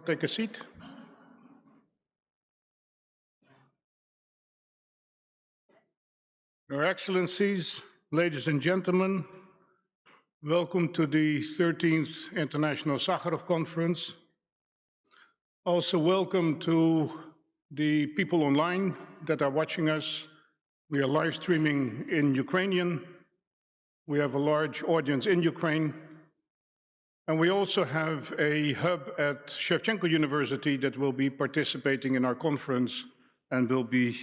take a seat. Your Excellencies, ladies and gentlemen, welcome to the 13th International Sakharov Conference. Also welcome to the people online that are watching us. We are live streaming in Ukrainian. We have a large audience in Ukraine. And we also have a hub at Shevchenko University that will be participating in our conference and will be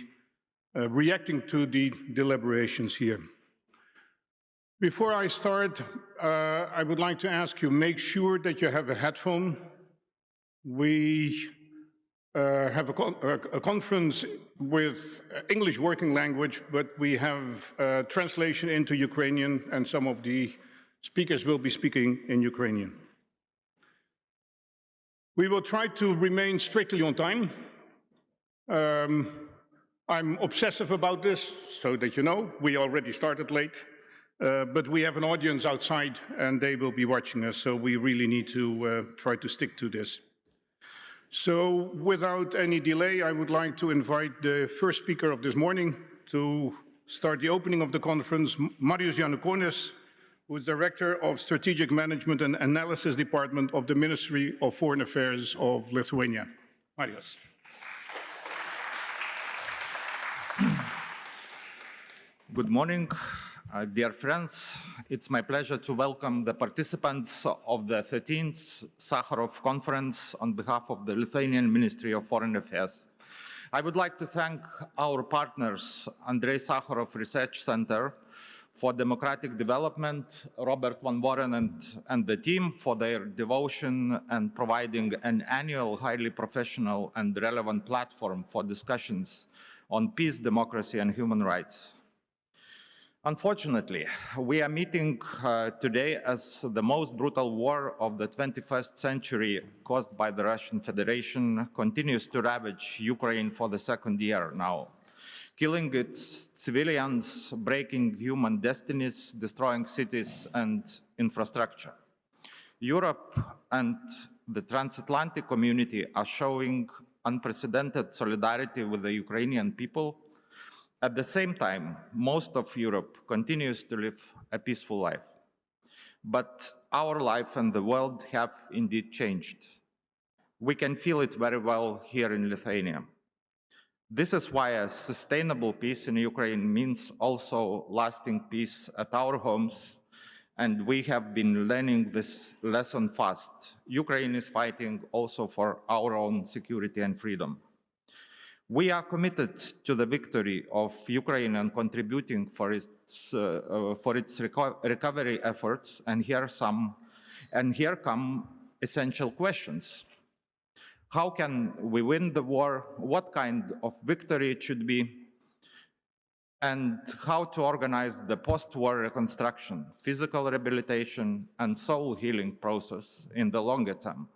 reacting to the deliberations here. Before I start, I would like to ask you, make sure that you have a headphone. We have a conference with English working language, but we have translation into Ukrainian, and some of the speakers will be speaking in Ukrainian. We will try to remain strictly on time. I'm obsessive about this, so that you know. We already started late, but we have an audience outside and they will be watching us, so we really need to try to stick to this. So without any delay, I would like to invite the first speaker of this morning to start the opening of the conference, Marius Yanukonis, who is Director of Strategic Management and Analysis Department of the Ministry of Foreign Affairs of Lithuania. Marius. Good morning, dear friends. It's my pleasure to welcome the participants of the 13th Sakharov Conference on behalf of the Lithuanian Ministry of Foreign Affairs. I would like to thank our partners, Andrei Sakharov Research Center for Democratic Development, Robert Van Warren and the team for their devotion and providing an annual, highly professional and relevant platform for discussions on peace, democracy, and human rights. Unfortunately, we are meeting today as the most brutal war of the 21st century caused by the Russian Federation continues to ravage Ukraine for the second year now, killing its civilians, breaking human destinies, destroying cities and infrastructure. Europe and the transatlantic community are showing unprecedented solidarity with the Ukrainian people. At the same time, most of Europe continues to live a peaceful life. But our life and the world have indeed changed. We can feel it very well here in Lithuania. This is why a sustainable peace in Ukraine means also lasting peace at our homes, and we have been learning this lesson fast. Ukraine is fighting also for our own security and freedom. We are committed to the victory of Ukraine and contributing for its recovery efforts, and here come essential questions. How can we win the war? What kind of victory it should be? And how to organize the post-war reconstruction, physical rehabilitation, and soul healing process in the longer term?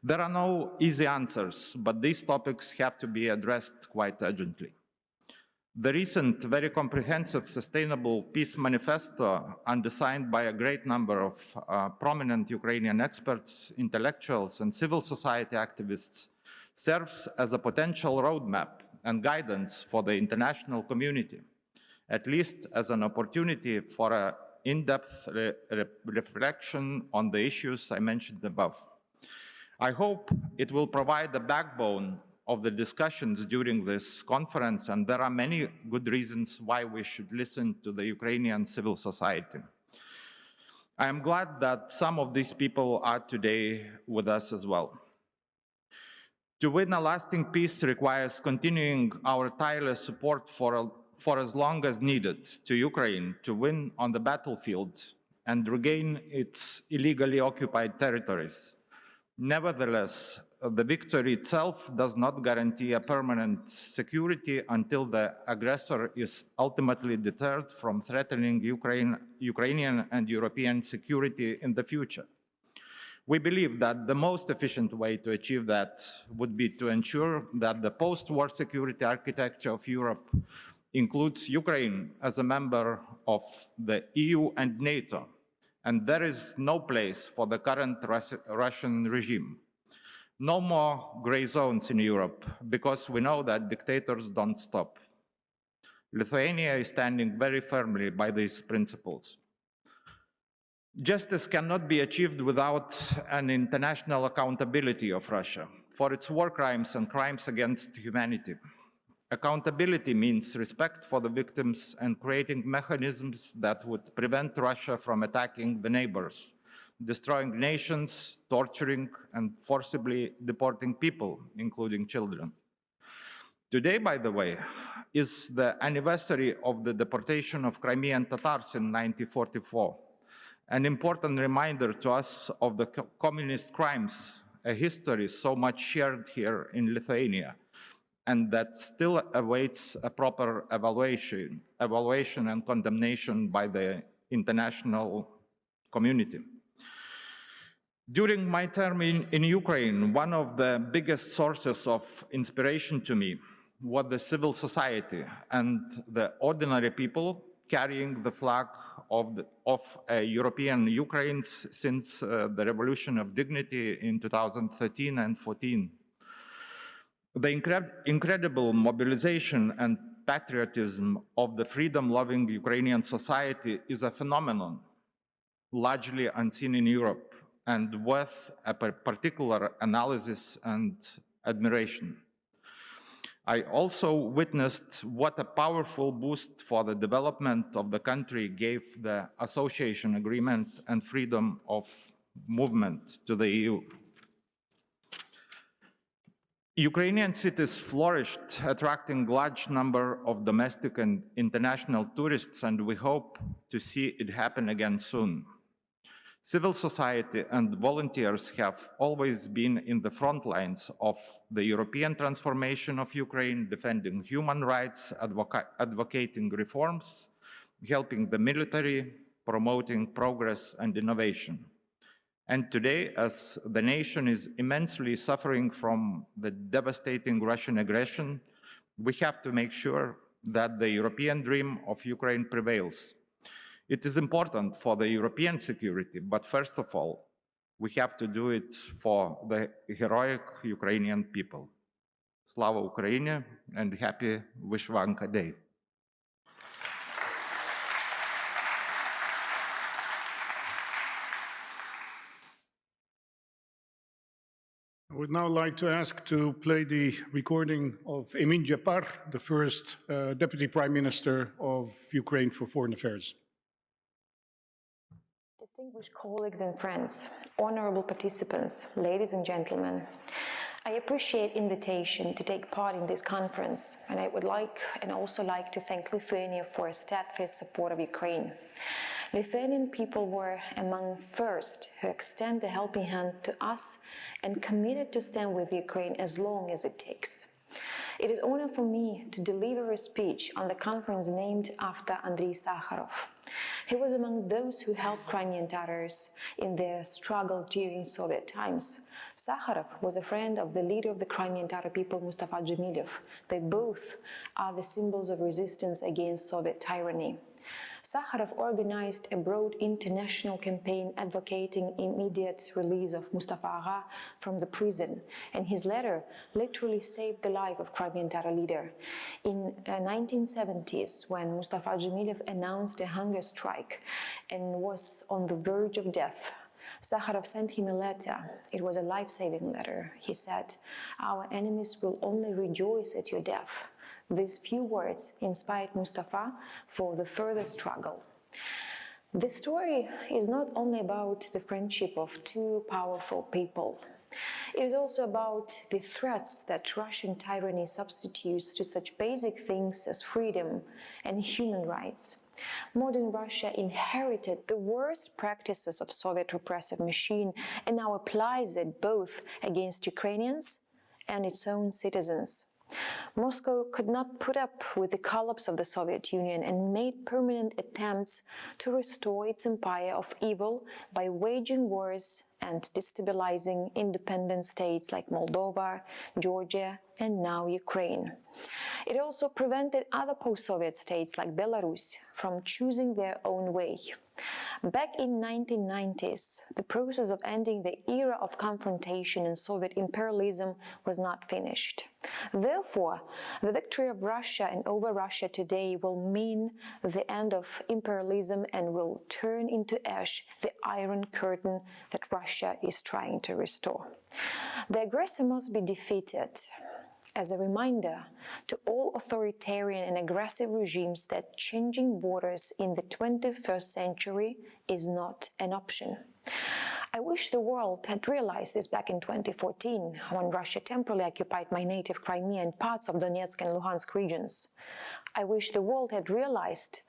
There are no easy answers, but these topics have to be addressed quite urgently. The recent, very comprehensive Sustainable Peace Manifesto, undersigned by a great number of prominent Ukrainian experts, intellectuals, and civil society activists, serves as a potential roadmap and guidance for the international community, at least as an opportunity for an in-depth reflection on the issues I mentioned above. I hope it will provide the backbone of the discussions during this conference, and there are many good reasons why we should listen to the Ukrainian civil society. I am glad that some of these people are today with us as well. To win a lasting peace requires continuing our tireless support for as long as needed to Ukraine to win on the battlefield and regain its illegally occupied territories. Nevertheless, the victory itself does not guarantee a permanent security until the aggressor is ultimately deterred from threatening Ukrainian and European security in the future. We believe that the most efficient way to achieve that would be to ensure that the post-war security architecture of Europe includes Ukraine as a member of the EU and NATO, and there is no place for the current Russian regime. No more gray zones in Europe, because we know that dictators don't stop. Lithuania is standing very firmly by these principles. Justice cannot be achieved without an international accountability of Russia for its war crimes and crimes against humanity. Accountability means respect for the victims and creating mechanisms that would prevent Russia from attacking the neighbors, destroying nations, torturing, and forcibly deporting people, including children. Today, by the way, is the anniversary of the deportation of Crimean Tatars in 1944, an important reminder to us of the communist crimes, a history so much shared here in Lithuania, and that still awaits a proper evaluation and condemnation by the international community. During my term in Ukraine, one of the biggest sources of inspiration to me was the civil society and the ordinary people carrying the flag of European Ukraine since the Revolution of Dignity in 2013 and 14. The incredible mobilization and patriotism of the freedom-loving Ukrainian society is a phenomenon largely unseen in Europe and worth a particular analysis and admiration. I also witnessed what a powerful boost for the development of the country gave the association agreement and freedom of movement to the EU. Ukrainian cities flourished, attracting large number of domestic and international tourists, and we hope to see it happen again soon. Civil society and volunteers have always been in the front lines of the European transformation of Ukraine, defending human rights, advocating reforms, helping the military, promoting progress and innovation. And today, as the nation is immensely suffering from the devastating Russian aggression, we have to make sure that the European dream of Ukraine prevails. It is important for the European security, but first of all, we have to do it for the heroic Ukrainian people. Slava Ukraini, and happy Vishvanka Day. I would now like to ask to play the recording of Emin Japar, the first Deputy Prime Minister of Ukraine for Foreign Affairs. Distinguished colleagues and friends, honorable participants, ladies and gentlemen, I appreciate the invitation to take part in this conference, and I would also like to thank Lithuania for a steadfast support of Ukraine. Lithuanian people were among first who extend a helping hand to us and committed to stand with Ukraine as long as it takes. It is an honor for me to deliver a speech on the conference named after Andrei Sakharov. He was among those who helped Crimean Tatars in their struggle during Soviet times. Sakharov was a friend of the leader of the Crimean Tatar people, Mustafa Dzhemilov. They both are the symbols of resistance against Soviet tyranny. Sakharov organized a broad international campaign advocating immediate release of Mustafa Agha from the prison, and his letter literally saved the life of Crimean Tatar leader. In 1970s, when Mustafa Dzhemilov announced a hunger strike and was on the verge of death, Sakharov sent him a letter. It was a life-saving letter. He said, "Our enemies will only rejoice at your death." These few words inspired Mustafa for the further struggle. The story is not only about the friendship of two powerful people. It is also about the threats that Russian tyranny substitutes to such basic things as freedom and human rights. Modern Russia inherited the worst practices of Soviet repressive machine and now applies it both against Ukrainians and its own citizens. Moscow could not put up with the collapse of the Soviet Union and made permanent attempts to restore its empire of evil by waging wars and destabilizing independent states like Moldova, Georgia, and now Ukraine. It also prevented other post-Soviet states like Belarus from choosing their own way. Back in 1990s, the process of ending the era of confrontation and Soviet imperialism was not finished. Therefore, the victory of Russia and over Russia today will mean the end of imperialism and will turn into ash the Iron Curtain that Russia is trying to restore. The aggressor must be defeated. As a reminder to all authoritarian and aggressive regimes that changing borders in the 21st century is not an option. I wish the world had realized this back in 2014, when Russia temporarily occupied my native Crimea and parts of Donetsk and Luhansk regions. I wish the world had realized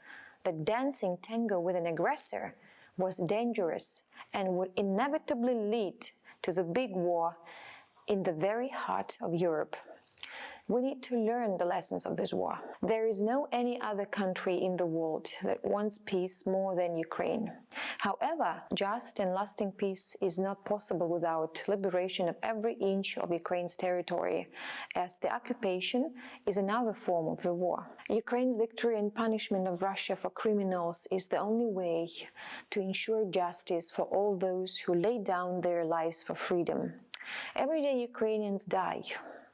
that dancing tango with an aggressor was dangerous and would inevitably lead to the big war in the very heart of Europe. We need to learn the lessons of this war. There is no any other country in the world that wants peace more than Ukraine. However, just and lasting peace is not possible without liberation of every inch of Ukraine's territory, as the occupation is another form of the war. Ukraine's victory and punishment of Russia for criminals is the only way to ensure justice for all those who lay down their lives for freedom. Every day Ukrainians die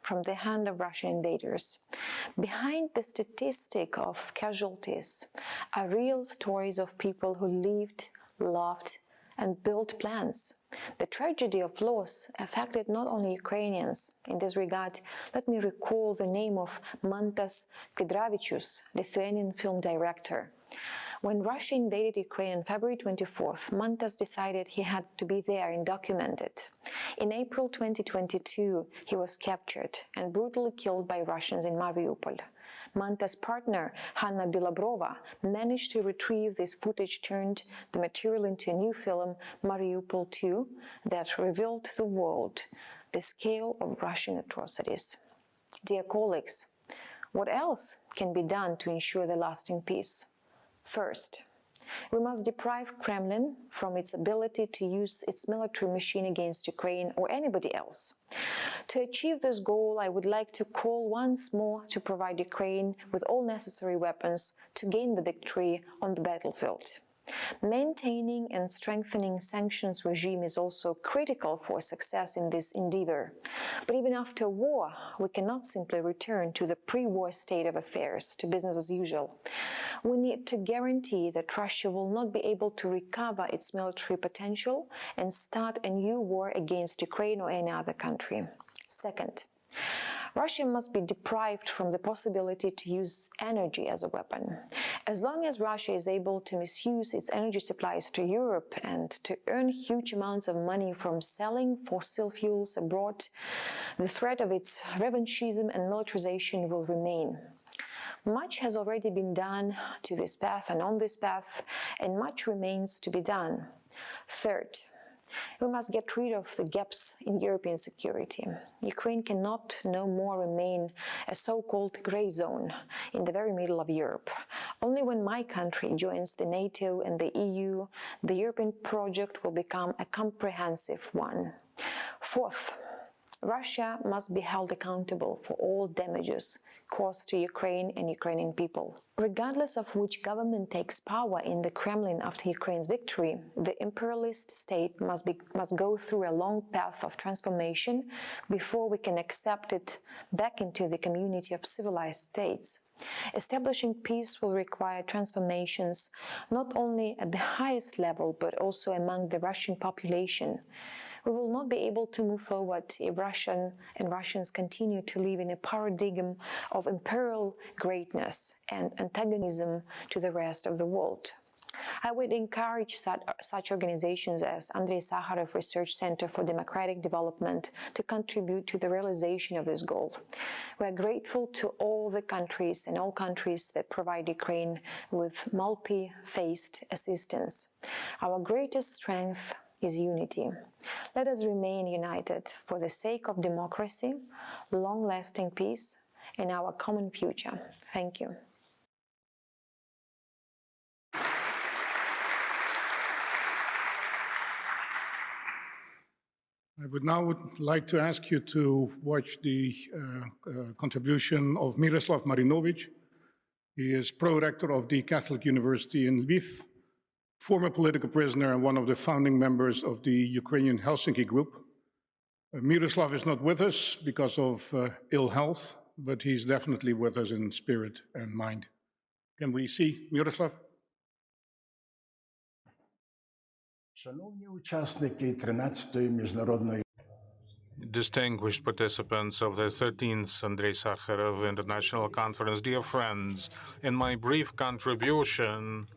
from the hand of Russian invaders. Behind the statistic of casualties are real stories of people who lived, loved, and built plans. The tragedy of loss affected not only Ukrainians. In this regard, let me recall the name of Mantas Kvedaravičius, Lithuanian film director. When Russia invaded Ukraine on February 24th, Mantas decided he had to be there and document it. In April 2022, he was captured and brutally killed by Russians in Mariupol. Mantas' partner, Hanna Bilabrova, managed to retrieve this footage, turned the material into a new film, Mariupol 2, that revealed to the world the scale of Russian atrocities. Dear colleagues, what else can be done to ensure the lasting peace? First, we must deprive Kremlin from its ability to use its military machine against Ukraine or anybody else. To achieve this goal, I would like to call once more to provide Ukraine with all necessary weapons to gain the victory on the battlefield. Maintaining and strengthening sanctions regime is also critical for success in this endeavor. But even after war, we cannot simply return to the pre-war state of affairs, to business as usual. We need to guarantee that Russia will not be able to recover its military potential and start a new war against Ukraine or any other country. Second, Russia must be deprived from the possibility to use energy as a weapon. As long as Russia is able to misuse its energy supplies to Europe and to earn huge amounts of money from selling fossil fuels abroad, the threat of its revanchism and militarization will remain. Much has already been done to this path and on this path, and much remains to be done. Third, we must get rid of the gaps in European security. Ukraine cannot no more remain a so-called grey zone in the very middle of Europe. Only when my country joins the NATO and the EU, the European project will become a comprehensive one. Fourth, Russia must be held accountable for all damages caused to Ukraine and Ukrainian people. Regardless of which government takes power in the Kremlin after Ukraine's victory, the imperialist state must go through a long path of transformation before we can accept it back into the community of civilized states. Establishing peace will require transformations not only at the highest level but also among the Russian population. We will not be able to move forward if Russians continue to live in a paradigm of imperial greatness and antagonism to the rest of the world. I would encourage such organizations as Andrei Sakharov Research Center for Democratic Development to contribute to the realization of this goal. We are grateful to all the countries and all countries that provide Ukraine with multi-faced assistance. Our greatest strength is unity. Let us remain united for the sake of democracy, long-lasting peace, and our common future. Thank you. I would like to ask you to watch the contribution of Miroslav Marinovich. He is pro-rector of the Catholic University in Lviv, former political prisoner and one of the founding members of the Ukrainian Helsinki Group. Miroslav is not with us because of ill health, but he's definitely with us in spirit and mind. Can we see Miroslav? Шановні учасники 13-ї міжнародної Distinguished participants of the 13th Andrei Sakharov International Conference, dear friends, in my brief contribution,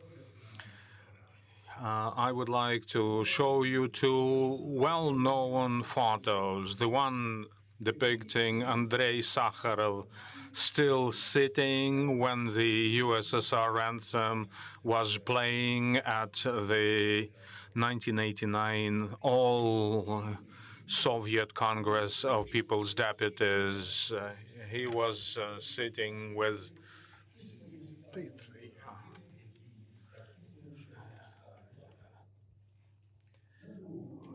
I would like to show you two well-known photos. The one depicting Andrei Sakharov still sitting when the USSR anthem was playing at the 1989 All-Soviet Congress of People's Deputies. He was sitting with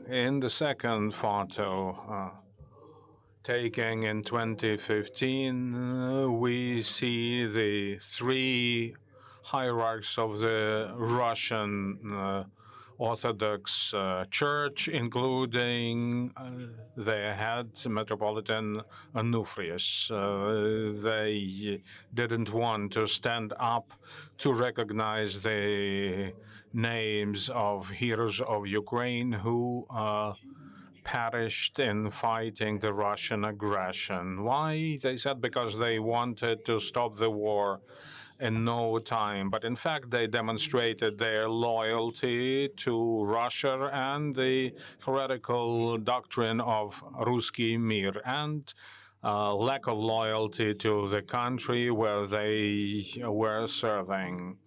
in the second photo, taken in 2015, we see the three hierarchs of the Russian Orthodox Church, including their head, Metropolitan Onufrius. They didn't want to stand up to recognize the names of heroes of Ukraine who perished in fighting the Russian aggression. Why? They said because they wanted to stop the war in no time. But in fact, they demonstrated their loyalty to Russia and the heretical doctrine of Ruski Mir and lack of loyalty to the country where they were serving.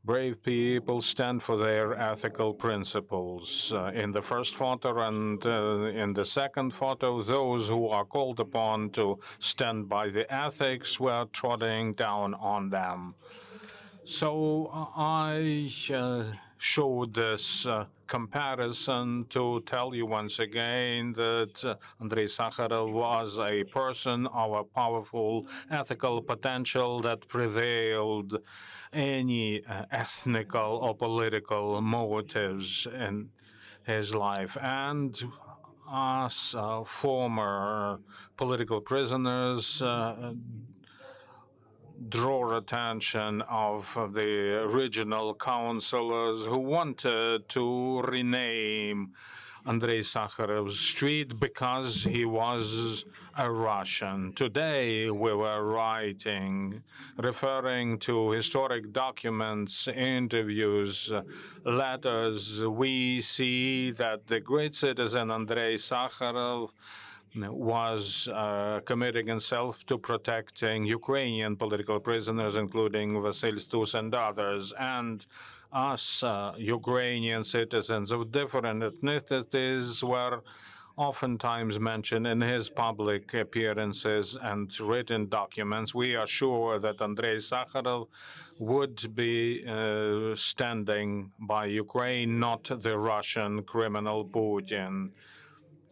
Brave people stand for their ethical principles. In the first photo and in the second photo, those who are called upon to stand by the ethics were trotting down on them. So I showed this comparison to tell you once again that Andrei Sakharov was a person of a powerful ethical potential that prevailed any ethnical or political motives in his life. And us former political prisoners draw attention of the original councillors who wanted to rename Andrei Sakharov's street because he was a Russian. Today we were writing, referring to historic documents, interviews, letters. We see that the great citizen Andrei Sakharov was committing himself to protecting Ukrainian political prisoners, including Vasil Stus and others, and us Ukrainian citizens of different ethnicities were oftentimes mentioned in his public appearances and written documents. We are sure that Andrei Sakharov would be standing by Ukraine, not the Russian criminal Putin.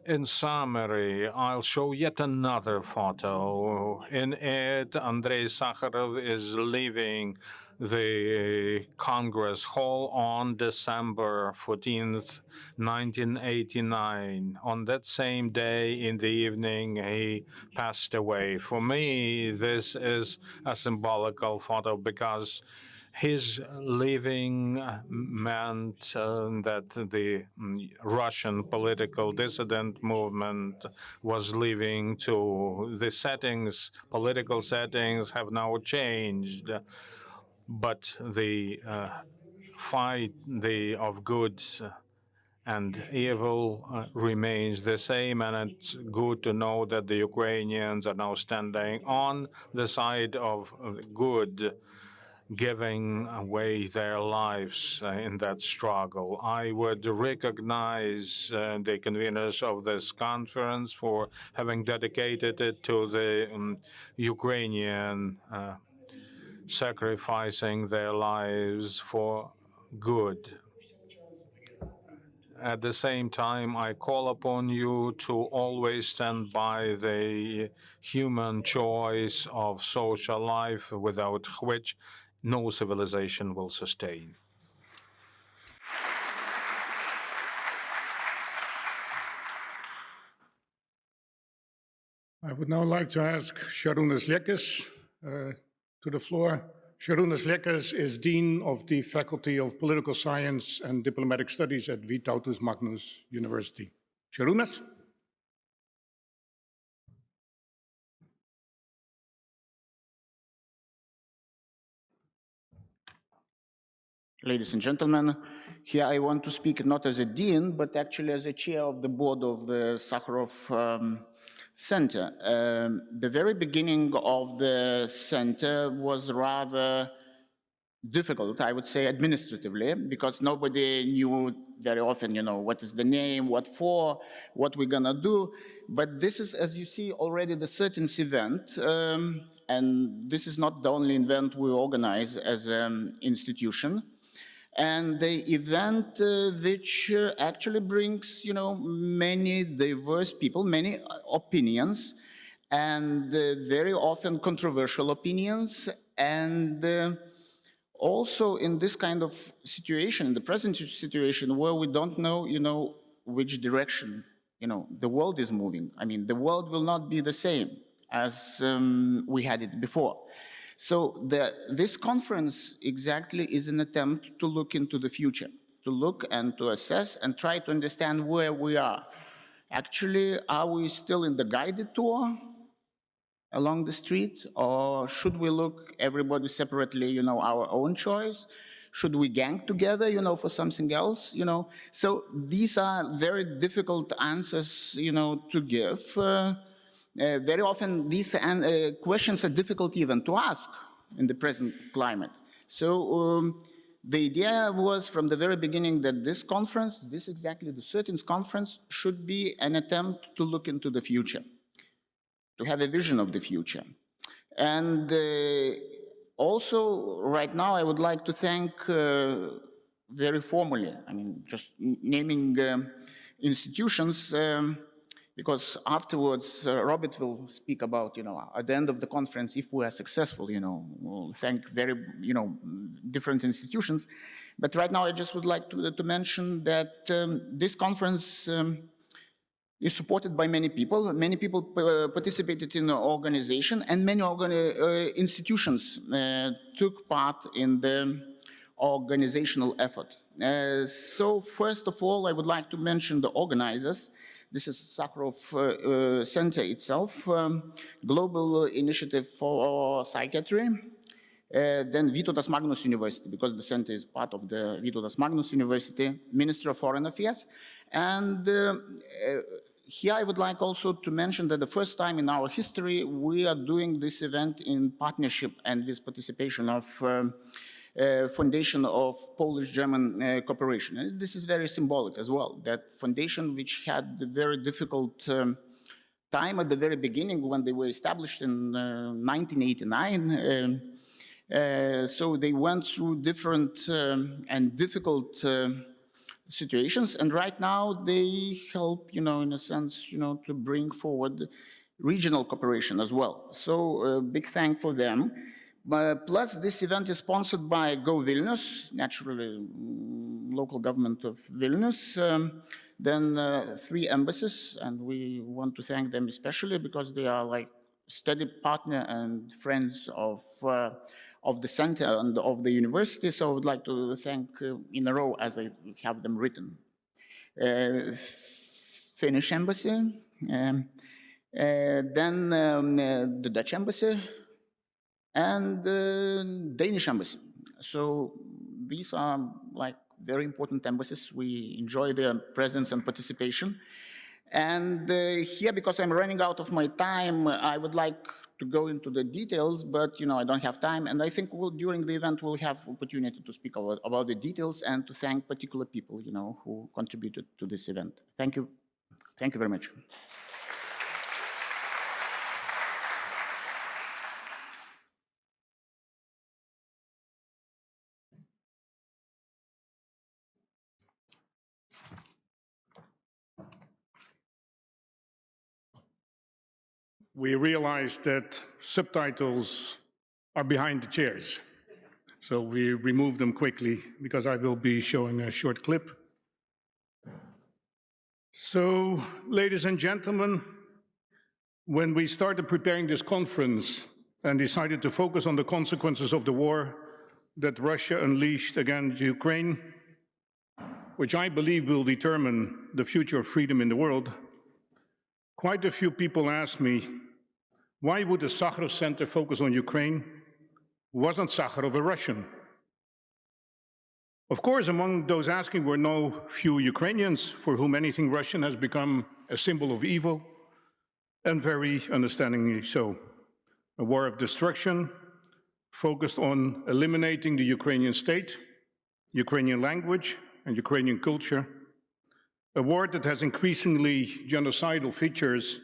In summary, I'll show yet another photo. In it, Andrei Sakharov is leaving the Congress Hall on December 14th, 1989. On that same day in the evening, he passed away. For me, this is a symbolical photo because his leaving meant that the Russian political dissident movement was leaving to the settings, political settings have now changed, but the fight of good and evil remains the same, and it's good to know that the Ukrainians are now standing on the side of good, giving away their lives in that struggle. I would recognize the conveners of this conference for having dedicated it to the Ukrainian sacrificing their lives for good. At the same time, I call upon you to always stand by the human choice of social life, without which no civilization will sustain. I would now like to ask Šarūnas Liekas to the floor. Šarūnas Liekas is Dean of the Faculty of Political Science and Diplomatic Studies at Vytautas Magnus University. Šarūnas? Ladies and gentlemen, here I want to speak not as a dean, but actually as a chair of the board of the Sakharov Center. The very beginning of the center was rather difficult, I would say, administratively, because nobody knew very often, what is the name, what for, what we're gonna do. But this is, as you see, already the 13th event, and this is not the only event we organize as an institution. And the event which actually brings, many diverse people, many opinions, and very often controversial opinions, and also in this kind of situation, in the present situation where we don't know, which direction, the world is moving. I mean, the world will not be the same as we had it before. So this conference exactly is an attempt to look into the future, to look and to assess and try to understand where we are. Actually, are we still in the guided tour along the street, or should we look everybody separately, our own choice? Should we gang together, for something else, So these are very difficult answers, to give. Very often these questions are difficult even to ask in the present climate. So the idea was from the very beginning that this conference, this exactly the 13th conference, should be an attempt to look into the future, to have a vision of the future. And also right now I would like to thank very formally, just naming institutions, because afterwards Robert will speak about, at the end of the conference, if we are successful, we'll thank very, different institutions. But right now I just would like to mention that this conference is supported by many people. Many people participated in the organization, and many institutions took part in the organizational effort. So first of all, I would like to mention the organizers. This is Sakharov Center itself, Global Initiative for Psychiatry, then Vytautas Magnus University, because the center is part of the Vytautas Magnus University, Ministry of Foreign Affairs. And here I would like also to mention that the first time in our history, we are doing this event in partnership and with participation of Foundation of Polish-German Cooperation. And this is very symbolic as well, that foundation which had the very difficult time at the very beginning when they were established in 1989. So they went through different and difficult situations, and right now they help, in a sense, to bring forward regional cooperation as well. So big thank for them. Plus, this event is sponsored by Go Vilnius, naturally local government of Vilnius, then 3 embassies, and we want to thank them especially because they are like steady partner and friends of the center and of the university. So I would like to thank in a row as I have them written. Finnish embassy, then the Dutch embassy, and the Danish embassy. So these are like very important embassies. We enjoy their presence and participation. And here, because I'm running out of my time, I would like to go into the details, but I don't have time. And I think during the event we'll have opportunity to speak about the details and to thank particular people, who contributed to this event. Thank you. Thank you very much. we realized that subtitles are behind the chairs. So we removed them quickly because I will be showing a short clip. So, ladies and gentlemen, when we started preparing this conference and decided to focus on the consequences of the war that Russia unleashed against Ukraine, which I believe will determine the future of freedom in the world, quite a few people asked me, why would the Sakharov Center focus on Ukraine? Wasn't Sakharov a Russian? Of course, among those asking were no few Ukrainians for whom anything Russian has become a symbol of evil, and very understandingly so. A war of destruction focused on eliminating the Ukrainian state, Ukrainian language, and Ukrainian culture. A war that has increasingly genocidal features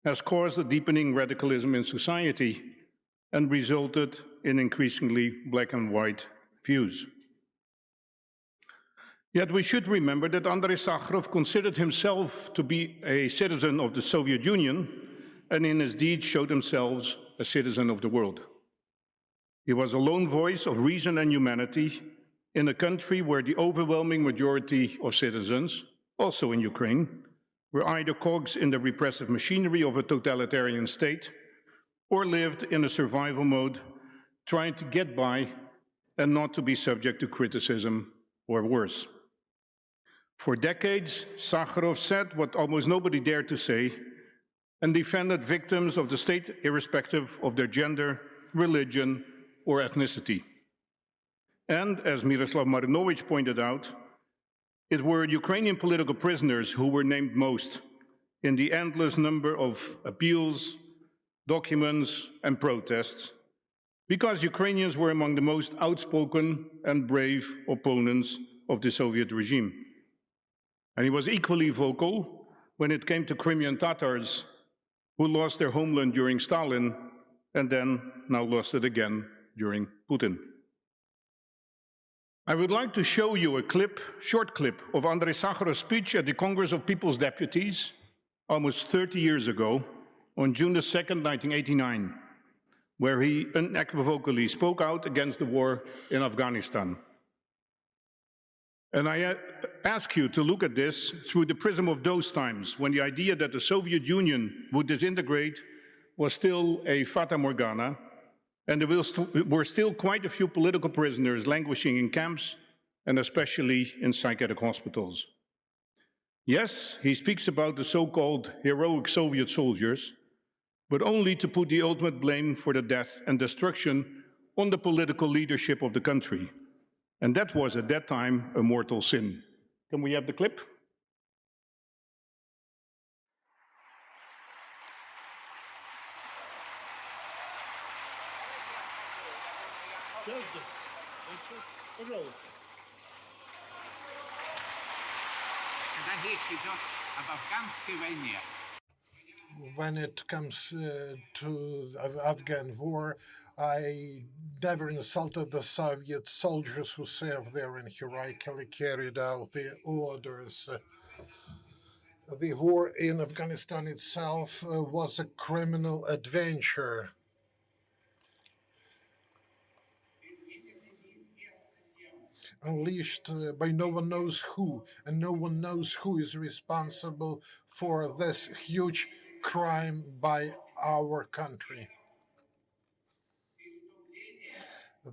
has caused a deepening radicalism in society and resulted in increasingly black and white views. Yet we should remember that Andrei Sakharov considered himself to be a citizen of the Soviet Union and in his deeds showed himself a citizen of the world. He was a lone voice of reason and humanity in a country where the overwhelming majority of citizens, also in Ukraine, were either cogs in the repressive machinery of a totalitarian state or lived in a survival mode, trying to get by and not to be subject to criticism or worse. For decades, Sakharov said what almost nobody dared to say and defended victims of the state irrespective of their gender, religion, or ethnicity. And, as Miroslav Marinovich pointed out, it were Ukrainian political prisoners who were named most in the endless number of appeals, documents, and protests, because Ukrainians were among the most outspoken and brave opponents of the Soviet regime. And he was equally vocal when it came to Crimean Tatars who lost their homeland during Stalin and then now lost it again during Putin. I would like to show you a short clip of Andrei Sakharov's speech at the Congress of People's Deputies almost 30 years ago on June the 2nd, 1989, where he unequivocally spoke out against the war in Afghanistan. And I ask you to look at this through the prism of those times, when the idea that the Soviet Union would disintegrate was still a fata morgana, and there were still quite a few political prisoners languishing in camps, and especially in psychiatric hospitals. Yes, he speaks about the so-called heroic Soviet soldiers, but only to put the ultimate blame for the death and destruction on the political leadership of the country. And that was, at that time, a mortal sin. Can we have the clip? When it comes to the Afghan war, I never insulted the Soviet soldiers who served there and heroically carried out the orders. The war in Afghanistan itself was a criminal adventure. Unleashed by no one knows who, and no one knows who is responsible for this huge crime by our country.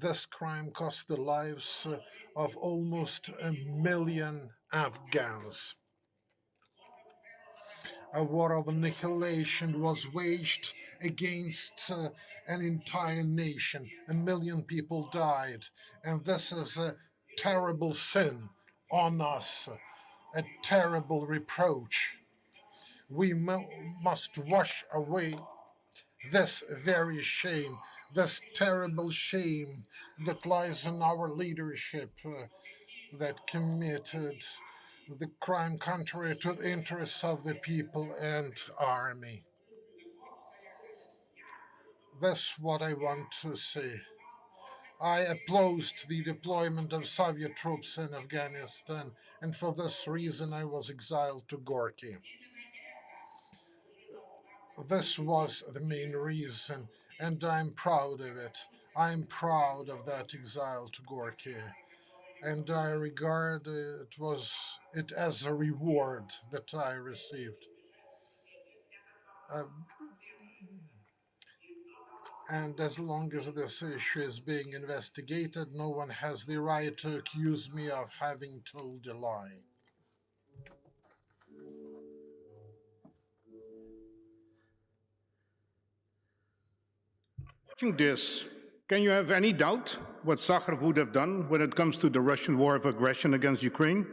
This crime cost the lives of almost 1 million Afghans. A war of annihilation was waged against an entire nation. 1 million people died, and this is a terrible sin on us, a terrible reproach. We must wash away this very shame, this terrible shame that lies in our leadership that committed the crime contrary to the interests of the people and army. That's what I want to say. I opposed the deployment of Soviet troops in Afghanistan, and for this reason I was exiled to Gorky. This was the main reason, and I'm proud of it. I'm proud of that exile to Gorky, and I regard it as a reward that I received. Uh, and as long as this issue is being investigated, no one has the right to accuse me of having told a lie. Watching this, can you have any doubt what Sakharov would have done when it comes to the Russian war of aggression against Ukraine?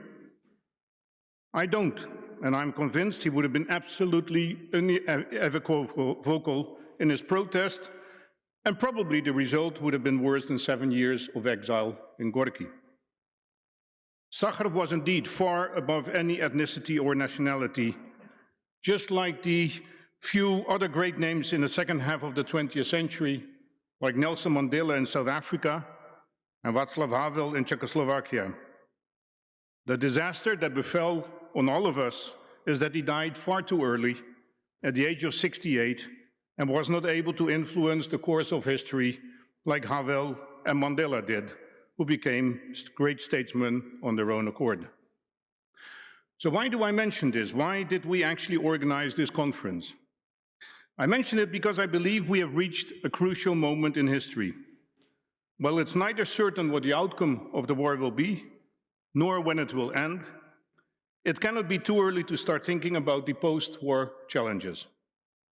I don't, and I'm convinced he would have been absolutely unequivocal in his protest, and probably the result would have been worse than 7 years of exile in Gorky. Sakharov was indeed far above any ethnicity or nationality, just like the few other great names in the second half of the 20th century, like Nelson Mandela in South Africa and Václav Havel in Czechoslovakia. The disaster that befell on all of us is that he died far too early, at the age of 68, and was not able to influence the course of history like Havel and Mandela did, who became great statesmen on their own accord. So why do I mention this? Why did we actually organize this conference? I mention it because I believe we have reached a crucial moment in history. While it's neither certain what the outcome of the war will be, nor when it will end, it cannot be too early to start thinking about the post-war challenges.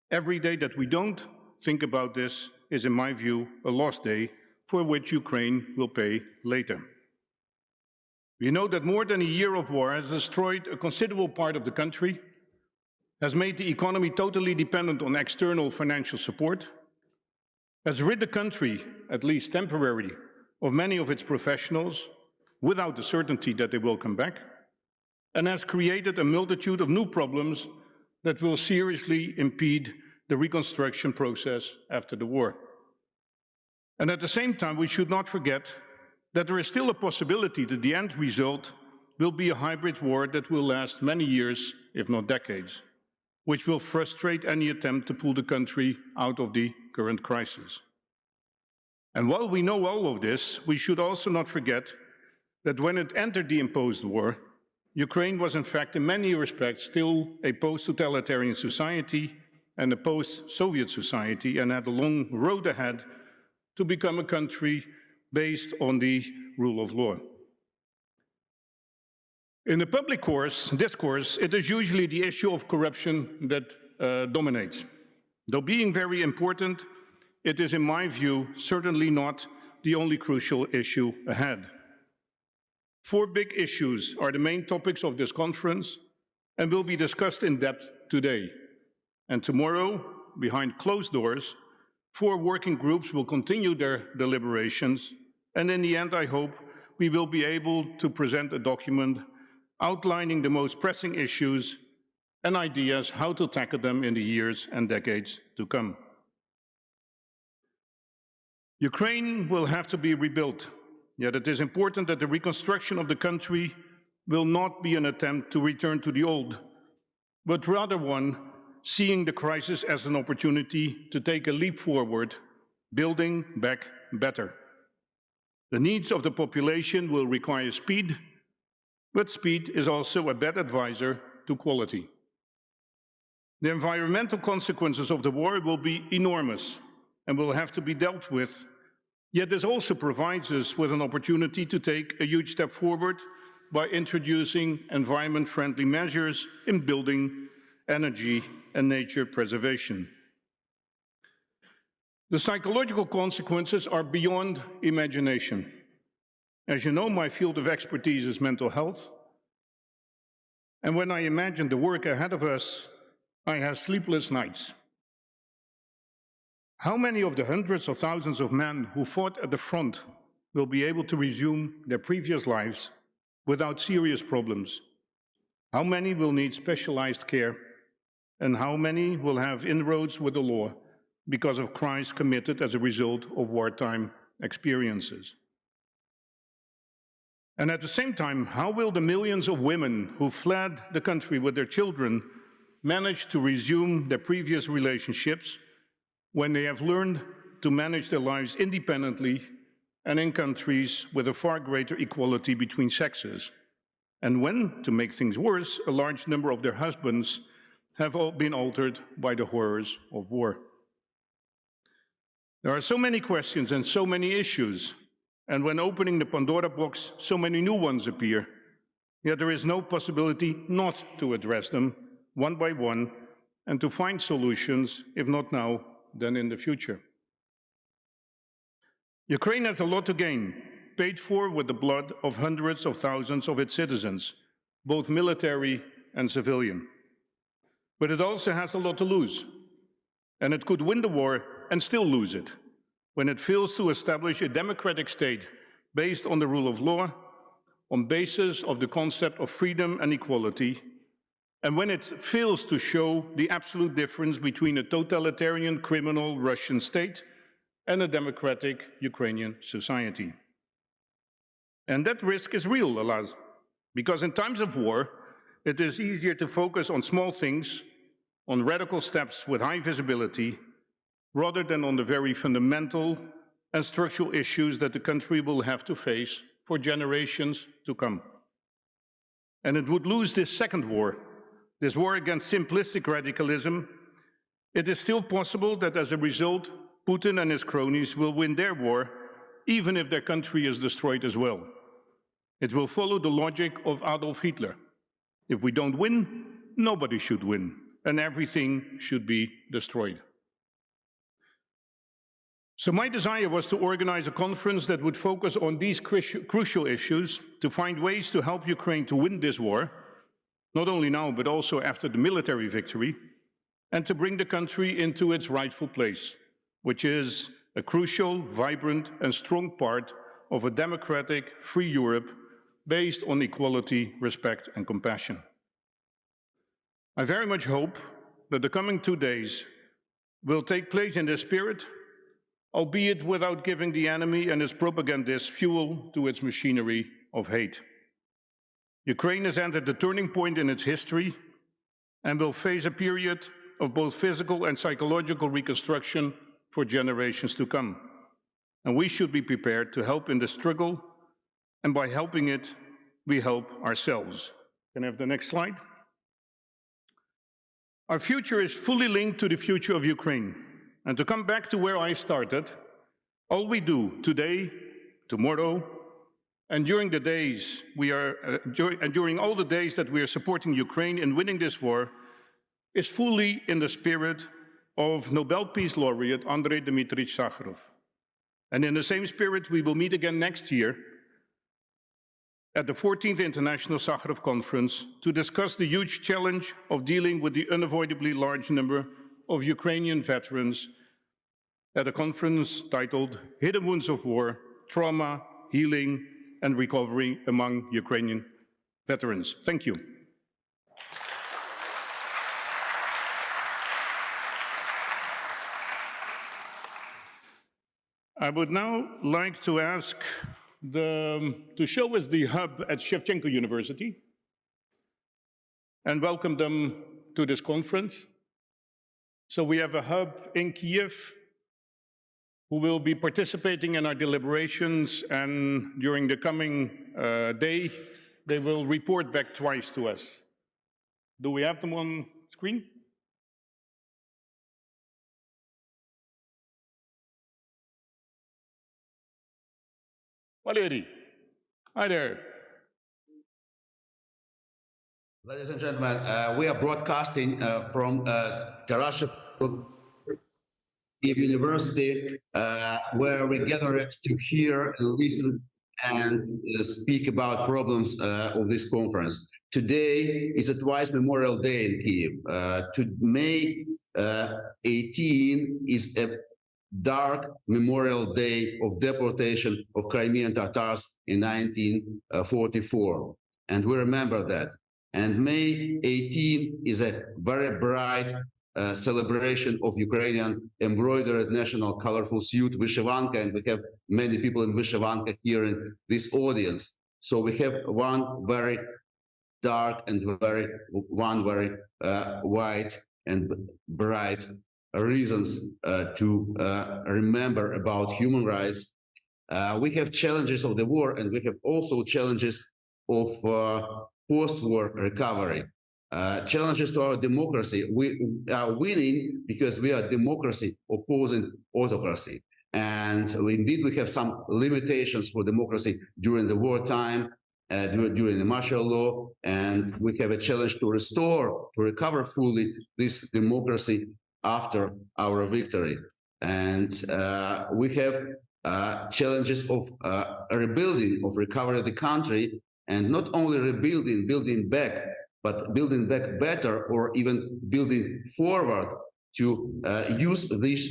Every day that we don't think about this is, in my view, a lost day for which Ukraine will pay later. We know that more than a year of war has destroyed a considerable part of the country, has made the economy totally dependent on external financial support, has rid the country, at least temporarily, of many of its professionals without the certainty that they will come back, and has created a multitude of new problems that will seriously impede the reconstruction process after the war. And at the same time, we should not forget that there is still a possibility that the end result will be a hybrid war that will last many years, if not decades, which will frustrate any attempt to pull the country out of the current crisis. And while we know all of this, we should also not forget that when it entered the imposed war, Ukraine was in fact in many respects still a post-totalitarian society and a post-Soviet society, and had a long road ahead to become a country based on the rule of law. In the public discourse, it is usually the issue of corruption that dominates. Though being very important, it is, in my view, certainly not the only crucial issue ahead. 4 big issues are the main topics of this conference and will be discussed in depth today. And tomorrow, behind closed doors, 4 working groups will continue their deliberations, and in the end, I hope we will be able to present a document outlining the most pressing issues and ideas how to tackle them in the years and decades to come. Ukraine will have to be rebuilt, yet it is important that the reconstruction of the country will not be an attempt to return to the old, but rather one seeing the crisis as an opportunity to take a leap forward, building back better. The needs of the population will require speed, but speed is also a bad advisor to quality. The environmental consequences of the war will be enormous and will have to be dealt with, yet this also provides us with an opportunity to take a huge step forward by introducing environment-friendly measures in building, energy, and nature preservation. The psychological consequences are beyond imagination. As you know, my field of expertise is mental health. And when I imagine the work ahead of us, I have sleepless nights. How many of the hundreds of thousands of men who fought at the front will be able to resume their previous lives without serious problems? How many will need specialized care? And how many will have inroads with the law because of crimes committed as a result of wartime experiences? And at the same time, how will the millions of women who fled the country with their children manage to resume their previous relationships when they have learned to manage their lives independently and in countries with a far greater equality between sexes. And when, to make things worse, a large number of their husbands have all been altered by the horrors of war. There are so many questions and so many issues, and when opening the Pandora box, so many new ones appear. Yet there is no possibility not to address them one by one and to find solutions, if not now, then in the future. Ukraine has a lot to gain, paid for with the blood of hundreds of thousands of its citizens, both military and civilian. But it also has a lot to lose, and it could win the war and still lose it when it fails to establish a democratic state based on the rule of law, on basis of the concept of freedom and equality, and when it fails to show the absolute difference between a totalitarian criminal Russian state and a democratic Ukrainian society. And that risk is real, alas, because in times of war, it is easier to focus on small things, on radical steps with high visibility, rather than on the very fundamental and structural issues that the country will have to face for generations to come. And it would lose this second war, this war against simplistic radicalism. It is still possible that as a result, Putin and his cronies will win their war, even if their country is destroyed as well. It will follow the logic of Adolf Hitler. If we don't win, nobody should win, and everything should be destroyed. So my desire was to organize a conference that would focus on these crucial issues, to find ways to help Ukraine to win this war, not only now, but also after the military victory, and to bring the country into its rightful place, which is a crucial, vibrant, and strong part of a democratic, free Europe based on equality, respect, and compassion. I very much hope that the coming 2 days will take place in this spirit, albeit without giving the enemy and his propagandists fuel to its machinery of hate. Ukraine has entered the turning point in its history and will face a period of both physical and psychological reconstruction for generations to come. And we should be prepared to help in the struggle, and by helping it, we help ourselves. Can I have the next slide? Our future is fully linked to the future of Ukraine. And to come back to where I started, all we do today, tomorrow, and during the days during all the days that we are supporting Ukraine in winning this war, is fully in the spirit of Nobel Peace Laureate Andrei Dmitryevich Sakharov. And in the same spirit, we will meet again next year at the 14th International Sakharov Conference to discuss the huge challenge of dealing with the unavoidably large number of Ukrainian veterans at a conference titled Hidden Wounds of War, Trauma, Healing, and Recovery Among Ukrainian Veterans. Thank you. I would now like to ask to show us the hub at Shevchenko University and welcome them to this conference. So we have a hub in Kiev who will be participating in our deliberations, and during the coming day, they will report back twice to us. Do we have them on screen? Valery, hi there. Ladies and gentlemen, we are broadcasting from Tarashev University, where we gathered to hear, listen, and speak about problems of this conference. Today is a twice Memorial Day in Kiev. To May 18 is a dark Memorial Day of deportation of Crimean Tatars in 1944, and we remember that. And May 18 is a very bright celebration of Ukrainian embroidered national colorful suit, Vyshivanka, and we have many people in Vyshivanka here in this audience. So we have one very dark and very white and bright reasons to remember about human rights. We have challenges of the war, and we have also challenges of post-war recovery. Challenges to our democracy. We are winning because we are democracy opposing autocracy. And indeed, we have some limitations for democracy during the wartime, during the martial law, and we have a challenge to recover fully this democracy after our victory. And we have challenges of rebuilding, of recovery of the country, and not only rebuilding, building back, but building back better, or even building forward to use this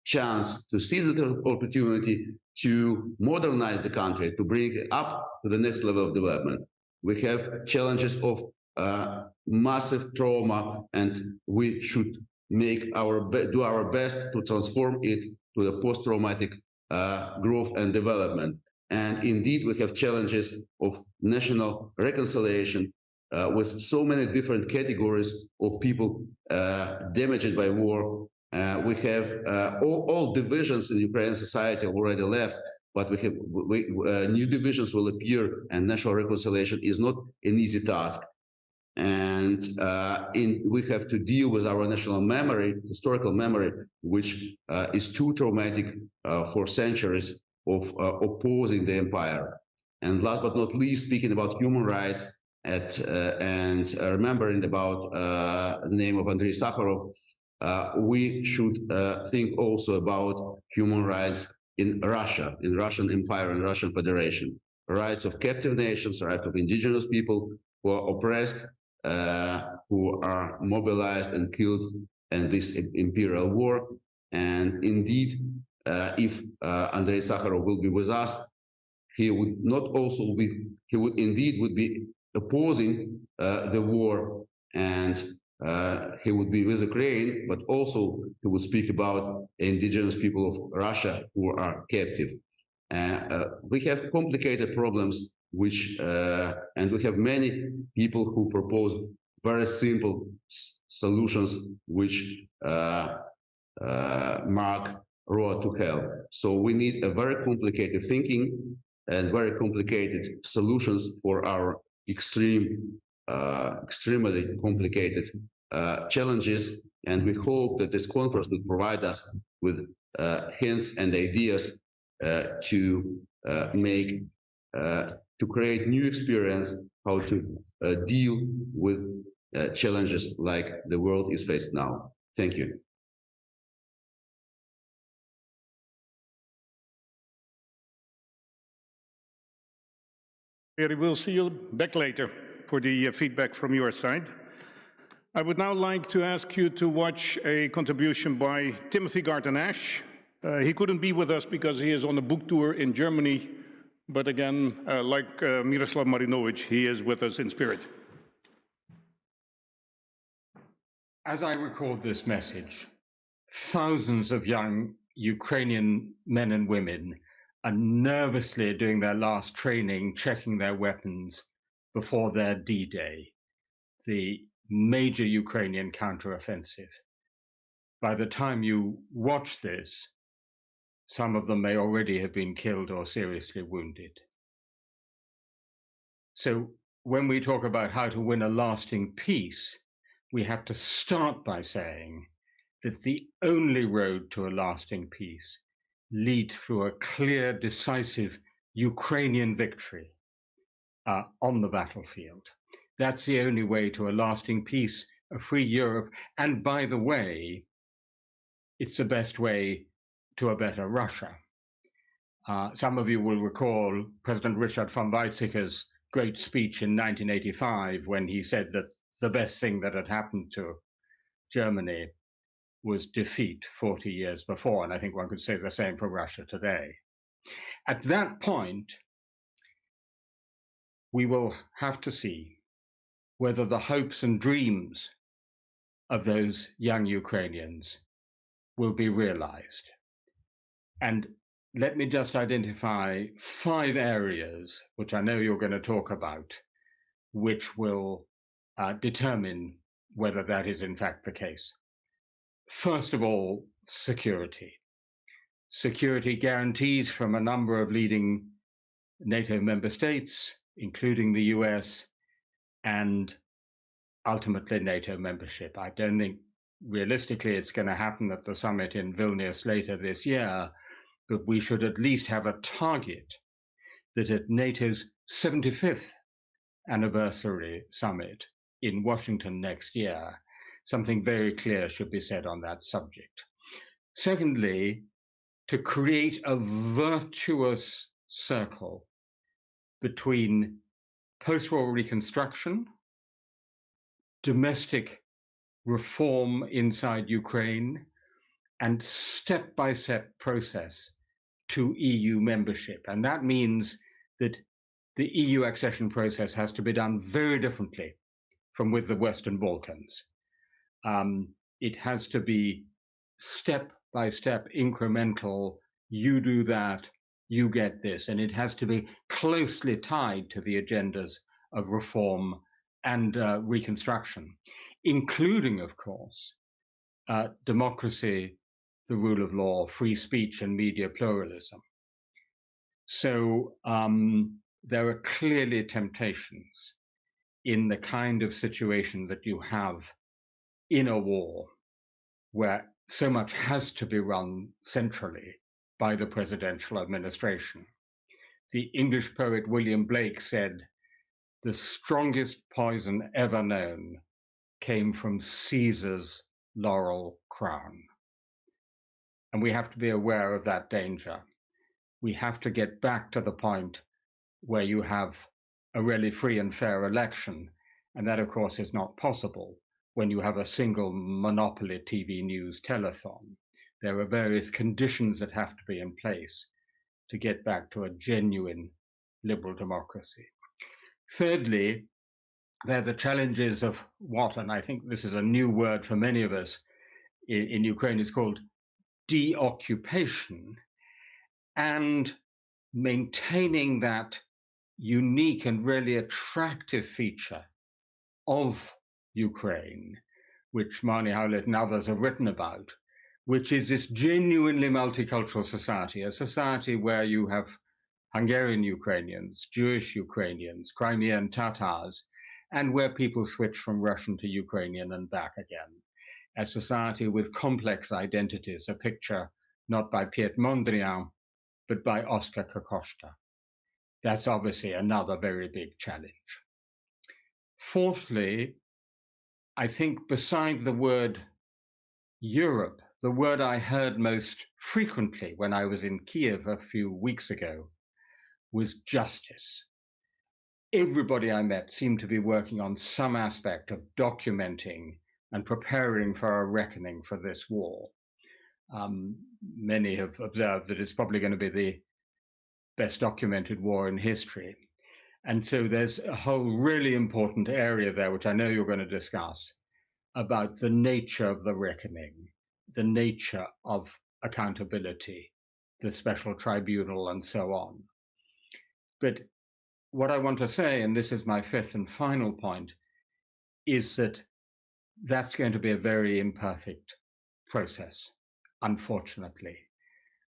chance, to seize the opportunity to modernize the country, to bring it up to the next level of development. We have challenges of massive trauma, and we should do our best to transform it to the post-traumatic growth and development. And indeed, we have challenges of national reconciliation with so many different categories of people damaged by war. We have all divisions in Ukrainian society already left, but we have new divisions will appear, and national reconciliation is not an easy task. And we have to deal with our national memory, historical memory, which is too traumatic for centuries of opposing the empire. And last but not least, speaking about human rights and remembering about the name of Andrei Sakharov, we should think also about human rights in Russia, in Russian Empire and Russian Federation. Rights of captive nations, rights of indigenous people who are oppressed, who are mobilized and killed in this imperial war. And indeed, if Andrei Sakharov will be with us, he would not also be, he would indeed would be opposing the war, and he would be with Ukraine, but also he would speak about indigenous people of Russia who are captive. We have complicated problems, which, and we have many people who propose very simple solutions, which mark road to hell. So we need a very complicated thinking and very complicated solutions for our extremely complicated challenges. And we hope that this conference will provide us with hints and ideas to create new experience how to deal with challenges like the world is faced now. Thank you. We'll see you back later for the feedback from your side. I would now like to ask you to watch a contribution by Timothy Garton-Ash. He couldn't be with us because he is on a book tour in Germany, but again, like Miroslav Marinovich, he is with us in spirit. As I record this message, thousands of young Ukrainian men and women are nervously doing their last training, checking their weapons before their D-Day, the major Ukrainian counteroffensive. By the time you watch this, some of them may already have been killed or seriously wounded. So when we talk about how to win a lasting peace, we have to start by saying that the only road to a lasting peace leads through a clear, decisive Ukrainian victory on the battlefield. That's the only way to a lasting peace, a free Europe, and by the way, it's the best way to a better Russia. Some of you will recall President Richard von Weizsäcker's great speech in 1985 when he said that the best thing that had happened to Germany was defeat 40 years before, and I think one could say the same for Russia today. At that point, we will have to see whether the hopes and dreams of those young Ukrainians will be realized. And let me just identify 5 areas, which I know you're going to talk about, which will determine whether that is in fact the case. First of all, security. Security guarantees from a number of leading NATO member states, including the US, and ultimately NATO membership. I don't think realistically it's going to happen at the summit in Vilnius later this year, but we should at least have a target that at NATO's 75th anniversary summit in Washington next year, something very clear should be said on that subject. Secondly, to create a virtuous circle between post-war reconstruction, domestic reform inside Ukraine, and step-by-step process to EU membership. And that means that the EU accession process has to be done very differently from with the Western Balkans. It has to be step-by-step, incremental. You do that, you get this. And it has to be closely tied to the agendas of reform and reconstruction, including, of course, democracy, the rule of law, free speech, and media pluralism. So there are clearly temptations in the kind of situation that you have in a war where so much has to be run centrally by the presidential administration. The English poet William Blake said, "The strongest poison ever known came from Caesar's laurel crown." And we have to be aware of that danger. We have to get back to the point where you have a really free and fair election. And that, of course, is not possible when you have a single monopoly TV news telethon. There are various conditions that have to be in place to get back to a genuine liberal democracy. Thirdly, there are the challenges of what, and I think this is a new word for many of us in Ukraine, is called deoccupation, and maintaining that unique and really attractive feature of Ukraine, which Marnie Howlett and others have written about, which is this genuinely multicultural society, a society where you have Hungarian Ukrainians, Jewish Ukrainians, Crimean Tatars, and where people switch from Russian to Ukrainian and back again. A society with complex identities, a picture not by Piet Mondrian, but by Oskar Kokoschka. That's obviously another very big challenge. Fourthly, I think beside the word Europe, the word I heard most frequently when I was in Kiev a few weeks ago was justice. Everybody I met seemed to be working on some aspect of documenting and preparing for a reckoning for this war. Many have observed that it's probably going to be the best documented war in history. And so there's a whole really important area there, which I know you're going to discuss, about the nature of the reckoning, the nature of accountability, the special tribunal, and so on. But what I want to say, and this is my fifth and final point, is that that's going to be a very imperfect process, unfortunately.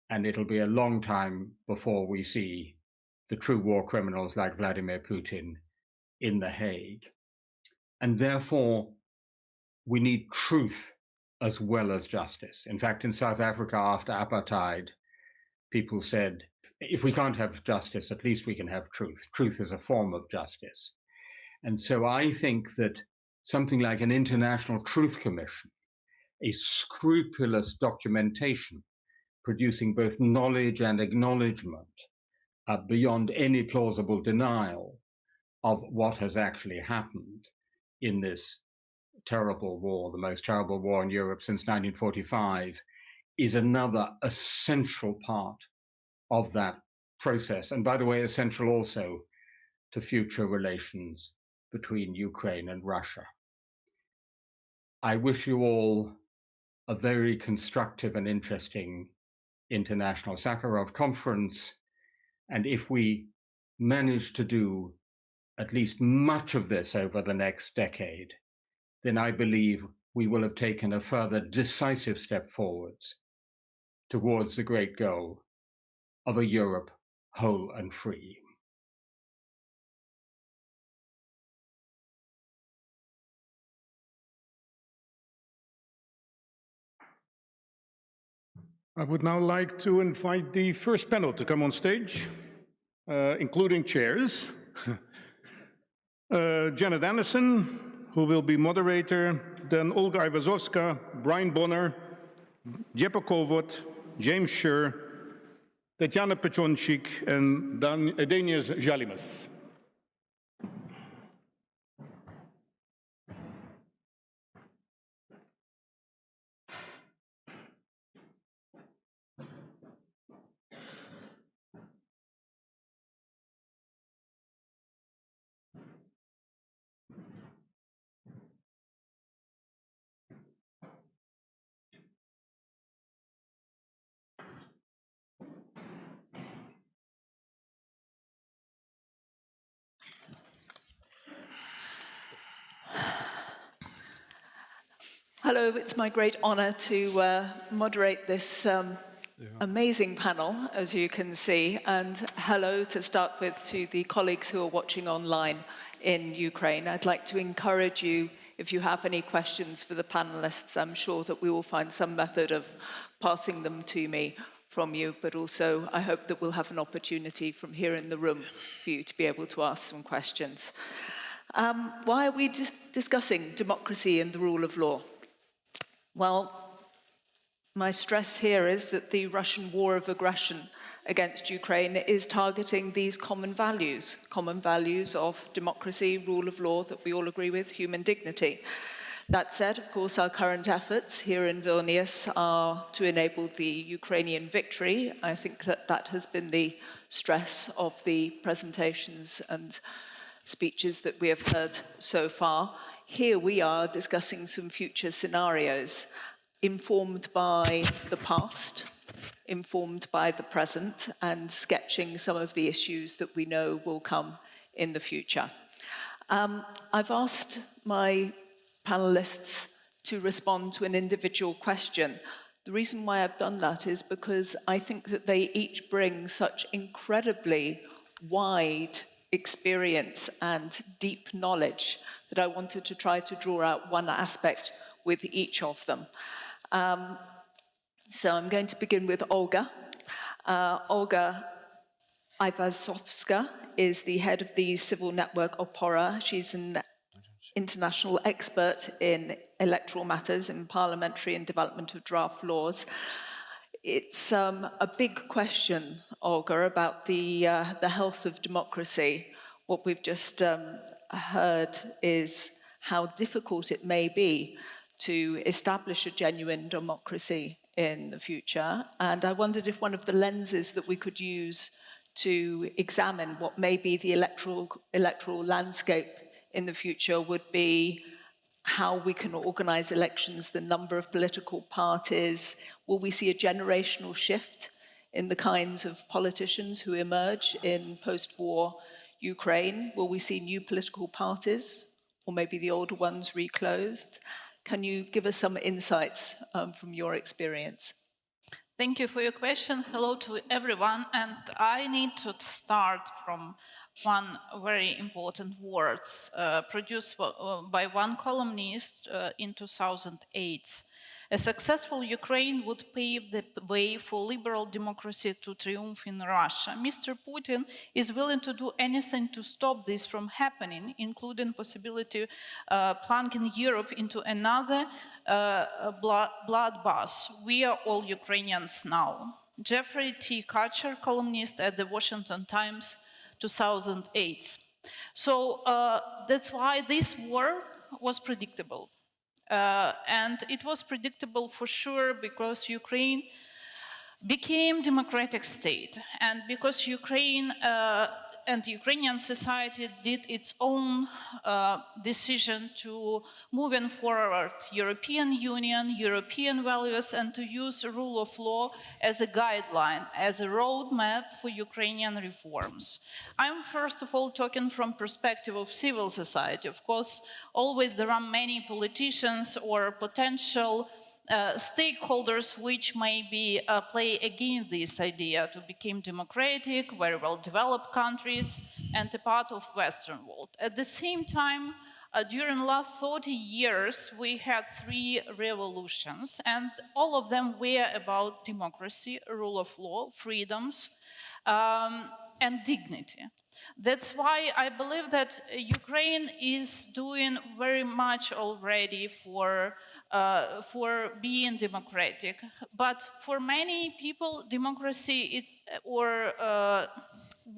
And it'll be a long time before we see the true war criminals like Vladimir Putin in The Hague. And therefore, we need truth as well as justice. In fact, in South Africa after apartheid, people said, if we can't have justice, at least we can have truth. Truth is a form of justice. And so I think that something like an International Truth Commission, a scrupulous documentation, producing both knowledge and acknowledgement beyond any plausible denial of what has actually happened in this terrible war, the most terrible war in Europe since 1945, is another essential part of that process. And by the way, essential also to future relations between Ukraine and Russia. I wish you all a very constructive and interesting International Sakharov Conference. And if we manage to do at least much of this over the next decade, then I believe we will have taken a further decisive step forwards towards the great goal of a Europe whole and free. I would now like to invite the first panel to come on stage, including chairs. Janet Anderson, who will be moderator, then Olga Ivazovska, Brian Bonner, Jeppe Kovot, James Scher, Tetjana Pechonchik, and Daniel Jalimas. Hello, it's my great honor to moderate this amazing panel, as you can see, and hello to start with to the colleagues who are watching online in Ukraine. I'd like to encourage you, if you have any questions for the panelists, I'm sure that we will find some method of passing them to me from you, but also I hope that we'll have an opportunity from here in the room for you to be able to ask some questions. Why are we discussing democracy and the rule of law? Well, my stress here is that the Russian war of aggression against Ukraine is targeting these common values of democracy, rule of law that we all agree with, human dignity. That said, of course, our current efforts here in Vilnius are to enable the Ukrainian victory. I think that that has been the stress of the presentations and speeches that we have heard so far. Here we are discussing some future scenarios, informed by the past, informed by the present, and sketching some of the issues that we know will come in the future. I've asked my panelists to respond to an individual question. The reason why I've done that is because I think that they each bring such incredibly wide experience and deep knowledge that I wanted to try to draw out one aspect with each of them. So I'm going to begin with Olga. Olga Ivazovska is the head of the civil network Opora. She's an international expert in electoral matters, in parliamentary and development of draft laws. It's a big question, Olga, about the health of democracy. What we've just heard is how difficult it may be to establish a genuine democracy in the future. And I wondered if one of the lenses that we could use to examine what may be the electoral landscape in the future would be how we can organize elections, the number of political parties. Will we see a generational shift in the kinds of politicians who emerge in post-war Ukraine? Will we see new political parties, or maybe the older ones reclosed? Can you give us some insights from your experience? Thank you for your question. Hello to everyone. And I need to start from one very important words produced by one columnist in 2008. A successful Ukraine would pave the way for liberal democracy to triumph in Russia. Mr. Putin is willing to do anything to stop this from happening, including possibility plunging Europe into another bloodbath. We are all Ukrainians now. Jeffrey T. Kutcher, columnist at the Washington Times, 2008. So that's why this war was predictable. And it was predictable for sure because Ukraine became democratic state and because Ukraine and Ukrainian society did its own decision to moving forward European Union, European values, and to use rule of law as a guideline, as a roadmap for Ukrainian reforms. I'm first of all talking from perspective of civil society. Of course, always there are many politicians or potential stakeholders which maybe play against this idea to become democratic, very well developed countries and a part of Western world. At the same time, during the last 30 years, we had 3 revolutions, and all of them were about democracy, rule of law, freedoms, and dignity. That's why I believe that Ukraine is doing very much already for being democratic. But for many people, democracy or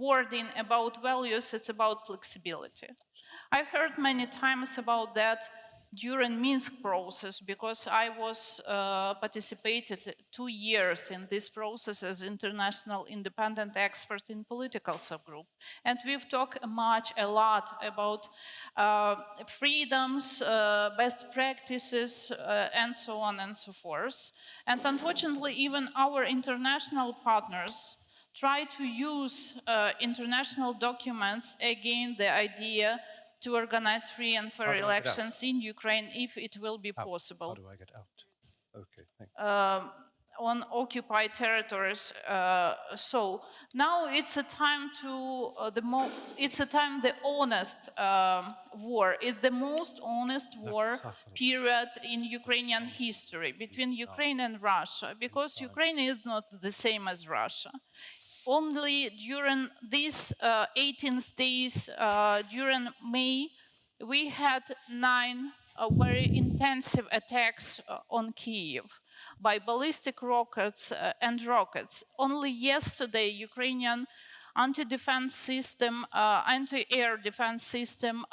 wording about values, it's about flexibility. I heard many times about that during Minsk process, because I was participated 2 years in this process as international independent expert in political subgroup. And we've talked a lot about freedoms, best practices, and so on and so forth. And unfortunately, even our international partners try to use international documents against the idea to organize free and fair elections in Ukraine if it will be possible. How do I get out? Okay, thank you. On occupied territories. So now it's a time to the honest war. It's the most honest war period in Ukrainian history between Ukraine and Russia, because Ukraine is not the same as Russia. Only during these 18 days, during May, we had 9 very intensive attacks on Kyiv by ballistic rockets and rockets. Only yesterday, Ukrainian anti-defense system, anti-air defense system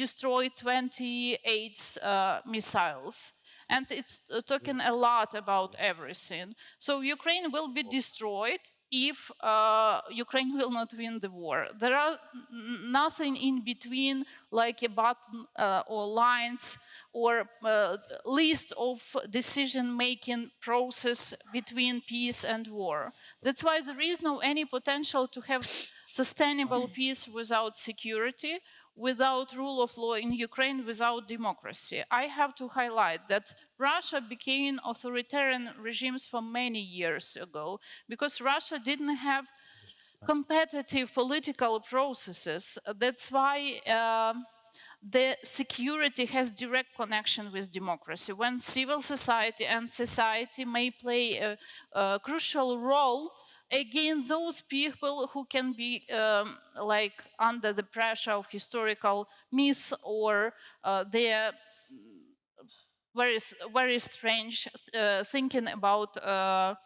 destroyed 28 missiles. And it's talking a lot about everything. So Ukraine will be destroyed if Ukraine will not win the war. There are nothing in between, like a button or lines or list of decision-making process between peace and war. That's why there is no any potential to have sustainable peace without security, without rule of law in Ukraine, without democracy. I have to highlight that Russia became authoritarian regimes for many years ago because Russia didn't have competitive political processes. That's why the security has direct connection with democracy. When civil society and society may play a crucial role against those people who can be like under the pressure of historical myth or their very strange thinking about a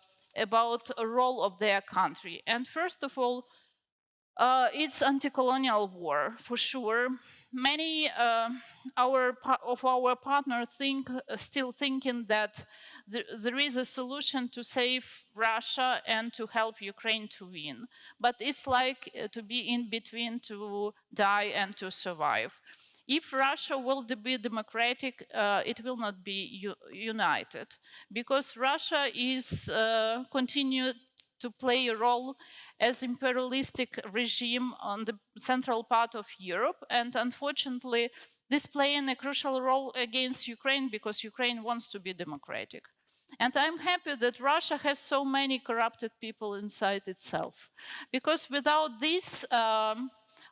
role of their country. And first of all, it's anti-colonial war for sure. Many of our partners still thinking that there is a solution to save Russia and to help Ukraine to win. But it's like to be in between, to die and to survive. If Russia will be democratic, it will not be united, because Russia is continued to play a role as imperialistic regime on the central part of Europe, and unfortunately, this playing a crucial role against Ukraine because Ukraine wants to be democratic. And I'm happy that Russia has so many corrupted people inside itself, because without this,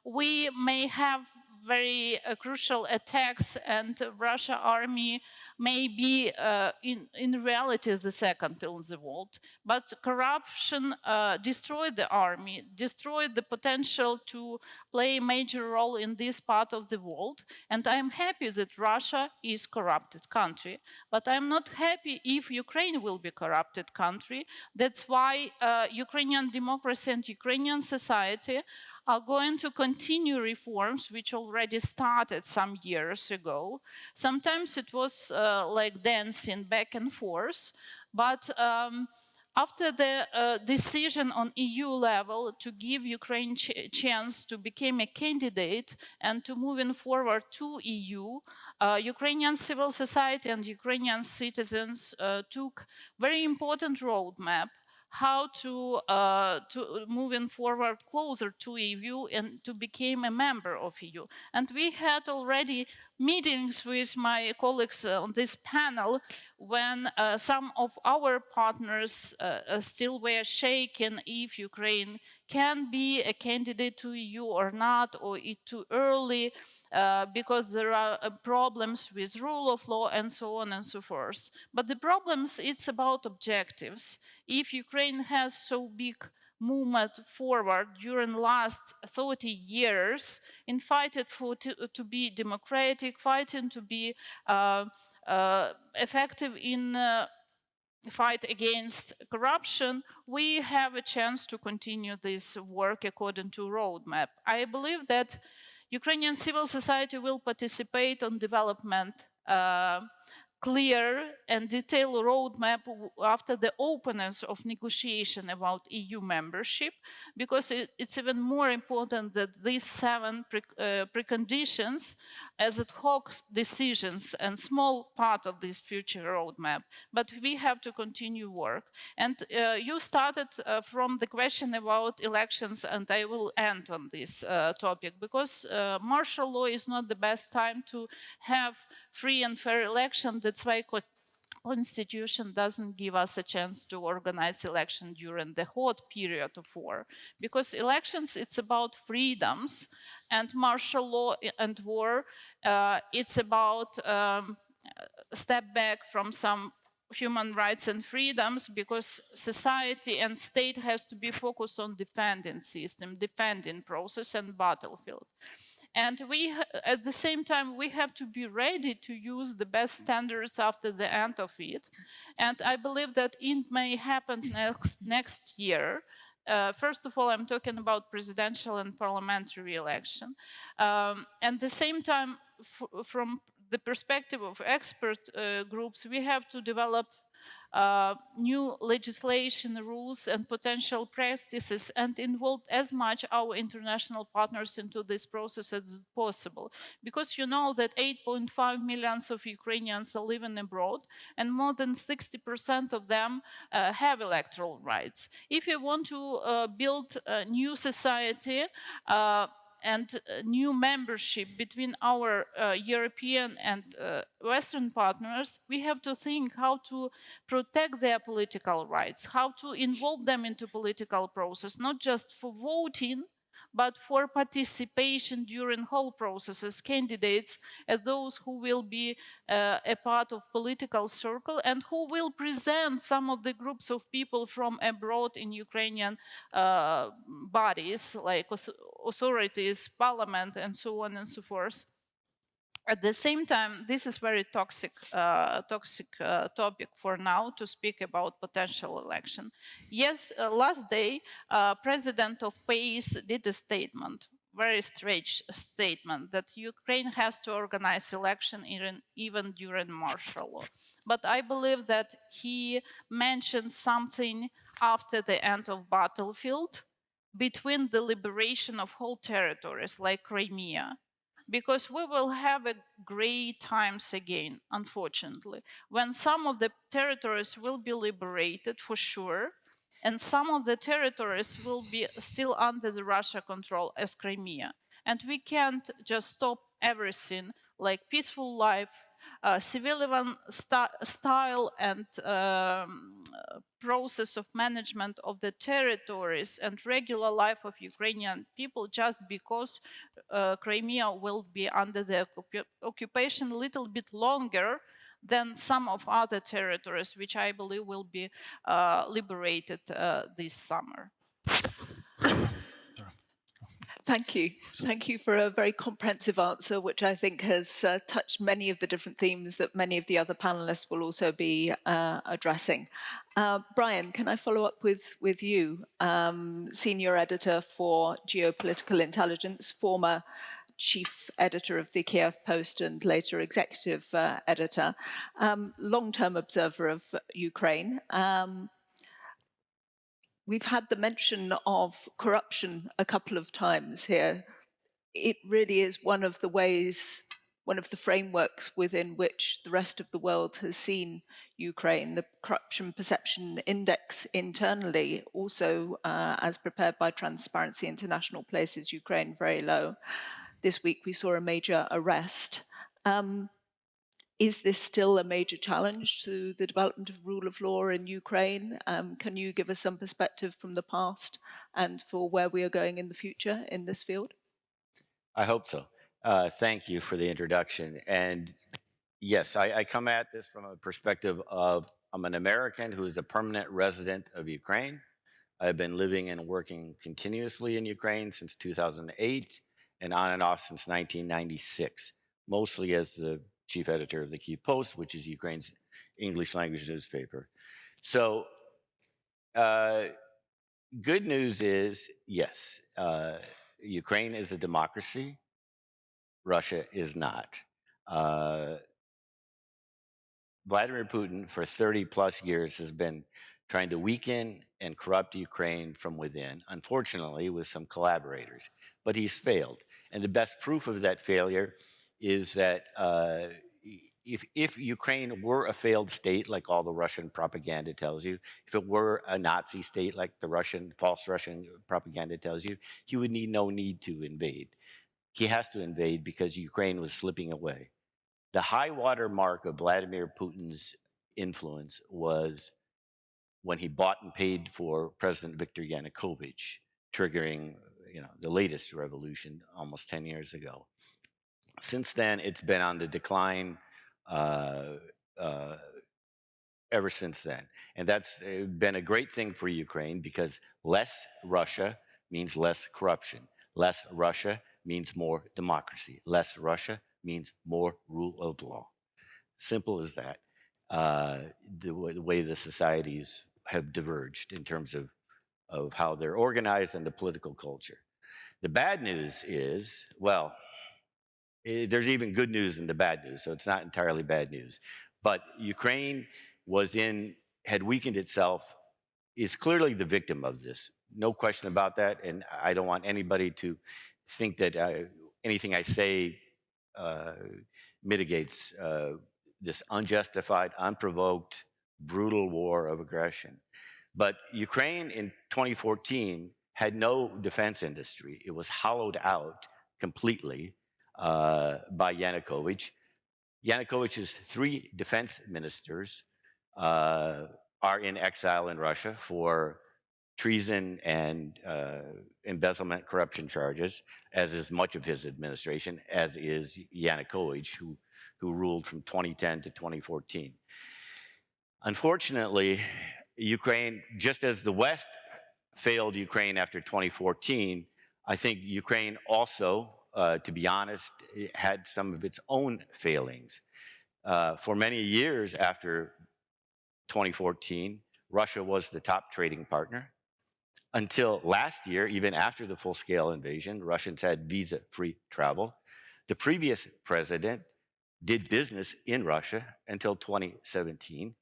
we may have very crucial attacks, and Russian army may be in reality the second in the world. But corruption destroyed the army, destroyed the potential to play a major role in this part of the world. And I'm happy that Russia is a corrupted country, but I'm not happy if Ukraine will be a corrupted country. That's why Ukrainian democracy and Ukrainian society are going to continue reforms which already started some years ago. Sometimes it was like dancing back and forth, but After the decision on EU level to give Ukraine chance to become a candidate and to moving forward to EU, Ukrainian civil society and Ukrainian citizens took very important roadmap how to moving forward closer to EU and to become a member of EU. And we had already meetings with my colleagues on this panel when some of our partners still were shaken if Ukraine can be a candidate to EU or not, or it too early, because there are problems with rule of law and so on and so forth. But the problems, it's about objectives. If Ukraine has so big movement forward during last 30 years in fighting to be democratic, fighting to be effective in fight against corruption, we have a chance to continue this work according to roadmap. I believe that Ukrainian civil society will participate on development clear and detailed roadmap after the openness of negotiation about EU membership, because it's even more important that these 7 preconditions as ad hoc decisions and small part of this future roadmap. But we have to continue work. And you started from the question about elections, and I will end on this topic, because martial law is not the best time to have free and fair election. That's why Constitution doesn't give us a chance to organize election during the hot period of war, because elections, it's about freedoms, and martial law and war, it's about step back from some human rights and freedoms, because society and state has to be focused on defending system, defending process and battlefield. And we, at the same time, we have to be ready to use the best standards after the end of it. And I believe that it may happen next year. First of all, I'm talking about presidential and parliamentary election. And at the same time, from the perspective of expert groups, we have to develop new legislation, rules, and potential practices, and involve as much our international partners into this process as possible. Because you know that 8.5 million of Ukrainians are living abroad, and more than 60% of them have electoral rights. If you want to build a new society, and new membership between our European and Western partners, we have to think how to protect their political rights, how to involve them into political process, not just for voting, but for participation during whole process as candidates, as those who will be a part of political circle and who will present some of the groups of people from abroad in Ukrainian bodies, like authorities, parliament, and so on and so forth. At the same time, this is very toxic topic for now to speak about potential election. Yes, last day, President of PACE did a statement, very strange statement, that Ukraine has to organize election even during martial law. But I believe that he mentioned something after the end of battlefield, between the liberation of whole territories like Crimea, because we will have a great times again, unfortunately, when some of the territories will be liberated for sure, and some of the territories will be still under the Russia control as Crimea. And we can't just stop everything like peaceful life, civilian style and process of management of the territories and regular life of Ukrainian people just because Crimea will be under the occupation a little bit longer than some of other territories, which I believe will be liberated this summer. Thank you. Thank you for a very comprehensive answer, which I think has touched many of the different themes that many of the other panelists will also be addressing. Brian, can I follow up with you, Senior Editor for Geopolitical Intelligence, former Chief Editor of the Kiev Post and later Executive Editor, long-term observer of Ukraine. we've had the mention of corruption a couple of times here. It really is one of the ways, one of the frameworks within which the rest of the world has seen Ukraine. The Corruption Perception Index internally, also as prepared by Transparency International, places Ukraine very low. This week we saw a major arrest. Is this still a major challenge to the development of rule of law in Ukraine? Can you give us some perspective from the past and for where we are going in the future in this field? I hope so. Thank you for the introduction. And yes, I come at this from a perspective of I'm an American who is a permanent resident of Ukraine. I've been living and working continuously in Ukraine since 2008 and on and off since 1996, mostly as the chief editor of the Kyiv Post, which is Ukraine's English language newspaper. So good news is, yes, Ukraine is a democracy. Russia is not. Vladimir Putin, for 30 plus years, has been trying to weaken and corrupt Ukraine from within, unfortunately, with some collaborators. But he's failed. And the best proof of that failure is that if Ukraine were a failed state, like all the Russian propaganda tells you, if it were a Nazi state, like the false Russian propaganda tells you, he would need no need to invade. He has to invade because Ukraine was slipping away. The high water mark of Vladimir Putin's influence was when he bought and paid for President Viktor Yanukovych, triggering the latest revolution almost 10 years ago. Since then, it's been on the decline ever since then. And that's been a great thing for Ukraine because less Russia means less corruption. Less Russia means more democracy. Less Russia means more rule of law. Simple as that. The way the societies have diverged in terms of how they're organized and the political culture. The bad news is, well, there's even good news in the bad news, so it's not entirely bad news. But Ukraine had weakened itself, is clearly the victim of this. No question about that, and I don't want anybody to think that anything I say mitigates this unjustified, unprovoked, brutal war of aggression. But Ukraine in 2014 had no defense industry. It was hollowed out completely by Yanukovych. Yanukovych's 3 defense ministers are in exile in Russia for treason and embezzlement corruption charges, as is much of his administration, as is Yanukovych, who ruled from 2010 to 2014. Unfortunately, Ukraine, just as the West failed Ukraine after 2014, I think Ukraine also, to be honest, had some of its own failings. For many years after 2014, Russia was the top trading partner. Until last year, even after the full-scale invasion, Russians had visa-free travel. The previous president did business in Russia until 2017.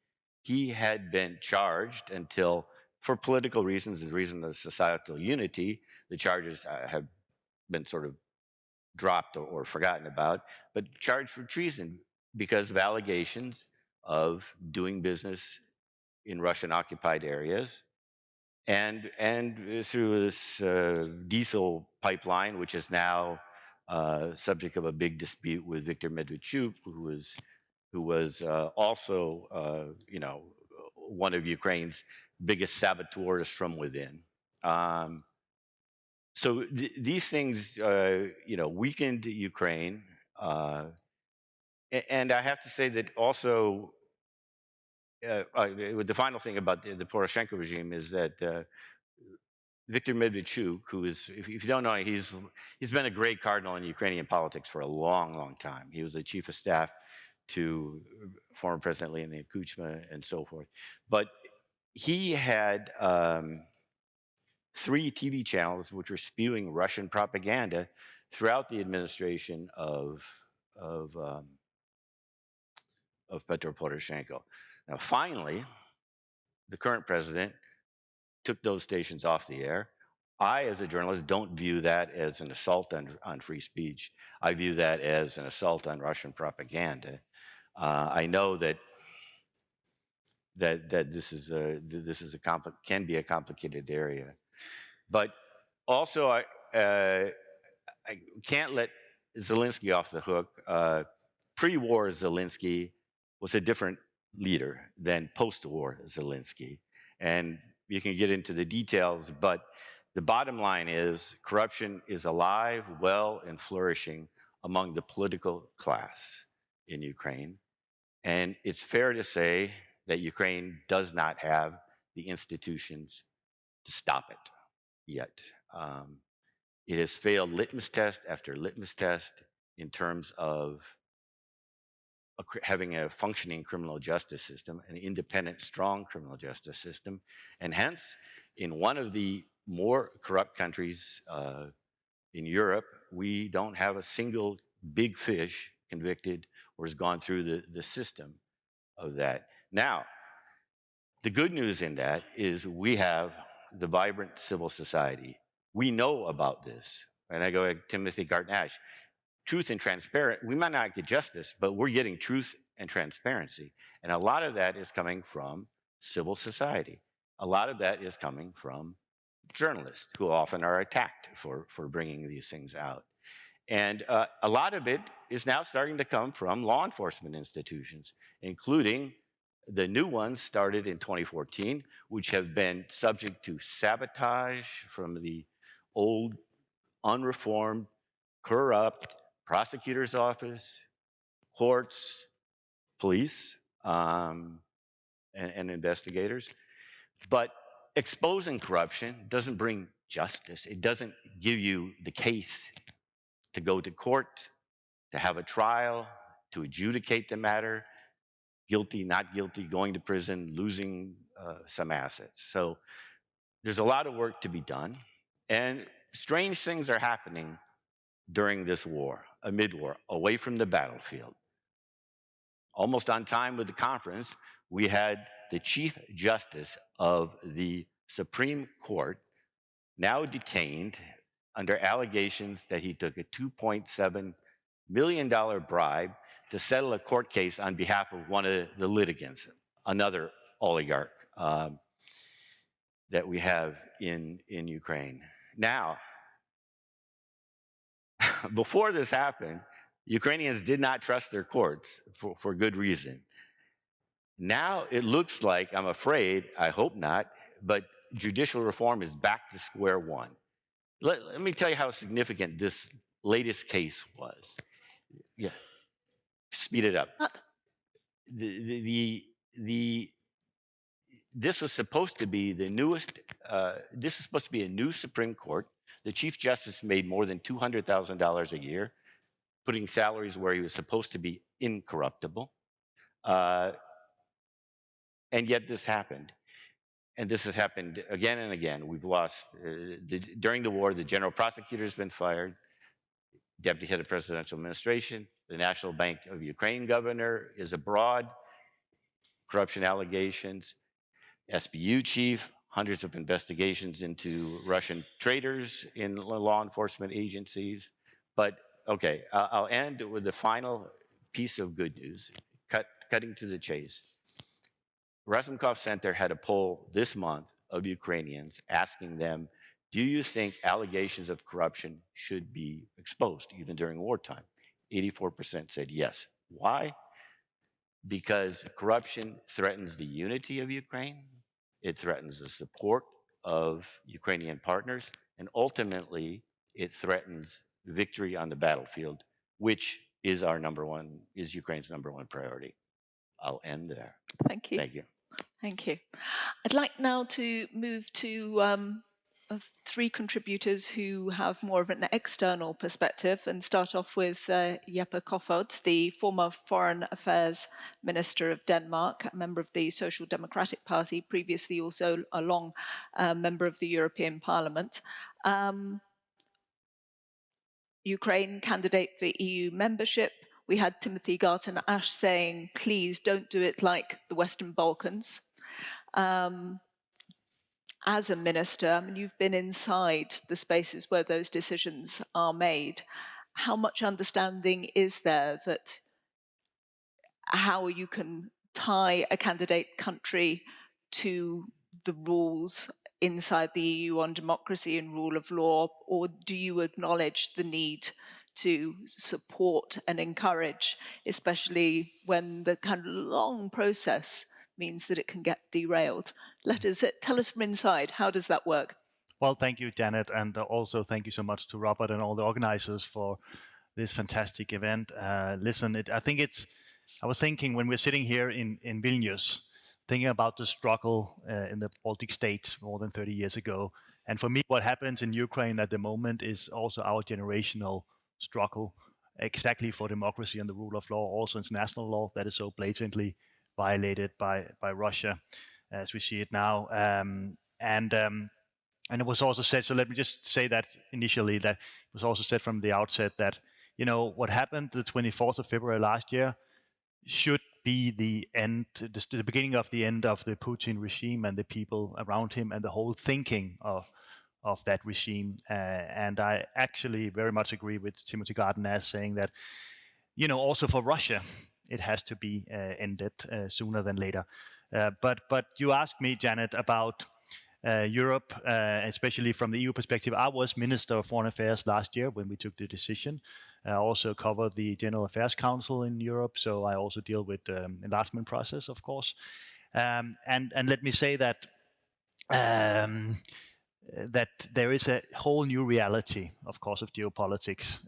He had been charged until, for political reasons, the reason of societal unity, the charges have been sort of dropped or forgotten about, but charged for treason because of allegations of doing business in Russian-occupied areas. And through this diesel pipeline, which is now subject of a big dispute with Viktor Medvedchuk, who was also, one of Ukraine's biggest saboteurs from within. So these things, weakened Ukraine, and I have to say that also. The final thing about the Poroshenko regime is that Viktor Medvedchuk, who is, if you don't know, he's been a great cardinal in Ukrainian politics for a long, long time. He was the chief of staff to former President Leonid Kuchma and so forth. But he had 3 TV channels which were spewing Russian propaganda throughout the administration of Petro Poroshenko. Now, finally, the current president took those stations off the air. I, as a journalist, don't view that as an assault on free speech. I view that as an assault on Russian propaganda. I know that this is can be a complicated area, but also I can't let Zelensky off the hook. Pre-war Zelensky was a different leader than post-war Zelensky, and you can get into the details, but the bottom line is corruption is alive, well, and flourishing among the political class in Ukraine. And it's fair to say that Ukraine does not have the institutions to stop it yet. It has failed litmus test after litmus test in terms of having a functioning criminal justice system, an independent, strong criminal justice system. And hence, in one of the more corrupt countries in Europe, we don't have a single big fish convicted or has gone through the system of that. Now, the good news in that is we have the vibrant civil society. We know about this. And I go to Timothy Garton-Ash. Truth and transparent, we might not get justice, but we're getting truth and transparency. And a lot of that is coming from civil society. A lot of that is coming from journalists who often are attacked for bringing these things out. And a lot of it is now starting to come from law enforcement institutions, including the new ones started in 2014, which have been subject to sabotage from the old, unreformed, corrupt prosecutor's office, courts, police, and investigators. But exposing corruption doesn't bring justice. It doesn't give you the case to go to court, to have a trial, to adjudicate the matter, guilty, not guilty, going to prison, losing some assets. So there's a lot of work to be done. And strange things are happening during this war, a mid-war, away from the battlefield. Almost on time with the conference, we had the Chief Justice of the Supreme Court now detained under allegations that he took a $2.7 million bribe to settle a court case on behalf of one of the litigants, another oligarch that we have in Ukraine. Now, before this happened, Ukrainians did not trust their courts for good reason. Now it looks like, I'm afraid, I hope not, but judicial reform is back to square one. Let me tell you how significant this latest case was. Yeah, speed it up. This was supposed to be the newest, this is supposed to be a new Supreme Court. The Chief Justice made more than $200,000 a year, putting salaries where he was supposed to be incorruptible. And yet this happened. And this has happened again and again. We've lost, during the war, the general prosecutor has been fired, deputy head of presidential administration, the National Bank of Ukraine governor is abroad, corruption allegations, SBU chief, hundreds of investigations into Russian traitors in law enforcement agencies. But okay, I'll end with the final piece of good news, cutting to the chase. Razumkov Center had a poll this month of Ukrainians asking them, do you think allegations of corruption should be exposed even during wartime? 84% said yes. Why? Because corruption threatens the unity of Ukraine, it threatens the support of Ukrainian partners, and ultimately it threatens victory on the battlefield, which is Ukraine's number one priority. I'll end there. Thank you. Thank you. Thank you. I'd like now to move to three contributors who have more of an external perspective and start off with Jeppe Kofod, the former Foreign Affairs Minister of Denmark, a member of the Social Democratic Party, previously also a long member of the European Parliament. Ukraine candidate for EU membership. We had Timothy Garton-Ash saying, please don't do it like the Western Balkans. as a minister, I mean, you've been inside the spaces where those decisions are made. How much understanding is there that how you can tie a candidate country to the rules inside the EU on democracy and rule of law, or do you acknowledge the need to support and encourage, especially when the kind of long process means that it can get derailed? Tell us from inside, how does that work? Well, thank you, Janet, and also thank you so much to Robert and all the organizers for this fantastic event. Listen, I was thinking when we're sitting here in Vilnius, thinking about the struggle in the Baltic states more than 30 years ago. And for me, what happens in Ukraine at the moment is also our generational struggle, exactly for democracy and the rule of law, also international law that is so blatantly violated by Russia, as we see it now. And it was also said, so let me just say that initially, that it was also said from the outset that, what happened the 24th of February last year should be the end, the beginning of the end of the Putin regime and the people around him and the whole thinking of that regime. And I actually very much agree with Timothy Garden as saying that, also for Russia, it has to be ended sooner than later. But you asked me, Janet, about Europe, especially from the EU perspective. I was Minister of Foreign Affairs last year when we took the decision. I also covered the General Affairs Council in Europe, so I also deal with the enlargement process, of course. And let me say that that there is a whole new reality, of course, of geopolitics.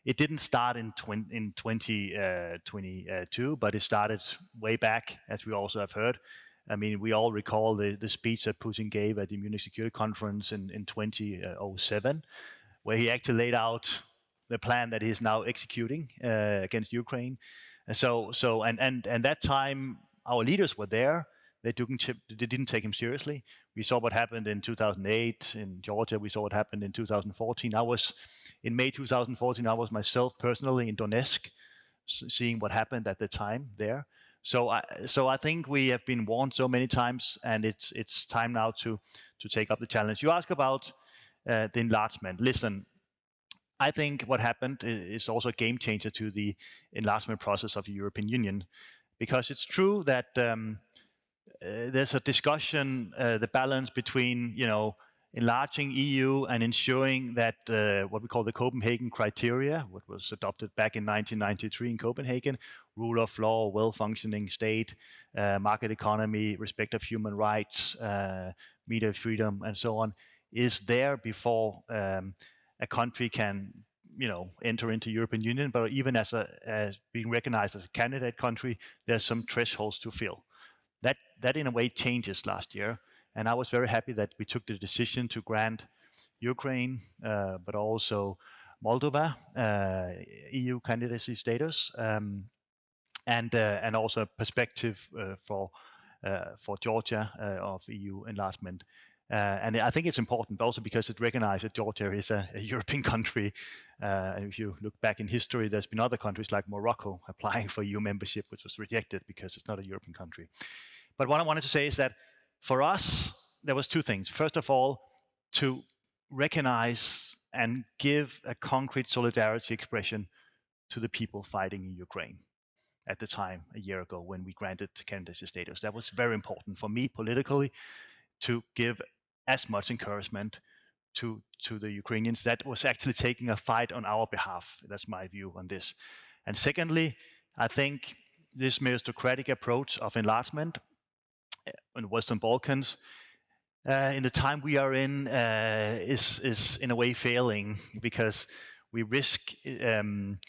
It didn't start in 2022, but it started way back, as we also have heard. I mean, we all recall the speech that Putin gave at the Munich Security Conference in 2007, where he actually laid out the plan that he's now executing against Ukraine. And that time, our leaders were there. They didn't take him seriously. We saw what happened in 2008 in Georgia. We saw what happened in 2014. In May 2014, I was myself personally in Donetsk, seeing what happened at the time there. So I think we have been warned so many times, and it's time now to take up the challenge. You ask about the enlargement. Listen, I think what happened is also a game changer to the enlargement process of the European Union, because it's true that there's a discussion, the balance between enlarging EU and ensuring that what we call the Copenhagen criteria, what was adopted back in 1993 in Copenhagen, rule of law, well-functioning state, market economy, respect of human rights, media freedom, and so on, is there before a country can enter into European Union. But even as being recognized as a candidate country, there's some thresholds to fill. That in a way changes last year. And I was very happy that we took the decision to grant Ukraine, but also Moldova, EU candidacy status, and also a perspective for Georgia of EU enlargement. And I think it's important also because it recognizes that Georgia is a European country. And if you look back in history, there's been other countries like Morocco applying for EU membership, which was rejected because it's not a European country. But what I wanted to say is that for us, there was two things. First of all, to recognize and give a concrete solidarity expression to the people fighting in Ukraine at the time, a year ago, when we granted candidacy status. That was very important for me politically, to give as much encouragement to the Ukrainians. That was actually taking a fight on our behalf. That's my view on this. And secondly, I think this meritocratic approach of enlargement in the Western Balkans, in the time we are in, is in a way failing, because we risk in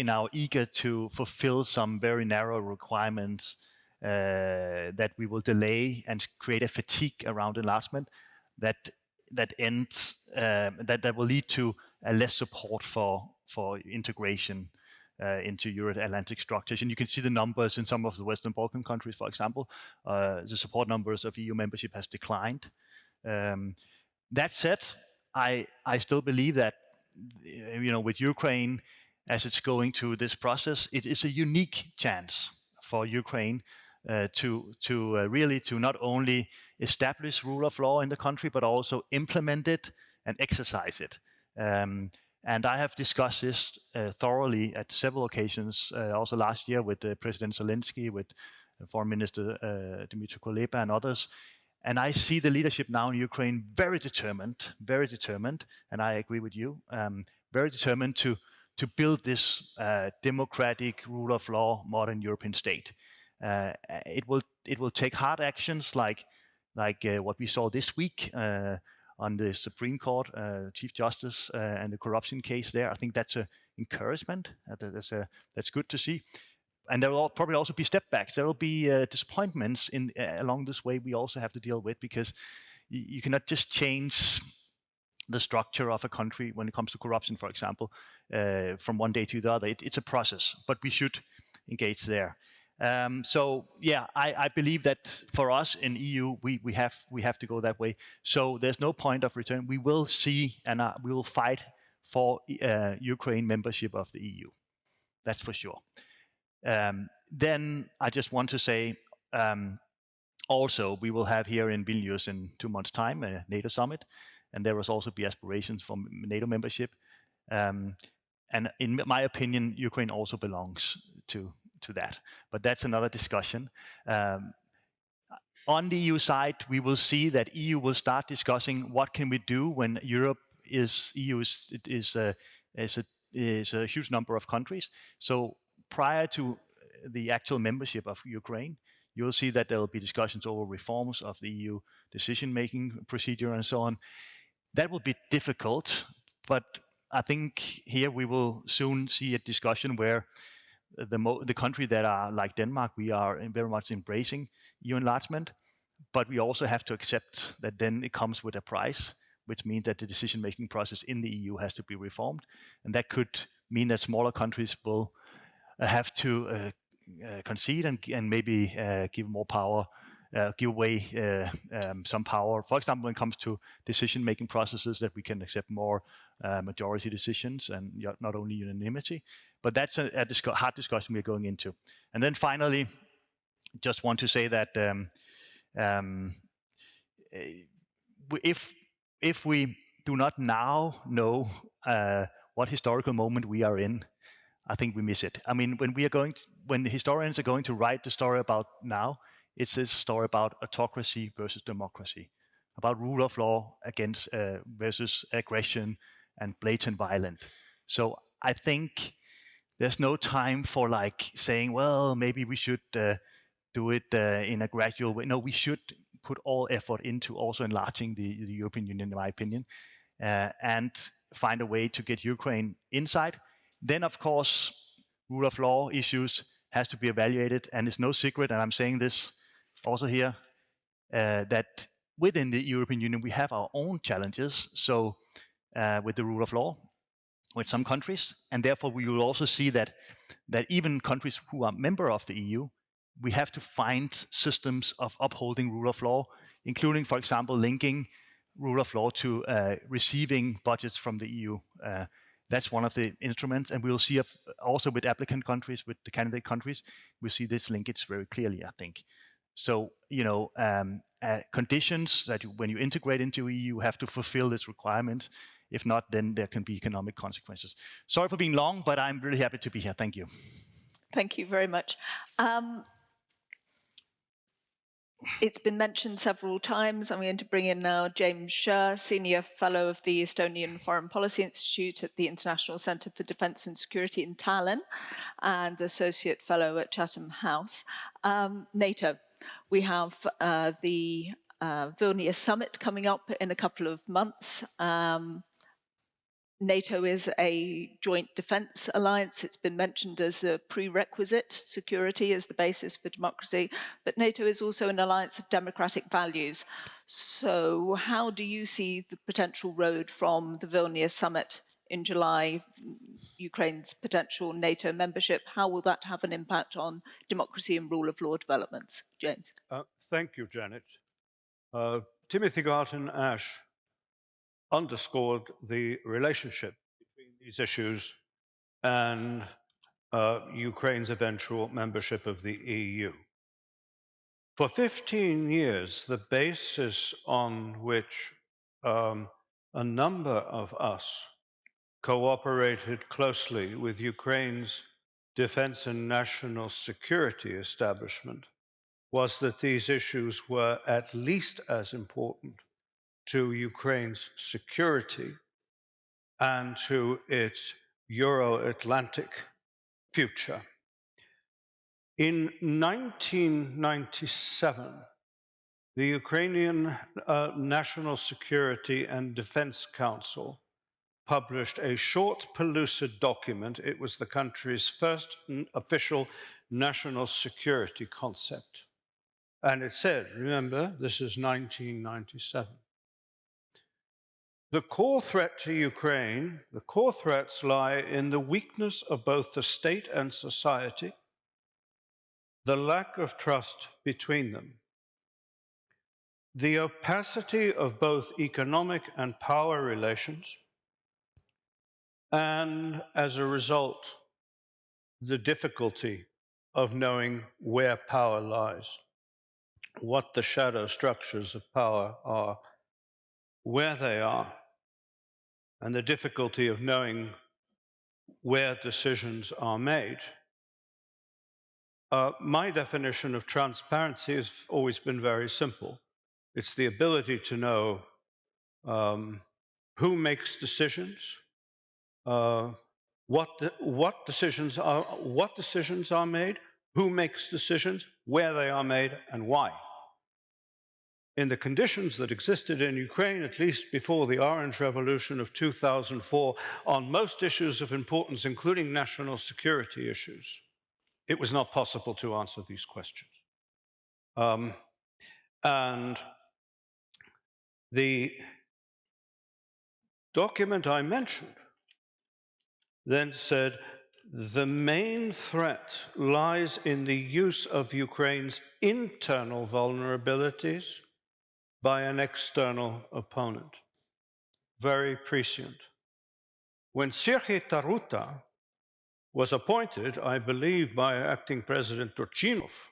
our eager to fulfill some very narrow requirements that we will delay and create a fatigue around enlargement that will lead to a less support for integration into Euro-Atlantic structures. And you can see the numbers in some of the Western Balkan countries, for example. The support numbers of EU membership has declined. That said, I still believe that with Ukraine, as it's going through this process, it is a unique chance for Ukraine really to not only establish rule of law in the country, but also implement it and exercise it. And I have discussed this thoroughly at several occasions, also last year with President Zelensky, with Foreign Minister Dmytro Kuleba and others. And I see the leadership now in Ukraine very determined, and I agree with you, very determined to build this democratic rule of law modern European state. It will take hard actions like what we saw this week on the Supreme Court, Chief Justice, and the corruption case there. I think that's an encouragement. That's good to see. And there will probably also be step backs. There will be disappointments along this way we also have to deal with, because you cannot just change the structure of a country when it comes to corruption, for example, from one day to the other. It's a process, but we should engage there. So yeah, I believe that for us in EU, we have to go that way. So there's no point of return. We will see, and we will fight for Ukraine membership of the EU. That's for sure. Then I just want to say, also we will have here in Vilnius in 2 months' time a NATO summit, and there will also be aspirations for NATO membership. And in my opinion, Ukraine also belongs to that. But that's another discussion. On the EU side, we will see that EU will start discussing what can we do when EU is a huge number of countries. So prior to the actual membership of Ukraine, you'll see that there will be discussions over reforms of the EU decision-making procedure and so on. That will be difficult, but I think here we will soon see a discussion where the country that are like Denmark, we are very much embracing EU enlargement, but we also have to accept that then it comes with a price, which means that the decision-making process in the EU has to be reformed, and that could mean that smaller countries will have to concede and maybe give more power, give away some power. For example, when it comes to decision-making processes, that we can accept more majority decisions and not only unanimity. But that's a hard discussion we're going into. And then finally, just want to say that if we do not now know what historical moment we are in, I think we miss it. I mean, when the historians are going to write the story about now, it's a story about autocracy versus democracy, about rule of law against versus aggression and blatant violence. So I think there's no time for like saying, well, maybe we should do it in a gradual way. No, we should put all effort into also enlarging the European Union, in my opinion, and find a way to get Ukraine inside. Then, of course, rule of law issues has to be evaluated, and it's no secret, and I'm saying this also here, that within the European Union we have our own challenges. So with the rule of law, with some countries, and therefore we will also see that even countries who are member of the EU, we have to find systems of upholding rule of law, including, for example, linking rule of law to receiving budgets from the EU. That's one of the instruments, and we will see also with applicant countries, with the candidate countries, we see this linkage very clearly, I think. So, conditions that when you integrate into EU have to fulfill this requirement. If not, then there can be economic consequences. Sorry for being long, but I'm really happy to be here. Thank you. Thank you very much. It's been mentioned several times. I'm going to bring in now James Scher, Senior Fellow of the Estonian Foreign Policy Institute at the International Centre for Defence and Security in Tallinn and Associate Fellow at Chatham House. NATO. We have the Vilnius Summit coming up in a couple of months. NATO is a joint defence alliance. It's been mentioned as a prerequisite. Security is the basis for democracy. But NATO is also an alliance of democratic values. So how do you see the potential road from the Vilnius Summit in July, Ukraine's potential NATO membership? How will that have an impact on democracy and rule of law developments? James. Thank you, Janet. Timothy Garton Ash underscored the relationship between these issues and Ukraine's eventual membership of the EU. For 15 years, the basis on which a number of us cooperated closely with Ukraine's defense and national security establishment was that these issues were at least as important to Ukraine's security and to its Euro-Atlantic future. In 1997, the Ukrainian National Security and Defense Council published a short, pellucid document. It was the country's first official national security concept. And it said, remember, this is 1997. The core threat to Ukraine, the core threats lie in the weakness of both the state and society, the lack of trust between them, the opacity of both economic and power relations, and as a result, the difficulty of knowing where power lies, what the shadow structures of power are, where they are, and the difficulty of knowing where decisions are made. My definition of transparency has always been very simple. It's the ability to know who makes decisions, what decisions are made, who makes decisions, where they are made, and why. In the conditions that existed in Ukraine, at least before the Orange Revolution of 2004, on most issues of importance, including national security issues, it was not possible to answer these questions. And the document I mentioned then said, the main threat lies in the use of Ukraine's internal vulnerabilities by an external opponent. Very prescient. When Sergei Taruta was appointed, I believe, by acting President Turchinov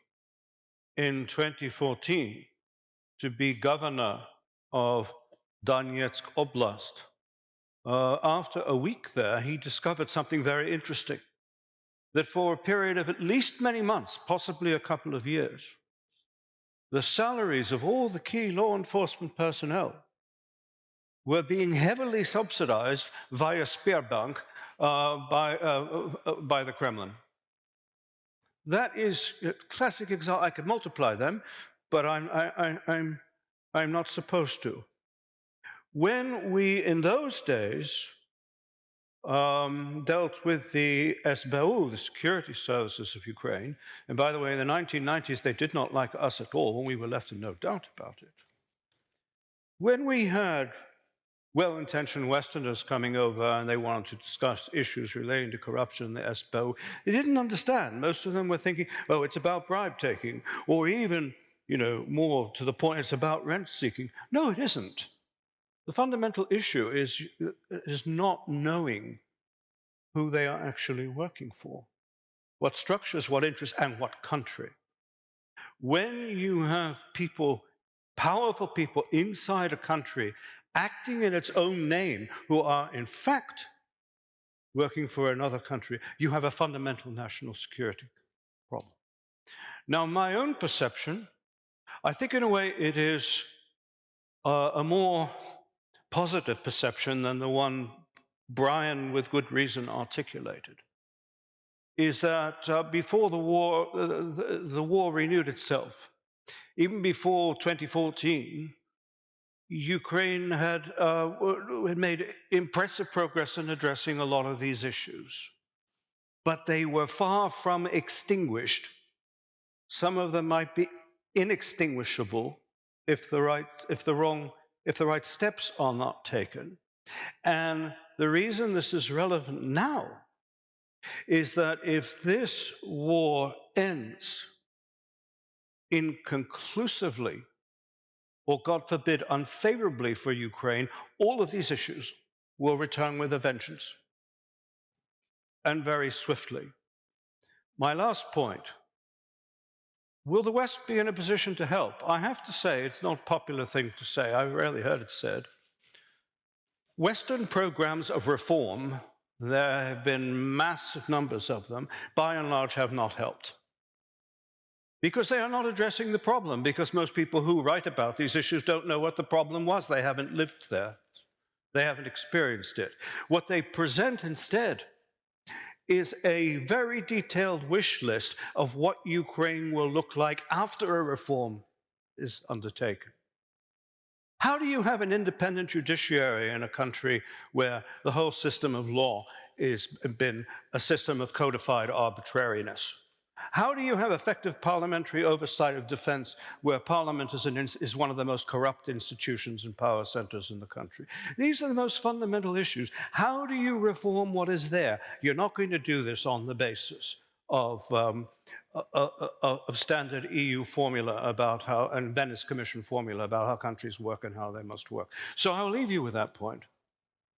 in 2014 to be governor of Donetsk Oblast, after a week there, he discovered something very interesting, that for a period of at least many months, possibly a couple of years, the salaries of all the key law enforcement personnel were being heavily subsidized via Sberbank by the Kremlin. That is a classic example. I could multiply them, but I'm not supposed to. When we, in those days, dealt with the SBU, the security services of Ukraine, and by the way, in the 1990s, they did not like us at all, and we were left in no doubt about it. When we had well-intentioned Westerners coming over and they wanted to discuss issues relating to corruption in the SBU, they didn't understand. Most of them were thinking, oh, it's about bribe taking, or even, more to the point, it's about rent seeking. No, it isn't. The fundamental issue is not knowing who they are actually working for, what structures, what interests, and what country. When you have people, powerful people inside a country acting in its own name who are in fact working for another country, you have a fundamental national security problem. Now, my own perception, I think in a way it is a more positive perception than the one Brian, with good reason, articulated, is that before the war renewed itself, even before 2014, Ukraine had made impressive progress in addressing a lot of these issues, but they were far from extinguished. Some of them might be inextinguishable if the right steps are not taken. And the reason this is relevant now is that if this war ends inconclusively, or God forbid, unfavorably for Ukraine, all of these issues will return with a vengeance, and very swiftly. My last point Will the West be in a position to help? I have to say, it's not a popular thing to say. I've rarely heard it said. Western programs of reform, there have been massive numbers of them, by and large have not helped. Because they are not addressing the problem, because most people who write about these issues don't know what the problem was. They haven't lived there. They haven't experienced it. What they present instead is a very detailed wish list of what Ukraine will look like after a reform is undertaken. How do you have an independent judiciary in a country where the whole system of law has been a system of codified arbitrariness? How do you have effective parliamentary oversight of defense where parliament is one of the most corrupt institutions and power centers in the country? These are the most fundamental issues. How do you reform what is there? You're not going to do this on the basis of standard EU formula about how, and Venice Commission formula about how countries work and how they must work. So I'll leave you with that point.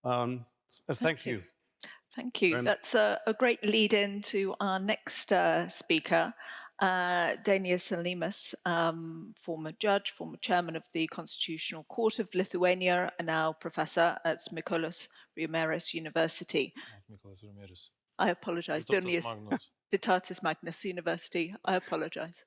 Thank you. Thank you. That's a great lead-in to our next speaker, Dainius Salimas, former judge, former chairman of the Constitutional Court of Lithuania, and now professor at Mykolas Riomeris University. I apologize, Vilnius. Vitatis Magnus University. I apologize.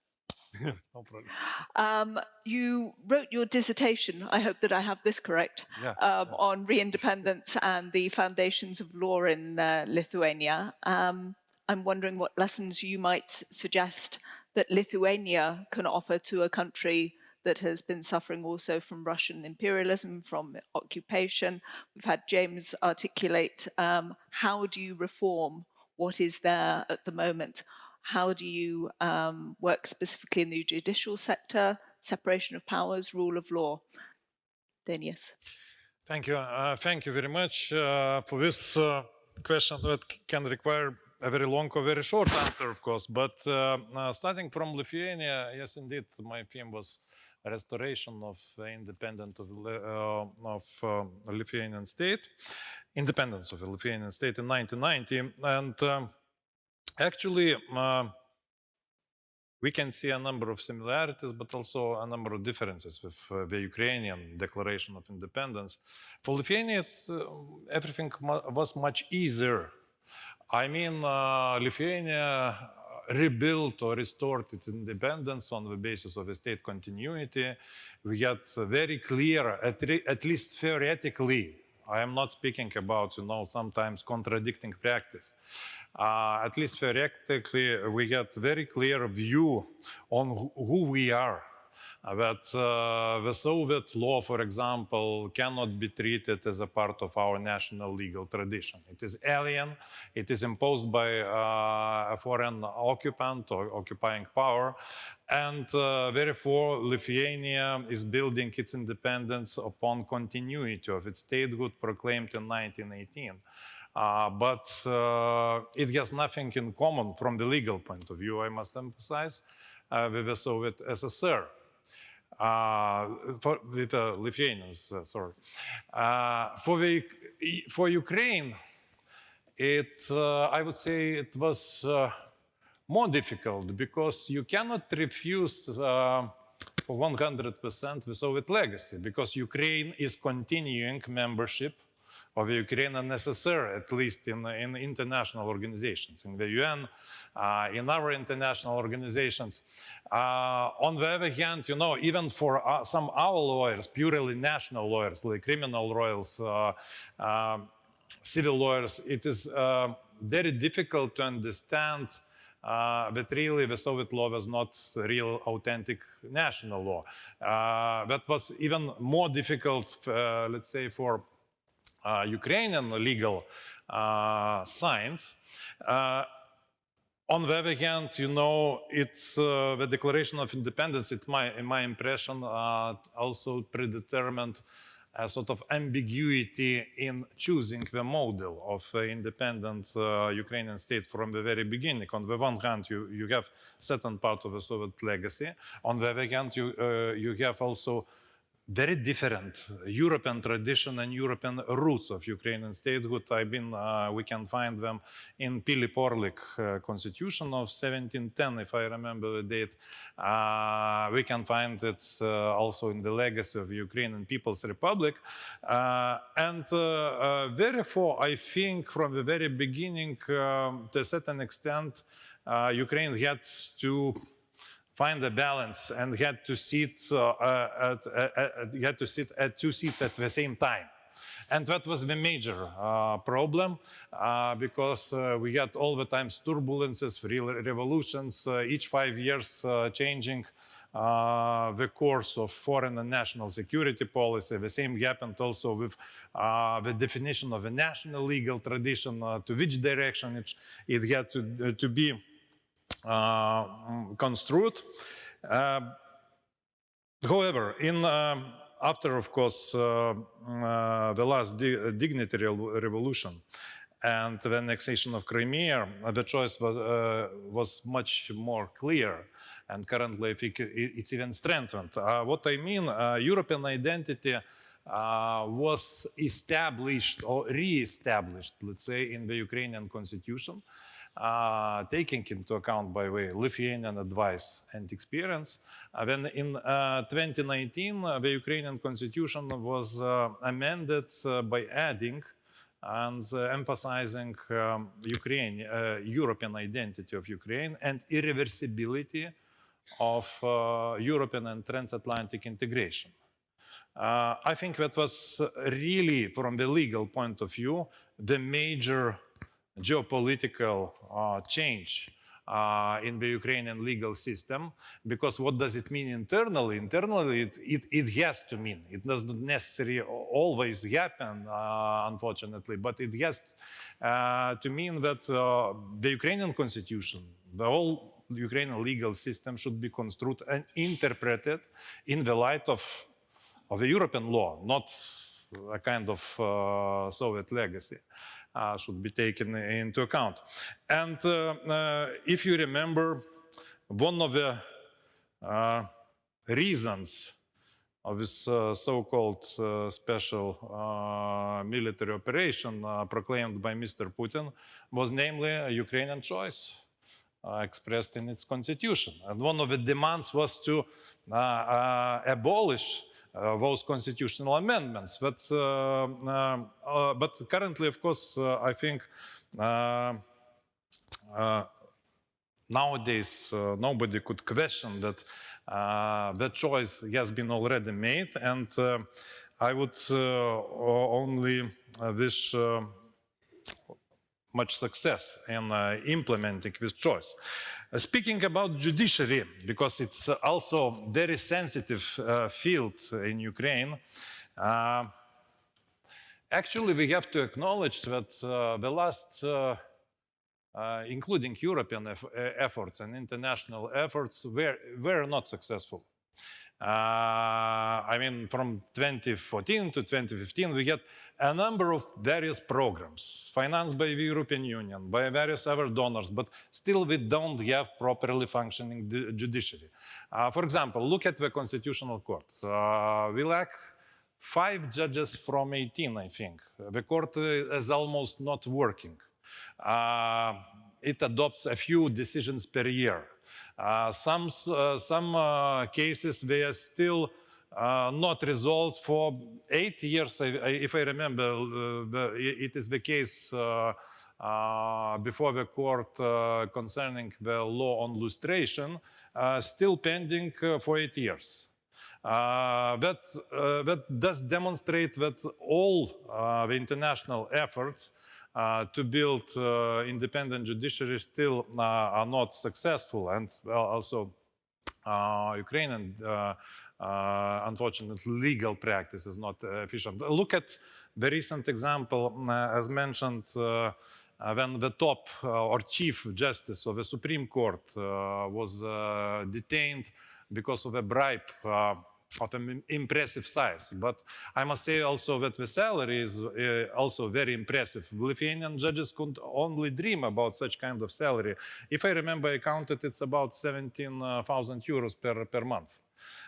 No problem. You wrote your dissertation, I hope that I have this correct, on re-independence and the foundations of law in Lithuania. I'm wondering what lessons you might suggest that Lithuania can offer to a country that has been suffering also from Russian imperialism, from occupation. We've had James articulate how do you reform what is there at the moment? How do you work specifically in the judicial sector, separation of powers, rule of law? Dainius. Thank you. Thank you very much for this question that can require a very long or very short answer, of course. But starting from Lithuania, yes, indeed, my theme was restoration of independence of Lithuanian state, independence of the Lithuanian state in 1990, and actually, we can see a number of similarities, but also a number of differences with the Ukrainian Declaration of Independence. For Lithuania, everything was much easier. I mean, Lithuania rebuilt or restored its independence on the basis of a state continuity. We got very clear, at least theoretically, I am not speaking about, sometimes contradicting practice. At least theoretically, we get very clear view on who we are. That the Soviet law, for example, cannot be treated as a part of our national legal tradition. It is alien. It is imposed by a foreign occupant or occupying power. And therefore, Lithuania is building its independence upon continuity of its statehood proclaimed in 1918. But it has nothing in common from the legal point of view, I must emphasize, with the Soviet SSR. With the Lithuanians, sorry. For Ukraine, I would say it was more difficult because you cannot refuse for 100% the Soviet legacy, because Ukraine is continuing membership of the Ukrainian SSR, at least in international organizations, in the UN, in our international organizations. On the other hand, even for some our lawyers, purely national lawyers, like criminal lawyers, civil lawyers, it is very difficult to understand that really the Soviet law was not real authentic national law. That was even more difficult, let's say, for Ukrainian legal science. On the other hand, it's the Declaration of Independence, in my impression, also predetermined a sort of ambiguity in choosing the model of independent Ukrainian state from the very beginning. On the one hand, you have certain part of the Soviet legacy. On the other hand, you have also very different European tradition and European roots of Ukrainian statehood. We can find them in Pili-Porlik constitution of 1710, if I remember the date. We can find it also in the legacy of Ukrainian People's Republic. Therefore, I think from the very beginning, to a certain extent, Ukraine had to find a balance and had to sit at two seats at the same time. And that was the major problem because we had all the times turbulences, revolutions, each 5 years changing the course of foreign and national security policy. The same happened also with the definition of a national legal tradition, to which direction it had to be construed. However, after, of course, the last dignitary revolution and the annexation of Crimea, the choice was much more clear, and currently I think it's even strengthened. What I mean, European identity was established or re-established, let's say, in the Ukrainian constitution, taking into account, by the way, Lithuanian advice and experience. When in 2019, the Ukrainian constitution was amended by adding and emphasizing European identity of Ukraine and irreversibility of European and transatlantic integration. I think that was really, from the legal point of view, the major geopolitical change in the Ukrainian legal system, because what does it mean internally? Internally, it has to mean, it doesn't necessarily always happen, unfortunately, but it has to mean that the Ukrainian constitution, the whole Ukrainian legal system should be construed and interpreted in the light of the European law, not a kind of Soviet legacy. Should be taken into account. And if you remember, one of the reasons of this so-called special military operation proclaimed by Mr. Putin was namely a Ukrainian choice expressed in its constitution. And one of the demands was to abolish those constitutional amendments. But currently, of course, I think nowadays nobody could question that the choice has been already made, and I would only wish much success in implementing this choice. Speaking about judiciary, because it's also a very sensitive field in Ukraine, actually we have to acknowledge that the last, including European efforts and international efforts, were not successful. I mean, from 2014 to 2015, we had a number of various programs financed by the European Union, by various other donors, but still we don't have properly functioning judiciary. For example, look at the Constitutional Court. We lack 5 judges from 18, I think. The court is almost not working. It adopts a few decisions per year. Some cases, they are still not resolved for 8 years. If I remember, it is the case before the court concerning the law on lustration, still pending for 8 years. That does demonstrate that all the international efforts to build independent judiciary still are not successful, and also Ukrainian, unfortunately, legal practice is not efficient. Look at the recent example, as mentioned, when the top or chief justice of the Supreme Court was detained because of a bribe of an impressive size. But I must say also that the salary is also very impressive. Lithuanian judges could only dream about such kind of salary. If I remember, I counted it's about 17,000 euros per month.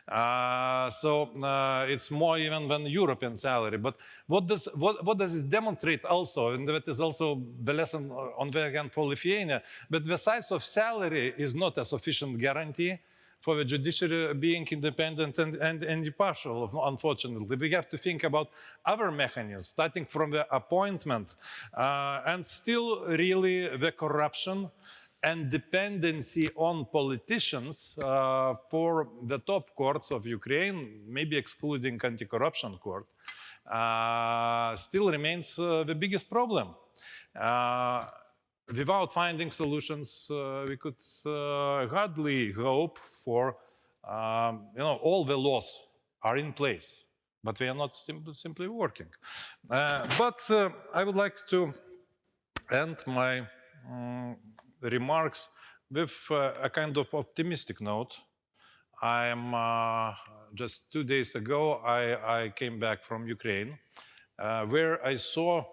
It's more even than European salary. But what does it demonstrate also, and that is also the lesson on the other hand for Lithuania, that the size of salary is not a sufficient guarantee for the judiciary being independent and impartial, unfortunately. We have to think about other mechanisms, starting from the appointment, and still really the corruption and dependency on politicians for the top courts of Ukraine, maybe excluding anti-corruption court, still remains the biggest problem. Without finding solutions, we could hardly hope for, all the laws are in place, but they are not simply working. But I would like to end my remarks with a kind of optimistic note. I'm just 2 days ago, I came back from Ukraine, where I saw,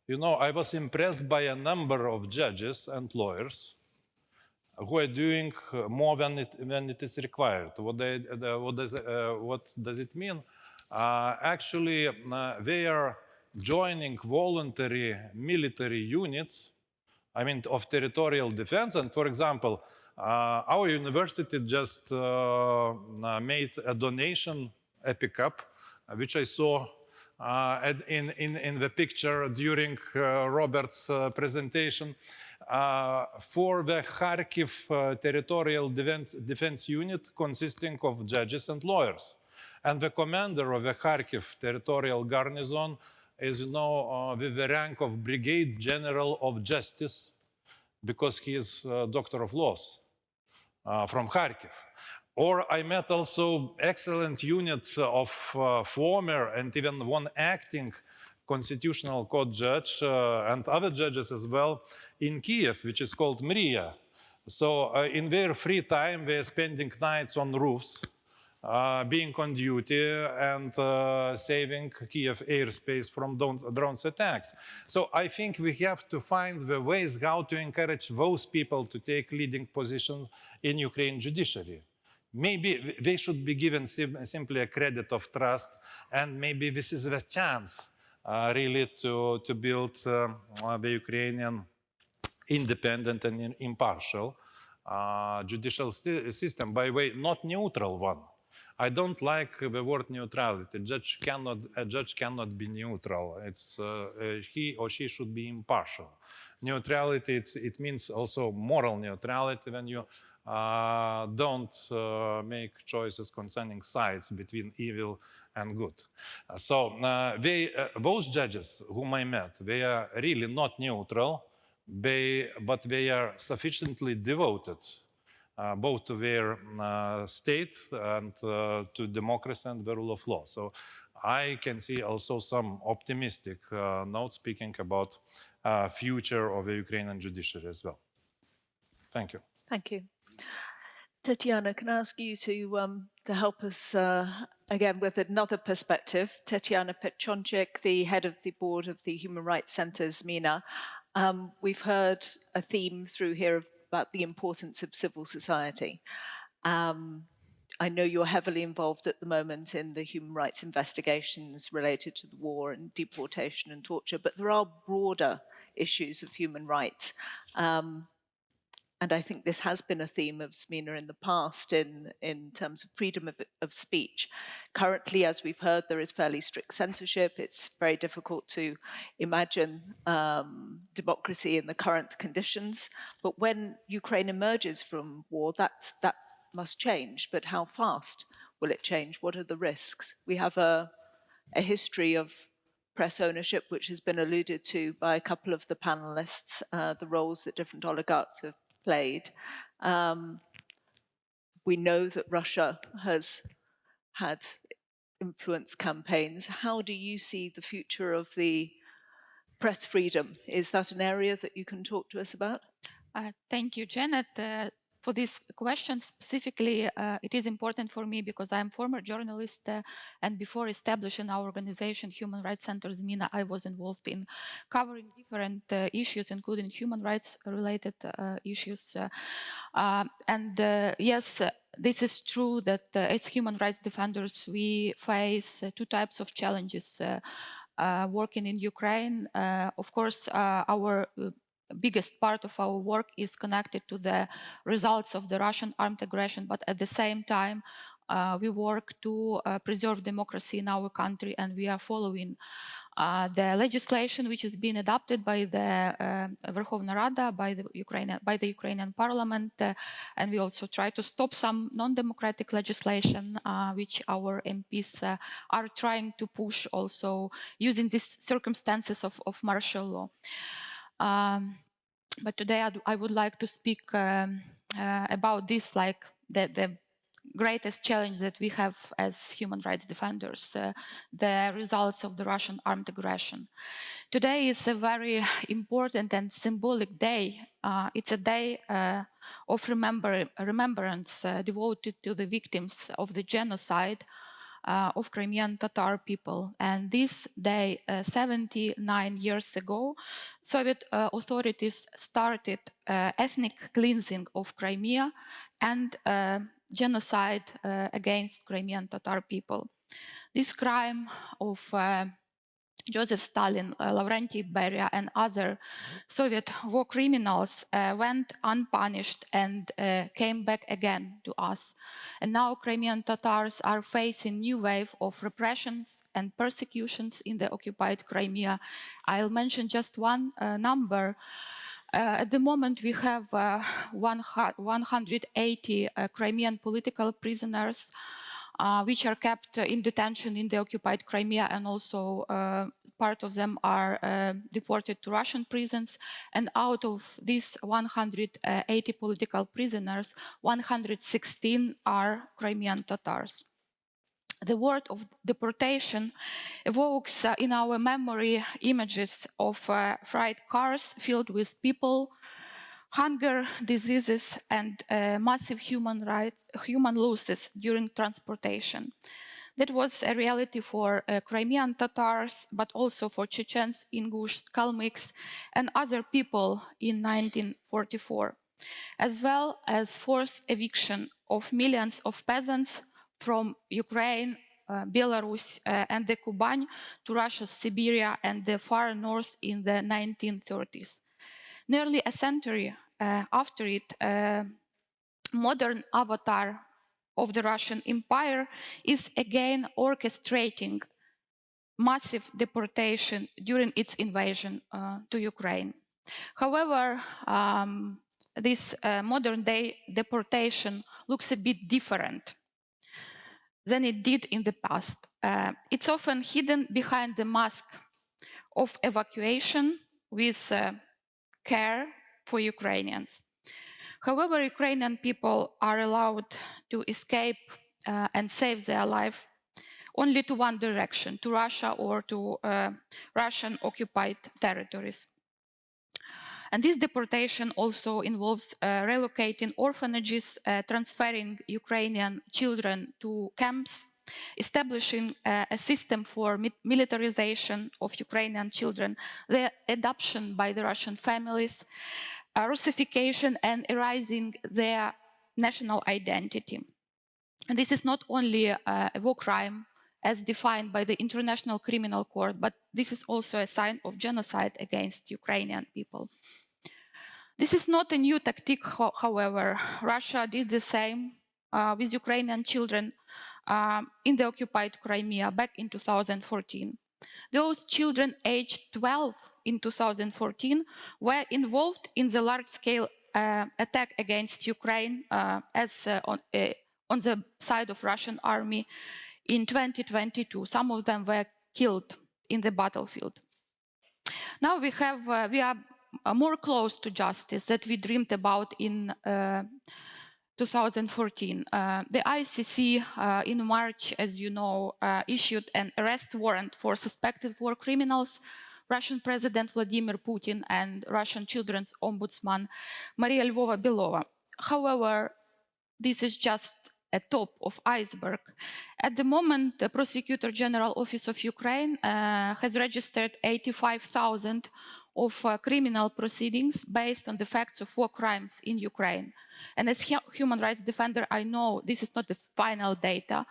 I was impressed by a number of judges and lawyers who are doing more than it is required. What does it mean? Actually, they are joining voluntary military units, of territorial defense. And for example, our university just made a donation, a pickup, which I saw in the picture during Robert's presentation, for the Kharkiv territorial defense unit consisting of judges and lawyers. And the commander of the Kharkiv territorial garrison is now with the rank of Brigade General of Justice, because he is a doctor of laws from Kharkiv. Or I met also excellent units of former and even one acting constitutional court judge and other judges as well in Kiev, which is called Mria. So in their free time, they're spending nights on roofs, being on duty and saving Kiev airspace from drones attacks. So I think we have to find the ways how to encourage those people to take leading positions in Ukraine judiciary. Maybe they should be given simply a credit of trust, and maybe this is the chance really to build the Ukrainian independent and impartial judicial system, by the way, not neutral one. I don't like the word neutrality. A judge cannot be neutral. It's he or she should be impartial. Neutrality, it means also moral neutrality when you don't make choices concerning sides between evil and good. Those judges whom I met, they are really not neutral, but they are sufficiently devoted both to their state and to democracy and the rule of law. So I can see also some optimistic notes speaking about future of the Ukrainian judiciary as well. Thank you. Thank you. Tatiana, can I ask you to help us again with another perspective? Tatiana Petchonchik, the head of the board of the Human Rights Center, ZMINA. We've heard a theme through here about the importance of civil society. I know you're heavily involved at the moment in the human rights investigations related to the war and deportation and torture, but there are broader issues of human rights. And I think this has been a theme of ZMINA in the past in terms of freedom of speech. Currently, as we've heard, there is fairly strict censorship. It's very difficult to imagine democracy in the current conditions. But when Ukraine emerges from war, that must change. But how fast will it change? What are the risks? We have a history of press ownership, which has been alluded to by a couple of the panelists, the roles that different oligarchs have played. We know that Russia has had influence campaigns. How do you see the future of the press freedom? Is that an area that you can talk to us about? Thank you, Janet. For this question specifically, it is important for me because I'm a former journalist and before establishing our organization, Human Rights Center ZMINA, I was involved in covering different issues, including human rights related issues. Yes, this is true that as human rights defenders, we face two types of challenges working in Ukraine. Of course, our biggest part of our work is connected to the results of the Russian armed aggression, but at the same time, we work to preserve democracy in our country, and we are following the legislation which is being adopted by the Verkhovna Rada, by the Ukrainian Parliament, and we also try to stop some non-democratic legislation which our MPs are trying to push, also using these circumstances of martial law. But today I would like to speak about this, like the greatest challenge that we have as human rights defenders, the results of the Russian armed aggression. Today is a very important and symbolic day. It's a day of remembrance devoted to the victims of the genocide of Crimean Tatar people. And this day, 79 years ago, Soviet authorities started ethnic cleansing of Crimea and genocide against Crimean Tatar people. This crime of Joseph Stalin, Lavrentiy Beria, and other Soviet war criminals went unpunished and came back again to us. And now Crimean Tatars are facing new wave of repressions and persecutions in the occupied Crimea. I'll mention just one number. At the moment, we have 180 Crimean political prisoners which are kept in detention in the occupied Crimea, and also part of them are deported to Russian prisons. And out of these 180 political prisoners, 116 are Crimean Tatars. The word of deportation evokes in our memory images of freight cars filled with people, hunger, diseases, and massive human losses during transportation. That was a reality for Crimean Tatars, but also for Chechens, Ingush, Kalmyks, and other people in 1944, as well as forced eviction of millions of peasants from Ukraine, Belarus, and the Kuban to Russia's Siberia and the far north in the 1930s. Nearly a century after it, modern avatar of the Russian Empire is again orchestrating massive deportation during its invasion to Ukraine. However, this modern day deportation looks a bit different than it did in the past. It's often hidden behind the mask of evacuation with care for Ukrainians. However, Ukrainian people are allowed to escape and save their life only to one direction, to Russia or to Russian occupied territories. And this deportation also involves relocating orphanages, transferring Ukrainian children to camps, establishing a system for militarization of Ukrainian children, their adoption by the Russian families, Russification, and erasing their national identity. And this is not only a war crime as defined by the International Criminal Court, but this is also a sign of genocide against Ukrainian people. This is not a new tactic, however. Russia did the same with Ukrainian children in the occupied Crimea back in 2014. Those children aged 12 in 2014 were involved in the large-scale attack against Ukraine on the side of Russian army in 2022. Some of them were killed in the battlefield. Now we are more close to justice that we dreamed about in 2014. The ICC in March, as you know, issued an arrest warrant for suspected war criminals, Russian President Vladimir Putin and Russian Children's Ombudsman Maria Lvova-Belova. However, this is just a top of iceberg. At the moment, the Prosecutor General Office of Ukraine has registered 85,000 of criminal proceedings based on the facts of war crimes in Ukraine. And as human rights defender, I know this is not the final data.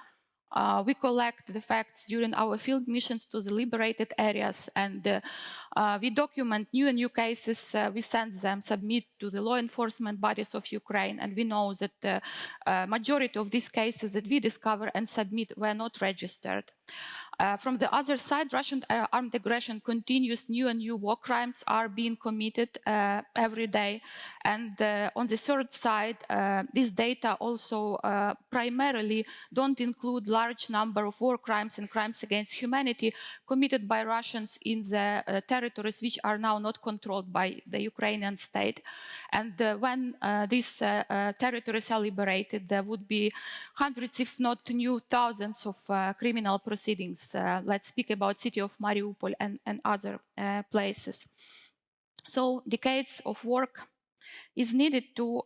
We collect the facts during our field missions to the liberated areas, and we document new and new cases. We send them, submit to the law enforcement bodies of Ukraine, and we know that the majority of these cases that we discover and submit were not registered. From the other side, Russian armed aggression continues. New and new war crimes are being committed every day. And on the third side, this data also primarily don't include large number of war crimes and crimes against humanity committed by Russians in the territories which are now not controlled by the Ukrainian state. And when these territories are liberated, there would be hundreds, if not new thousands of criminal proceedings. Let's speak about city of Mariupol and other places. So decades of work is needed to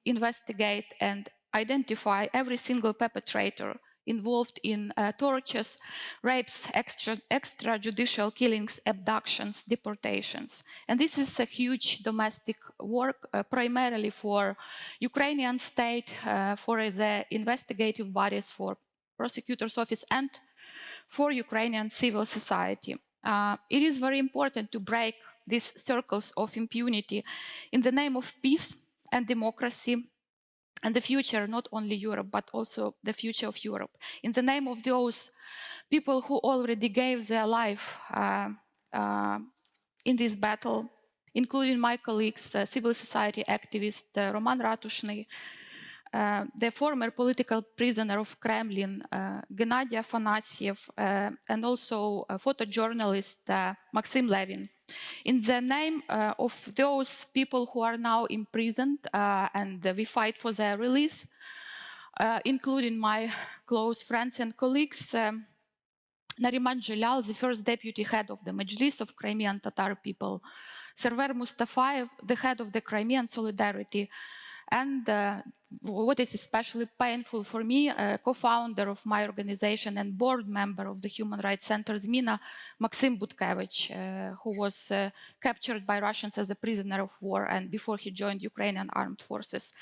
investigate and identify every single perpetrator involved in tortures, rapes, extrajudicial killings, abductions, deportations. And this is a huge domestic work, primarily for Ukrainian state, for the investigative bodies, for prosecutor's office, and for Ukrainian civil society. It is very important to break these circles of impunity in the name of peace and democracy and the future, not only Europe, but also the future of Europe. In the name of those people who already gave their life in this battle, including my colleagues, civil society activist Roman Ratushny, the former political prisoner of Kremlin, Gennady Afanasyev, and also photojournalist Maxim Levin. In the name of those people who are now imprisoned, and we fight for their release, including my close friends and colleagues, Nariman Jalal, the first deputy head of the Majlis of Crimean Tatar people, Server Mustafayev, the head of the Crimean Solidarity, and what is especially painful for me, co-founder of my organization and board member of the Human Rights Center, Zmina, Maxim Butkevich, who was captured by Russians as a prisoner of war, and before he joined Ukrainian armed forces,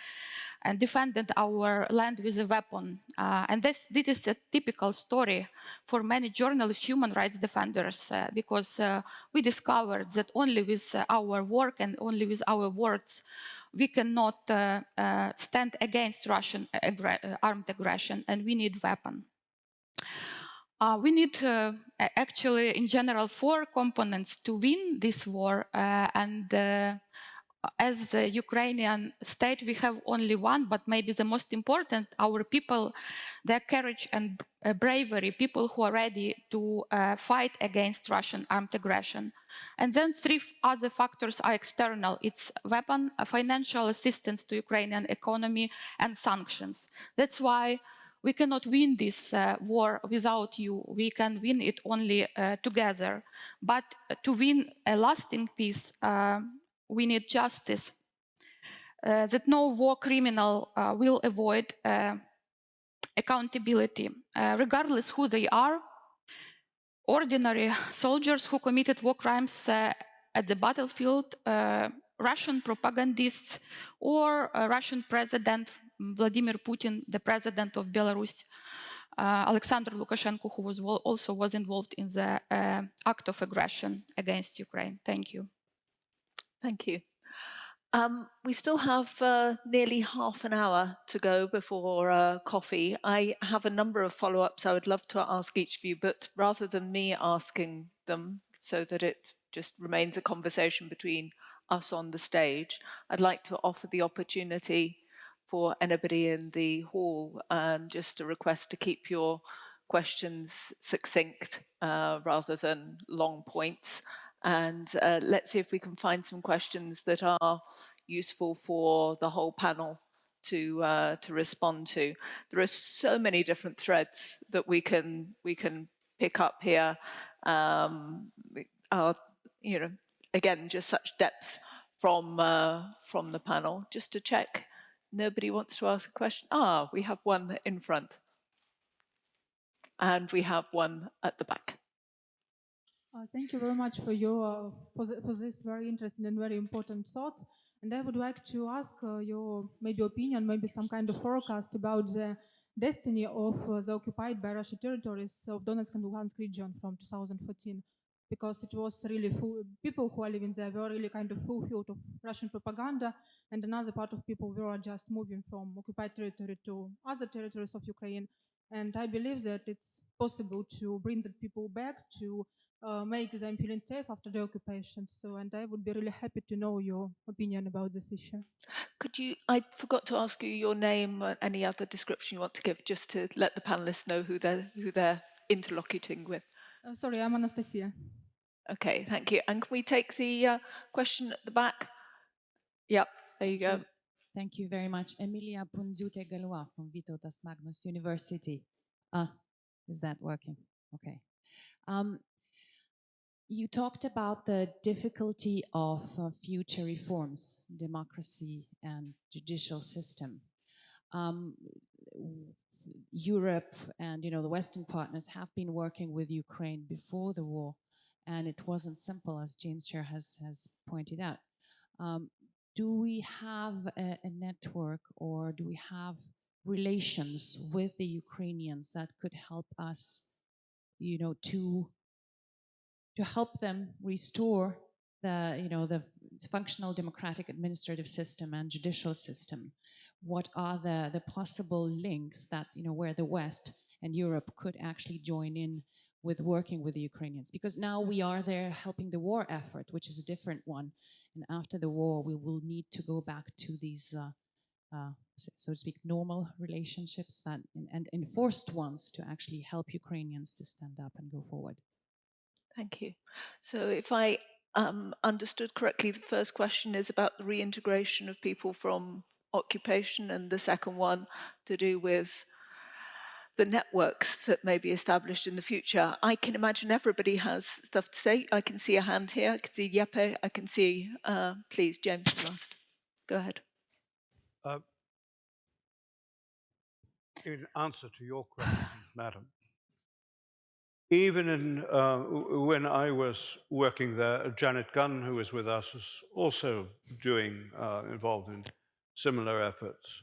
and defended our land with a weapon. And this is a typical story for many journalists, human rights defenders, because we discovered that only with our work and only with our words, we cannot stand against Russian armed aggression, and we need weapons. We need actually, in general, 4 components to win this war, and as the Ukrainian state, we have only one, but maybe the most important, our people, their courage and bravery, people who are ready to fight against Russian armed aggression. And then 3 other factors are external. It's weapon, financial assistance to Ukrainian economy, and sanctions. That's why we cannot win this war without you. We can win it only together. But to win a lasting peace, we need justice, that no war criminal will avoid accountability, regardless who they are. Ordinary soldiers who committed war crimes at the battlefield, Russian propagandists, or Russian President Vladimir Putin, the president of Belarus, Alexander Lukashenko, who also was involved in the act of aggression against Ukraine. Thank you. Thank you. We still have nearly half an hour to go before coffee. I have a number of follow-ups I would love to ask each of you, but rather than me asking them so that it just remains a conversation between us on the stage, I'd like to offer the opportunity for anybody in the hall, and just a request to keep your questions succinct rather than long points. And let's see if we can find some questions that are useful for the whole panel to respond to. There are so many different threads that we can pick up here. You know, again, just such depth from the panel. Just to check, nobody wants to ask a question. We have one in front, and we have one at the back. Thank you very much for your for this very interesting and very important thoughts. And I would like to ask your maybe opinion, maybe some kind of forecast about the destiny of the occupied by Russia territories of Donetsk and Luhansk region from 2014, because it was really full, people who are living there were really kind of fulfilled of Russian propaganda, and another part of people were just moving from occupied territory to other territories of Ukraine. And I believe that it's possible to bring the people back to make them feeling safe after the occupation. So, and I would be really happy to know your opinion about this issue. Could you, I forgot to ask you your name or any other description you want to give, just to let the panelists know who they're interlocuting with. Sorry, I'm Anastasia. Okay, thank you. And can we take the question at the back? Yep, there you go. Thank you very much. Emilia Punzute Galua from Vytautas Magnus University. Is that working? Okay. You talked about the difficulty of future reforms, democracy and judicial system. Europe and the Western partners have been working with Ukraine before the war, and it wasn't simple, as James Chair has pointed out. Do we have a network, or do we have relations with the Ukrainians that could help us, to help them restore the functional democratic administrative system and judicial system? What are the possible links that, where the West and Europe could actually join in with working with the Ukrainians? Because now we are there helping the war effort, which is a different one. And after the war, we will need to go back to these, so to speak, normal relationships and enforced ones to actually help Ukrainians to stand up and go forward. Thank you. So if I understood correctly, the first question is about the reintegration of people from occupation, and the second one to do with the networks that may be established in the future. I can imagine everybody has stuff to say. I can see a hand here. I can see Jeppe. I can see, please, James last. Go ahead. In answer to your question, madam, even when I was working there, Janet Gunn, who was with us, was also involved in similar efforts.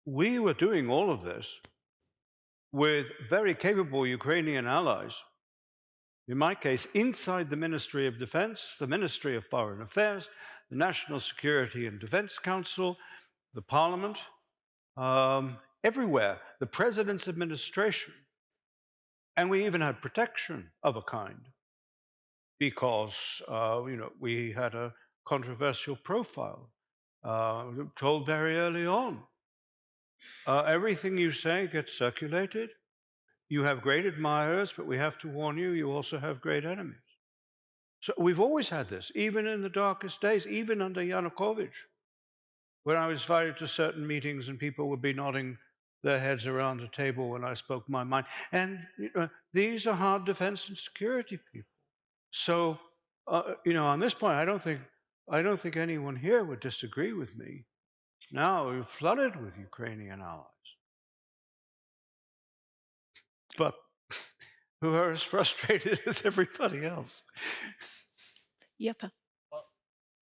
We were doing all of this with very capable Ukrainian allies. In my case, inside the Ministry of Defense, the Ministry of Foreign Affairs, the National Security and Defense Council, the Parliament, everywhere, the President's administration. And we even had protection of a kind because, we had a controversial profile told very early on. Everything you say gets circulated. You have great admirers, but we have to warn you, you also have great enemies. So we've always had this, even in the darkest days, even under Yanukovych, when I was invited to certain meetings and people would be nodding their heads around the table when I spoke my mind. And these are hard defense and security people. So, on this point, I don't think anyone here would disagree with me. Now we're flooded with Ukrainian allies, but who are as frustrated as everybody else. Jeppe. Well,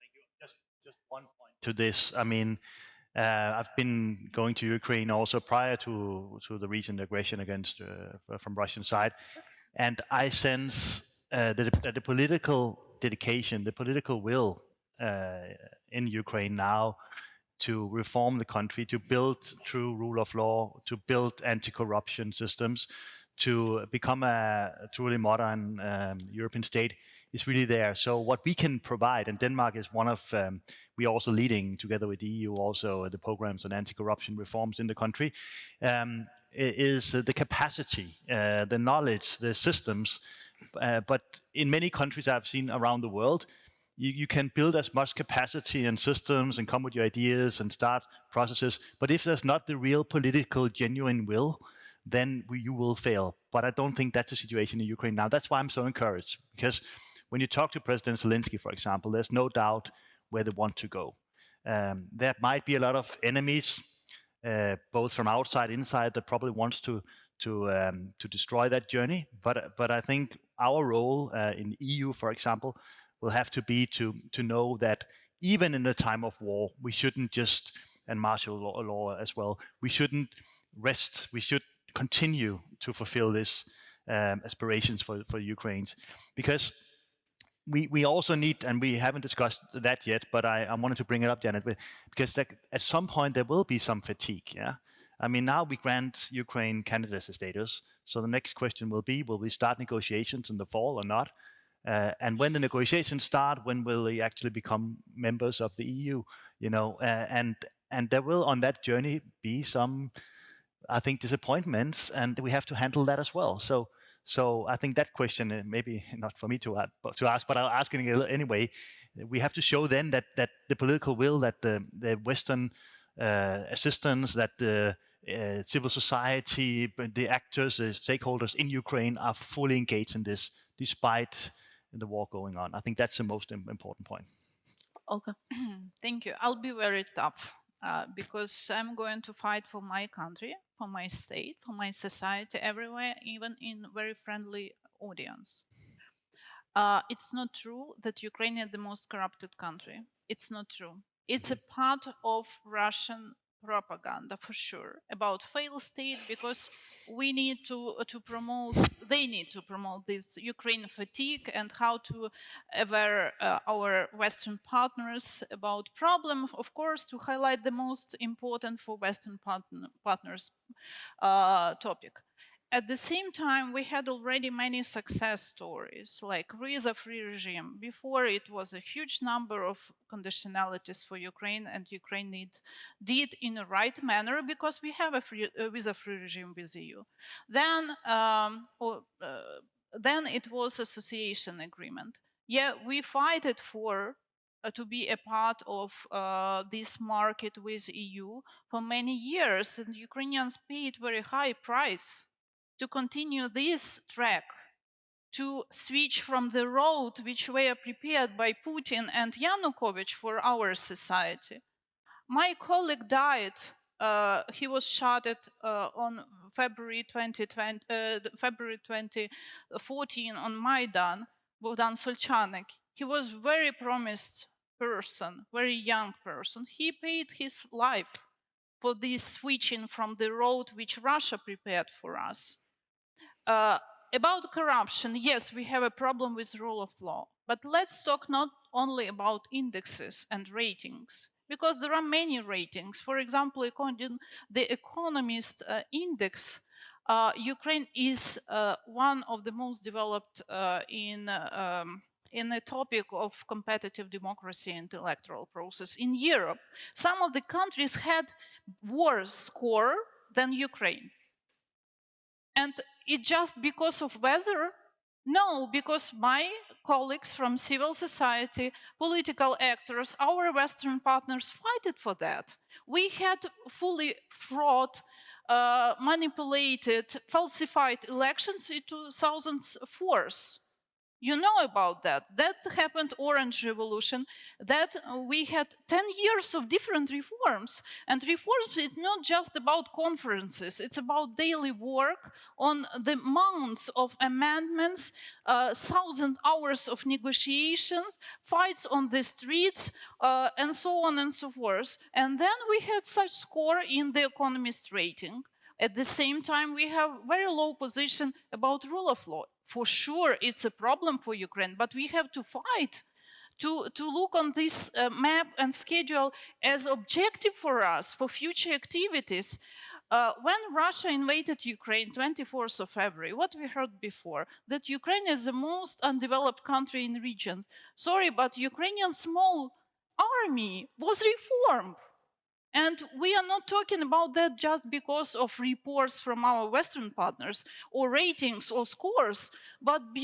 thank you. Just one point to this. I mean, I've been going to Ukraine also prior to the recent aggression against from Russian side, and I sense that the political dedication, the political will in Ukraine now to reform the country, to build true rule of law, to build anti-corruption systems, to become a truly modern European state is really there. So what we can provide, and Denmark is one of, we are also leading together with the EU also the programs on anti-corruption reforms in the country, is the capacity, the knowledge, the systems. But in many countries I've seen around the world, you can build as much capacity and systems and come with your ideas and start processes. But if there's not the real political, genuine will, then you will fail. But I don't think that's the situation in Ukraine now. That's why I'm so encouraged, because when you talk to President Zelensky, for example, there's no doubt where they want to go. There might be a lot of enemies, both from outside, inside, that probably wants to destroy that journey. But I think our role in EU, for example, will have to be to know that even in a time of war, we shouldn't just, and martial law as well, we shouldn't rest. We should continue to fulfill this aspirations for Ukrainians, because we also need, and we haven't discussed that yet, but I wanted to bring it up, Janet, because at some point there will be some fatigue. Yeah, I mean, now we grant Ukraine candidate status, so the next question will we start negotiations in the fall or not? And when the negotiations start, when will they actually become members of the EU? You know, and there will on that journey be some, I think, disappointments, and we have to handle that as well. So I think that question, maybe not for me to ask, but I'll ask it anyway. We have to show then that the political will, that the Western assistance, that the civil society, the actors, the stakeholders in Ukraine are fully engaged in this, despite the war going on. I think that's the most important point. Okay, thank you. I'll be very tough because I'm going to fight for my country, for my state, for my society everywhere, even in very friendly audience. It's not true that Ukraine is the most corrupted country. It's not true. It's a part of Russian propaganda for sure about failed state, because we need to promote, they need to promote this Ukraine fatigue and how to aware our Western partners about problem, of course, to highlight the most important for Western partners topic. At the same time, we had already many success stories, like visa-free regime. Before, it was a huge number of conditionalities for Ukraine, and Ukraine did in the right manner because we have a visa-free regime with EU. Then it was association agreement. Yeah, we fight it for to be a part of this market with EU for many years, and Ukrainians paid very high price to continue this track, to switch from the road which were prepared by Putin and Yanukovych for our society. My colleague died. He was shot on February 2014 on Maidan, Bogdan Solchanik. He was very promised person, very young person. He paid his life for this switching from the road which Russia prepared for us. About corruption, yes, we have a problem with rule of law, but let's talk not only about indexes and ratings, because there are many ratings. For example, according to the Economist index, Ukraine is one of the most developed in the topic of competitive democracy and electoral process in Europe. Some of the countries had worse score than Ukraine. And it just because of weather? No, because my colleagues from civil society, political actors, our Western partners fighted for that. We had fully fraud, manipulated, falsified elections in 2004. You know about that. That happened, Orange Revolution, that we had 10 years of different reforms. And reforms, it's not just about conferences, it's about daily work on the months of amendments, 1,000 hours of negotiation, fights on the streets, and so on and so forth. And then we had such score in the Economist rating. At the same time, we have very low position about rule of law. For sure, it's a problem for Ukraine, but we have to fight to look on this map and schedule as objective for us for future activities. When Russia invaded Ukraine, 24th of February, what we heard before, that Ukraine is the most undeveloped country in the region. Sorry, but Ukrainian small army was reformed. And we are not talking about that just because of reports from our Western partners or ratings or scores, but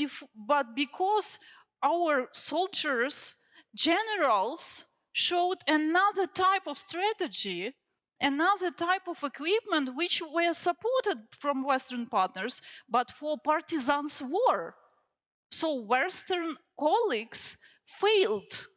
because our soldiers, generals, showed another type of strategy, another type of equipment which were supported from Western partners, but for partisans war. So Western colleagues failed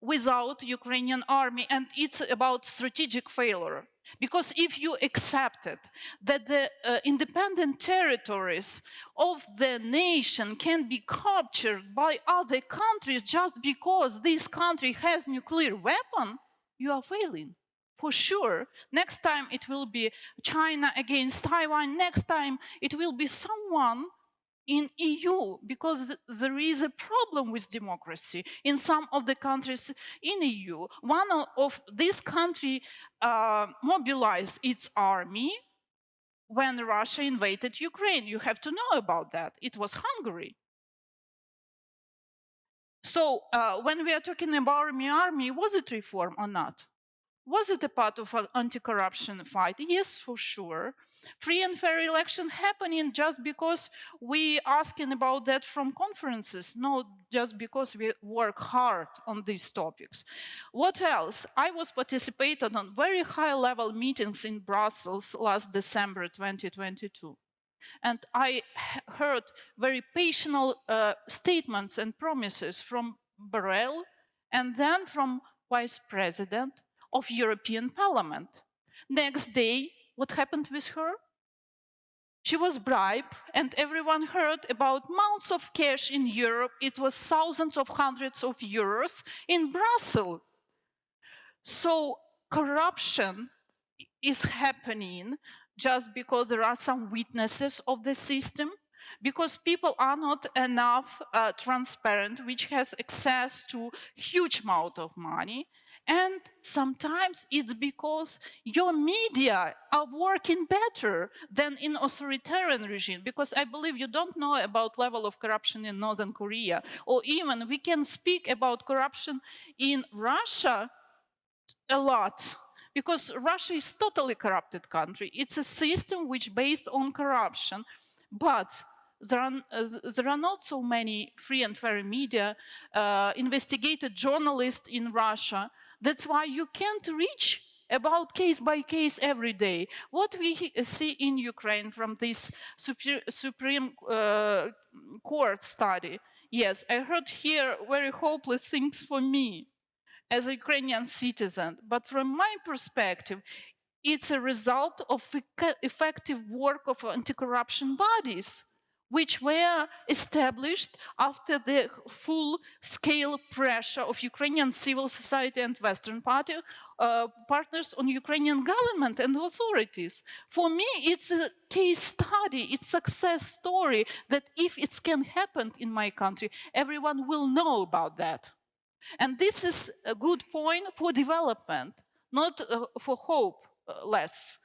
without Ukrainian army, and it's about strategic failure. Because if you accepted that the independent territories of the nation can be captured by other countries just because this country has nuclear weapon, you are failing. For sure. Next time it will be China against Taiwan. Next time it will be someone in EU, because there is a problem with democracy in some of the countries in EU. One of this country mobilized its army when Russia invaded Ukraine. You have to know about that. It was Hungary. So when we are talking about army, was it reform or not? Was it a part of an anti-corruption fight? Yes, for sure. Free and fair election happening just because we asking about that from conferences, not just because we work hard on these topics. What else? I was participating on very high-level meetings in Brussels last December 2022. And I heard very passionate statements and promises from Borrell and then from Vice President of European Parliament. Next day, what happened with her? She was bribed, and everyone heard about amounts of cash in Europe. It was thousands of hundreds of euros in Brussels. So corruption is happening just because there are some weaknesses of the system, because people are not enough transparent, which has access to huge amount of money. And sometimes it's because your media are working better than in authoritarian regime, because I believe you don't know about level of corruption in Northern Korea, or even we can speak about corruption in Russia a lot, because Russia is totally corrupted country. It's a system which based on corruption, but there are not so many free and fair media, investigated journalists in Russia. That's why you can't reach about case by case every day. What we see in Ukraine from this Supreme Court study, yes, I heard here very hopeless things for me as a Ukrainian citizen, but from my perspective, it's a result of effective work of anti-corruption bodies, which were established after the full-scale pressure of Ukrainian civil society and Western partners on Ukrainian government and authorities. For me, it's a case study, it's a success story that if it can happen in my country, everyone will know about that. And this is a good point for development, not for hopeless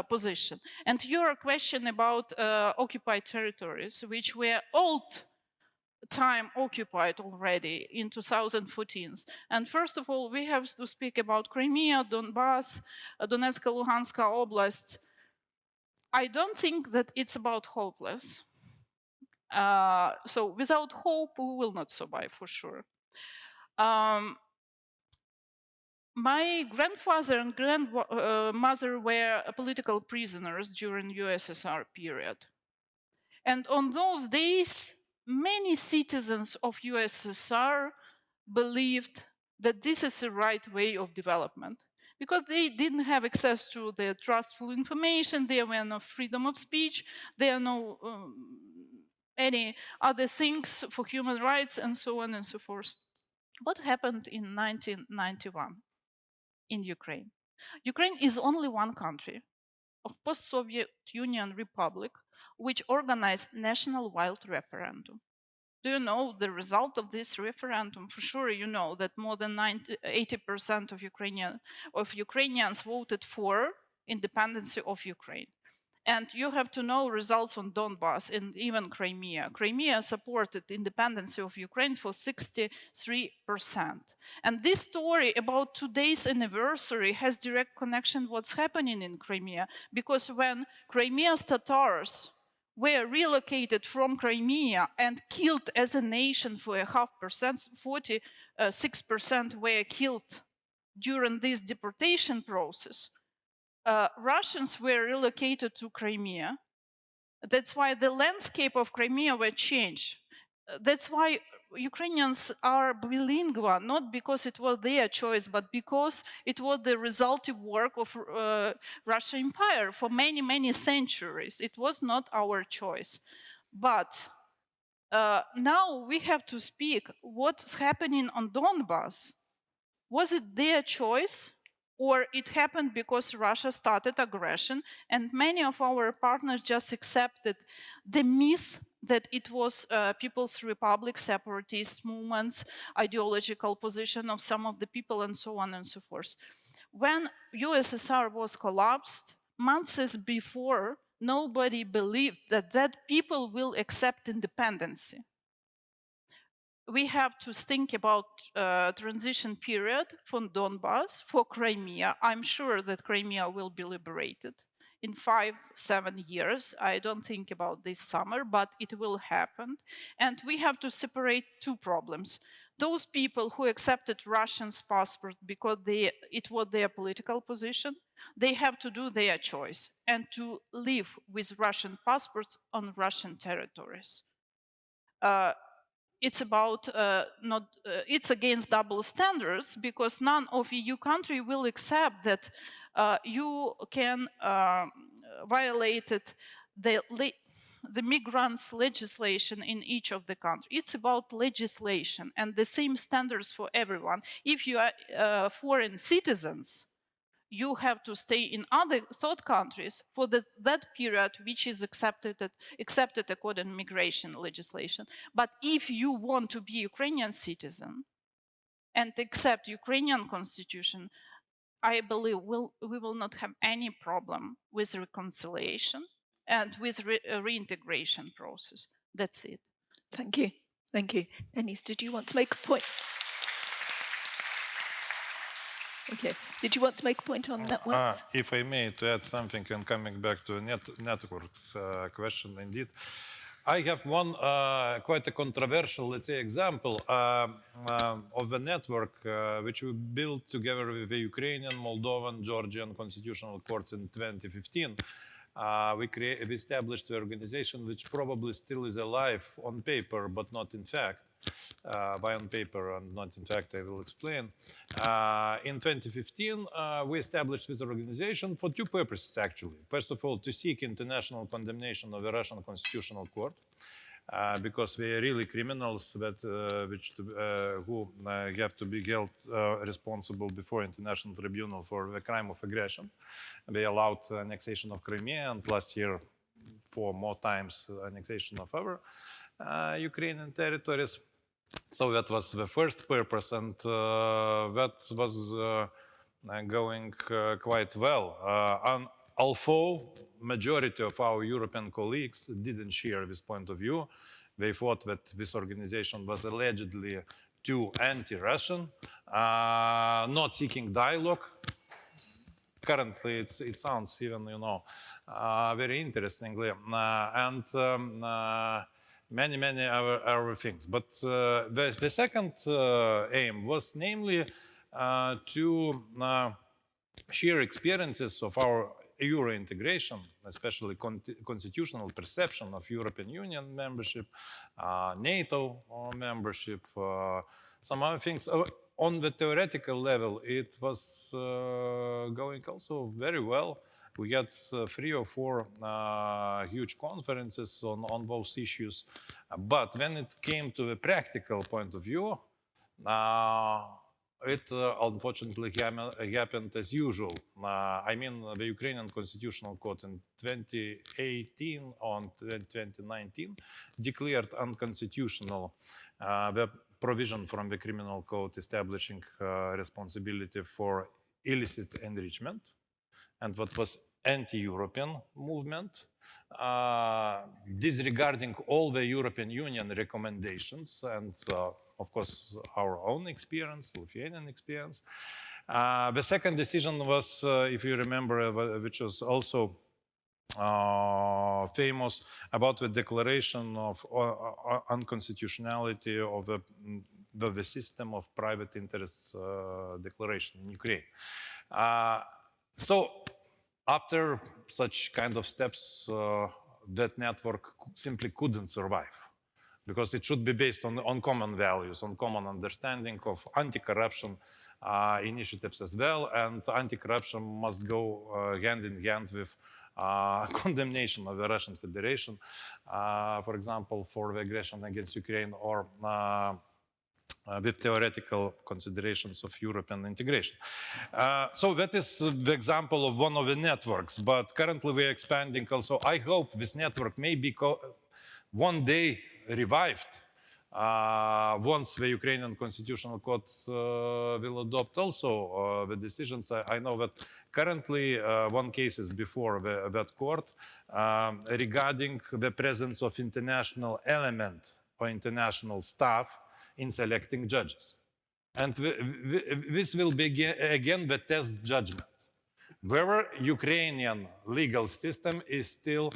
position. And your question about occupied territories, which were old time occupied already in 2014. And first of all, we have to speak about Crimea, Donbass, Donetsk, Luhansk Oblast. I don't think that it's about hopeless. So without hope, we will not survive for sure. My grandfather and grandmother were political prisoners during USSR period. And on those days, many citizens of USSR believed that this is the right way of development, because they didn't have access to the trustful information, there were no freedom of speech, there are no any other things for human rights, and so on and so forth. What happened in 1991 in Ukraine? Ukraine is only one country of post-Soviet Union republic which organized national wild referendum. Do you know the result of this referendum? For sure you know that more than 80% of Ukrainians voted for independence of Ukraine. And you have to know results on Donbass and even Crimea. Crimea supported independence of Ukraine for 63%. And this story about today's anniversary has direct connection with what's happening in Crimea, because when Crimea's Tatars were relocated from Crimea and killed as a nation for 0.5%, 46% were killed during this deportation process. Russians were relocated to Crimea. That's why the landscape of Crimea were changed. That's why Ukrainians are bilingual, not because it was their choice, but because it was the resulting work of Russian Empire for many, many centuries. It was not our choice. But now we have to speak what's happening on Donbass. Was it their choice? Or it happened because Russia started aggression and many of our partners just accepted the myth that it was People's Republic, separatist movements, ideological position of some of the people and so on and so forth. When USSR was collapsed, months before, nobody believed that people will accept independence. We have to think about transition period for Donbass, for Crimea. I'm sure that Crimea will be liberated in 5-7 years. I don't think about this summer, but it will happen. And we have to separate two problems. Those people who accepted Russian's passport because it was their political position, they have to do their choice and to live with Russian passports on Russian territories. It's about it's against double standards because none of EU country will accept that you can violate the migrants legislation in each of the countries. It's about legislation and the same standards for everyone. If you are foreign citizens, you have to stay in other third countries for that period which is accepted according to migration legislation. But if you want to be Ukrainian citizen and accept Ukrainian constitution, I believe we will not have any problem with reconciliation and with reintegration process. That's it. Thank you. Thank you. Denise, did you want to make a point? Okay. Did you want to make a point on networks? If I may, to add something and coming back to networks question, indeed. I have one quite a controversial, let's say, example of a network which we built together with the Ukrainian, Moldovan, Georgian constitutional courts in 2015. We established the organization which probably still is alive on paper, but not in fact. Why on paper and not in fact, I will explain. In 2015, we established this organization for two purposes, actually. First of all, to seek international condemnation of the Russian Constitutional Court, because they are really criminals that, who have to be held responsible before International Tribunal for the crime of aggression. They allowed annexation of Crimea, and last year, 4 more times, annexation of our Ukrainian territories. So that was the first purpose, and that was going quite well. Although majority of our European colleagues didn't share this point of view, they thought that this organization was allegedly too anti-Russian, not seeking dialogue. Currently, it sounds even, very interestingly, and many other things. But the second aim was namely to share experiences of our Euro integration, especially constitutional perception of European Union membership, NATO membership, some other things. On the theoretical level, it was going also very well. We had 3 or 4 huge conferences on those issues. But when it came to the practical point of view, it unfortunately happened as usual. I mean, the Ukrainian Constitutional Court in 2018 and 2019 declared unconstitutional the provision from the criminal code establishing responsibility for illicit enrichment, and what was anti-European movement, disregarding all the European Union recommendations and of course, our own experience, Lithuanian experience. The second decision was, if you remember, which was also famous, about the declaration of unconstitutionality of the system of private interest declaration in Ukraine. So after such kind of steps, that network simply couldn't survive. because it should be based on common values, on common understanding of anti-corruption initiatives as well, and anti-corruption must go hand in hand with condemnation of the Russian Federation, for example, for the aggression against Ukraine, or with theoretical considerations of European integration. So that is the example of one of the networks, but currently we are expanding also. I hope this network may be one day revived once the Ukrainian Constitutional Court will adopt also the decisions. I know that currently one case is before that court regarding the presence of international element or international staff in selecting judges. And this will be again the test judgment, whether Ukrainian legal system is still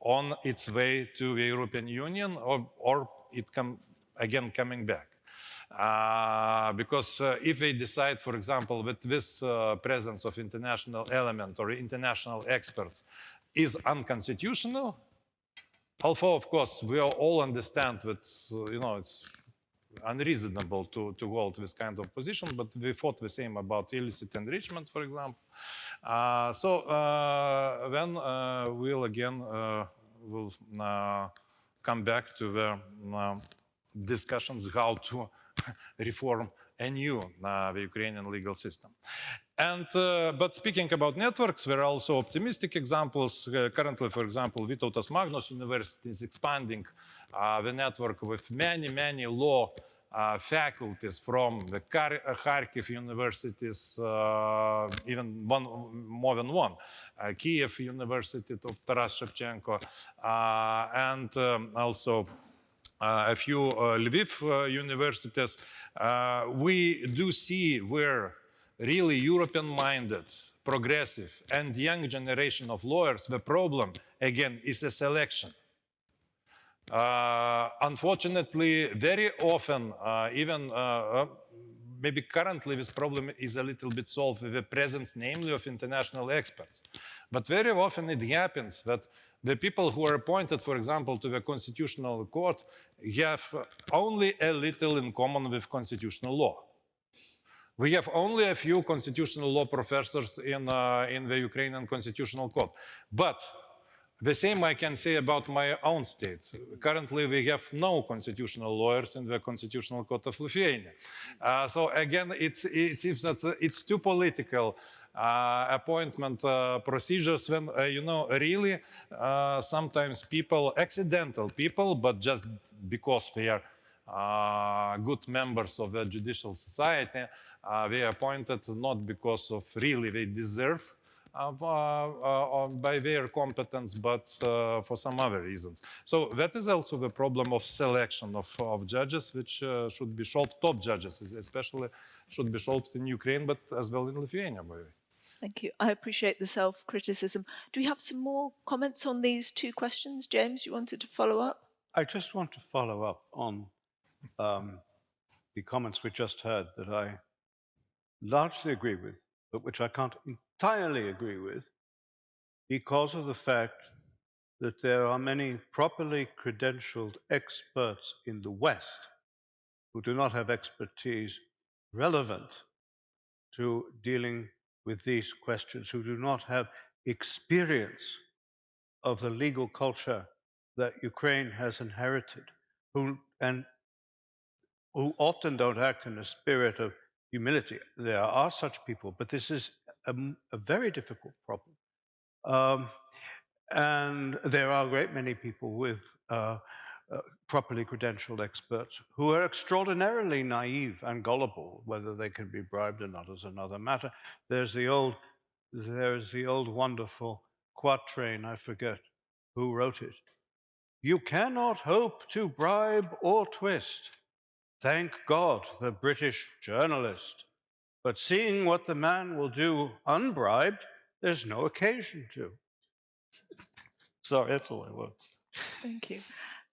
on its way to the European Union, or it again coming back. Because if they decide, for example, that this presence of international element or international experts is unconstitutional, although of course we all understand that it's unreasonable to hold this kind of position, but we thought the same about illicit enrichment, for example. Then we'll again come back to the discussions how to reform anew the Ukrainian legal system. And but speaking about networks, there are also optimistic examples. Currently, for example, Vytautas Magnus University is expanding the network with many law faculties from the Kharkiv universities, even more than one, Kiev University of Taras Shevchenko, and also a few Lviv universities. We do see where really European-minded, progressive, and young generation of lawyers, the problem, again, is a selection. Unfortunately, very often, even maybe currently this problem is a little bit solved with the presence, namely, of international experts. But very often it happens that the people who are appointed, for example, to the Constitutional Court have only a little in common with constitutional law. We have only a few constitutional law professors in the Ukrainian Constitutional Court. But the same I can say about my own state. Currently, we have no constitutional lawyers in the Constitutional Court of Lithuania. So again, it seems that it's too political appointment procedures when, really sometimes people, accidental people, but just because they are good members of the judicial society, they are appointed not because of really they deserve by their competence, but for some other reasons. So that is also the problem of selection of judges, which should be solved, top judges especially, should be solved in Ukraine, but as well in Lithuania, by the way. Thank you. I appreciate the self-criticism. Do we have some more comments on these two questions? James, you wanted to follow up? I just want to follow up on the comments we just heard that I largely agree with, but which I can't entirely agree with, because of the fact that there are many properly credentialed experts in the West who do not have expertise relevant to dealing with these questions, who do not have experience of the legal culture that Ukraine has inherited, who often don't act in a spirit of humility. There are such people, but this is a very difficult problem. And there are a great many people with properly credentialed experts who are extraordinarily naive and gullible. Whether they can be bribed or not is another matter. There's the old wonderful quatrain, I forget who wrote it. You cannot hope to bribe or twist. Thank God, the British journalist. But seeing what the man will do unbribed, there's no occasion to. Sorry, that's all I want. Thank you.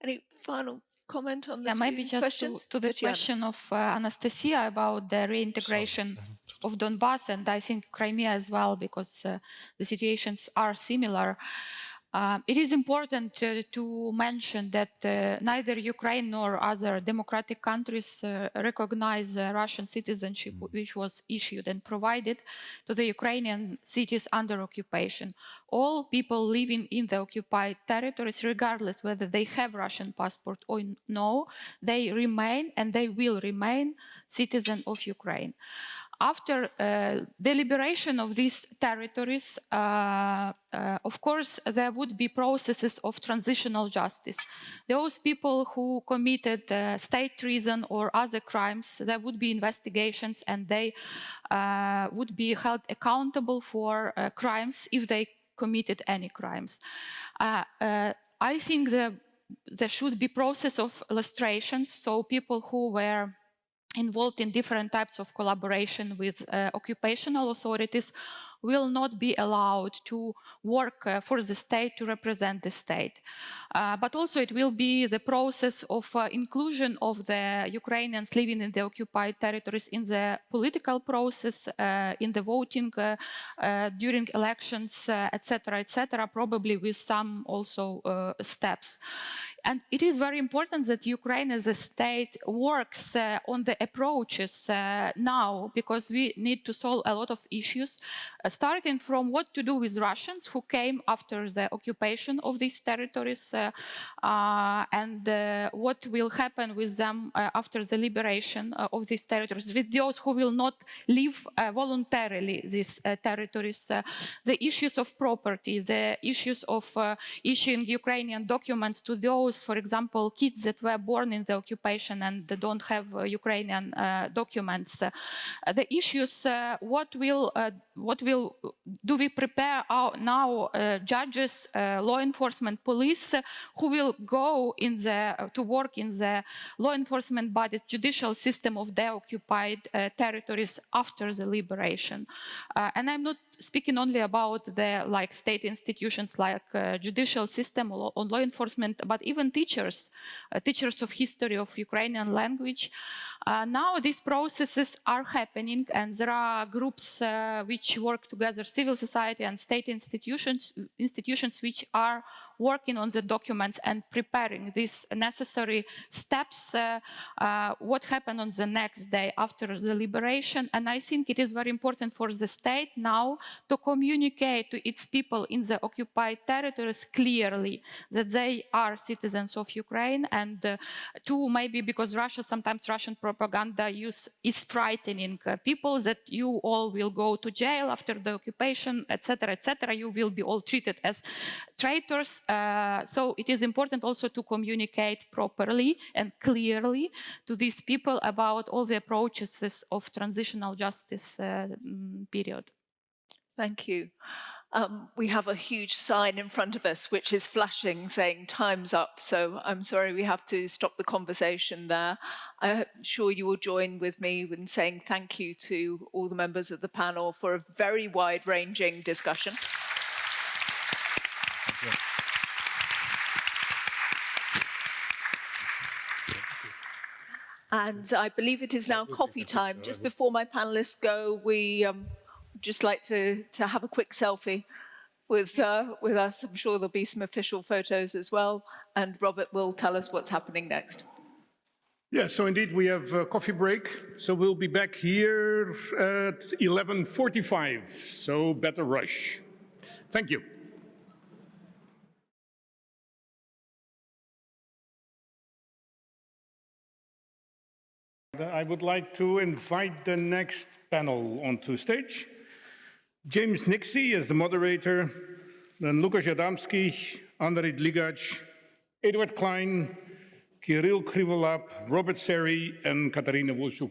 Any final comment on the maybe just questions? to the question of Anastasia about the reintegration of Donbass, and I think Crimea as well, because the situations are similar. It is important to mention that neither Ukraine nor other democratic countries recognize Russian citizenship, which was issued and provided to the Ukrainian cities under occupation. All people living in the occupied territories, regardless whether they have Russian passport or no, they remain and they will remain citizens of Ukraine. After the liberation of these territories, of course, there would be processes of transitional justice. Those people who committed state treason or other crimes, there would be investigations and they would be held accountable for crimes if they committed any crimes. I think there should be process of illustrations, so people who were involved in different types of collaboration with occupational authorities will not be allowed to work for the state, to represent the state. But also it will be the process of inclusion of the Ukrainians living in the occupied territories in the political process, in the voting during elections, etc., probably with some also steps. And it is very important that Ukraine as a state works on the approaches now, because we need to solve a lot of issues, starting from what to do with Russians who came after the occupation of these territories and what will happen with them after the liberation of these territories, with those who will not leave voluntarily these territories, the issues of property, the issues of issuing Ukrainian documents to those, for example, kids that were born in the occupation and they don't have Ukrainian documents. The issues, what will do we prepare now judges, law enforcement, police who will go in to work in the law enforcement bodies, judicial system of the occupied territories after the liberation. And I'm not speaking only about the state institutions like judicial system or law enforcement, but even teachers, teachers of history of Ukrainian language. Now these processes are happening and there are groups which work together, civil society and state institutions which are working on the documents and preparing these necessary steps, what happened on the next day after the liberation. And I think it is very important for the state now to communicate to its people in the occupied territories clearly that they are citizens of Ukraine, and two, maybe because sometimes Russian propaganda is frightening people that you all will go to jail after the occupation, etc., you will be all treated as traitors. So it is important also to communicate properly and clearly to these people about all the approaches of transitional justice period. Thank you. We have a huge sign in front of us which is flashing saying time's up, so I'm sorry we have to stop the conversation there. I'm sure you will join with me in saying thank you to all the members of the panel for a very wide-ranging discussion. And I believe it is now coffee time. Just before my panelists go, we just like to have a quick selfie with us. I'm sure there'll be some official photos as well. And Robert will tell us what's happening next. Yeah, so indeed we have a coffee break. So we'll be back here at 11:45. So better rush. Thank you. I would like to invite the next panel onto stage. James Nixie as the moderator, then Lukasz Adamski, Andrej Dligacz, Eduard Klein, Kirill Krivolap, Robert Seri, and Katarina Wolszuk.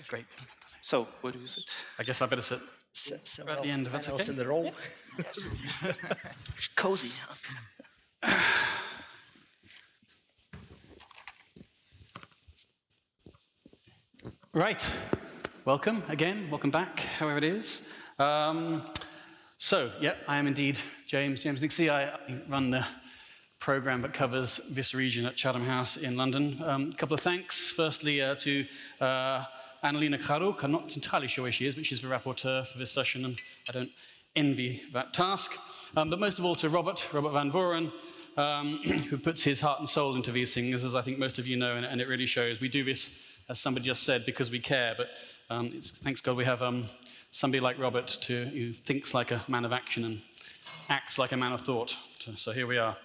Great. So, what is it? I guess I better sit at the end, if that's okay. In the roll. Yes. Cozy. Right. Welcome again. Welcome back, however it is. Yeah, I am indeed James Nixie. I run the program that covers this region at Chatham House in London. A couple of thanks. Firstly, to Annalena Kharuk. I'm not entirely sure where she is, but she's the rapporteur for this session, and I don't envy that task. But most of all to Robert Van Voren, who puts his heart and soul into these things, as I think most of you know, and it really shows. We do this, as somebody just said, because we care, but thanks God we have somebody like Robert who thinks like a man of action and acts like a man of thought. So here we are.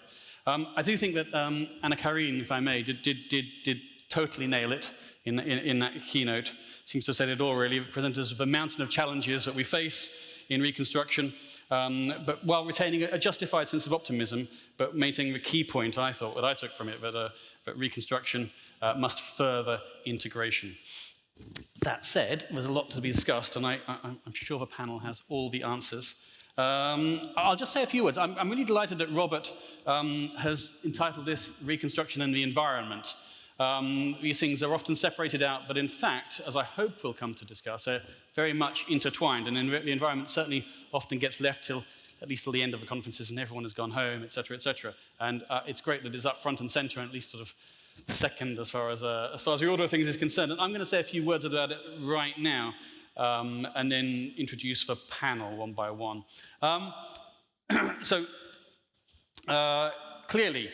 I do think that Anna Karin, if I may, did totally nail it in that keynote. Seems to have said it all, really. It presented us with a mountain of challenges that we face in reconstruction, but while retaining a justified sense of optimism, but maintaining the key point, I thought, that I took from it, that reconstruction must further integration. That said, there's a lot to be discussed, and I'm sure the panel has all the answers. I'll just say a few words. I'm really delighted that Robert has entitled this Reconstruction and the Environment. These things are often separated out, but in fact, as I hope we'll come to discuss, are very much intertwined, and the environment certainly often gets left at least till the end of the conferences and everyone has gone home, etc., etc. And it's great that it's up front and center, and at least sort of second as far as the order of things is concerned. And I'm going to say a few words about it right now, and then introduce the panel one by one. Clearly,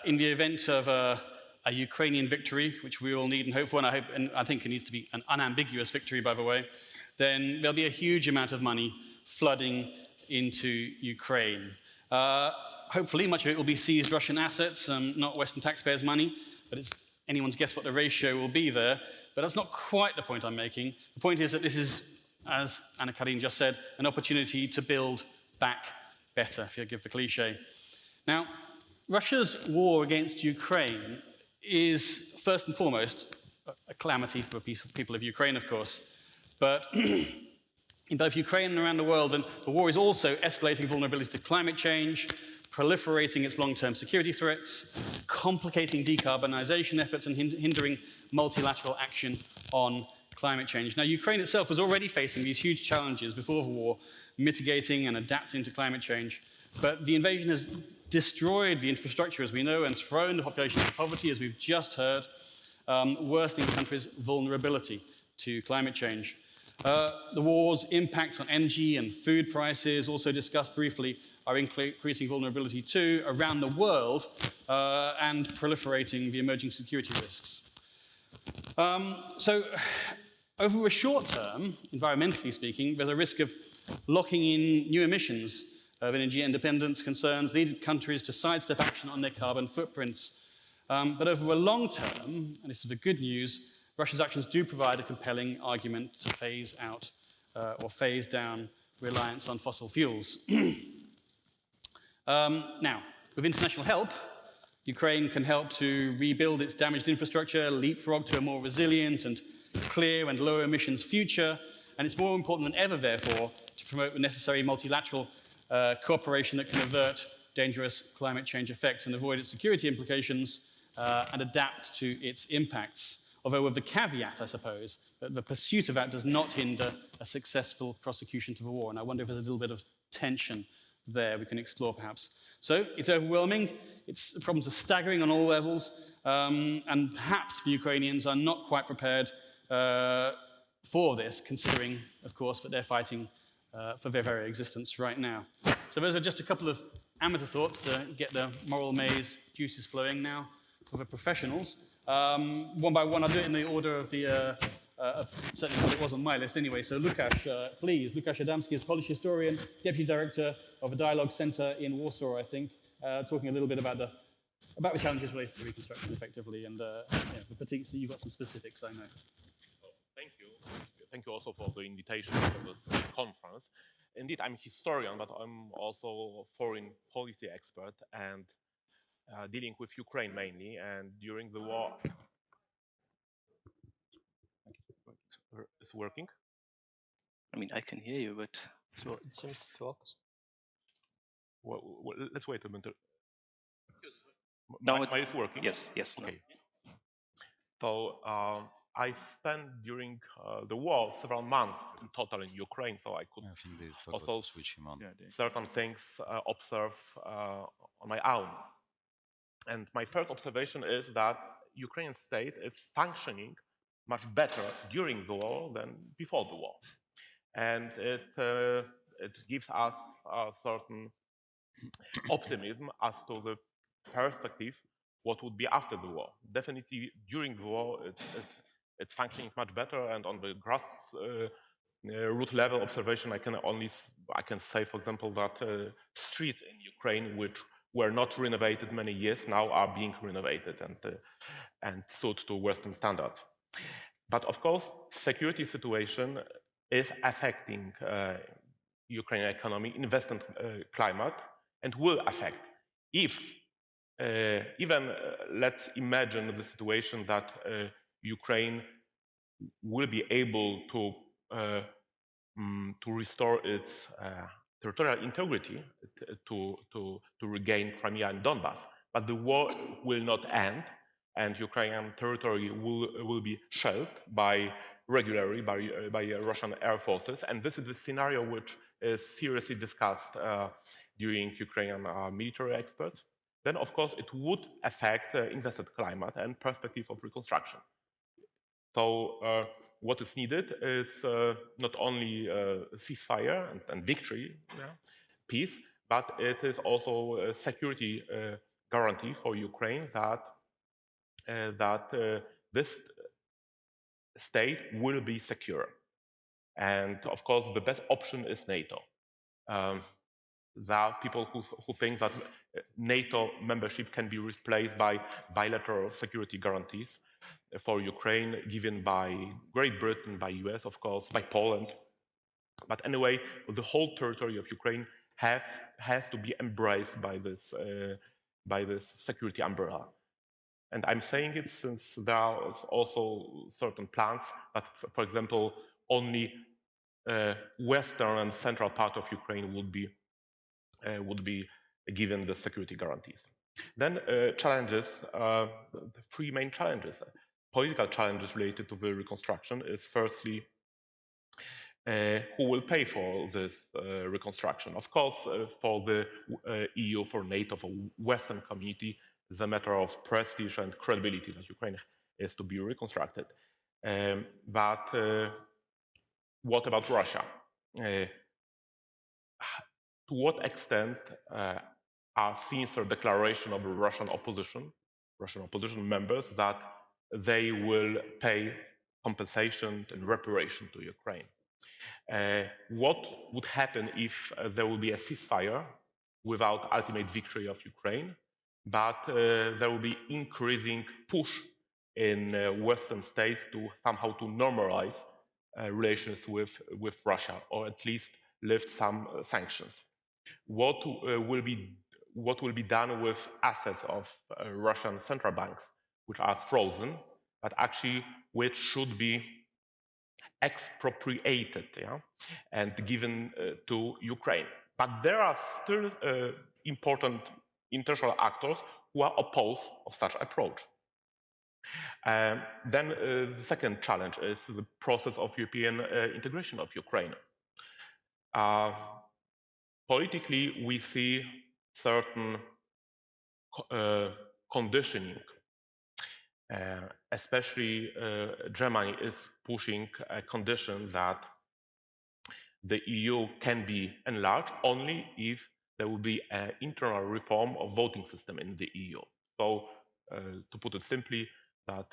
in the event of a Ukrainian victory, which we all need and hope for, and I think it needs to be an unambiguous victory, by the way, then there'll be a huge amount of money flooding into Ukraine. Hopefully, much of it will be seized Russian assets, not Western taxpayers' money, but it's anyone's guess what the ratio will be there. But that's not quite the point I'm making. The point is that this is, as Anna Karin just said, an opportunity to build back better, if you give the cliche. Now, Russia's war against Ukraine is, first and foremost, a calamity for the people of Ukraine, of course. But in both Ukraine and around the world, and the war is also escalating vulnerability to climate change, proliferating its long-term security threats, complicating decarbonization efforts, and hindering multilateral action on climate change. Now, Ukraine itself was already facing these huge challenges before the war, mitigating and adapting to climate change. But the invasion has destroyed the infrastructure, as we know, and thrown the population into poverty, as we've just heard, worsening the country's vulnerability to climate change. The war's impacts on energy and food prices, also discussed briefly, are increasing vulnerability too around the world and proliferating the emerging security risks. So over a short term, environmentally speaking, there's a risk of locking in new emissions of energy independence concerns, leading countries to sidestep action on their carbon footprints. But over a long term, and this is the good news, Russia's actions do provide a compelling argument to phase out or phase down reliance on fossil fuels. Now, with international help, Ukraine can help to rebuild its damaged infrastructure, leapfrog to a more resilient and clear and low emissions future, and it's more important than ever, therefore, to promote the necessary multilateral cooperation that can avert dangerous climate change effects and avoid its security implications and adapt to its impacts. Although with the caveat, I suppose, that the pursuit of that does not hinder a successful prosecution to the war. And I wonder if there's a little bit of tension there we can explore, perhaps. So it's overwhelming. The problems are staggering on all levels. And perhaps the Ukrainians are not quite prepared for this, considering, of course, that they're fighting for their very existence right now. So those are just a couple of amateur thoughts to get the moral maze juices flowing now for the professionals. One by one, I'll do it in the order of the, certainly what it was on my list anyway. So Lukasz, please. Lukasz Adamski is Polish historian, deputy director of a dialogue center in Warsaw, I think, talking a little bit about the challenges related to reconstruction effectively, and particularly you've got some specifics, I know. Thank you. Thank you also for the invitation for this conference. Indeed, I'm a historian, but I'm also a foreign policy expert and dealing with Ukraine mainly. And during the war, it's working. I mean, I can hear you, but it seems to work. Well, let's wait a minute. Now it's working. Yes. Okay. So I spent during the war several months in total in Ukraine, so I could also certain things observe on my own. And my first observation is that Ukrainian state is functioning much better during the war than before the war. And it gives us a certain optimism as to the perspective what would be after the war. Definitely during the war it's functioning much better, and on the root level observation I can say, for example, that streets in Ukraine which were not renovated many years now are being renovated and suit to Western standards. But of course, security situation is affecting Ukrainian economy, investment climate, and will affect. If let's imagine the situation that Ukraine will be able to restore its territorial integrity, to regain Crimea and Donbass, but the war will not end, and Ukrainian territory will be shelled regularly by Russian air forces, and this is the scenario which is seriously discussed during Ukrainian military experts. Then, of course, it would affect invested climate and perspective of reconstruction. So what is needed is not only ceasefire and victory, peace, but it is also a security guarantee for Ukraine that this state will be secure. And of course, the best option is NATO. There are people who think that NATO membership can be replaced by bilateral security guarantees for Ukraine, given by Great Britain, by US, of course, by Poland. But anyway, the whole territory of Ukraine has to be embraced by this security umbrella. And I'm saying it since there are also certain plans that, for example, only western and central part of Ukraine would be given the security guarantees. Then challenges, the three main challenges. Political challenges related to the reconstruction is firstly, who will pay for this reconstruction? Of course, for the EU, for NATO, for Western community, it's a matter of prestige and credibility that Ukraine is to be reconstructed. But what about Russia? To what extent are sincere declaration of the Russian opposition members that they will pay compensation and reparation to Ukraine? What would happen if there will be a ceasefire without ultimate victory of Ukraine, but there will be increasing push in Western states to somehow to normalize relations with Russia, or at least lift some sanctions? What will be done with assets of Russian central banks, which are frozen, but actually which should be expropriated, and given to Ukraine? But there are still important international actors who are opposed of such approach. Then the second challenge is the process of European integration of Ukraine. Politically, we see certain conditioning. Especially Germany is pushing a condition that the EU can be enlarged only if there will be an internal reform of voting system in the EU. So, to put it simply, that,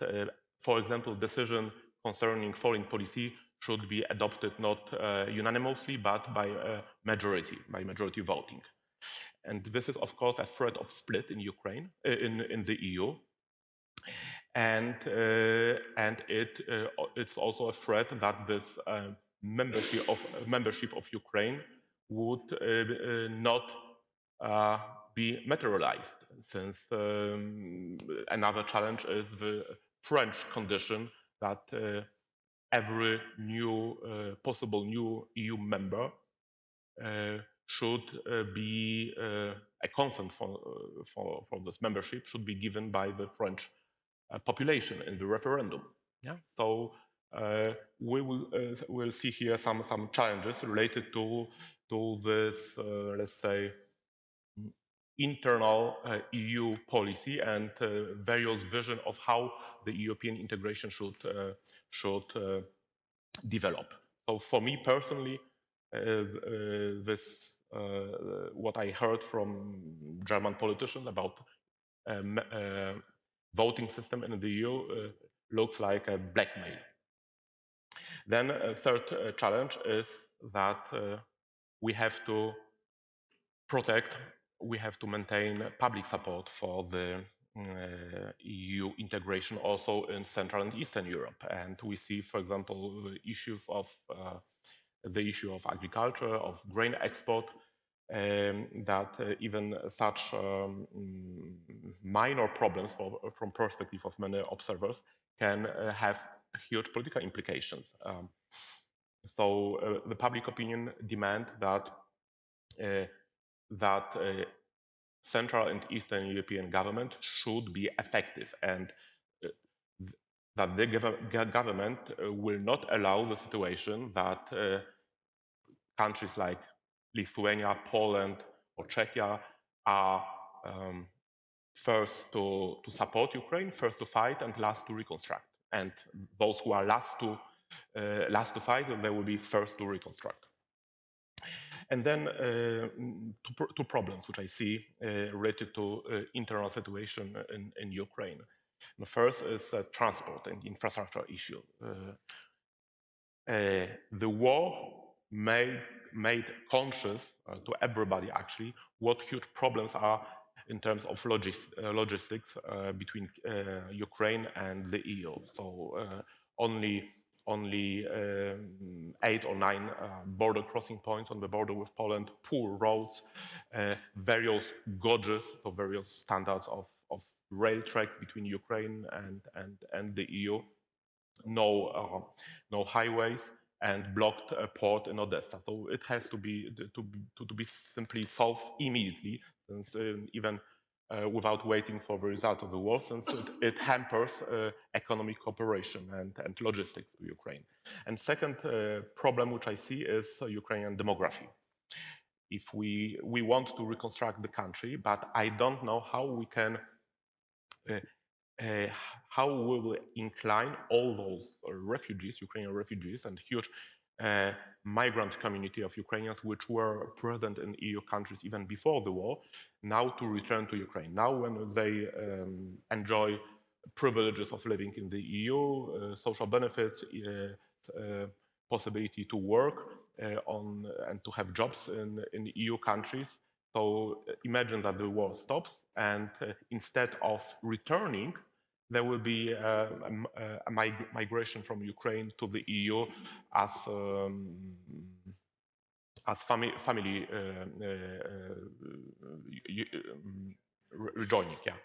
for example, decision concerning foreign policy should be adopted not unanimously, but by majority voting. And this is, of course, a threat of split in Ukraine, in the EU. And it's also a threat that this membership of Ukraine would not be materialized, since another challenge is the French condition that every possible new EU member should be a consent for this membership should be given by the French population in the referendum. Yeah. So we will see here some challenges related to this, let's say, internal EU policy and various vision of how the European integration should develop. So for me personally, what I heard from German politicians about voting system in the EU looks like a blackmail. Then a third challenge is that we have to protect, we have to maintain public support for the EU integration also in Central and Eastern Europe. And we see, for example, issues of the issue of agriculture, of grain export, that even such minor problems from perspective of many observers can have huge political implications. So the public opinion demand that Central and Eastern European government should be effective, and that the government will not allow the situation that countries like Lithuania, Poland, or Czechia are first to support Ukraine, first to fight, and last to reconstruct. And those who are last to fight, they will be first to reconstruct. And then two problems which I see related to internal situation in Ukraine. The first is transport and infrastructure issue. The war made conscious to everybody actually what huge problems are in terms of logistics between Ukraine and the EU. So only 8 or 9 border crossing points on the border with Poland, poor roads, various gauges, so various standards of rail tracks between Ukraine and the EU, no highways, and blocked port in Odessa. So it has to be simply solved immediately, since even without waiting for the result of the war, since it hampers economic cooperation and logistics to Ukraine. And second problem which I see is Ukrainian demography. If we want to reconstruct the country, but I don't know how we can how we will incline all those refugees, Ukrainian refugees, and huge migrant community of Ukrainians which were present in EU countries even before the war, now to return to Ukraine. Now when they enjoy privileges of living in the EU, social benefits, possibility to work and to have jobs in EU countries. So imagine that the war stops, and instead of returning, there will be a migration from Ukraine to the EU as family rejoining. Yeah.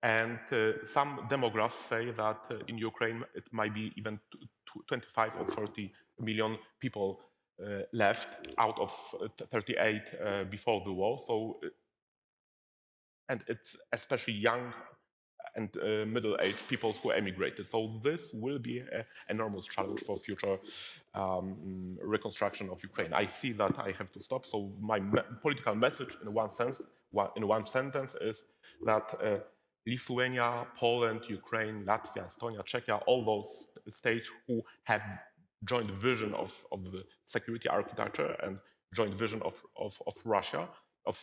And some demographs say that in Ukraine it might be even 25 or 30 million people left out of 38 before the war. So, and it's especially young and middle-aged people who emigrated. So this will be an enormous challenge for future reconstruction of Ukraine. I see that I have to stop. So my political message, in one sentence, is that Lithuania, Poland, Ukraine, Latvia, Estonia, Czechia, all those states who have joint vision of the security architecture and joint vision of Russia, of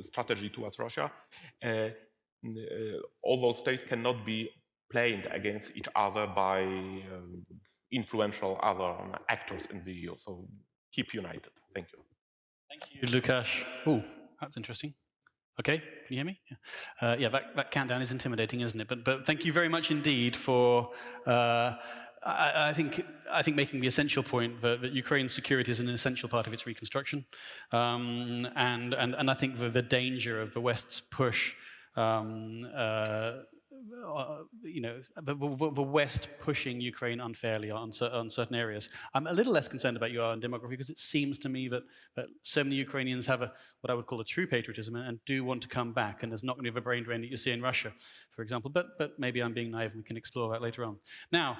strategy towards Russia, all those states cannot be played against each other by influential other actors in the EU. So keep united. Thank you. Thank you, Lukasz. Oh, that's interesting. Okay, can you hear me? Yeah, that countdown is intimidating, isn't it? But thank you very much indeed for, I think making the essential point that Ukraine's security is an essential part of its reconstruction, and I think the danger of the West's push the West pushing Ukraine unfairly on certain areas. I'm a little less concerned about your demography because it seems to me that so many Ukrainians have what I would call a true patriotism and do want to come back, and there's not going to be the brain drain that you see in Russia, for example. But maybe I'm being naive, and we can explore that later on. Now,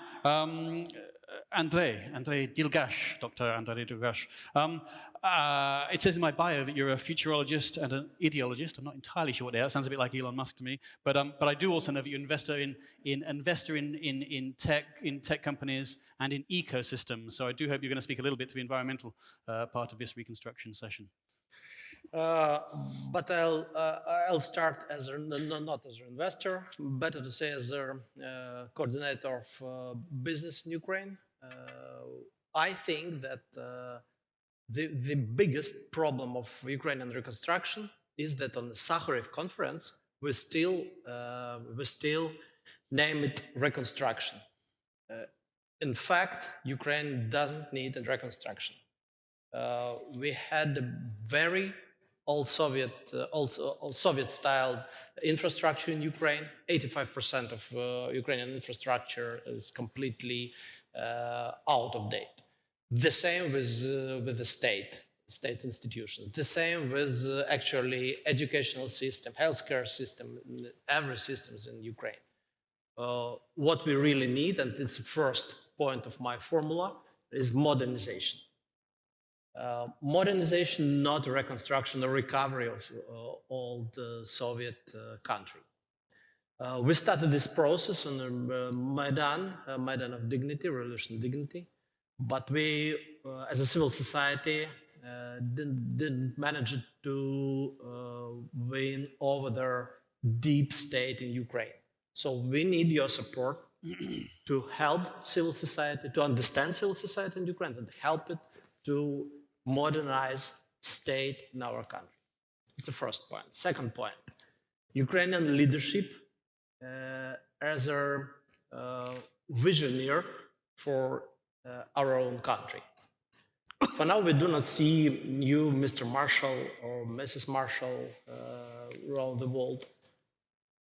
Andrei Dilgash, Dr. Andrei Dilgash. It says in my bio that you're a futurologist and an ideologist. I'm not entirely sure what they are. It sounds a bit like Elon Musk to me. But I do also know that you're an investor in tech companies and in ecosystems. So I do hope you're going to speak a little bit to the environmental part of this reconstruction session. But I'll start as not as an investor, better to say as a coordinator of business in Ukraine. I think that the biggest problem of Ukrainian reconstruction is that on the Sakharov conference we still name it reconstruction. In fact, Ukraine doesn't need a reconstruction. We had a very all Soviet-style infrastructure in Ukraine. 85% of Ukrainian infrastructure is completely out of date. The same with the state institutions. The same with actually educational system, healthcare system, every systems in Ukraine. What we really need, and it's the first point of my formula, is modernization. Modernization, not reconstruction or recovery of old Soviet country. We started this process on the Maidan of dignity, revolution of dignity, but we, as a civil society, didn't manage to win over the deep state in Ukraine. So we need your support to help civil society, to understand civil society in Ukraine, and help it to modernize state in our country. It's the first point. Second point, Ukrainian leadership as a visionary for our own country. For now, we do not see new Mr. Marshall or Mrs. Marshall around the world.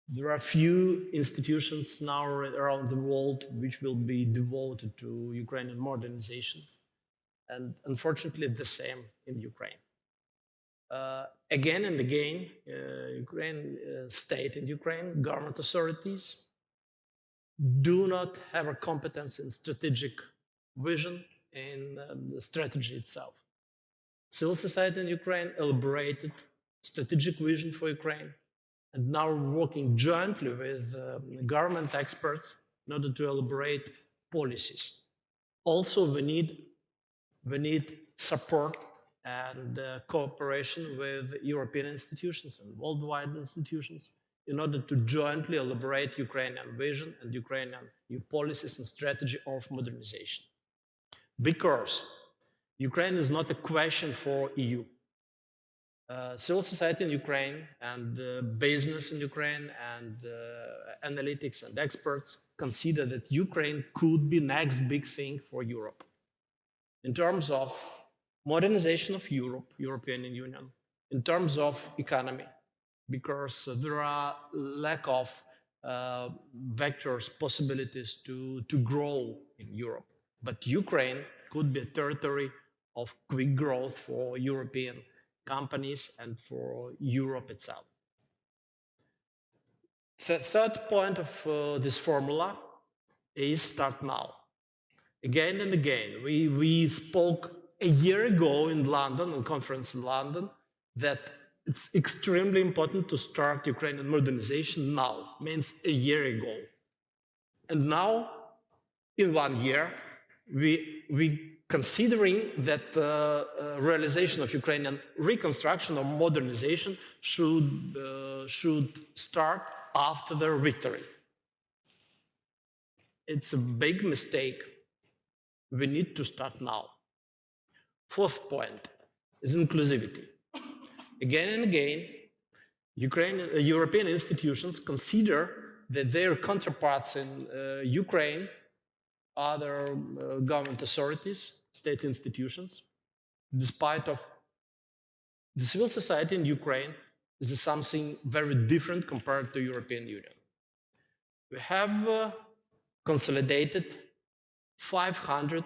There are few institutions now around the world which will be devoted to Ukrainian modernization. And unfortunately, the same in Ukraine. Again and again, Ukraine state and Ukraine government authorities do not have a competence in strategic vision in the strategy itself. Civil society in Ukraine elaborated strategic vision for Ukraine and now working jointly with government experts in order to elaborate policies. Also, we need support and cooperation with European institutions and worldwide institutions in order to jointly elaborate Ukrainian vision and Ukrainian new policies and strategy of modernization. Because Ukraine is not a question for EU. Civil society in Ukraine and business in Ukraine and analytics and experts consider that Ukraine could be next big thing for Europe. In terms of modernization of Europe, European Union, in terms of economy, because there are lack of vectors, possibilities to grow in Europe. But Ukraine could be a territory of quick growth for European companies and for Europe itself. The third point of this formula is start now. Again and again, we spoke a year ago in London, on a conference in London, that it's extremely important to start Ukrainian modernization now, means a year ago. And now, in 1 year, we considering that realization of Ukrainian reconstruction or modernization should start after their victory. It's a big mistake. We need to start now. Fourth point is inclusivity. Again and again, European institutions consider that their counterparts in Ukraine, other government authorities, state institutions, despite of the civil society in Ukraine is something very different compared to European Union. We have consolidated 500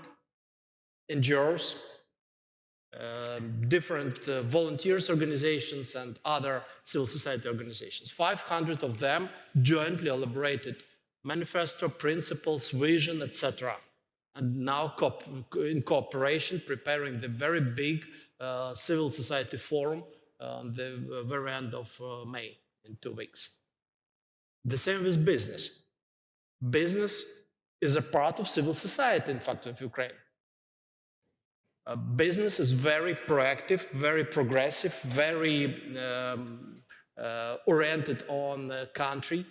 NGOs, different volunteers organizations and other civil society organizations. 500 of them jointly elaborated manifesto, principles, vision, etc. And now in cooperation preparing the very big civil society forum on the very end of May, in 2 weeks. The same with business. Business is a part of civil society, in fact, of Ukraine. Business is very proactive, very progressive, very oriented on the country.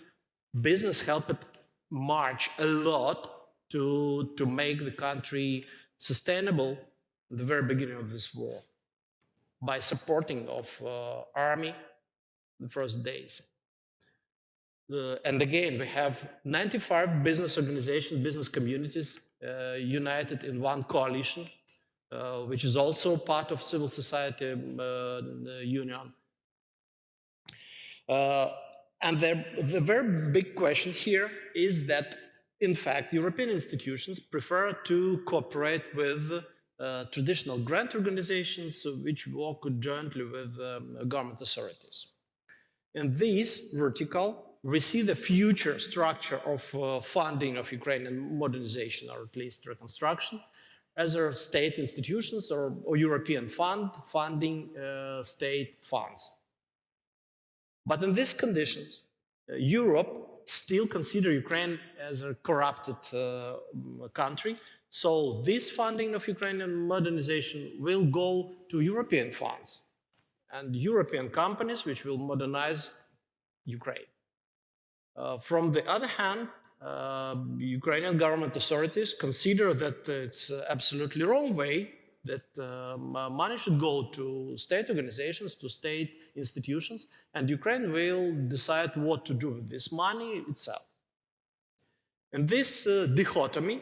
Business helped march a lot to make the country sustainable at the very beginning of this war by supporting of army the first days. And again, we have 95 business organizations, business communities united in one coalition, which is also part of civil society union. And the very big question here is that, in fact, European institutions prefer to cooperate with traditional grant organizations which work jointly with government authorities. In this vertical, we see the future structure of funding of Ukrainian modernization, or at least reconstruction, as are state institutions or European funding state funds. But in these conditions, Europe still considers Ukraine as a corrupted country. So this funding of Ukrainian modernization will go to European funds and European companies which will modernize Ukraine. From the other hand, Ukrainian government authorities consider that it's absolutely wrong way that money should go to state organizations, to state institutions, and Ukraine will decide what to do with this money itself. In this dichotomy,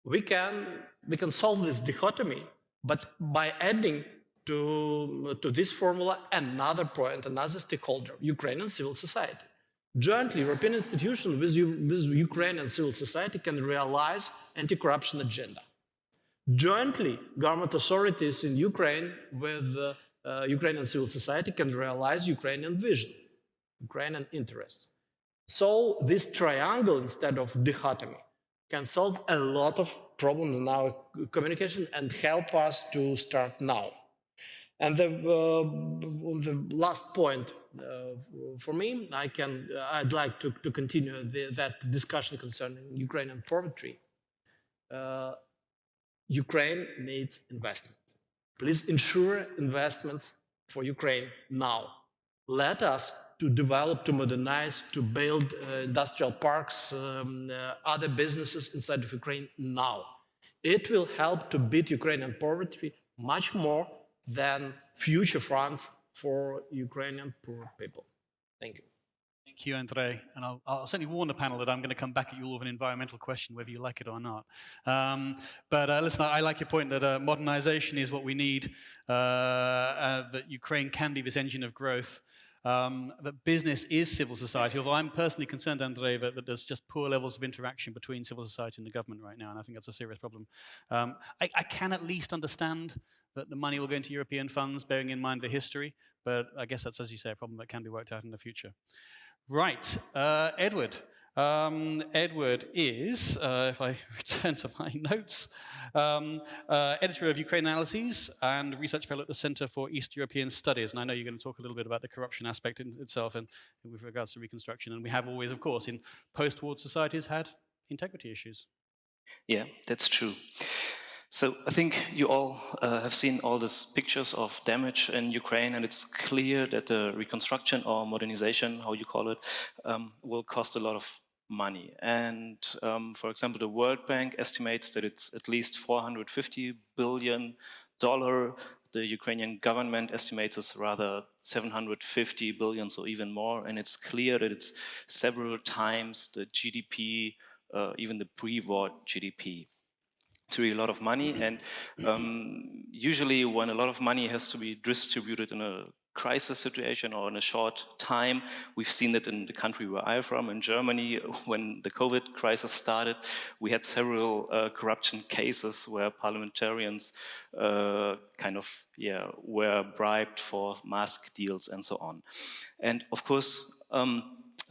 we can solve this dichotomy, but by adding to this formula another point, another stakeholder, Ukrainian civil society. Jointly, European institutions with Ukrainian civil society can realize anti-corruption agenda. Jointly, government authorities in Ukraine with Ukrainian civil society can realize Ukrainian vision, Ukrainian interests. So this triangle, instead of dichotomy, can solve a lot of problems in our communication and help us to start now. And the last point for me, I'd like to continue that discussion concerning Ukrainian poverty. Ukraine needs investment. Please ensure investments for Ukraine now. Let us to develop, to modernize, to build industrial parks, other businesses inside of Ukraine now. It will help to beat Ukrainian poverty much more than future funds for Ukrainian poor people. Thank you. Thank you, Andrei. And I'll certainly warn the panel that I'm going to come back at you all with an environmental question, whether you like it or not. But listen, I like your point that modernization is what we need, that Ukraine can be this engine of growth, that business is civil society, although I'm personally concerned, Andrei, that there's just poor levels of interaction between civil society and the government right now, and I think that's a serious problem. I can at least understand that the money will go into European funds, bearing in mind the history, but I guess that's, as you say, a problem that can be worked out in the future. Right, Edward. Edward is, if I return to my notes, editor of Ukraine Analyses and research fellow at the Center for East European Studies. And I know you're going to talk a little bit about the corruption aspect in itself and with regards to reconstruction. And we have always, of course, in post-war societies had integrity issues. Yeah, that's true. So I think you all have seen all these pictures of damage in Ukraine, and it's clear that the reconstruction or modernization, how you call it, will cost a lot of money. And for example, the World Bank estimates that it's at least $450 billion. The Ukrainian government estimates it's rather 750 billion, so even more. And it's clear that it's several times the GDP, even the pre-war GDP. It's really a lot of money, and usually when a lot of money has to be distributed in a crisis situation or in a short time. We've seen it in the country where I'm from, in Germany, when the COVID crisis started. We had several corruption cases where parliamentarians were bribed for mask deals and so on. And of course,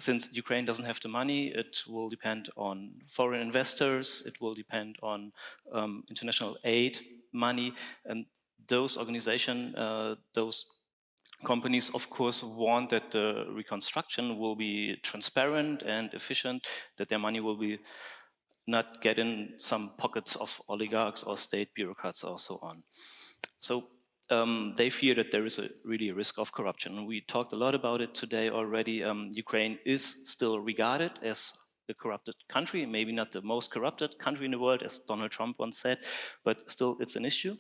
since Ukraine doesn't have the money, it will depend on foreign investors, it will depend on international aid money, and those organizations, those companies, of course, want that the reconstruction will be transparent and efficient, that their money will be not get in some pockets of oligarchs or state bureaucrats or so on. So they fear that there is really a risk of corruption. We talked a lot about it today already. Ukraine is still regarded as a corrupted country, maybe not the most corrupted country in the world, as Donald Trump once said, but still it's an issue.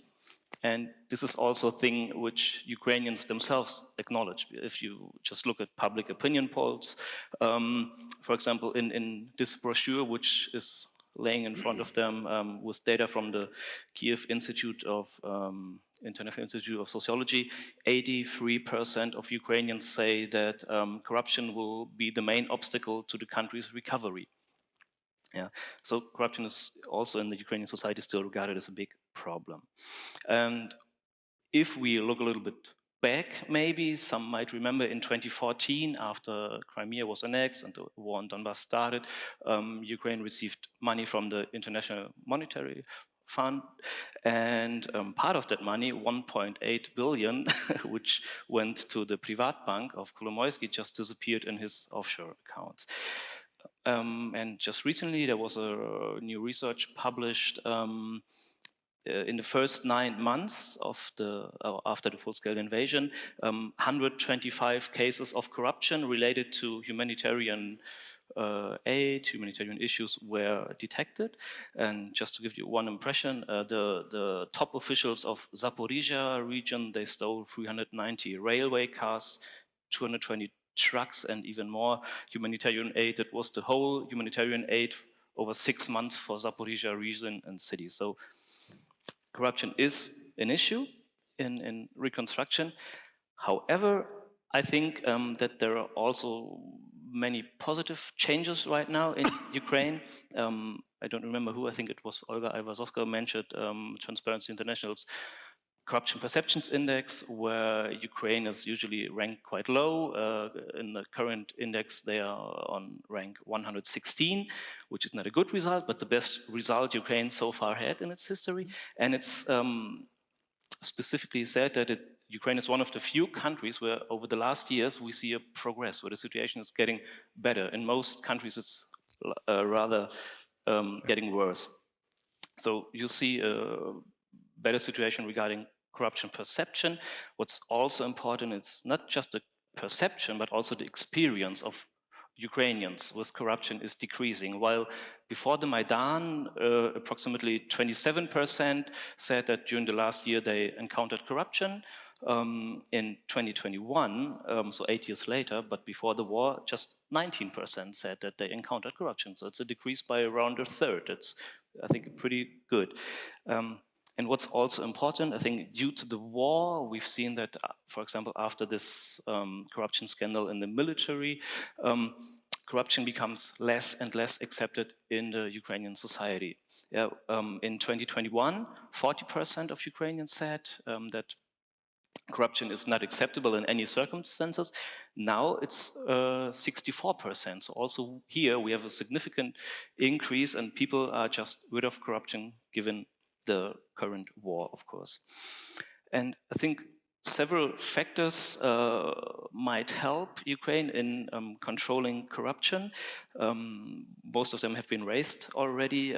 And this is also a thing which Ukrainians themselves acknowledge. If you just look at public opinion polls, for example, in this brochure, which is laying in front of them with data from the Kiev International Institute of Sociology, 83% of Ukrainians say that corruption will be the main obstacle to the country's recovery. Yeah, so corruption is also in the Ukrainian society still regarded as a big problem. And if we look a little bit back, maybe some might remember in 2014, after Crimea was annexed and the war in Donbass started, Ukraine received money from the International Monetary Fund, and part of that money, 1.8 billion, which went to the Privatbank of Kolomoisky, just disappeared in his offshore accounts. And just recently, there was a new research published in the first 9 months of after the full-scale invasion, 125 cases of corruption related to humanitarian aid, humanitarian issues were detected. And just to give you one impression, the top officials of Zaporizhia region, they stole 390 railway cars, 220 trucks, and even more humanitarian aid. It was the whole humanitarian aid over 6 months for Zaporizhia region and city. So corruption is an issue in reconstruction. However, I think that there are also many positive changes right now in Ukraine. I don't remember who, I think it was Olga Ivazovska mentioned Transparency International's Corruption Perceptions Index, where Ukraine is usually ranked quite low. In the current index, they are on rank 116, which is not a good result, but the best result Ukraine so far had in its history. And it's specifically said that Ukraine is one of the few countries where over the last years we see a progress, where the situation is getting better. In most countries, it's rather getting worse. So you see a better situation regarding corruption perception. What's also important is not just the perception, but also the experience of Ukrainians with corruption is decreasing. While before the Maidan, approximately 27% said that during the last year they encountered corruption. In 2021, so 8 years later, but before the war, just 19% said that they encountered corruption. So it's a decrease by around a third. It's, I think, pretty good. And what's also important, I think, due to the war, we've seen that, for example, after this corruption scandal in the military, corruption becomes less and less accepted in the Ukrainian society. Yeah, in 2021, 40% of Ukrainians said that corruption is not acceptable in any circumstances. Now it's 64%. So also here we have a significant increase, and people are just rid of corruption given the current war, of course. And I think several factors might help Ukraine in controlling corruption. Most of them have been raised already.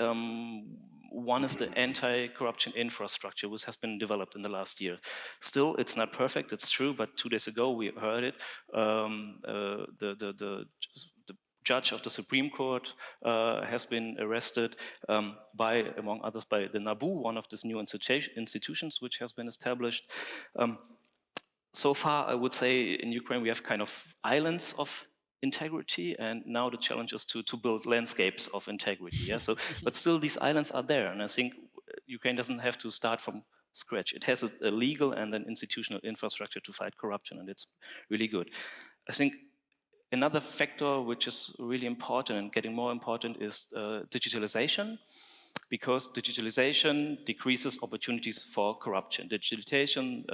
One is the anti-corruption infrastructure, which has been developed in the last year. Still, it's not perfect, it's true, but 2 days ago we heard it. The judge of the Supreme Court has been arrested by, among others, by the NABU, one of these new institutions which has been established. So far, I would say in Ukraine we have kind of islands of integrity, and now the challenge is to build landscapes of integrity. Yeah, so but still these islands are there, and I think Ukraine doesn't have to start from scratch. It has a legal and an institutional infrastructure to fight corruption, and it's really good. I think another factor which is really important and getting more important is digitalization, because digitalization decreases opportunities for corruption. Digitalization,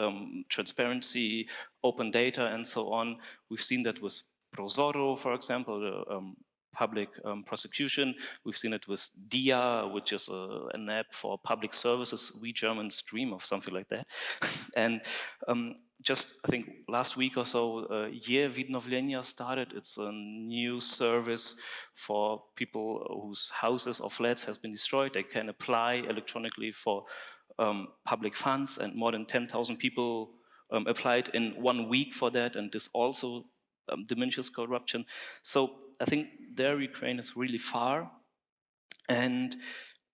transparency, open data, and so on. We've seen that with Prozoro, for example, the public prosecution. We've seen it with DIA, which is an app for public services. We Germans dream of something like that. And just, I think, last week or so, Vidnovlenia started. It's a new service for people whose houses or flats has been destroyed. They can apply electronically for public funds, and more than 10,000 people applied in 1 week for that, and this also diminishes corruption. So I think there Ukraine is really far. And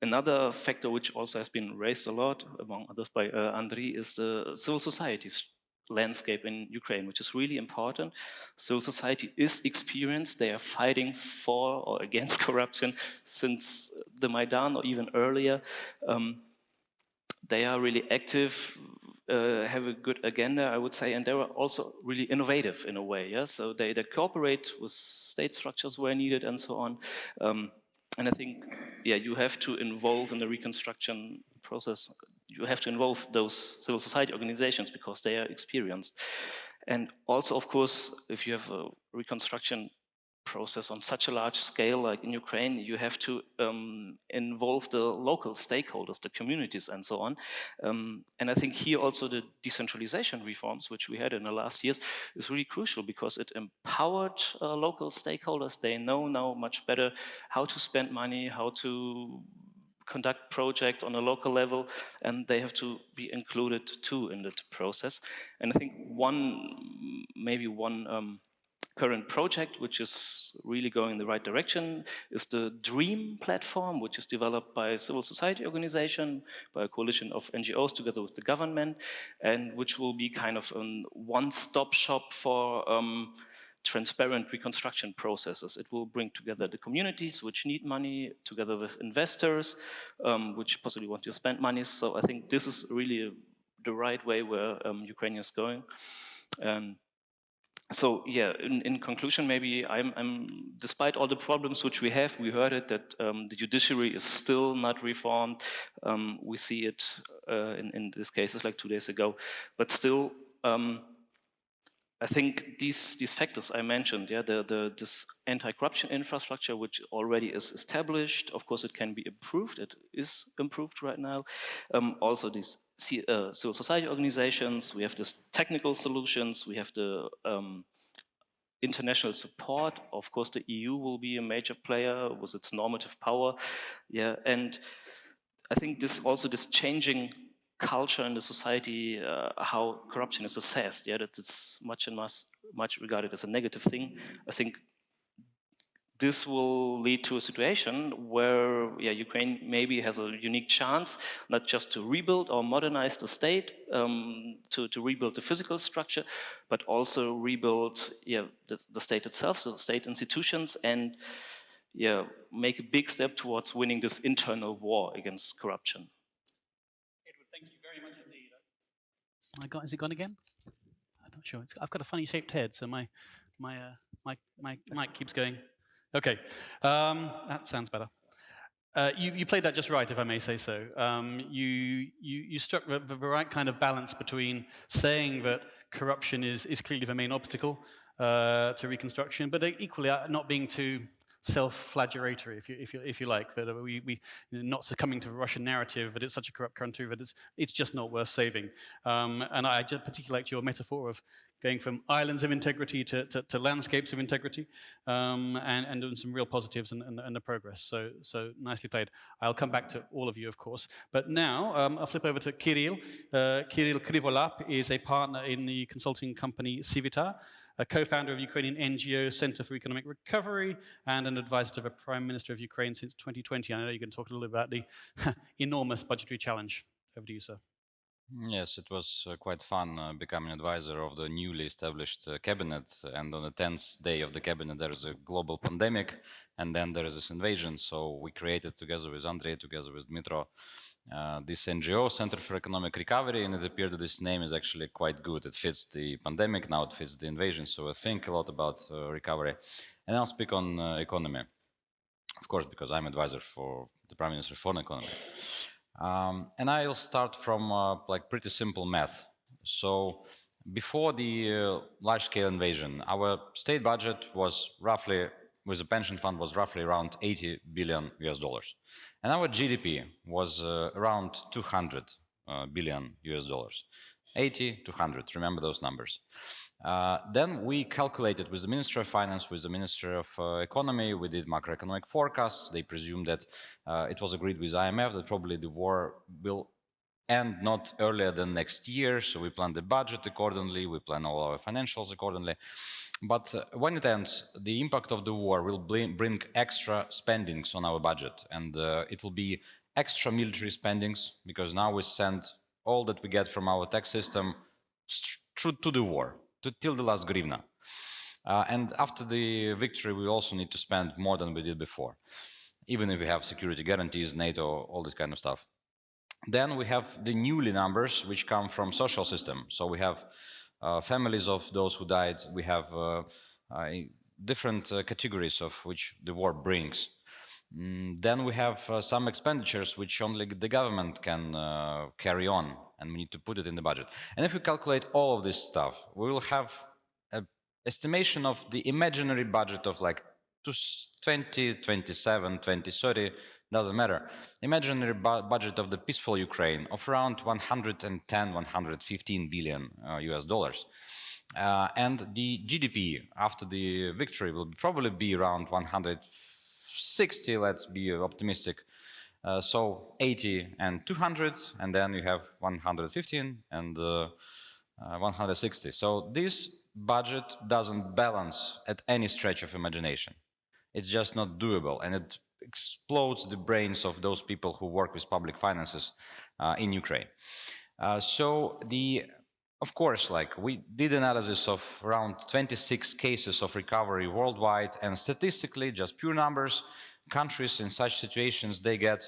another factor which also has been raised a lot, among others by Andriy, is the civil society's landscape in Ukraine, which is really important. Civil society is experienced. They are fighting for or against corruption since the Maidan or even earlier. They are really active, have a good agenda, I would say, and they were also really innovative in a way. Yeah? So they cooperate with state structures where needed and so on. And I think, yeah, you have to involve in the reconstruction process, you have to involve those civil society organizations because they are experienced. And also, of course, if you have a reconstruction process on such a large scale like in Ukraine, you have to involve the local stakeholders, the communities and so on. And I think here also the decentralization reforms which we had in the last years is really crucial because it empowered local stakeholders. They know now much better how to spend money, how to conduct projects on a local level, and they have to be included too in that process. And I think maybe one current project which is really going in the right direction is the DREAM platform, which is developed by a civil society organization, by a coalition of NGOs together with the government, and which will be kind of a one-stop shop for transparent reconstruction processes. It will bring together the communities which need money together with investors which possibly want to spend money. So I think this is really the right way where Ukraine is going. So yeah, in conclusion, maybe despite all the problems which we have, we heard it that the judiciary is still not reformed. We see it in these cases like 2 days ago, but still, I think these factors I mentioned, yeah, this anti-corruption infrastructure which already is established, of course it can be improved. It is improved right now. Also these civil society organizations, we have these technical solutions, we have the international support. Of course, the EU will be a major player with its normative power. Yeah, and I think this changing culture in the society, how corruption is assessed, yeah, that it's much regarded as a negative thing. I think this will lead to a situation where Ukraine maybe has a unique chance, not just to rebuild or modernize the state, to rebuild the physical structure, but also rebuild the state itself, so state institutions, and make a big step towards winning this internal war against corruption. Edward, thank you very much indeed. Is it gone again? I'm not sure. I've got a funny shaped head, so my mic keeps going. Okay, that sounds better. You played that just right, if I may say so. You struck the right kind of balance between saying that corruption is clearly the main obstacle to reconstruction, but equally not being too self-flagellatory, if you like, that we not succumbing to the Russian narrative that it's such a corrupt country that it's just not worth saving. And I just particularly liked your metaphor of going from islands of integrity to landscapes of integrity, and doing some real positives and the progress. So nicely played. I'll come back to all of you, of course. But now I'll flip over to Kirill. Kirill Krivolap is a partner in the consulting company Civita, a co-founder of Ukrainian NGO Center for Economic Recovery, and an advisor to the Prime Minister of Ukraine since 2020. I know you're going to talk a little bit about the enormous budgetary challenge. Over to you, sir. Yes, it was quite fun becoming advisor of the newly established cabinet. And on the 10th day of the cabinet, there is a global pandemic, and then there is this invasion. So we created together with Andrei, together with Dmitro, this NGO, Center for Economic Recovery, and it appeared that this name is actually quite good. It fits the pandemic, now it fits the invasion, so I think a lot about recovery. And I'll speak on economy, of course, because I'm advisor for the Prime Minister for economy. And I'll start from like pretty simple math. So before the large-scale invasion, our state budget was roughly, with the pension fund, was roughly around 80 billion US dollars. And our GDP was around 200 billion US dollars. 80 to 100, remember those numbers. Then we calculated with the Ministry of Finance, with the Ministry of Economy, we did macroeconomic forecasts. They presumed that it was agreed with IMF that probably the war will end not earlier than next year. So we plan the budget accordingly, we plan all our financials accordingly. But when it ends, the impact of the war will bring extra spendings on our budget. And it will be extra military spendings, because now we send all that we get from our tax system to the war, till the last grivna. And after the victory, we also need to spend more than we did before, even if we have security guarantees, NATO, all this kind of stuff. Then we have the newly numbers, which come from social system. So we have families of those who died. We have different categories of which the war brings. Then we have some expenditures which only the government can carry on, and we need to put it in the budget. And if we calculate all of this stuff, we will have an estimation of the imaginary budget of like 2027, 2030, doesn't matter. Imaginary budget of the peaceful Ukraine of around 110, 115 billion US dollars. And the GDP after the victory will probably be around 160, let's be optimistic. So 80 and 200, and then you have 115 and 160. So this budget doesn't balance at any stretch of imagination. It's just not doable, and it explodes the brains of those people who work with public finances in Ukraine. Of course, like we did analysis of around 26 cases of recovery worldwide, and statistically, just pure numbers, countries in such situations, they get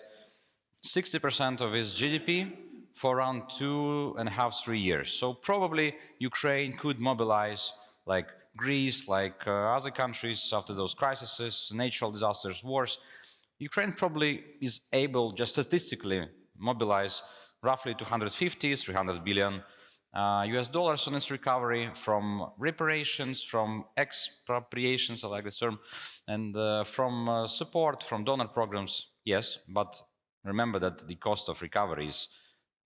60% of its GDP for around 2.5, 3 years. So probably Ukraine could mobilize, like Greece, like other countries after those crises, natural disasters, wars. Ukraine probably is able, just statistically, mobilize roughly 250, 300 billion US dollars on its recovery from reparations, from expropriations, I like this term, and from support from donor programs, yes, but remember that the cost of recovery is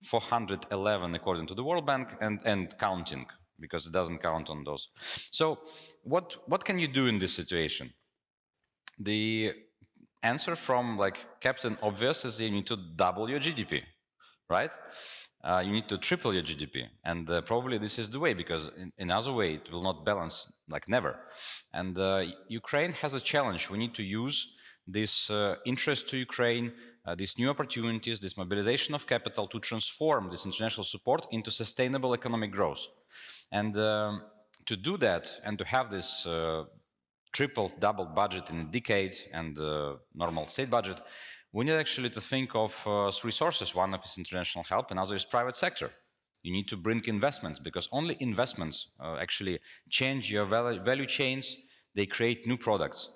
411 according to the World Bank and counting, because it doesn't count on those. So what can you do in this situation? The answer from like Captain Obvious is you need to double your GDP, right? You need to triple your GDP, and probably this is the way, because in other way it will not balance, like never. And Ukraine has a challenge. We need to use this interest to Ukraine, these new opportunities, this mobilization of capital to transform this international support into sustainable economic growth. And to do that and to have this triple, double budget in a decade and normal state budget, we need actually to think of three sources. One is international help, another is private sector. You need to bring investments, because only investments actually change your value chains. They create new products.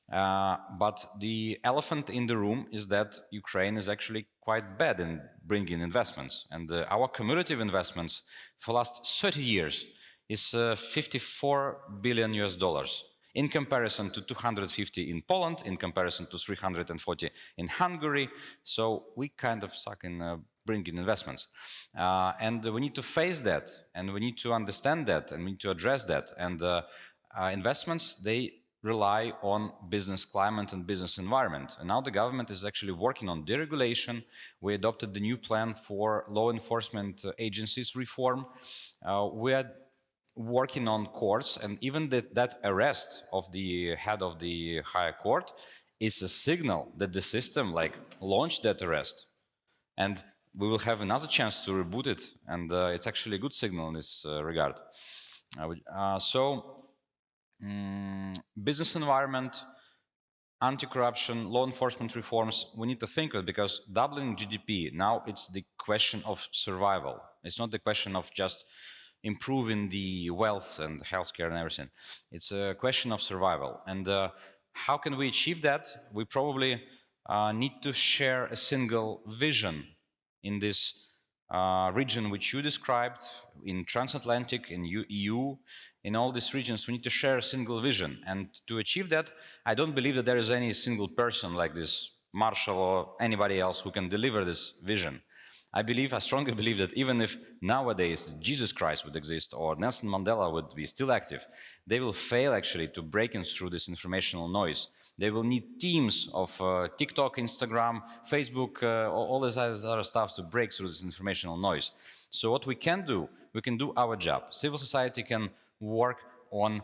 But the elephant in the room is that Ukraine is actually quite bad in bringing investments. And our cumulative investments for the last 30 years is 54 billion US dollars. In comparison to 250 in Poland, in comparison to 340 in Hungary. So we kind of suck in bringing investments. And we need to face that, and we need to understand that, and we need to address that. And investments, they rely on business climate and business environment. And now the government is actually working on deregulation. We adopted the new plan for law enforcement agencies reform. We are working on courts, and even that arrest of the head of the higher court is a signal that the system like launched that arrest, and we will have another chance to reboot it, and it's actually a good signal in this regard. Business environment, anti-corruption, law enforcement reforms, we need to think of it, because doubling GDP, now it's the question of survival. It's not the question of just improving the wealth and healthcare and everything. It's a question of survival. And how can we achieve that? We probably need to share a single vision in this region which you described, in transatlantic, in EU, in all these regions. We need to share a single vision. And to achieve that, I don't believe that there is any single person like this Marshall or anybody else who can deliver this vision. I strongly believe that even if nowadays Jesus Christ would exist or Nelson Mandela would be still active, they will fail actually to break through this informational noise. They will need teams of TikTok, Instagram, Facebook, all this other stuff to break through this informational noise. So what we can do our job. Civil society can work on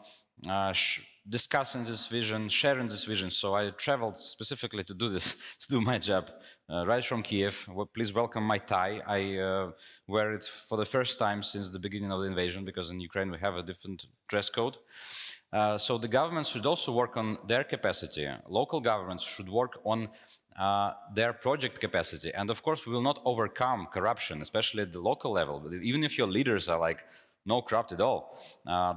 discussing this vision, sharing this vision. So I traveled specifically to do this, to do my job, right from Kiev. Well, please welcome my tie. I wear it for the first time since the beginning of the invasion, because in Ukraine we have a different dress code. So the governments should also work on their capacity. Local governments should work on their project capacity. And of course, we will not overcome corruption, especially at the local level. But even if your leaders are like, no corrupt at all,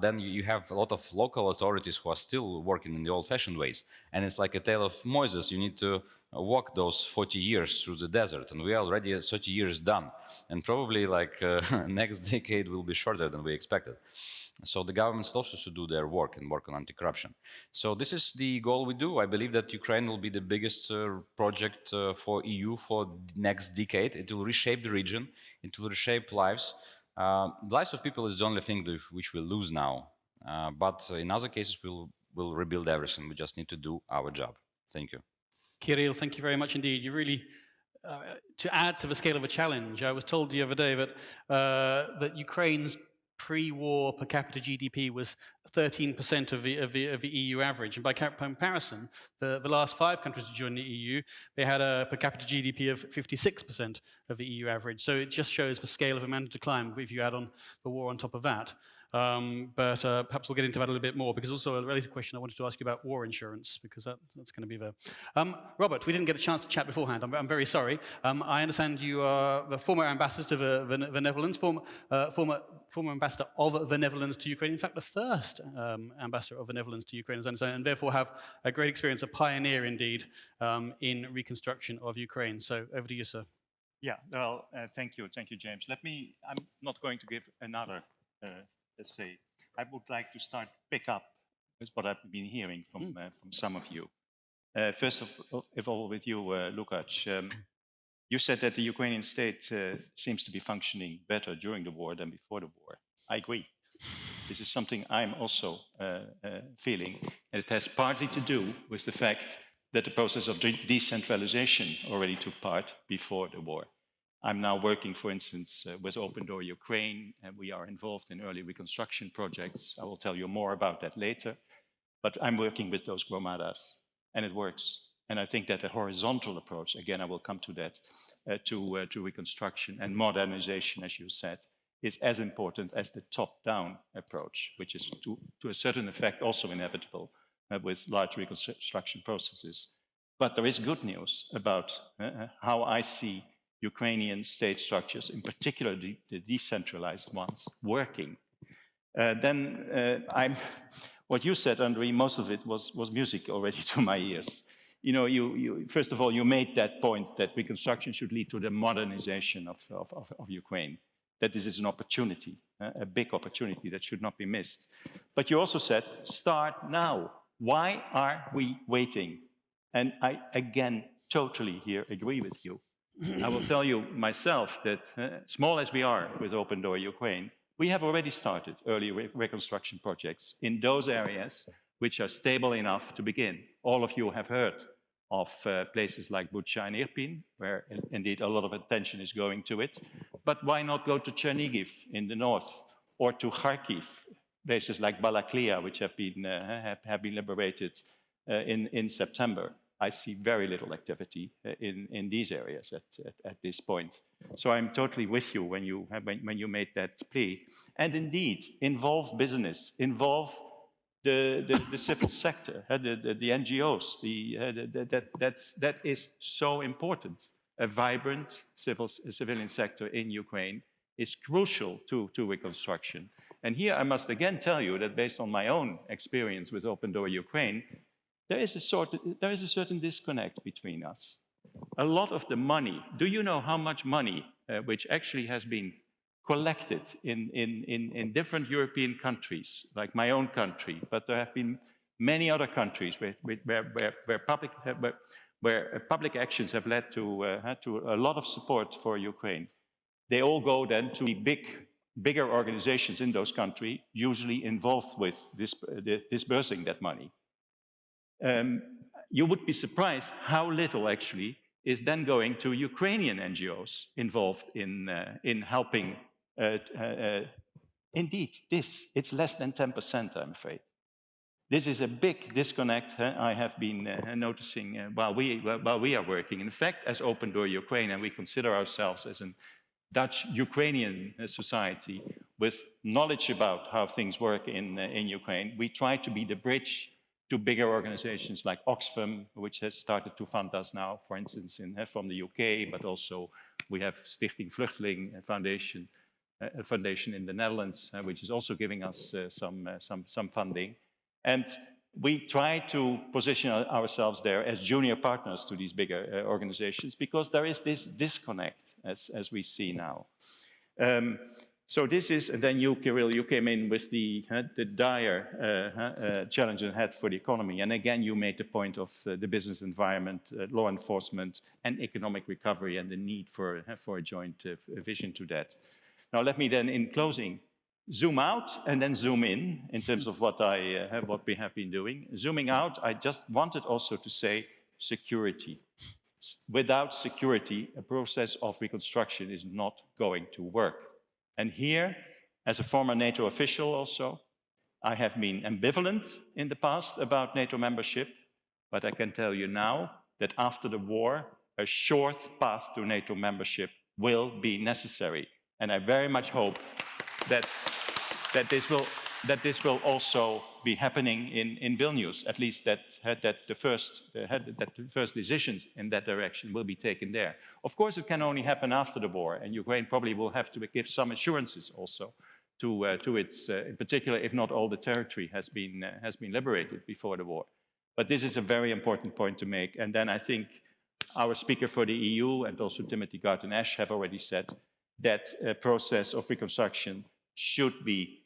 then you have a lot of local authorities who are still working in the old-fashioned ways. And it's like a tale of Moses. You need to walk those 40 years through the desert, and we are already 30 years done. And probably like next decade will be shorter than we expected. So the governments also should do their work and work on anti-corruption. So this is the goal we do. I believe that Ukraine will be the biggest project for EU for the next decade. It will reshape the region. It will reshape lives. The lives of people is the only thing which we'll lose now. But in other cases, we'll rebuild everything. We just need to do our job. Thank you. Kirill, thank you very much indeed. You really, to add to the scale of a challenge, I was told the other day that, that Ukraine's pre-war per capita GDP was 13% of the EU average. And by comparison, the last 5 countries to join the EU, they had a per capita GDP of 56% of the EU average. So it just shows the scale of a mountain to climb if you add on the war on top of that. But perhaps we'll get into that a little bit more, because also a related question I wanted to ask you about war insurance, because that's going to be there. Robert, we didn't get a chance to chat beforehand. I'm very sorry. I understand you are the former ambassador to the Netherlands, former ambassador of the Netherlands to Ukraine. In fact, the first ambassador of the Netherlands to Ukraine, as I understand, and therefore have a great experience, a pioneer indeed, in reconstruction of Ukraine. So over to you, sir. Yeah, well, thank you, James. I'm not going to give another, let's say, I would like to pick up with what I've been hearing from some of you. First of all, with you, Lukács, you said that the Ukrainian state seems to be functioning better during the war than before the war. I agree. This is something I'm also feeling. And it has partly to do with the fact that the process of decentralization already took part before the war. I'm now working, for instance, with Open Door Ukraine, and we are involved in early reconstruction projects. I will tell you more about that later. But I'm working with those gromadas, and it works. And I think that the horizontal approach, again, I will come to that, to reconstruction and modernization, as you said, is as important as the top-down approach, which is to a certain effect also inevitable with large reconstruction processes. But there is good news about how I see Ukrainian state structures, in particular the decentralized ones, working. What you said, Andriy, most of it was music already to my ears. You know, first of all, you made that point that reconstruction should lead to the modernization of Ukraine, that this is an opportunity, a big opportunity that should not be missed. But you also said, start now. Why are we waiting? And I, again, totally here agree with you. I will tell you myself that, small as we are with Open Door Ukraine, we have already started early reconstruction projects in those areas which are stable enough to begin. All of you have heard of places like Bucha and Irpin, where indeed a lot of attention is going to it. But why not go to Chernihiv in the north, or to Kharkiv, places like Balaklia, which have been liberated in September? I see very little activity in these areas at this point. So I'm totally with you when you made that plea. And indeed, involve business, involve the civil sector, the NGOs. That is so important. A vibrant civilian sector in Ukraine is crucial to reconstruction. And here I must again tell you that based on my own experience with Open Door Ukraine, there is a certain disconnect between us. A lot of the money, do you know how much money which actually has been collected in different European countries, like my own country, but there have been many other countries where public actions have led to a lot of support for Ukraine. They all go then to the bigger organizations in those countries, usually involved with disbursing that money. You would be surprised how little actually is then going to Ukrainian NGOs involved in helping. Indeed, it's less than 10%, I'm afraid. This is a big disconnect I have been noticing while we are working. In fact, as Open Door Ukraine, and we consider ourselves as a Dutch-Ukrainian society with knowledge about how things work in Ukraine, we try to be the bridge to bigger organizations like Oxfam, which has started to fund us now, for instance, from the UK, but also we have Stichting Vluchteling Foundation, a foundation in the Netherlands, which is also giving us some funding. And we try to position ourselves there as junior partners to these bigger organizations because there is this disconnect, as we see now. So this is, and then you came in with the dire challenge ahead for the economy. And again, you made the point of the business environment, law enforcement, and economic recovery, and the need for a joint vision to that. Now, let me then, in closing, zoom out and then zoom in terms of what we have been doing. Zooming out, I just wanted also to say security. Without security, a process of reconstruction is not going to work. And here, as a former NATO official also, I have been ambivalent in the past about NATO membership, but I can tell you now that after the war, a short path to NATO membership will be necessary. And I very much hope that this will also be happening in Vilnius, at least that the first decisions in that direction will be taken there. Of course, it can only happen after the war, and Ukraine probably will have to give some assurances also to its, in particular, if not all the territory has been liberated before the war. But this is a very important point to make. And then I think our speaker for the EU and also Timothy Garton-Ash have already said that a process of reconstruction should be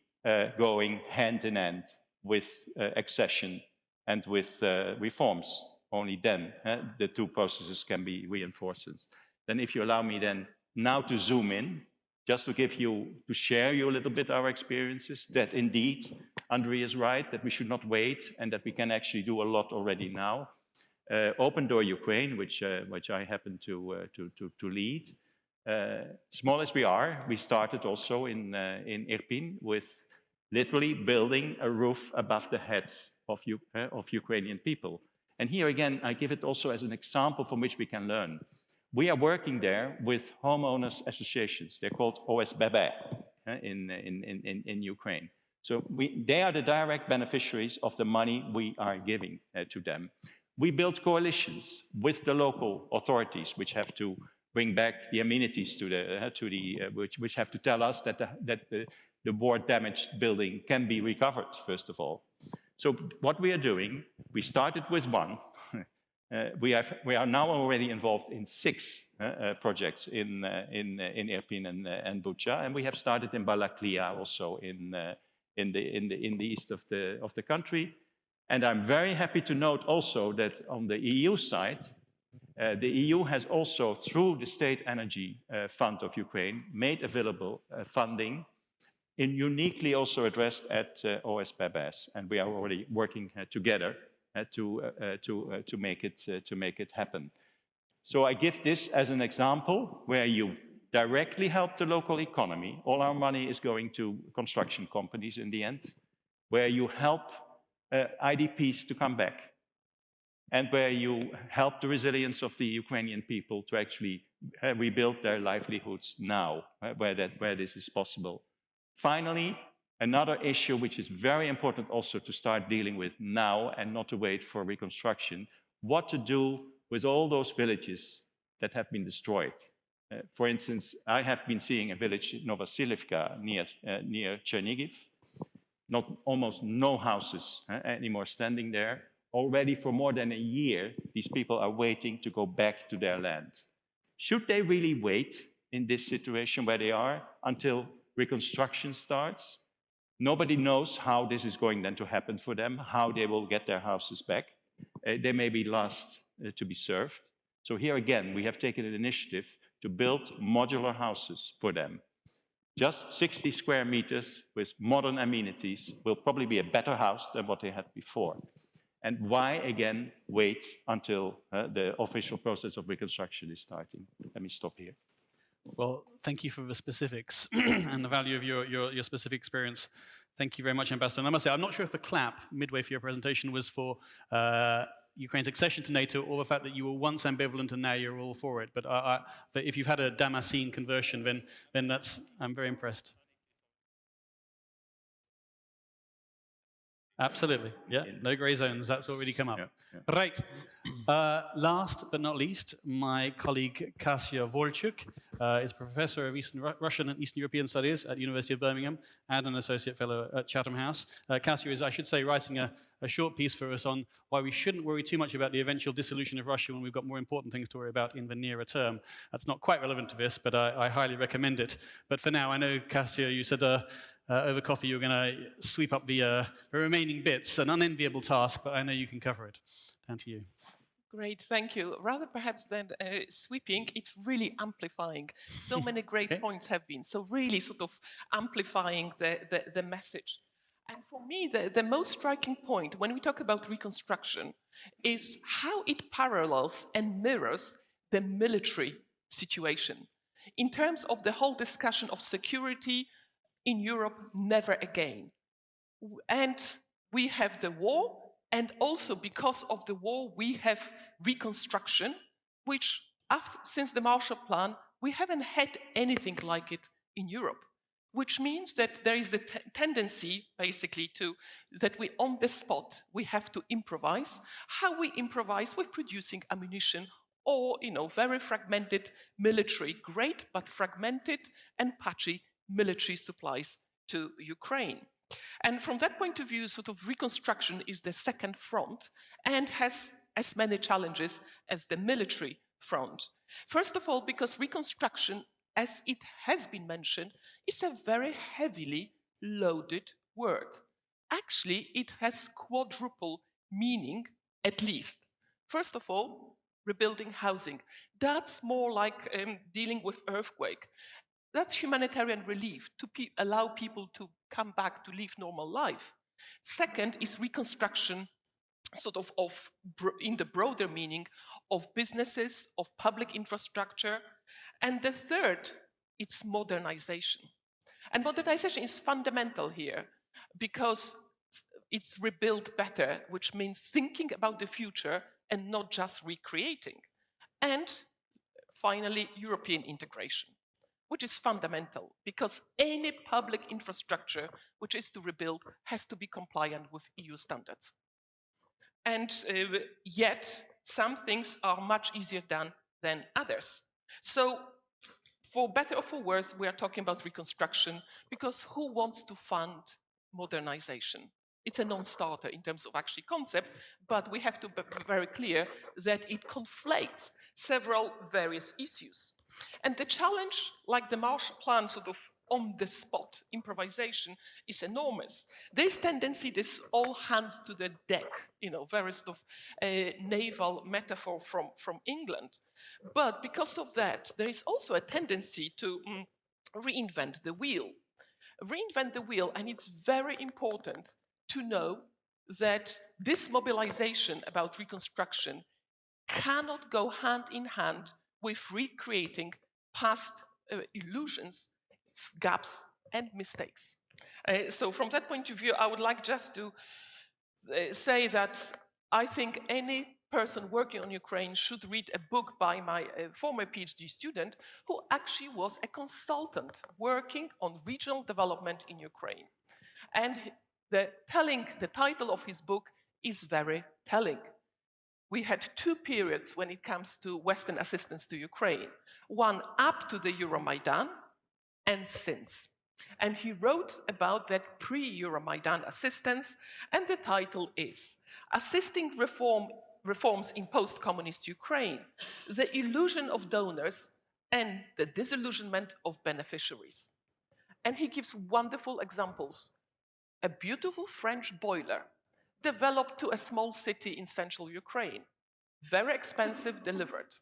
going hand in hand with accession and with reforms. Only then the two processes can be reinforced. Then if you allow me then now to zoom in, just to share you a little bit our experiences, that indeed, Andrei is right, that we should not wait and that we can actually do a lot already now. Open Door Ukraine, which I happen to lead, small as we are, we started also in Irpin with literally building a roof above the heads of Ukrainian people. And here again, I give it also as an example from which we can learn. We are working there with homeowners associations. They're called OSBB in Ukraine. So they are the direct beneficiaries of the money we are giving to them. We build coalitions with the local authorities, which have to bring back the amenities which have to tell us that the war-damaged building can be recovered, first of all. So what we are doing, we started with one. We are now already involved in 6 projects in Irpin and Bucha, and we have started in Balaklia also in the east of the country. And I'm very happy to note also that on the EU side, the EU has also, through the State Energy Fund of Ukraine, made available funding uniquely also addressed at OSBBS, and we are already working together to make it happen. So I give this as an example where you directly help the local economy. All our money is going to construction companies in the end, where you help IDPs to come back, and where you help the resilience of the Ukrainian people to actually rebuild their livelihoods now, where this is possible. Finally, Another issue which is very important also to start dealing with now and not to wait for reconstruction, what to do with all those villages that have been destroyed. For instance, I have been seeing a village, Novosilivka, near Chernigiv. Almost no houses anymore standing there. Already for more than a year, these people are waiting to go back to their land. Should they really wait in this situation where they are until reconstruction starts? Nobody knows how this is going then to happen for them, how they will get their houses back. They may be last to be served. So here again, we have taken an initiative to build modular houses for them. Just 60 square meters with modern amenities will probably be a better house than what they had before. And why, again, wait until the official process of reconstruction is starting? Let me stop here. Well, thank you for the specifics and the value of your specific experience. Thank you very much, Ambassador. And I must say, I'm not sure if the clap midway for your presentation was for Ukraine's accession to NATO or the fact that you were once ambivalent and now you're all for it. But if you've had a Damascene conversion, then I'm very impressed. Absolutely, yeah, no grey zones, that's already come up. Yeah. Right, last but not least, my colleague Kasia Volchuk is Professor of Russian and Eastern European Studies at the University of Birmingham and an Associate Fellow at Chatham House. Kasia is, I should say, writing a short piece for us on why we shouldn't worry too much about the eventual dissolution of Russia when we've got more important things to worry about in the nearer term. That's not quite relevant to this, but I highly recommend it. But for now, I know, Kasia, you said over coffee you're going to sweep up the remaining bits. An unenviable task, but I know you can cover it. Down to you. Great, thank you. Rather perhaps than sweeping, it's really amplifying. So many great points have been, so really sort of amplifying the message. And for me, the most striking point when we talk about reconstruction is how it parallels and mirrors the military situation. In terms of the whole discussion of security in Europe, never again. And we have the war, and also because of the war, we have reconstruction, which since the Marshall Plan, we haven't had anything like it in Europe, which means that there is the tendency, basically, that we on the spot, we have to improvise. How we improvise with producing ammunition or, very fragmented military, great, but fragmented and patchy military supplies to Ukraine. And from that point of view, sort of reconstruction is the second front and has as many challenges as the military front. First of all, because reconstruction, as it has been mentioned, is a very heavily loaded word. Actually, it has quadruple meaning, at least. First of all, rebuilding housing. That's more like dealing with earthquake. That's humanitarian relief to allow people to come back to live normal life. Second is reconstruction, sort of in the broader meaning of businesses, of public infrastructure. And the third, it's modernization. And modernization is fundamental here because it's rebuild better, which means thinking about the future and not just recreating. And finally, European integration, which is fundamental because any public infrastructure which is to rebuild has to be compliant with EU standards. And yet, some things are much easier done than others. So, for better or for worse, we are talking about reconstruction because who wants to fund modernization? It's a non-starter in terms of actually concept, but we have to be very clear that it conflates several various issues. And the challenge, like the Marshall Plan, sort of on-the-spot improvisation, is enormous. There's tendency, this all hands to the deck, very sort of naval metaphor from England. But because of that, there is also a tendency to reinvent the wheel. Reinvent the wheel, and it's very important to know that this mobilization about reconstruction cannot go hand in hand with recreating past illusions, gaps, and mistakes. So from that point of view, I would like just to say that I think any person working on Ukraine should read a book by my former PhD student who actually was a consultant working on regional development in Ukraine. And the title of his book is very telling. We had two periods when it comes to Western assistance to Ukraine. One up to the Euromaidan and since. And he wrote about that pre-Euromaidan assistance, and the title is Assisting Reforms in Post-Communist Ukraine, the Illusion of Donors and the Disillusionment of Beneficiaries. And he gives wonderful examples. A beautiful French boiler developed to a small city in central Ukraine. Very expensive, delivered.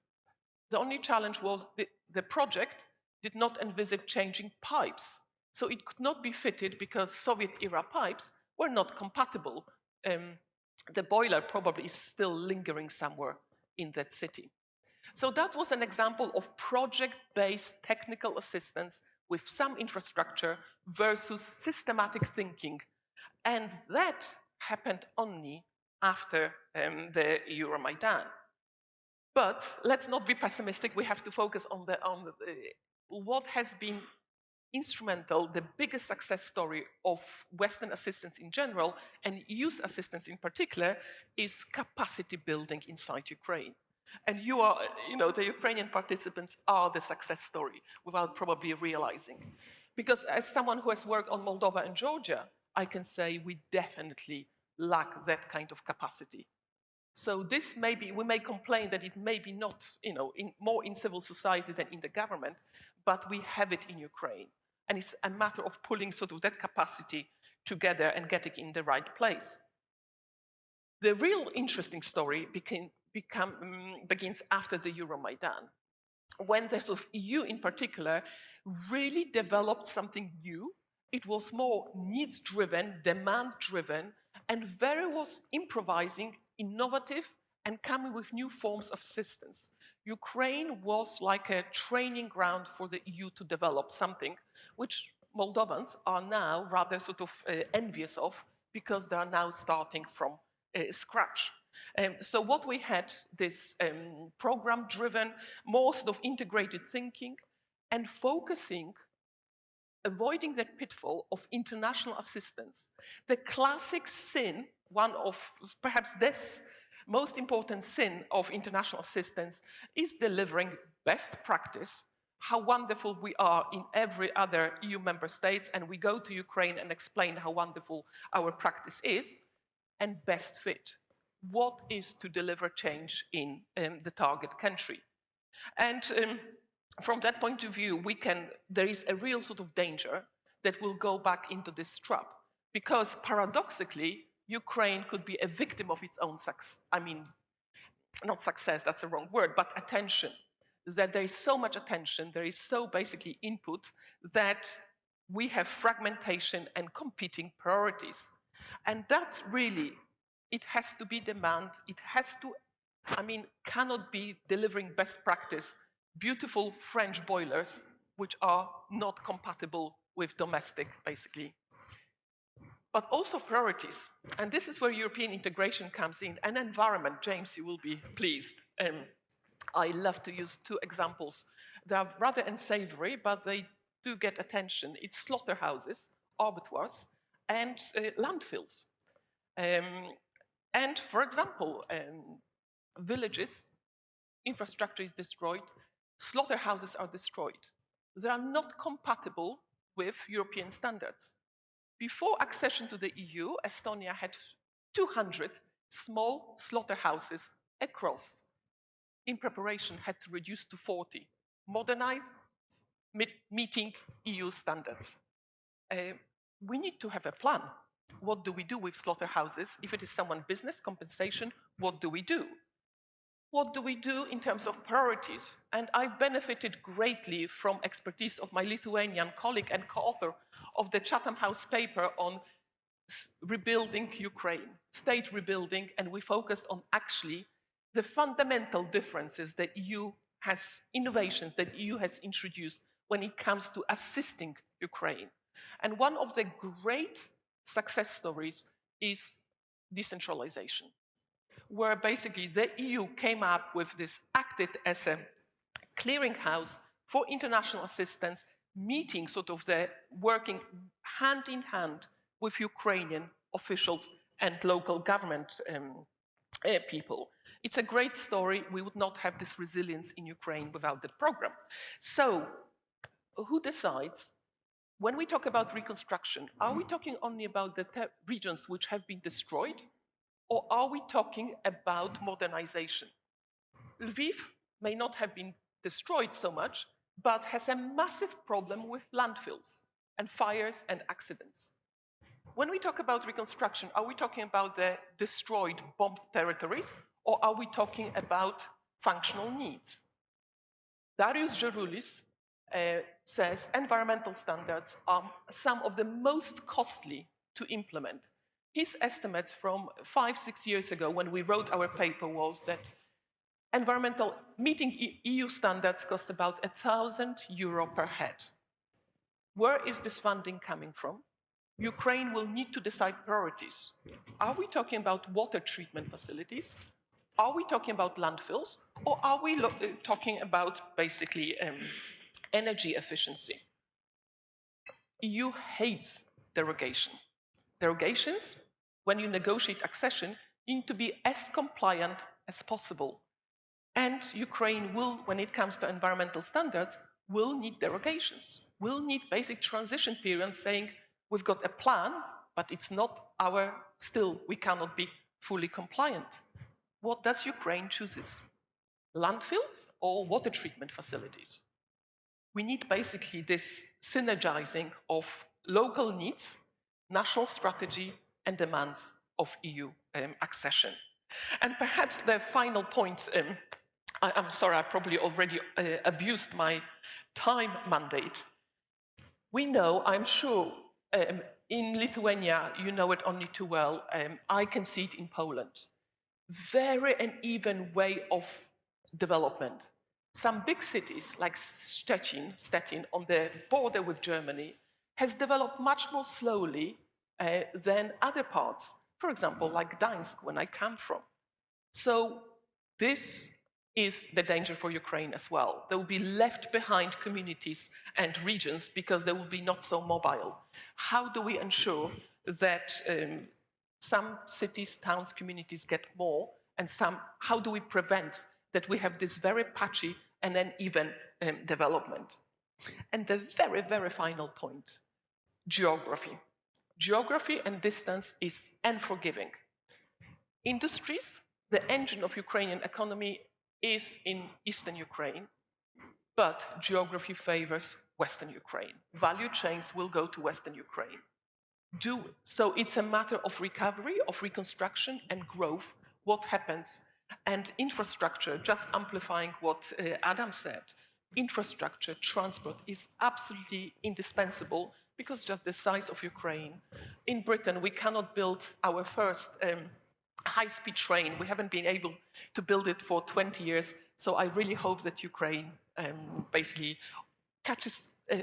The only challenge was the project did not envisage changing pipes. So it could not be fitted because Soviet-era pipes were not compatible. The boiler probably is still lingering somewhere in that city. So that was an example of project-based technical assistance with some infrastructure versus systematic thinking. And that happened only after the Euromaidan. But let's not be pessimistic. We have to focus on what has been instrumental, the biggest success story of Western assistance in general and EU's assistance in particular is capacity building inside Ukraine. And you are, the Ukrainian participants are the success story without probably realizing. Because as someone who has worked on Moldova and Georgia, I can say we definitely lack that kind of capacity. So this may be, we may complain that it may be not, more in civil society than in the government, but we have it in Ukraine. And it's a matter of pulling sort of that capacity together and getting in the right place. The real interesting story begins after the Euromaidan, when the sort of EU in particular really developed something new. It was more needs-driven, demand-driven, and very was improvising, innovative, and coming with new forms of assistance. Ukraine was like a training ground for the EU to develop something which Moldovans are now rather sort of envious of because they are now starting from scratch. So what we had, this program-driven, more sort of integrated thinking and focusing, avoiding that pitfall of international assistance. The classic sin, one of perhaps this most important sin of international assistance, is delivering best practice, how wonderful we are in every other EU member states, and we go to Ukraine and explain how wonderful our practice is, and best fit. What is to deliver change in the target country? And from that point of view, there is a real sort of danger that we'll go back into this trap, because paradoxically, Ukraine could be a victim of its own success. I mean, not success, that's the wrong word, but attention. That there is so much attention, there is so basically input that we have fragmentation and competing priorities. And that's really, it has to be demand, it has to, cannot be delivering best practice, beautiful French boilers, which are not compatible with domestic, basically. But also priorities. And this is where European integration comes in. And environment, James, you will be pleased. I love to use two examples. They are rather unsavory, but they do get attention. It's slaughterhouses, abattoirs, and landfills. And for example, villages, infrastructure is destroyed, slaughterhouses are destroyed. They are not compatible with European standards. Before accession to the EU, Estonia had 200 small slaughterhouses across. In preparation, had to reduce to 40, modernized, meeting EU standards. We need to have a plan. What do we do with slaughterhouses? If it is someone's business, compensation, what do we do? What do we do in terms of priorities? And I benefited greatly from expertise of my Lithuanian colleague and co-author of the Chatham House paper on rebuilding Ukraine, state rebuilding, and we focused on actually the fundamental differences that EU has, innovations that EU has introduced when it comes to assisting Ukraine. And one of the great success stories is decentralization, where basically the EU came up with this, acted as a clearinghouse for international assistance, meeting sort of the working hand in hand with Ukrainian officials and local government people. It's a great story. We would not have this resilience in Ukraine without that program. So, who decides? When we talk about reconstruction, are we talking only about the regions which have been destroyed, or are we talking about modernization? Lviv may not have been destroyed so much, but has a massive problem with landfills and fires and accidents. When we talk about reconstruction, are we talking about the destroyed, bombed territories, or are we talking about functional needs? Darius Geroulis says environmental standards are some of the most costly to implement. His estimates from 5-6 years ago when we wrote our paper was that meeting EU standards cost about €1,000 per head. Where is this funding coming from? Ukraine will need to decide priorities. Are we talking about water treatment facilities? Are we talking about landfills? Or are we talking about basically energy efficiency? EU hates derogation. Derogations, when you negotiate accession, need to be as compliant as possible. And Ukraine will, when it comes to environmental standards, will need derogations, will need basic transition periods saying, we've got a plan, but it's not still, we cannot be fully compliant. What does Ukraine choose? Landfills or water treatment facilities? We need basically this synergizing of local needs, national strategy, and demands of EU accession. And perhaps the final point, I'm sorry, I probably already abused my time mandate. We know, I'm sure, in Lithuania, you know it only too well, I can see it in Poland. Very uneven way of development. Some big cities like Stettin on the border with Germany has developed much more slowly than other parts. For example, like Gdańsk, when I come from. So this is the danger for Ukraine as well. There will be left behind communities and regions because they will be not so mobile. How do we ensure that some cities, towns, communities get more, and how do we prevent that we have this very patchy and uneven development? And the very, very final point, geography. Geography and distance is unforgiving. Industries, the engine of Ukrainian economy is in eastern Ukraine, but geography favors western Ukraine. Value chains will go to western Ukraine. So it's a matter of recovery, of reconstruction and growth, what happens. And infrastructure, just amplifying what Adam said, infrastructure, transport is absolutely indispensable because just the size of Ukraine. In Britain, we cannot build our first high-speed train. We haven't been able to build it for 20 years. So I really hope that Ukraine basically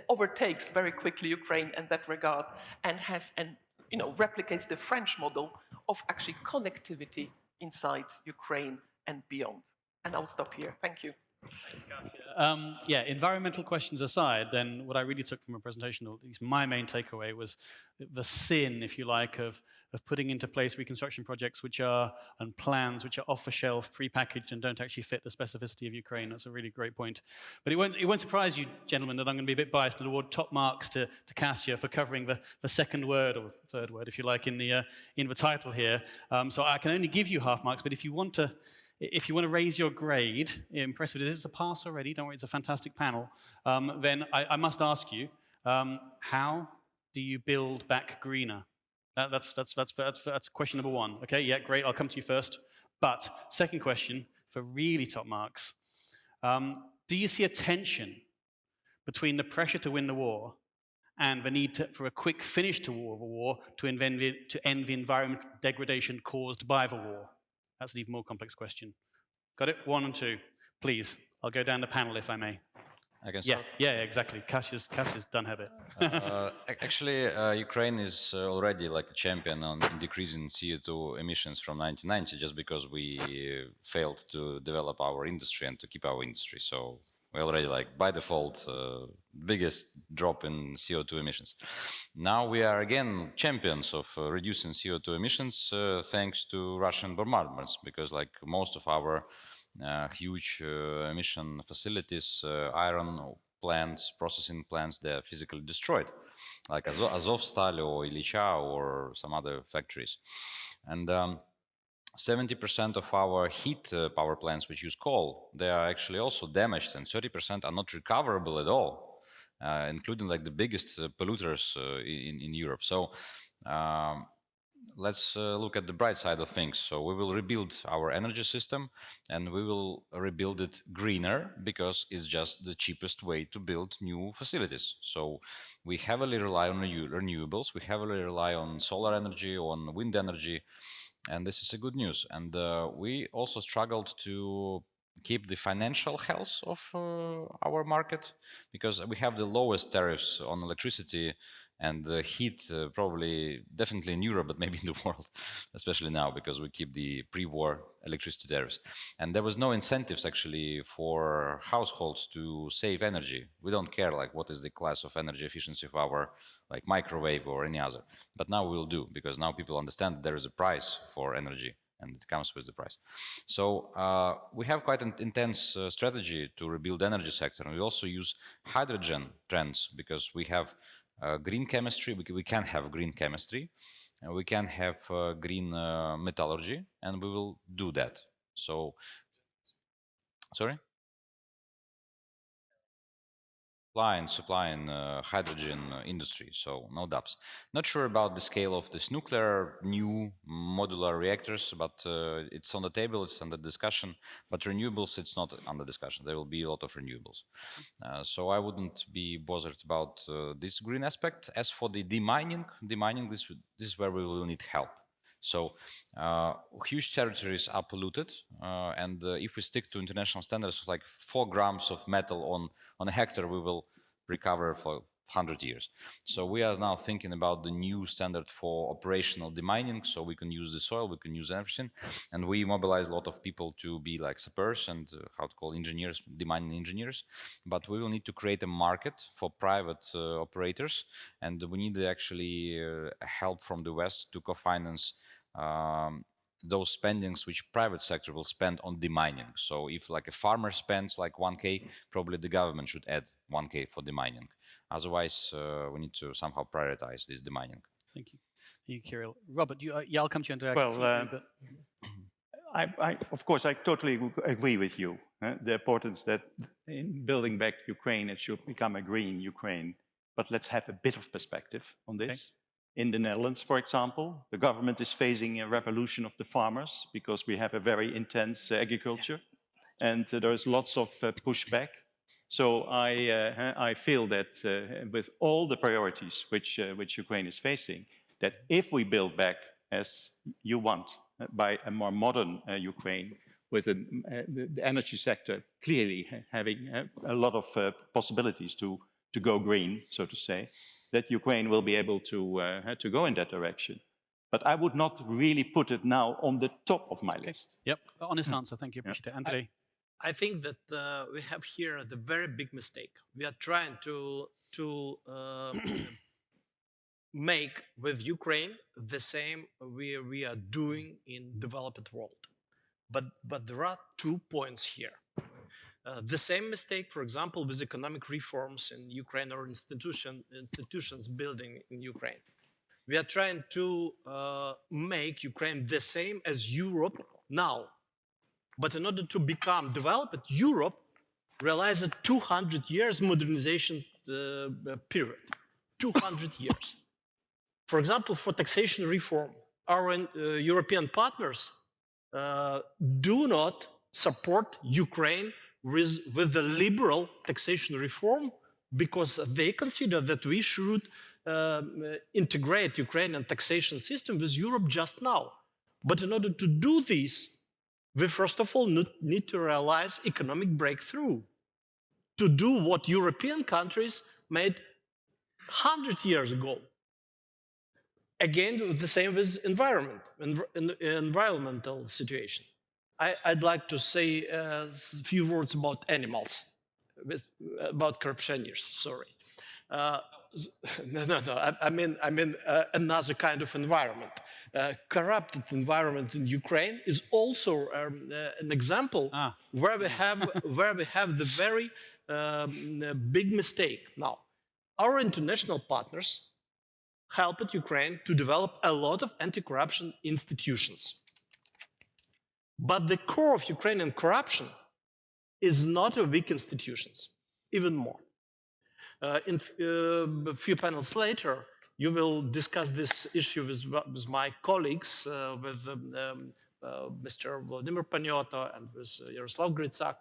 overtakes very quickly Ukraine in that regard and replicates the French model of actually connectivity inside Ukraine and beyond. And I'll stop here. Thank you. Yeah, environmental questions aside, then what I really took from a presentation, or at least my main takeaway, was the sin, if you like, of putting into place reconstruction projects and plans which are off the shelf, pre-packaged, and don't actually fit the specificity of Ukraine. That's a really great point. But it won't surprise you, gentlemen, that I'm going to be a bit biased and award top marks to Kasia for covering the second word, or third word, if you like, in the title here. So I can only give you half marks, but if you want to raise your grade, impressive, this is a pass already, don't worry, it's a fantastic panel, then I must ask you, how do you build back greener? That's question number one. Okay, yeah, great, I'll come to you first. But second question, for really top marks, do you see a tension between the pressure to win the war and the need for a quick finish to the war to end the environmental degradation caused by the war? That's an even more complex question. Got it? 1 and 2. Please, I'll go down the panel if I may. I can start? Yeah, exactly. Kasia's done her bit. Actually, Ukraine is already like a champion on decreasing CO2 emissions from 1990, just because we failed to develop our industry and to keep our industry. So We already like by default biggest drop in CO2 emissions. Now we are again champions of reducing CO2 emissions thanks to Russian bombardments, because like most of our huge emission facilities, iron plants, processing plants, they're physically destroyed, like Azovstal or Ilyicha or some other factories. And 70% of our heat power plants which use coal, they are actually also damaged, and 30% are not recoverable at all, including like the biggest polluters in Europe. So let's look at the bright side of things. So we will rebuild our energy system, and we will rebuild it greener, because it's just the cheapest way to build new facilities. So we heavily rely on renewables, we heavily rely on solar energy, on wind energy, and this is a good news. And we also struggled to keep the financial health of our market, because we have the lowest tariffs on electricity and the heat, probably definitely in Europe, but maybe in the world, especially now, because we keep the pre-war electricity tariffs. And there was no incentives actually for households to save energy. We don't care like what is the class of energy efficiency of our like microwave or any other, but now we will do, because now people understand that there is a price for energy and it comes with the price. So we have quite an intense strategy to rebuild the energy sector, and we also use hydrogen trends, because we have green chemistry. We can have green chemistry, and we can have green metallurgy, and we will do that. So, sorry? Supplying hydrogen industry, so no doubts. Not sure about the scale of this nuclear new modular reactors, but it's on the table, it's under discussion. But renewables, it's not under discussion. There will be a lot of renewables. So I wouldn't be bothered about this green aspect. As for the demining, this is where we will need help. So huge territories are polluted, and if we stick to international standards of like 4 grams of metal on a hectare, we will recover for 100 years. So we are now thinking about the new standard for operational demining, so we can use the soil, we can use everything, and we mobilize a lot of people to be like sappers and how to call engineers, demining engineers. But we will need to create a market for private operators, and we need actually help from the West to co-finance those spendings which private sector will spend on demining. So if like a farmer spends like 1K, probably the government should add 1K for demining. Otherwise, we need to somehow prioritize this demining. Thank you. Thank you, Kirill. Robert, I'll come to you. Of course, I totally agree with you. The importance that in building back Ukraine, it should become a green Ukraine. But let's have a bit of perspective on this. Okay. In the Netherlands, for example, the government is facing a revolution of the farmers because we have a very intense agriculture, and there is lots of pushback. So I feel that with all the priorities which Ukraine is facing, that if we build back as you want, by a more modern Ukraine, with the energy sector clearly having a lot of possibilities to go green, so to say, that Ukraine will be able to go in that direction. But I would not really put it now on the top of my list. Yep, honest answer. Thank you, Andrei. I think that we have here the very big mistake. We are trying to make with Ukraine the same we are doing in developed world. But there are 2 points here. The same mistake, for example, with economic reforms in Ukraine or institutions building in Ukraine. We are trying to make Ukraine the same as Europe now. But in order to become developed, Europe realized a 200 years modernization period. 200 years. For example, for taxation reform, our European partners do not support Ukraine with the liberal taxation reform, because they consider that we should integrate Ukrainian taxation system with Europe just now. But in order to do this, we first of all need to realize economic breakthrough, to do what European countries made 100 years ago. Again, the same with environmental situation. I'd like to say a few words about animals, about corruptioneers. Sorry. No. I mean another kind of environment. Corrupted environment in Ukraine is also an example where we have the very big mistake. Now, our international partners helped Ukraine to develop a lot of anti-corruption institutions. But the core of Ukrainian corruption is not a weak institutions, even more. In a few panels later, you will discuss this issue with my colleagues, with Mr. Vladimir Panyoto and with Yaroslav Gritsak,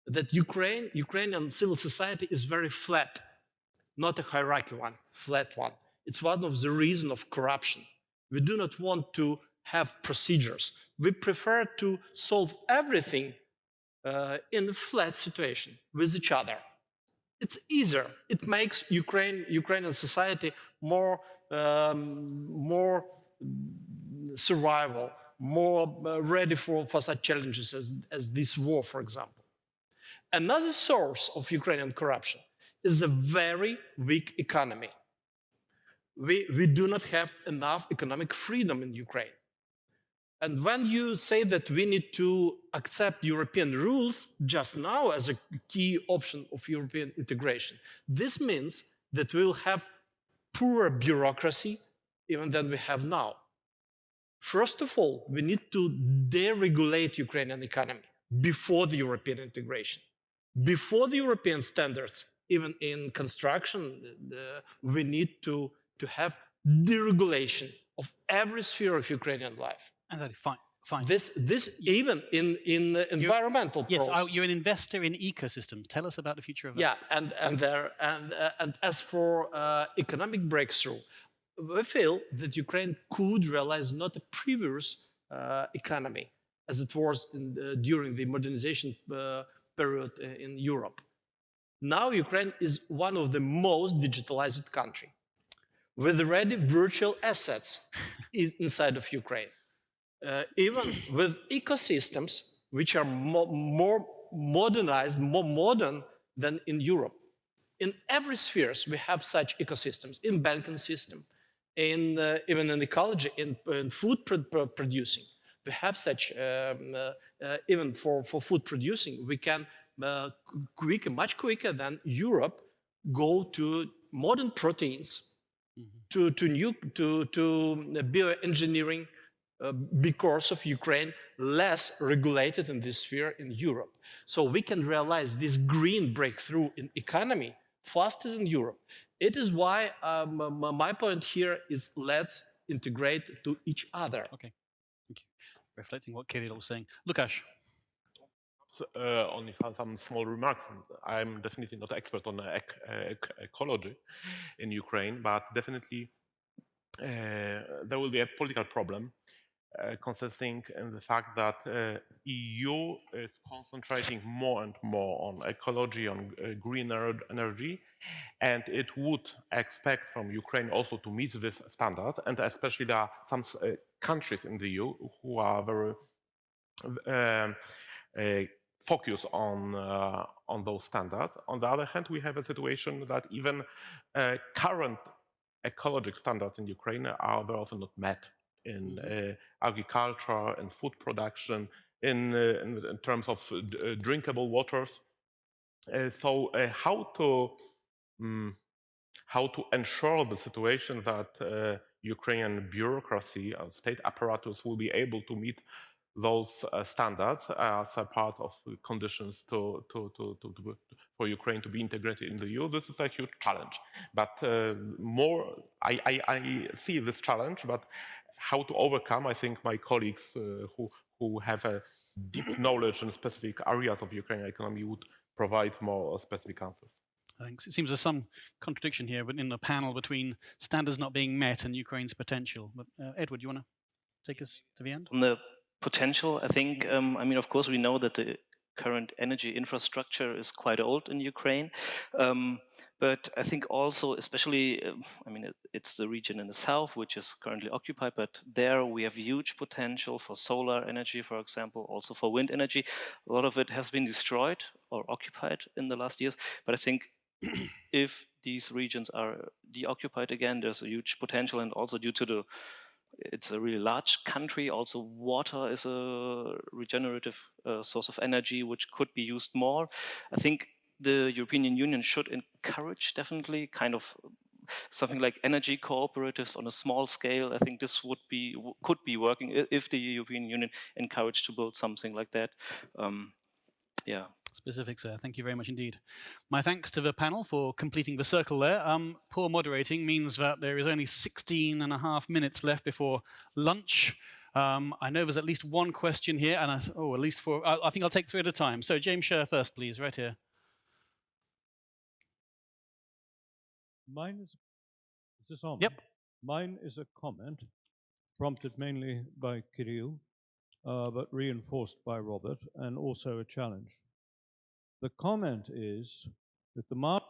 that Ukrainian civil society is very flat, not a hierarchy one, flat one. It's one of the reasons of corruption. We do not want to have procedures. We prefer to solve everything in a flat situation with each other. It's easier. It makes Ukrainian society more survival, more ready for such challenges as this war, for example. Another source of Ukrainian corruption is a very weak economy. We do not have enough economic freedom in Ukraine. And when you say that we need to accept European rules just now as a key option of European integration, this means that we will have poorer bureaucracy even than we have now. First of all, we need to deregulate Ukrainian economy before the European integration. Before the European standards, even in construction, we need to have deregulation of every sphere of Ukrainian life. Fine. This even in environmental process. Yes, you're an investor in ecosystems. Tell us about the future of that. Yeah, and as for economic breakthrough, we feel that Ukraine could realize not a previous economy as it was during the modernization period in Europe. Now Ukraine is one of the most digitalized countries with ready virtual assets inside of Ukraine. Even with ecosystems which are more modernized, more modern than in Europe. In every sphere, we have such ecosystems, in banking system, even in ecology, in food producing. We have such, even for food producing, we can much quicker than Europe go to modern proteins, to bioengineering, because of Ukraine less regulated in this sphere in Europe. So we can realize this green breakthrough in economy faster than Europe. It is why my point here is let's integrate to each other. Okay, thank you. Reflecting what Kirill was saying. Lukasz. Only some small remarks. I'm definitely not an expert on ecology in Ukraine, but definitely there will be a political problem consisting in the fact that EU is concentrating more and more on ecology, on greener energy, and it would expect from Ukraine also to meet this standard. And especially there are some countries in the EU who are very focused on those standards. On the other hand, we have a situation that even current ecological standards in Ukraine are very often not met in agriculture and food production, in terms of drinkable waters. So how to ensure the situation that Ukrainian bureaucracy and state apparatus will be able to meet those standards as a part of conditions for Ukraine to be integrated in the EU. This is a huge challenge. But I see this challenge, but how to overcome, I think my colleagues who have a deep knowledge in specific areas of Ukrainian economy would provide more specific answers. Thanks. It seems there's some contradiction here in the panel between standards not being met and Ukraine's potential. But Edward, you want to take us to the end? On the potential, I think, I mean, of course, we know that the current energy infrastructure is quite old in Ukraine. But I think also, especially, I mean, it's the region in the south which is currently occupied, but there we have huge potential for solar energy, for example, also for wind energy. A lot of it has been destroyed or occupied in the last years, but I think if these regions are deoccupied again, there's a huge potential, and also due to it's a really large country. Also, water is a regenerative source of energy which could be used more. I think the European Union should encourage definitely kind of something like energy cooperatives on a small scale. I think this could be working if the European Union encouraged to build something like that. Yeah. Specifics there. Thank you very much indeed. My thanks to the panel for completing the circle there. Poor moderating means that there is only 16.5 minutes left before lunch. I know there's at least one question here, and at least four. I think I'll take three at a time. So James Sher first, please, right here. Mine is this on? Yep. Mine is a comment prompted mainly by Kirill, but reinforced by Robert, and also a challenge. The comment is that the market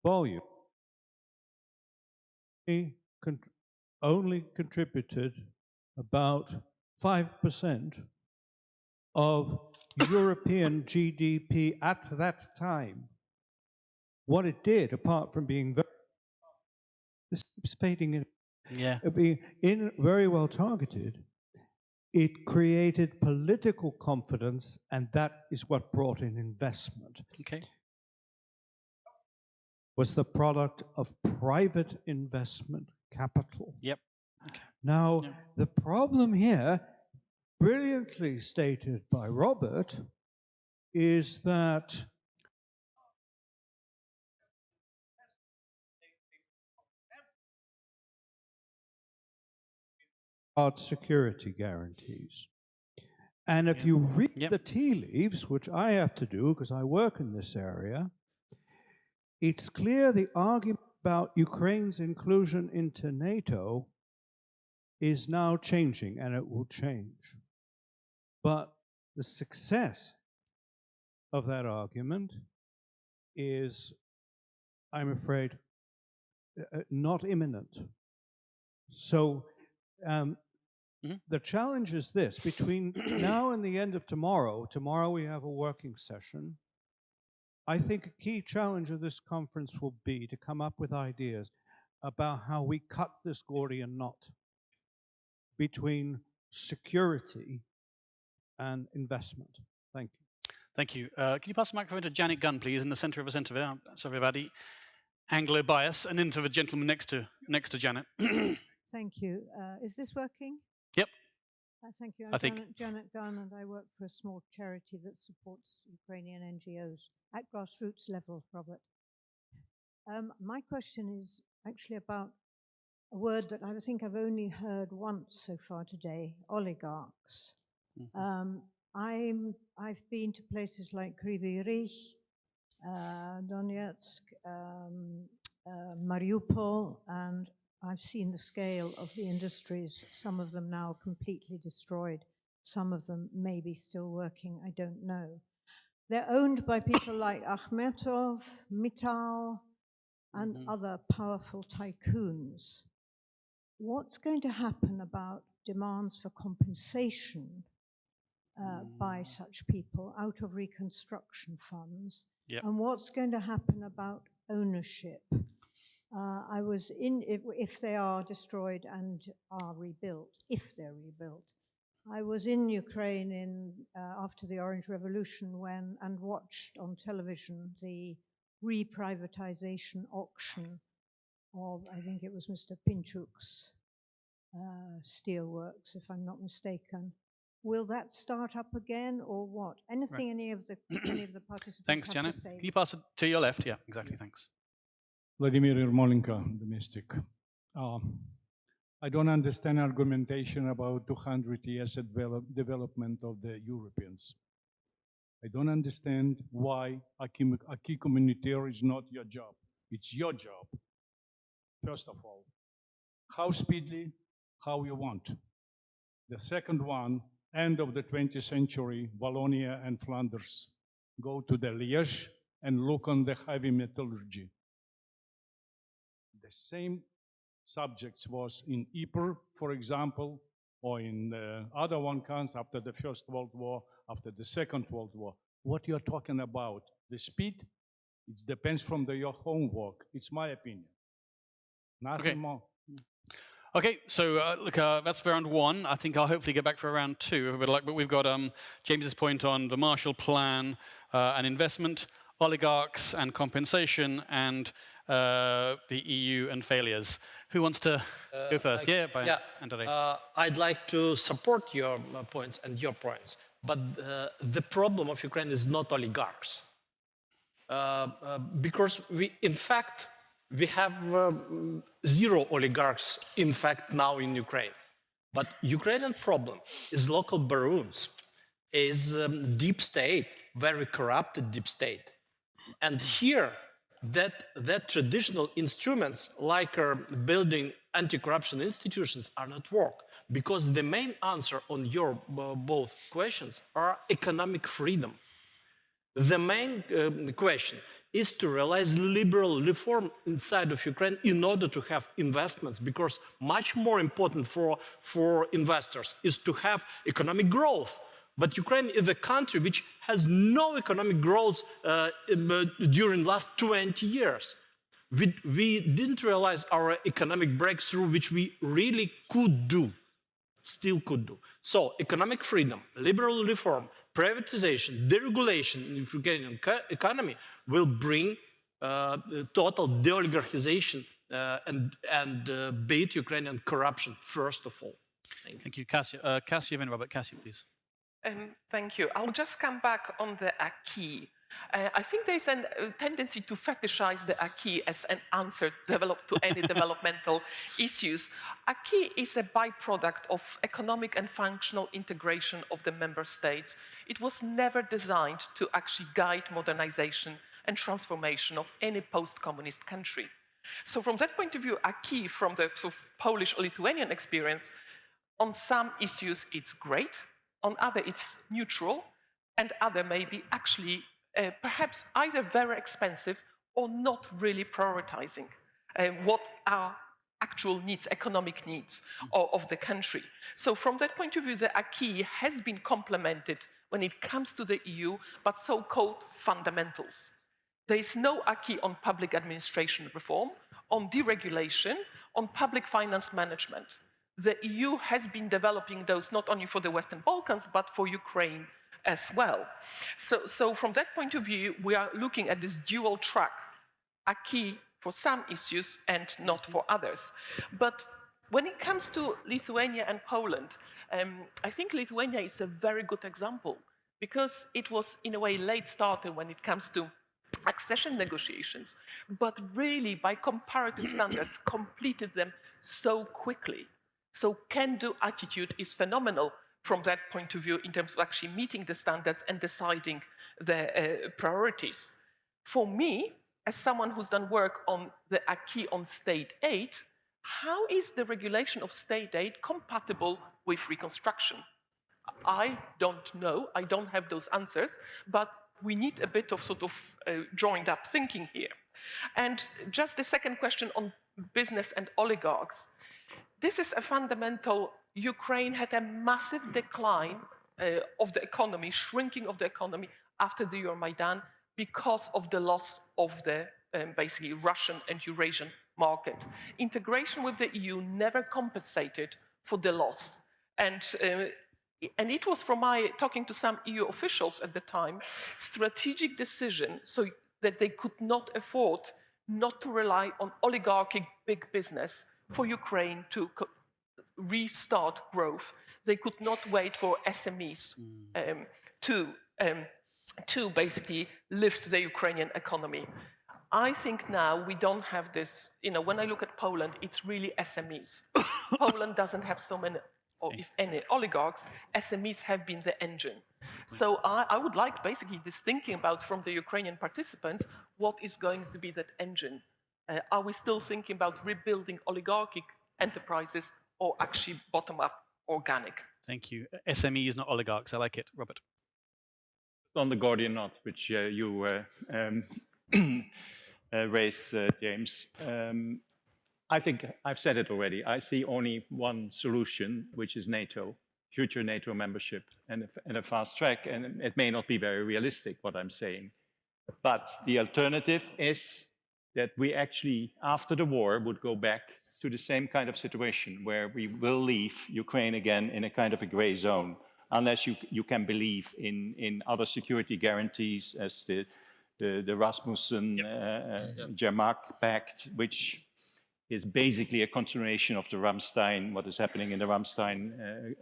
volume only contributed about 5% of European GDP at that time. What it did, apart from being this keeps fading in, being very well targeted, it created political confidence, and that is what brought in investment. Okay. Was the product of private investment capital. Yep. Okay. Now, the problem here, brilliantly stated by Robert, is that security guarantees. And if you read the tea leaves, which I have to do because I work in this area, it's clear the argument about Ukraine's inclusion into NATO is now changing, and it will change. But the success of that argument is, I'm afraid, not imminent. So the challenge is this: between now and the end of tomorrow we have a working session. I think a key challenge of this conference will be to come up with ideas about how we cut this Gordian knot between security and investment. Thank you. Thank you. Can you pass the microphone to Janet Gunn, please, in the centre of the centre there? Sorry about the Anglo bias, and then to the gentleman next to Janet. Thank you. Is this working? Yep. Thank you. I think. Janet Gunn, and I work for a small charity that supports Ukrainian NGOs at grassroots level, Robert. My question is actually about a word that I think I've only heard once so far today, oligarchs. I've been to places like Kryvyi Rih, Donetsk, Mariupol, and I've seen the scale of the industries, some of them now completely destroyed, some of them maybe still working, I don't know. They're owned by people like Akhmetov, Mittal, and other powerful tycoons. What's going to happen about demands for compensation by such people out of reconstruction funds? And what's going to happen about ownership? I was in, if they are destroyed and are rebuilt, if they're rebuilt. I was in Ukraine after the Orange Revolution and watched on television the reprivatization auction of, I think it was Mr. Pinchuk's steelworks, if I'm not mistaken. Will that start up again, or what? Anything any of the participants Thanks, have Janet. to say? Can you pass it to your left? Yeah, exactly. Thanks. Vladimir Yermolenko, the mystic. I don't understand argumentation about 200 years of development of the Europeans. I don't understand why acquis communautaire is not your job. It's your job, first of all. How speedily, how you want. The second one, end of the 20th century, Wallonia and Flanders go to the Liège and look on the heavy metallurgy. The same subjects was in Ypres, for example, or in other one comes after the First World War, after the Second World War. What you're talking about, the speed, it depends from your homework. It's my opinion. Nothing more. Okay, so look, that's round one. I think I'll hopefully get back for round two. But we've got James's point on the Marshall Plan and investment, oligarchs and compensation, and the EU and failures. Who wants to go first? Andrei. I'd like to support your points and your points, but the problem of Ukraine is not oligarchs, because in fact, we have zero oligarchs, in fact, now in Ukraine. But Ukrainian problem is local barons, is deep state, very corrupted deep state. And here, that traditional instruments like building anti-corruption institutions are not work, because the main answer on your both questions are economic freedom. The main question is to realize liberal reform inside of Ukraine in order to have investments, because much more important for investors is to have economic growth. But Ukraine is a country which has no economic growth during last 20 years. We didn't realize our economic breakthrough, which we really could do, still could do. So economic freedom, liberal reform, privatization, deregulation in the Ukrainian economy will bring total de-oligarchization and beat Ukrainian corruption, first of all. Thank you. Cassia, then Robert. Cassia, please. Thank you. I'll just come back on the acquis. I think there's a tendency to fetishize the acquis as an answer developed to any developmental issues. Acquis is a byproduct of economic and functional integration of the member states. It was never designed to actually guide modernization and transformation of any post-communist country. So from that point of view, acquis from the sort of Polish or Lithuanian experience, on some issues it's great, on other it's neutral, and other may be actually perhaps either very expensive or not really prioritizing what are actual needs, economic needs of the country. So from that point of view, the acquis has been complemented when it comes to the EU, but so-called fundamentals. There is no acquis on public administration reform, on deregulation, on public finance management. The EU has been developing those not only for the Western Balkans, but for Ukraine as well. So from that point of view, we are looking at this dual track, acquis for some issues and not for others. But when it comes to Lithuania and Poland, I think Lithuania is a very good example, because it was in a way late starter when it comes to accession negotiations, but really by comparative standards completed them so quickly. So can-do attitude is phenomenal from that point of view in terms of actually meeting the standards and deciding the priorities. For me, as someone who's done work on the acquis on state aid, how is the regulation of state aid compatible with reconstruction? I don't know, I don't have those answers, but we need a bit of sort of joined up thinking here. And just the second question on business and oligarchs. This is a fundamental. Ukraine had a massive decline of the economy, shrinking of the economy after the Euromaidan because of the loss of the basically Russian and Eurasian market. Integration with the EU never compensated for the loss. And it was, from my talking to some EU officials at the time, strategic decision so that they could not afford not to rely on oligarchic big business for Ukraine to restart growth. They could not wait for SMEs to basically lift the Ukrainian economy. I think now we don't have this, when I look at Poland, it's really SMEs. Poland doesn't have so many, or if any, oligarchs. SMEs have been the engine. So I would like basically this thinking about from the Ukrainian participants, what is going to be that engine? Are we still thinking about rebuilding oligarchic enterprises or actually bottom-up organic? Thank you. SMEs, not oligarchs. I like it. Robert. on the Gordian knot, which you raised, James. I think I've said it already. I see only one solution, which is NATO, future NATO membership, and a fast track. And it may not be very realistic, what I'm saying. But the alternative is that we actually, after the war, would go back to the same kind of situation where we will leave Ukraine again in a kind of a gray zone, unless you can believe in other security guarantees as the Rasmussen Jermak Pact, which is basically a continuation of the Ramstein, what is happening in the Ramstein.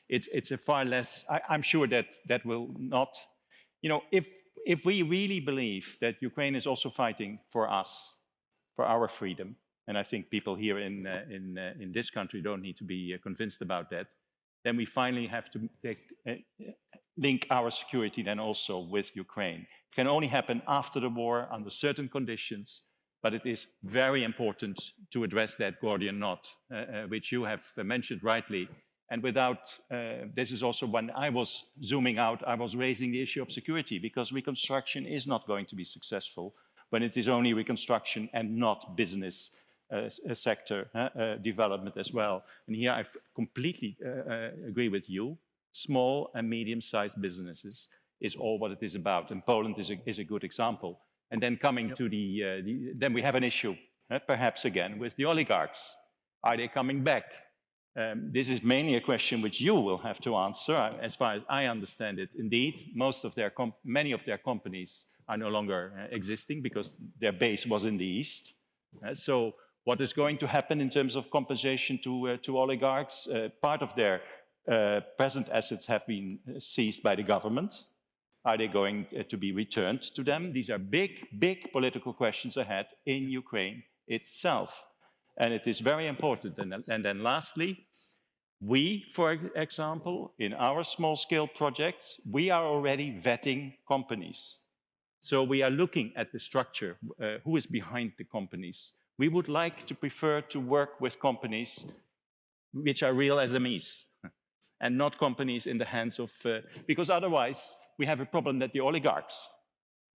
It's a far less, I'm sure that will not, if we really believe that Ukraine is also fighting for us, for our freedom, and I think people here in this country don't need to be convinced about that, then we finally have to link our security then also with Ukraine. It can only happen after the war under certain conditions, but it is very important to address that Gordian knot, which you have mentioned rightly. And without, this is also when I was zooming out, I was raising the issue of security, because reconstruction is not going to be successful when it is only reconstruction and not business sector development as well. And here I completely agree with you. Small and medium-sized businesses is all what it is about. And Poland is a good example. And then coming to then we have an issue, perhaps again, with the oligarchs. Are they coming back? This is mainly a question which you will have to answer. As far as I understand it, indeed, many of their companies are no longer existing because their base was in the East. So what is going to happen in terms of compensation to oligarchs? Part of their present assets have been seized by the government. Are they going to be returned to them? These are big, big political questions ahead in Ukraine itself. And it is very important. And then lastly, we, for example, in our small-scale projects, we are already vetting companies. So we are looking at the structure, who is behind the companies. We would like to prefer to work with companies which are real SMEs and not companies in the hands of, because otherwise we have a problem that the oligarchs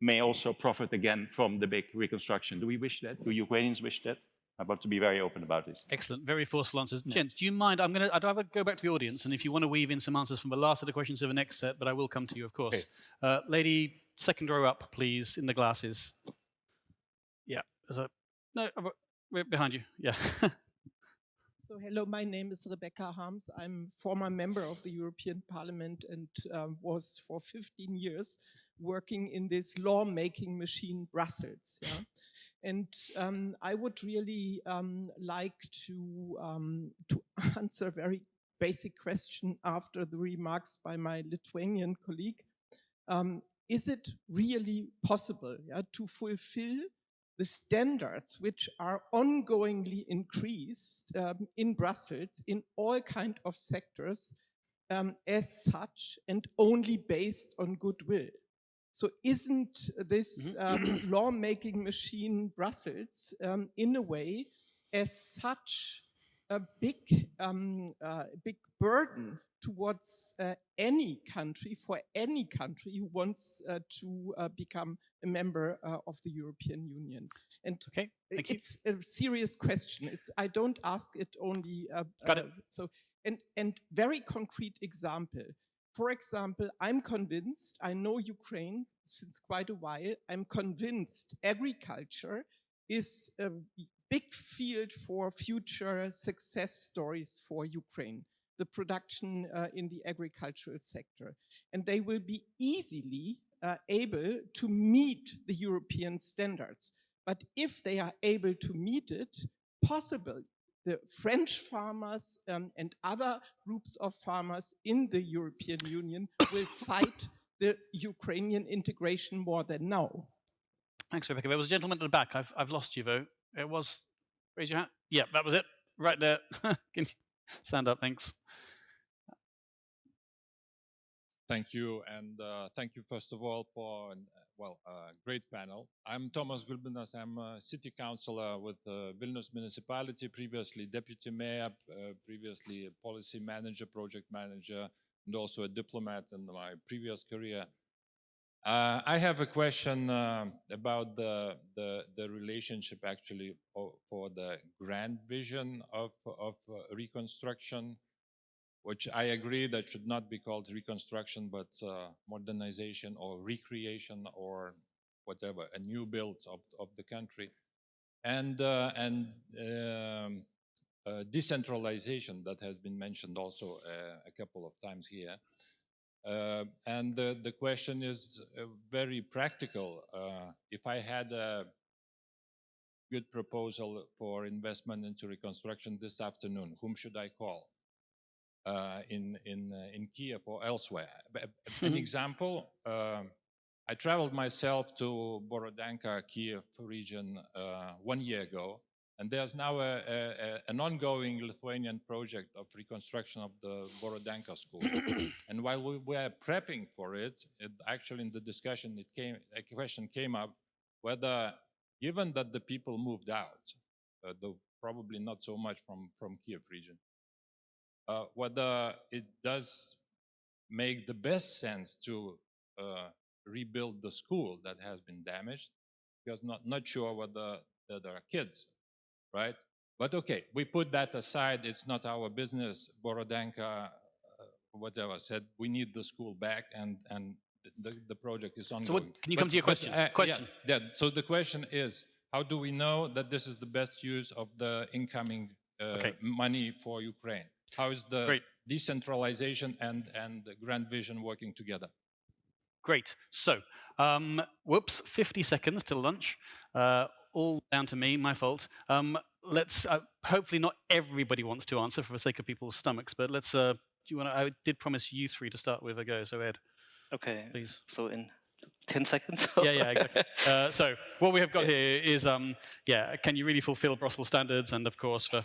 may also profit again from the big reconstruction. Do we wish that? Do Ukrainians wish that? I want to be very open about this. Excellent, very forceful answers. Gents, do you mind? I'd rather go back to the audience, and if you want to weave in some answers from the last set of questions to the next set, but I will come to you, of course. Okay. Lady, second row up, please, in the glasses. Yeah, no, behind you, yeah. So hello, my name is Rebecca Harms. I'm former member of the European Parliament and was for 15 years working in this lawmaking machine, Brussels. Yeah? And I would really like to answer a very basic question after the remarks by my Lithuanian colleague. Is it really possible to fulfill the standards which are ongoingly increased in Brussels in all kinds of sectors as such and only based on goodwill? So isn't this lawmaking machine Brussels in a way as such a big burden towards any country, for any country who wants to become a member of the European Union? And okay, it's a serious question. I don't ask it only. Got it. So, and very concrete example. For example, I'm convinced, I know Ukraine since quite a while, I'm convinced agriculture is a big field for future success stories for Ukraine, the production in the agricultural sector. And they will be easily able to meet the European standards. But if they are able to meet it, possible, the French farmers and other groups of farmers in the European Union will fight the Ukrainian integration more than now. Thanks, Rebecca. There was a gentleman at the back. I've lost you, though. It was, raise your hand. Yeah, that was it. Right there. Can you stand up? Thanks. Thank you, and thank you first of all for a great panel. I'm Tomas Gulbinas. I'm a city councillor with Vilnius municipality, previously deputy mayor, previously a policy manager, project manager, and also a diplomat in my previous career. I have a question about the relationship actually for the grand vision of reconstruction, which I agree that should not be called reconstruction, but modernization or recreation or whatever, a new build of the country, and decentralization that has been mentioned also a couple of times here. And the question is very practical. If I had a good proposal for investment into reconstruction this afternoon, whom should I call in Kiev or elsewhere? An example, I traveled myself to Borodanka, Kiev region 1 year ago, and there's now an ongoing Lithuanian project of reconstruction of the Borodanka school. And while we were prepping for it, actually in the discussion, a question came up whether, given that the people moved out, though probably not so much from Kiev region, whether it does make the best sense to rebuild the school that has been damaged, because not sure whether there are kids, right? But okay, we put that aside. It's not our business. Borodanka, whatever, said we need the school back, and the project is ongoing. So can you come to your question? Yeah. So the question is, how do we know that this is the best use of the incoming money for Ukraine? How is the decentralization and the grand vision working together? Great. So, whoops, 50 seconds till lunch. All down to me, my fault. Let's, hopefully not everybody wants to answer for the sake of people's stomachs, but let's, do you want to, I did promise you three to start with a go, so Ed. Okay, please. So in 10 seconds? Yeah, exactly. So what we have got here is, can you really fulfill Brussels standards? And of course, how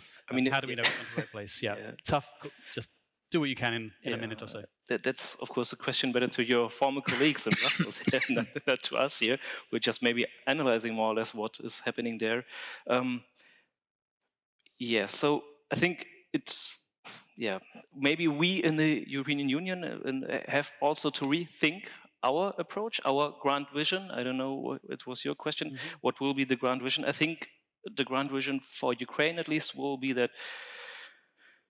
do we know it's the right place? Yeah, tough, just do what you can in a minute or so. That's, of course, a question better to your former colleagues in Brussels, not to us here. We're just maybe analyzing more or less what is happening there. So I think it's, maybe we in the European Union have also to rethink our approach, our grand vision. I don't know, it was your question. What will be the grand vision? I think the grand vision for Ukraine, at least, will be that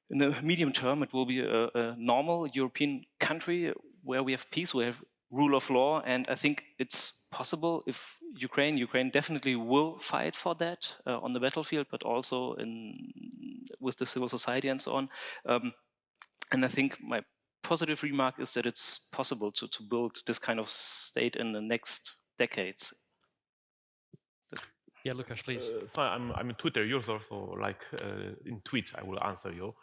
in the medium term, it will be a normal European country where we have peace, we have rule of law, and I think it's possible if Ukraine definitely will fight for that on the battlefield, but also with the civil society and so on. And I think my positive remark is that it's possible to build this kind of state in the next decades. Yeah, Lukasz, please. So I'm a Twitter user, so like in tweets I will answer you.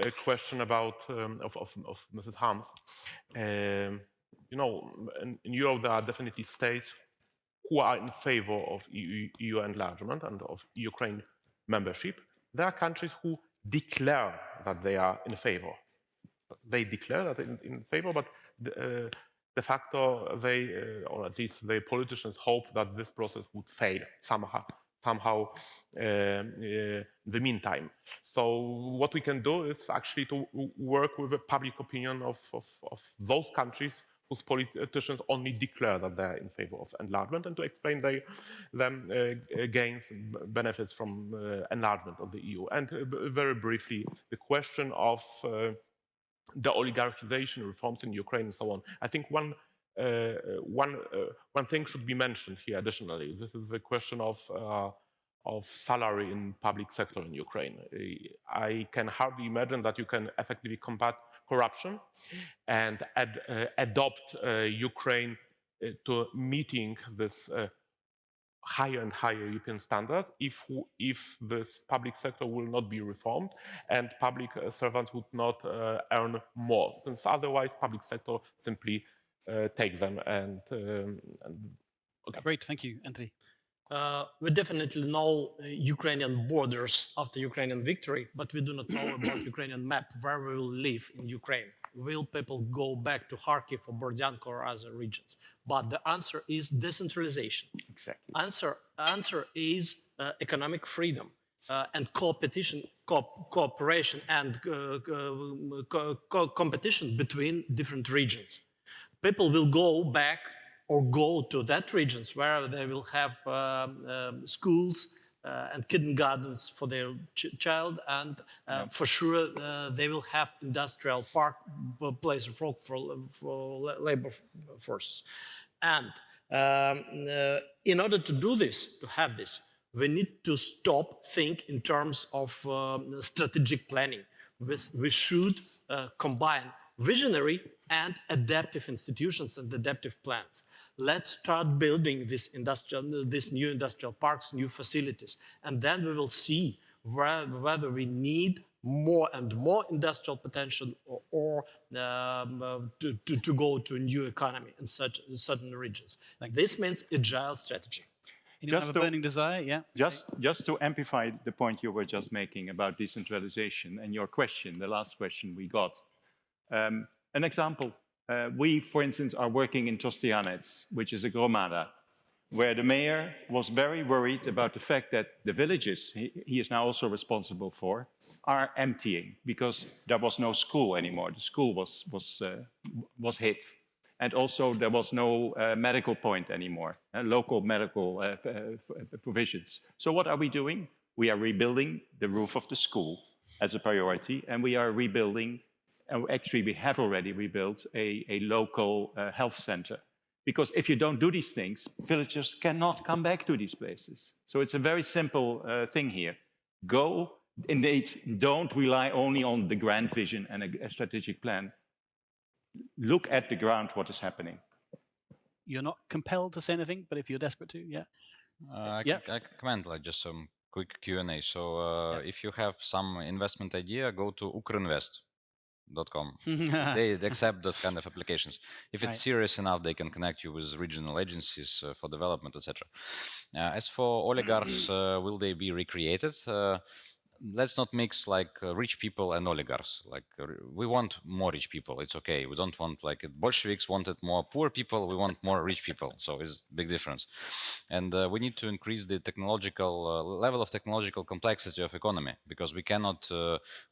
A question about of Mrs. Harms. You know, in Europe there are definitely states who are in favor of EU enlargement and of Ukraine membership. There are countries who declare that they are in favor. They declare that in favor, but de facto they, or at least the politicians, hope that this process would fail somehow in the meantime. So what we can do is actually to work with the public opinion of those countries whose politicians only declare that they are in favor of enlargement, and to explain them gains, benefits from enlargement of the EU. And very briefly, the question of the oligarchization reforms in Ukraine and so on. I think one thing should be mentioned here additionally. This is the question of salary in public sector in Ukraine. I can hardly imagine that you can effectively combat corruption and adopt Ukraine to meeting this higher and higher European standard if this public sector will not be reformed and public servants would not earn more, since otherwise public sector simply takes them and okay. Great, thank you, Anthony. We definitely know Ukrainian borders after Ukrainian victory, but we do not know about Ukrainian map, where we will live in Ukraine. Will people go back to Kharkiv or Berdyansk or other regions? But the answer is decentralization. Exactly. Answer is economic freedom and cooperation and competition between different regions. People will go back or go to that regions where they will have schools and kindergartens for their child, and for sure they will have industrial park place of work for labor forces. And in order to do this, to have this, we need to think in terms of strategic planning. We should combine visionary and adaptive institutions and adaptive plans. Let's start building these new industrial parks, new facilities, and then we will see whether we need more and more industrial potential or to go to a new economy in certain regions. This means agile strategy. Anyone have a burning desire? Yeah. Just to amplify the point you were just making about decentralization and your question, the last question we got. An example, we, for instance, are working in Tostianets, which is a gromada, where the mayor was very worried about the fact that the villages he is now also responsible for are emptying because there was no school anymore. The school was hit. And also there was no medical point anymore, local medical provisions. So what are we doing? We are rebuilding the roof of the school as a priority, and we are rebuilding, actually we have already rebuilt a local health center. Because if you don't do these things, villagers cannot come back to these places. So it's a very simple thing here. Go, indeed, don't rely only on the grand vision and a strategic plan. Look at the ground, what is happening. You're not compelled to say anything, but if you're desperate to, yeah. I can comment, like just some quick Q&A. So if you have some investment idea, go to ukrinvest.com. They accept those kind of applications. If it's serious enough, they can connect you with regional agencies for development, etc. As for oligarchs, will they be recreated? Let's not mix like rich people and oligarchs. Like we want more rich people. It's okay. We don't want like Bolsheviks wanted more poor people. We want more rich people. So it's a big difference. And we need to increase the technological level of technological complexity of economy, because we cannot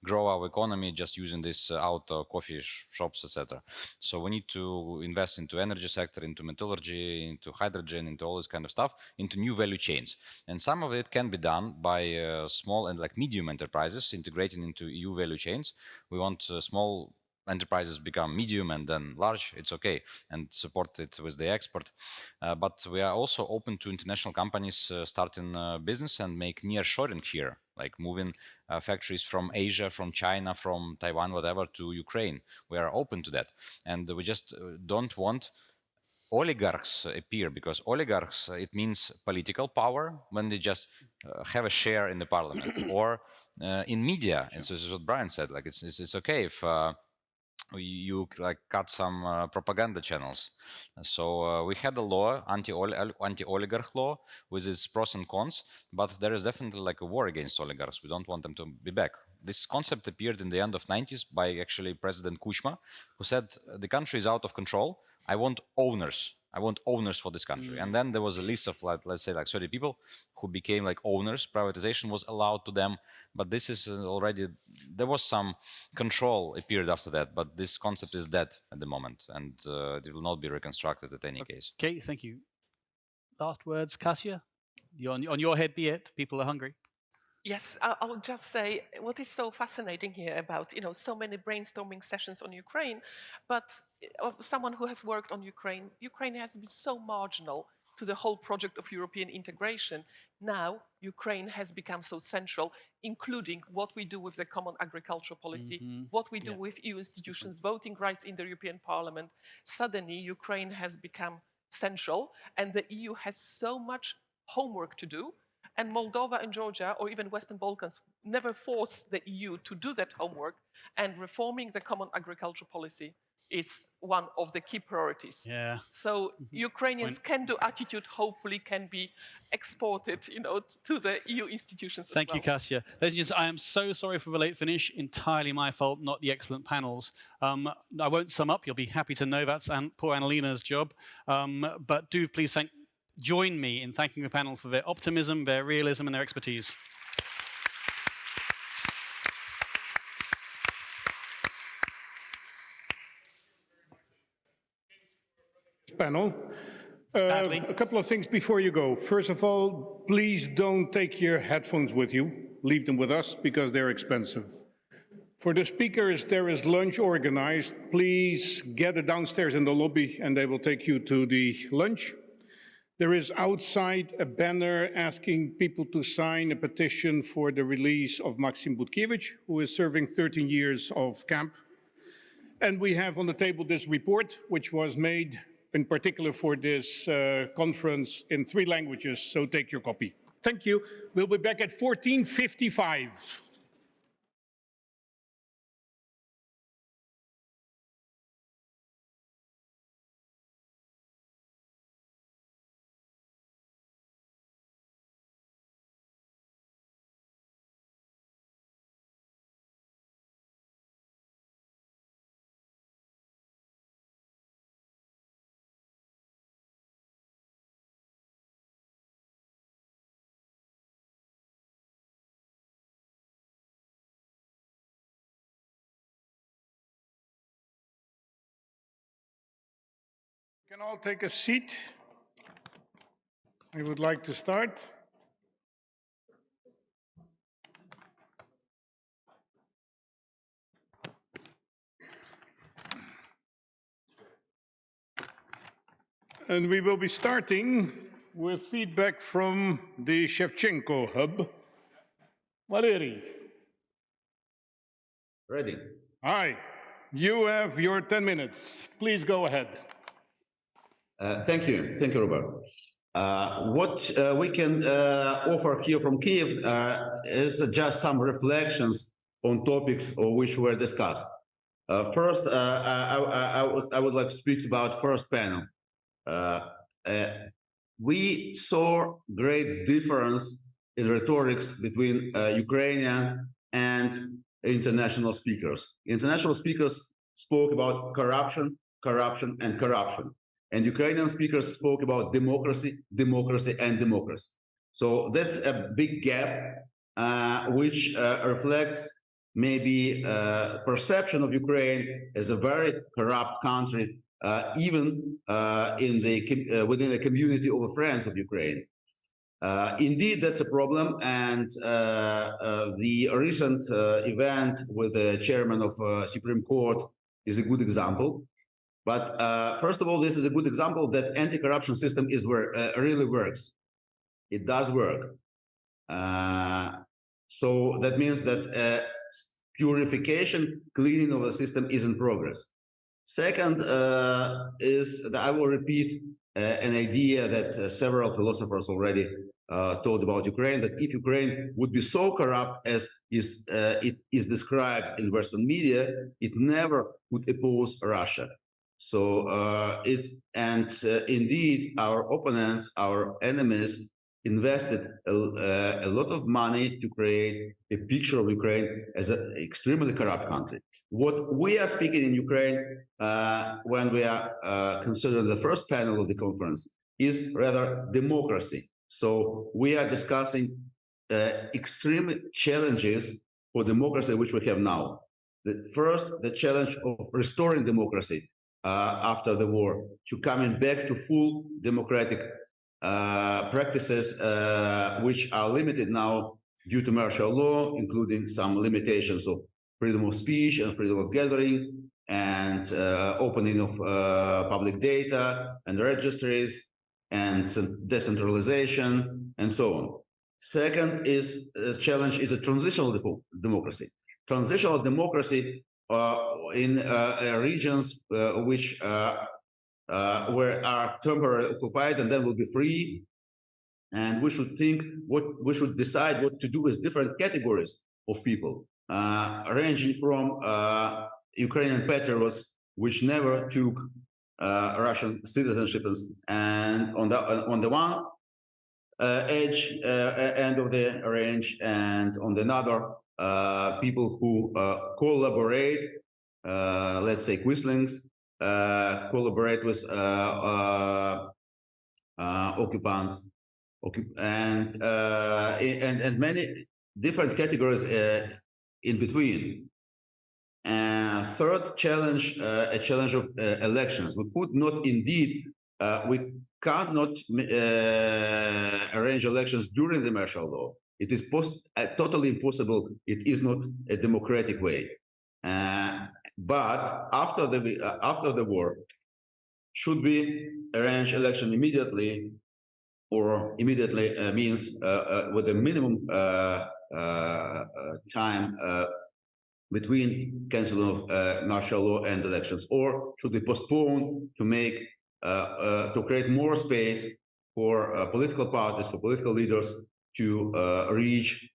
grow our economy just using this auto, coffee shops, etc. So we need to invest into energy sector, into metallurgy, into hydrogen, into all this kind of stuff, into new value chains. And some of it can be done by small and like medium enterprises integrating into EU value chains. We want small enterprises become medium and then large, it's okay, and support it with the export. But we are also open to international companies starting business and make nearshoring here, like moving factories from Asia, from China, from Taiwan, whatever, to Ukraine. We are open to that. And we just don't want oligarchs appear, because oligarchs, it means political power when they just have a share in the parliament or in media. And so this is what Brian said, like it's okay if you like cut some propaganda channels. So we had a law, anti-oligarch law, with its pros and cons, but there is definitely like a war against oligarchs. We don't want them to be back. This concept appeared in the end of 90s by actually President Kuchma, who said the country is out of control. I want owners. I want owners for this country. And then there was a list of like, let's say like 30 people who became like owners. Privatization was allowed to them, but this is already, there was some control appeared after that, but this concept is dead at the moment, and it will not be reconstructed at any case. Okay, thank you. Last words, Kasia? On your head be it, people are hungry. Yes, I'll just say what is so fascinating here about, so many brainstorming sessions on Ukraine, but of someone who has worked on Ukraine, Ukraine has been so marginal to the whole project of European integration. Now, Ukraine has become so central, including what we do with the common agricultural policy, what we do with EU institutions, voting rights in the European Parliament. Suddenly, Ukraine has become central, and the EU has so much homework to do. And Moldova and Georgia, or even Western Balkans, never forced the EU to do that homework. And reforming the common agricultural policy is one of the key priorities. Yeah. So Ukrainians' can-do attitude hopefully can be exported, to the EU institutions. Thank you, Kasia. Ladies and gents, I am so sorry for the late finish. Entirely my fault, not the excellent panels. I won't sum up. You'll be happy to know that's poor Annalina's job. But do please join me in thanking the panel for their optimism, their realism, and their expertise. Panel. badly. A couple of things before you go. First of all, please don't take your headphones with you. Leave them with us because they're expensive. For the speakers, there is lunch organized. Please gather downstairs in the lobby and they will take you to the lunch. There is outside a banner asking people to sign a petition for the release of Maxim Butkiewicz, who is serving 13 years of camp. And we have on the table this report, which was made in particular for this conference in 3 languages, so take your copy. Thank you. We'll be back at 14:55. You can all take a seat. I would like to start. And we will be starting with feedback from the Shevchenko hub. Valery. Ready. Hi. You have your 10 minutes. Please go ahead. Thank you. Thank you, Robert. What we can offer here from Kiev is just some reflections on topics which were discussed. First, I would like to speak about first panel. We saw great difference in rhetorics between Ukrainian and international speakers. International speakers spoke about corruption, corruption, and corruption. And Ukrainian speakers spoke about democracy, democracy, and democracy. So that's a big gap, which reflects maybe perception of Ukraine as a very corrupt country, even within the community of friends of Ukraine. Indeed, that's a problem, and the recent event with the chairman of Supreme Court is a good example. But first of all, this is a good example that anti-corruption system is really works. It does work. So that means that purification, cleaning of the system is in progress. Second is that I will repeat an idea that several philosophers already told about Ukraine, that if Ukraine would be so corrupt as it is described in Western media, it never would oppose Russia. So indeed, our opponents, our enemies, invested a lot of money to create a picture of Ukraine as an extremely corrupt country. What we are speaking in Ukraine when we are considering the first panel of the conference is rather democracy. So we are discussing extreme challenges for democracy which we have now. First, the challenge of restoring democracy after the war, to coming back to full democratic practices which are limited now due to martial law, including some limitations of freedom of speech and freedom of gathering, and opening of public data and registries, and decentralization, and so on. Second is challenge is a transitional democracy. Transitional democracy in regions which are temporarily occupied and then will be free. And we should we should decide what to do with different categories of people, ranging from Ukrainian patriots, which never took Russian citizenship, and on the one end of the range, and on the other, people who collaborate, let's say Quislings, collaborate with occupants, and many different categories in between. And third challenge, a challenge of elections. We could not indeed we cannot arrange elections during the martial law. It is totally impossible. It is not a democratic way. But after the war, should we arrange election immediately, or immediately means with a minimum time between canceling of martial law and elections, or should we postpone to make to create more space for political parties, for political leaders to reach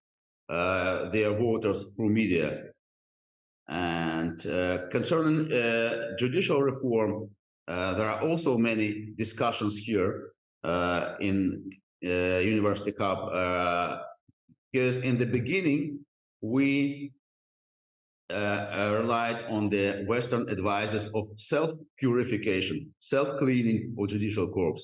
their voters through media? And concerning judicial reform, there are also many discussions here in University Cup, because in the beginning we relied on the Western advices of self-purification, self-cleaning of judicial corps.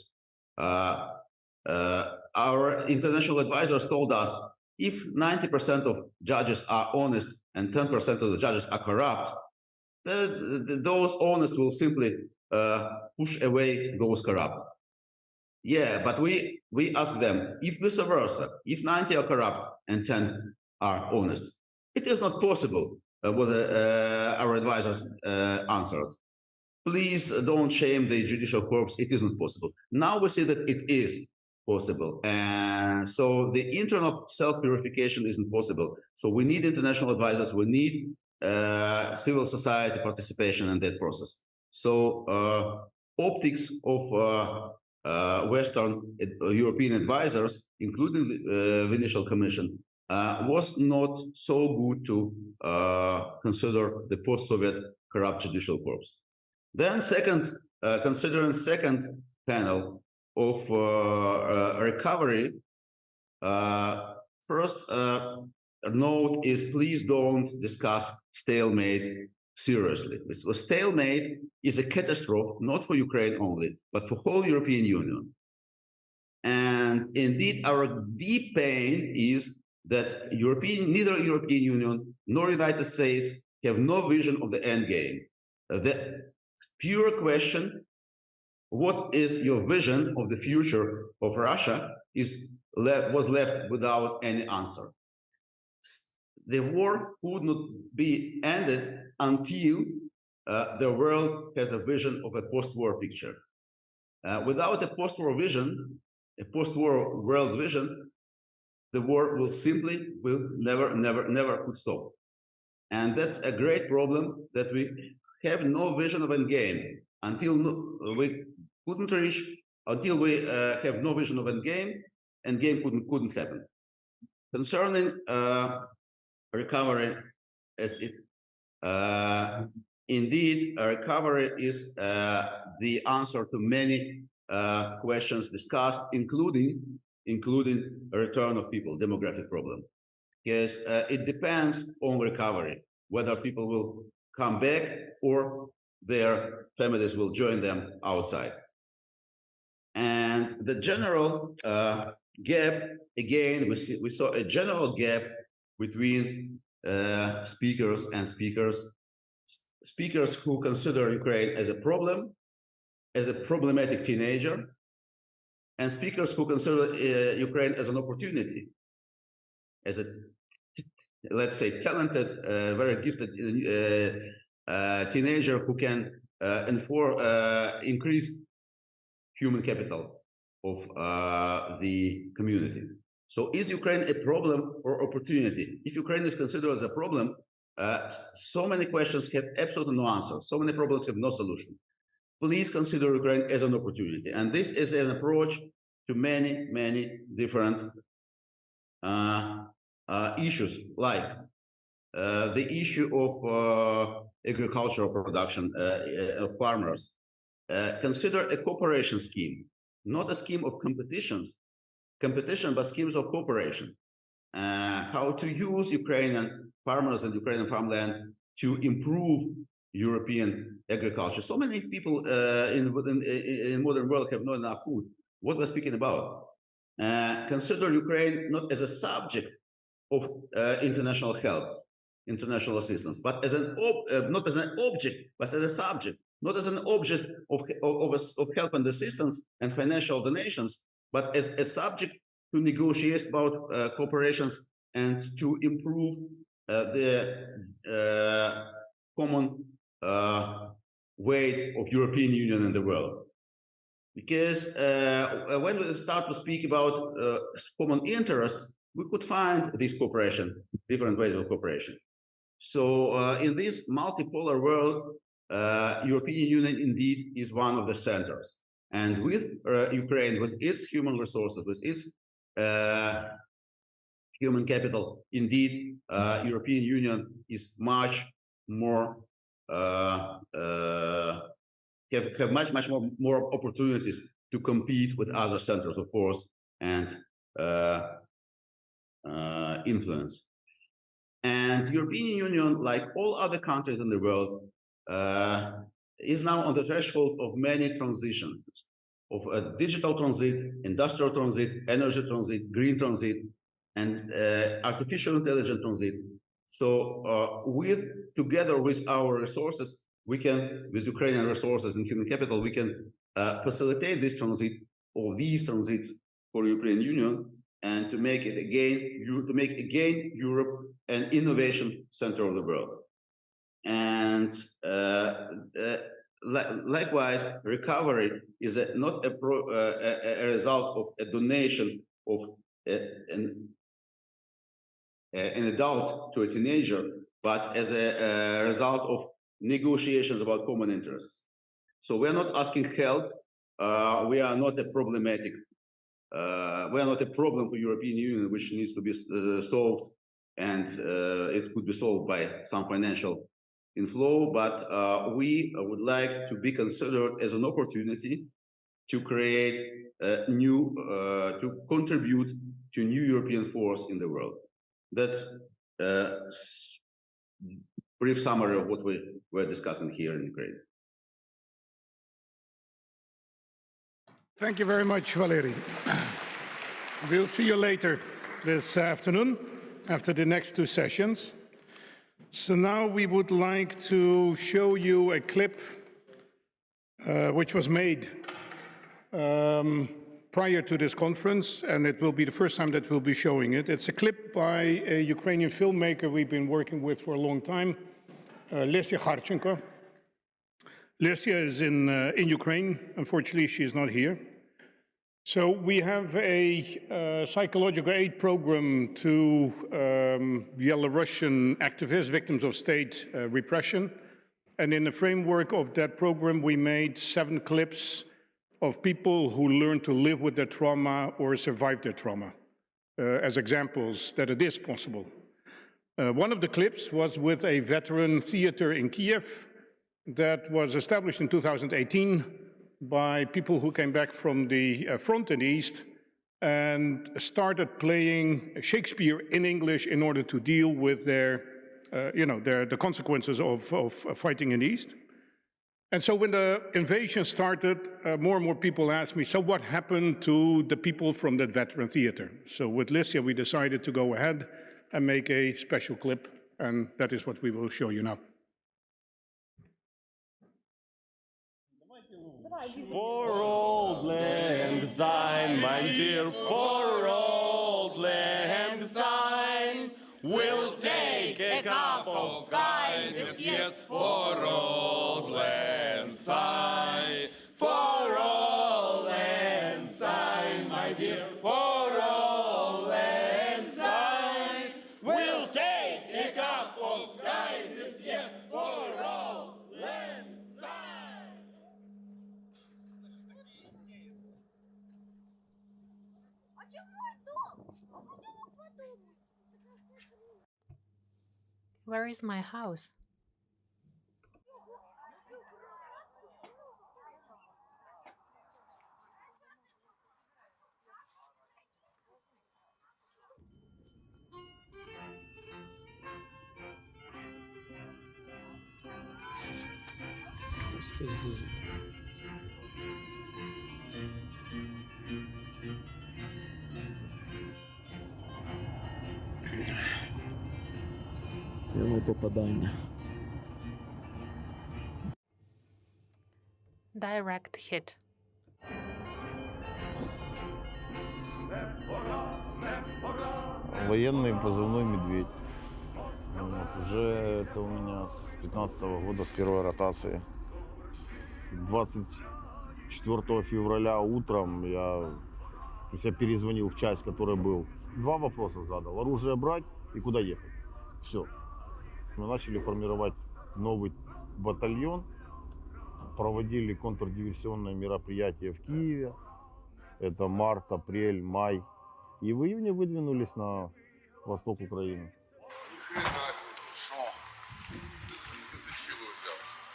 Our international advisors told us if 90% of judges are honest and 10% of the judges are corrupt, those honest will simply push away those corrupt. Yeah, but we ask them, if vice versa, if 90 are corrupt and 10 are honest, it is not possible. What our advisors answered. Please don't shame the judicial corps. It isn't possible. Now we see that it is possible. And so the internal self-purification isn't possible. So we need international advisors. We need civil society participation in that process. So optics of Western European advisors, including the Venetian Commission, was not so good to consider the post-Soviet corrupt judicial corps. Then second, considering second panel of recovery, first note is please don't discuss stalemate seriously. A stalemate is a catastrophe, not for Ukraine only, but for whole European Union. And indeed, our deep pain is that neither European Union nor United States have no vision of the end game. The pure question, what is your vision of the future of Russia, was left without any answer. The war could not be ended until the world has a vision of a post-war picture. Without a post-war vision, a post-war world vision, the war will never could stop. And that's a great problem, that we have no vision of end game until we couldn't reach, until we have no vision of end game couldn't happen. Concerning recovery, as it indeed recovery is the answer to many questions discussed, including a return of people, demographic problem. Because it depends on recovery, whether people will come back or their families will join them outside. And the general gap, again, we saw a general gap between speakers who consider Ukraine as a problem, as a problematic teenager, and speakers who consider Ukraine as an opportunity, as a, let's say, talented, very gifted teenager who can increase human capital of the community. So is Ukraine a problem or opportunity? If Ukraine is considered as a problem, so many questions have absolutely no answer. So many problems have no solution. Please consider Ukraine as an opportunity. And this is an approach to many different issues, like the issue of agricultural production of farmers. Consider a cooperation scheme, not a scheme of competition, but schemes of cooperation. How to use Ukrainian farmers and Ukrainian farmland to improve European agriculture. So many people in modern world have not enough food. What we're speaking about? Consider Ukraine not as a subject of international help, international assistance, but as an not as an object, but as a subject. not as an object of help and assistance and financial donations, but as a subject to negotiate about cooperations and to improve the common weight of European Union in the world. Because when we start to speak about common interests, we could find this cooperation, different ways of cooperation. So in this multipolar world, European Union indeed is one of the centers. And with Ukraine, with its human resources, with its human capital, indeed, European Union is much more have much more opportunities to compete with other centers of force and influence. And European Union, like all other countries in the world, is now on the threshold of many transitions, of a digital transit, industrial transit, energy transit, green transit, and artificial intelligence transit. So together with our resources, we can, with Ukrainian resources and human capital, we can facilitate this transit or these transits for European Union, and to make it again, Europe an innovation center of the world. And likewise, recovery is not a result of a donation of an adult to a teenager, but as a result of negotiations about common interests. So we are not asking help. We are not a problematic. We are not a problem for European Union, which needs to be solved, and it could be solved by some financial inflow. But we would like to be considered as an opportunity to create new, to contribute to new European force in the world. That's a brief summary of what we were discussing here in Ukraine. Thank you very much, Valery. We'll see you later this afternoon after the next two sessions. So now we would like to show you a clip which was made prior to this conference, and it will be the first time that we'll be showing it. It's a clip by a Ukrainian filmmaker we've been working with for a long time, Lesya Harchenko. Lesya is in Ukraine. Unfortunately, she is not here. So we have a psychological aid program to Belarusian activists, victims of state repression. And in the framework of that program, we made 7 clips of people who learned to live with their trauma or survive their trauma as examples that it is possible. One of the clips was with a veteran theater in Kiev that was established in 2018 by people who came back from the front in the East and started playing Shakespeare in English in order to deal with their, the consequences of fighting in the East. And so when the invasion started, more and more people asked me, so what happened to the people from that veteran theater? So with Lesya, we decided to go ahead and make a special clip, and that is what we will show you now. For old lang syne, mein dear, for old lang syne, we'll take a cup of kindness yet for old lang syne. For old lang syne, my dear, for old lang syne, we'll take a cup of kindness yet for old lang syne. Where is my house? Let's do it. Пряме попадання. direct hit. Военный позывной «Медведь». Вот, уже это у меня с 15-го года, с первой ротации. 24 февраля утром я перезвонил в часть, который был. 2 вопроса задал. Оружие брать и куда ехать. Все. Мы начали формировать новый батальон. Проводили контрдиверсионное мероприятие в Киеве. Это март, апрель, май. И в июне выдвинулись на восток Украины.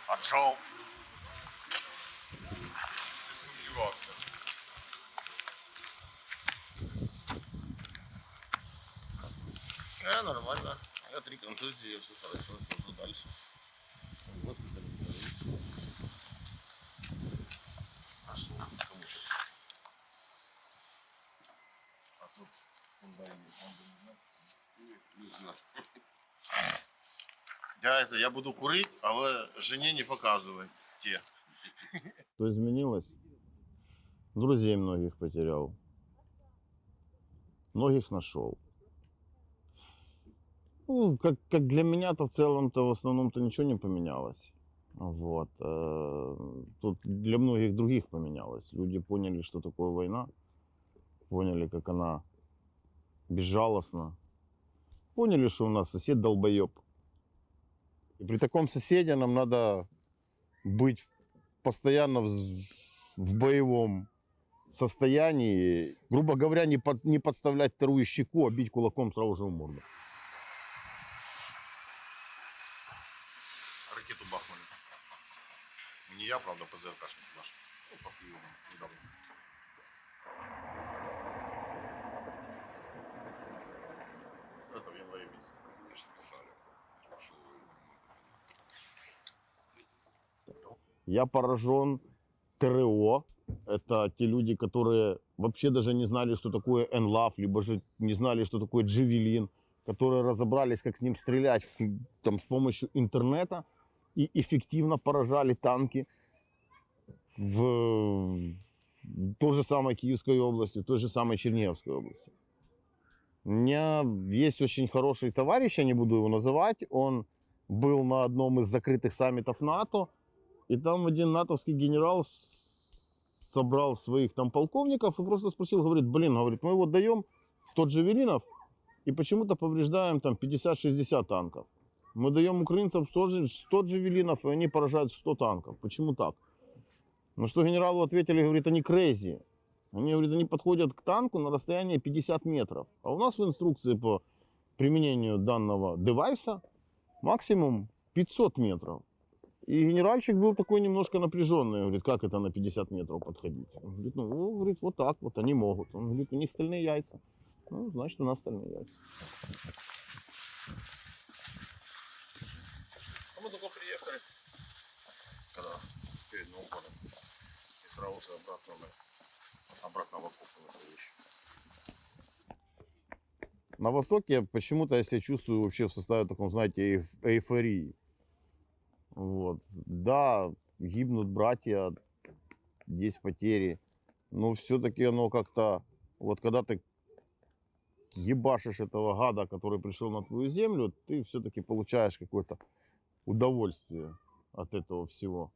Отшел. Нормально. Я 3 контузии, все хорошо, что дальше. Вот, а что, кому сейчас? А тут он не знаю. Я буду курить, але жене не показывай. Те. Что изменилось? Друзей многих потерял. Многих нашел. Ну, как для меня-то в целом-то в основном-то ничего не поменялось. Вот. Тут для многих других поменялось. Люди поняли, что такое война. Поняли, как она безжалостна. Поняли, что у нас сосед долбоеб. И при таком соседе нам надо быть постоянно в боевом состоянии. Грубо говоря, не подставлять вторую щеку, а бить кулаком сразу же в морду. Ракету бахнули. Не я, правда, ПЗРКшник наш. Ну, по Киеву недавно. Это в январе месяце, конечно, писали. Я поражен ТРО. Это те люди, которые вообще даже не знали, что такое НЛАВ, либо же не знали, что такое джавелин, которые разобрались, как с ним стрелять там, с помощью интернета и эффективно поражали танки в той же самой Киевской области, в той же самой Черниговской области. У меня есть очень хороший товарищ, я не буду его называть, он был на одном из закрытых саммитов НАТО, и там один натовский генерал собрал своих там полковников и просто спросил, говорит, блин, говорит, мы вот даем 100 джавелинов и почему-то повреждаем там 50-60 танков. Мы даем украинцам 100 джавелинов, и они поражают 100 танков. Почему так? На что генералу ответили, говорит, они crazy. Они, говорит, они подходят к танку на расстояние 50 метров. А у нас в инструкции по применению данного девайса максимум 500 метров. И генеральчик был такой немножко напряженный. Говорит, как это на 50 метров подходить? Он говорит, ну, говорит, вот так вот они могут. Он говорит, у них стальные яйца. Ну, значит, у нас стальные яйца. Мы только приехали, когда перед Новым годом. И сразу же обратно в окоп на следующий. На Востоке почему-то я себя чувствую вообще в составе таком, знаете, эйфории. Вот. Да, гибнут братья, есть потери, но все-таки оно как-то, вот когда ты ебашишь этого гада, который пришел на твою землю, ты все-таки получаешь какое-то удовольствие от этого всего.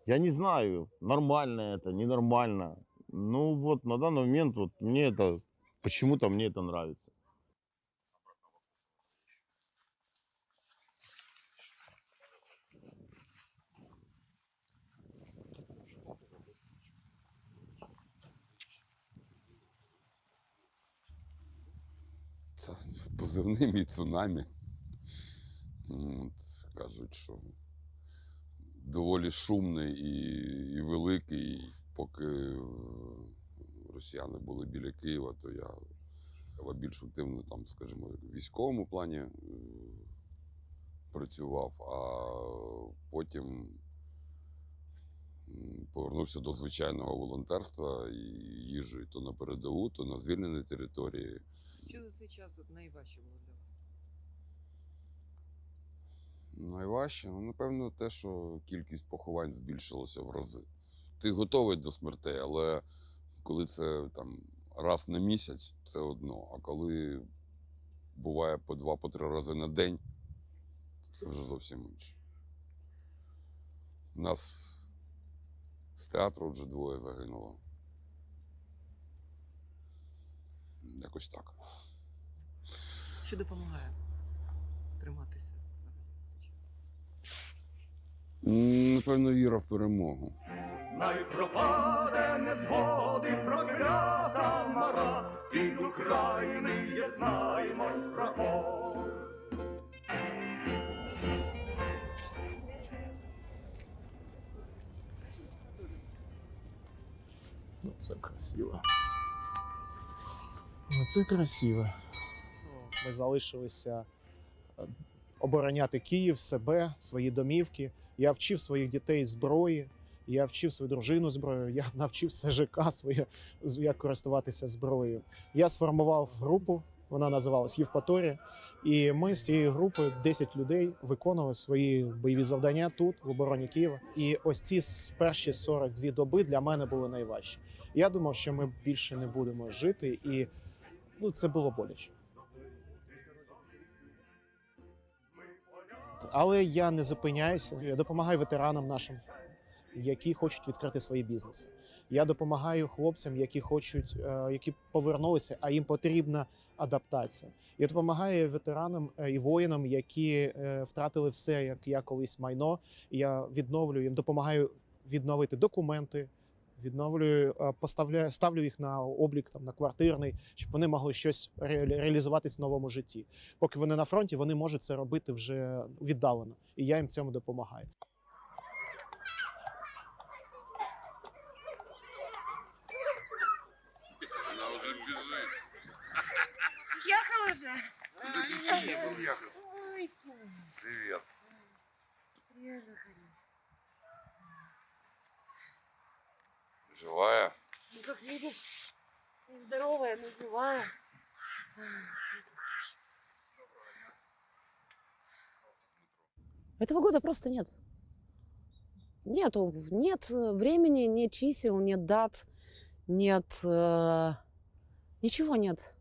Я не знаю, нормально это, ненормально. Ну вот на данный момент вот мне это, почему-то мне это нравится. Позивний мій цунамі. От, кажуть, що доволі шумний і великий. Поки росіяни були біля Києва, то я більш активно там, скажімо, в військовому плані працював, а потім повернувся до звичайного волонтерства і їжджу то на передову, то на звільнені території. Що за цей час найважче було для вас? Найважче? Ну, напевно, те, що кількість поховань збільшилася в рази. ти готовий до смертей, але коли це там раз на місяць, це одно. А коли буває по 2-3 рази на день, це вже зовсім інше. У нас з театру вже 2 загинуло. Якось так. Що допомагає триматися? Напевно, віра в перемогу. Най пропаде незгоди проклята мара, під України єднаймось прапор. Це красиво. Це красиво. Ми залишилися обороняти Київ, себе, свої домівки. Я вчив своїх дітей зброї, я вчив свою дружину зброєю, я навчив СЖК своє, як користуватися зброєю. Я сформував групу, вона називалась Євпаторія, і ми з цією групою, 10 людей, виконували свої бойові завдання тут, в обороні Києва. І ось ці перші 42 доби для мене були найважчі. Я думав, що ми більше не будемо жити, і це було боляче. Але я не зупиняюся, я допомагаю ветеранам нашим, які хочуть відкрити свої бізнеси. Я допомагаю хлопцям, які повернулися, а їм потрібна адаптація. Я допомагаю ветеранам і воїнам, які втратили все, як я колись, майно. Я відновлюю їм, допомагаю відновити документи, ставлю їх на облік, на квартирний, щоб вони могли щось реалізуватись в новому житті. Поки вони на фронті, вони можуть це робити вже віддалено. І я їм цьому допомагаю. Она уже бежит. Ехал уже? Привет. Живая? Ну, как видишь, нездоровая, но живая. Этого года просто нет. Нет времени, нет чисел, нет дат, нет... ничего нет.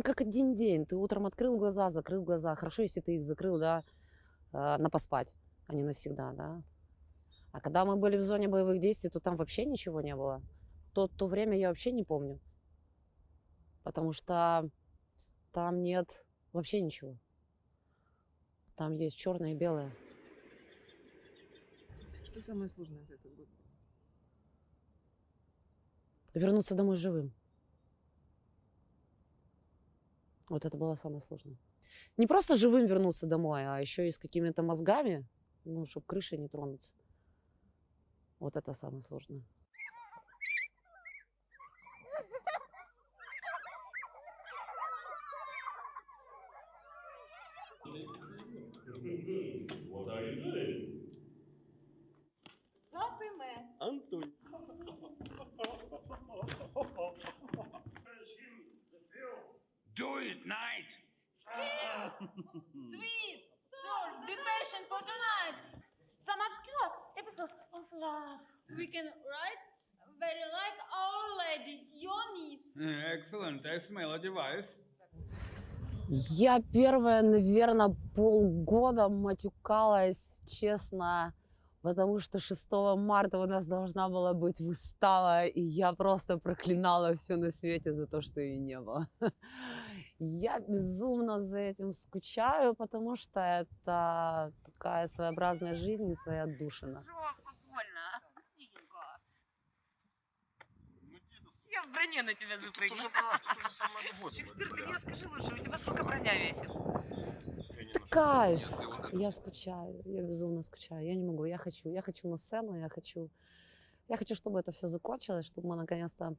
Как один день. Ты утром открыл глаза, закрыл глаза. Хорошо, если ты их закрыл, да, на поспать, а не навсегда, да. А когда мы были в зоне боевых действий, то там вообще ничего не было. То время я вообще не помню. Потому что там нет вообще ничего. Там есть черное и белое. Что самое сложное за этот год? Вернуться домой живым. Вот это было самое сложное. Не просто живым вернуться домой, а еще и с какими-то мозгами, чтобы крышей не тронуться. Вот это самое сложное. What are you doing? Антон. Do it, night. Sweet. Source, be patient for tonight. Some obscure episodes of love. We can write very like Our Lady, your niece. Excellent. I smell a device. Я первые, наверное, полгода матюкалась, честно, потому что 6 марта у нас должна была быть выстава, и я просто проклинала все на свете за то, что ее не было. Я безумно за этим скучаю, потому что это такая своеобразная жизнь и своя отдушина. Я в броне на тебя запрыгну. Шекспир, ты мне скажи лучше, у тебя сколько броня весит? Кайф! Я скучаю, я безумно скучаю. Я не могу, я хочу на сцену, я хочу, чтобы это все закончилось, чтобы мы наконец-то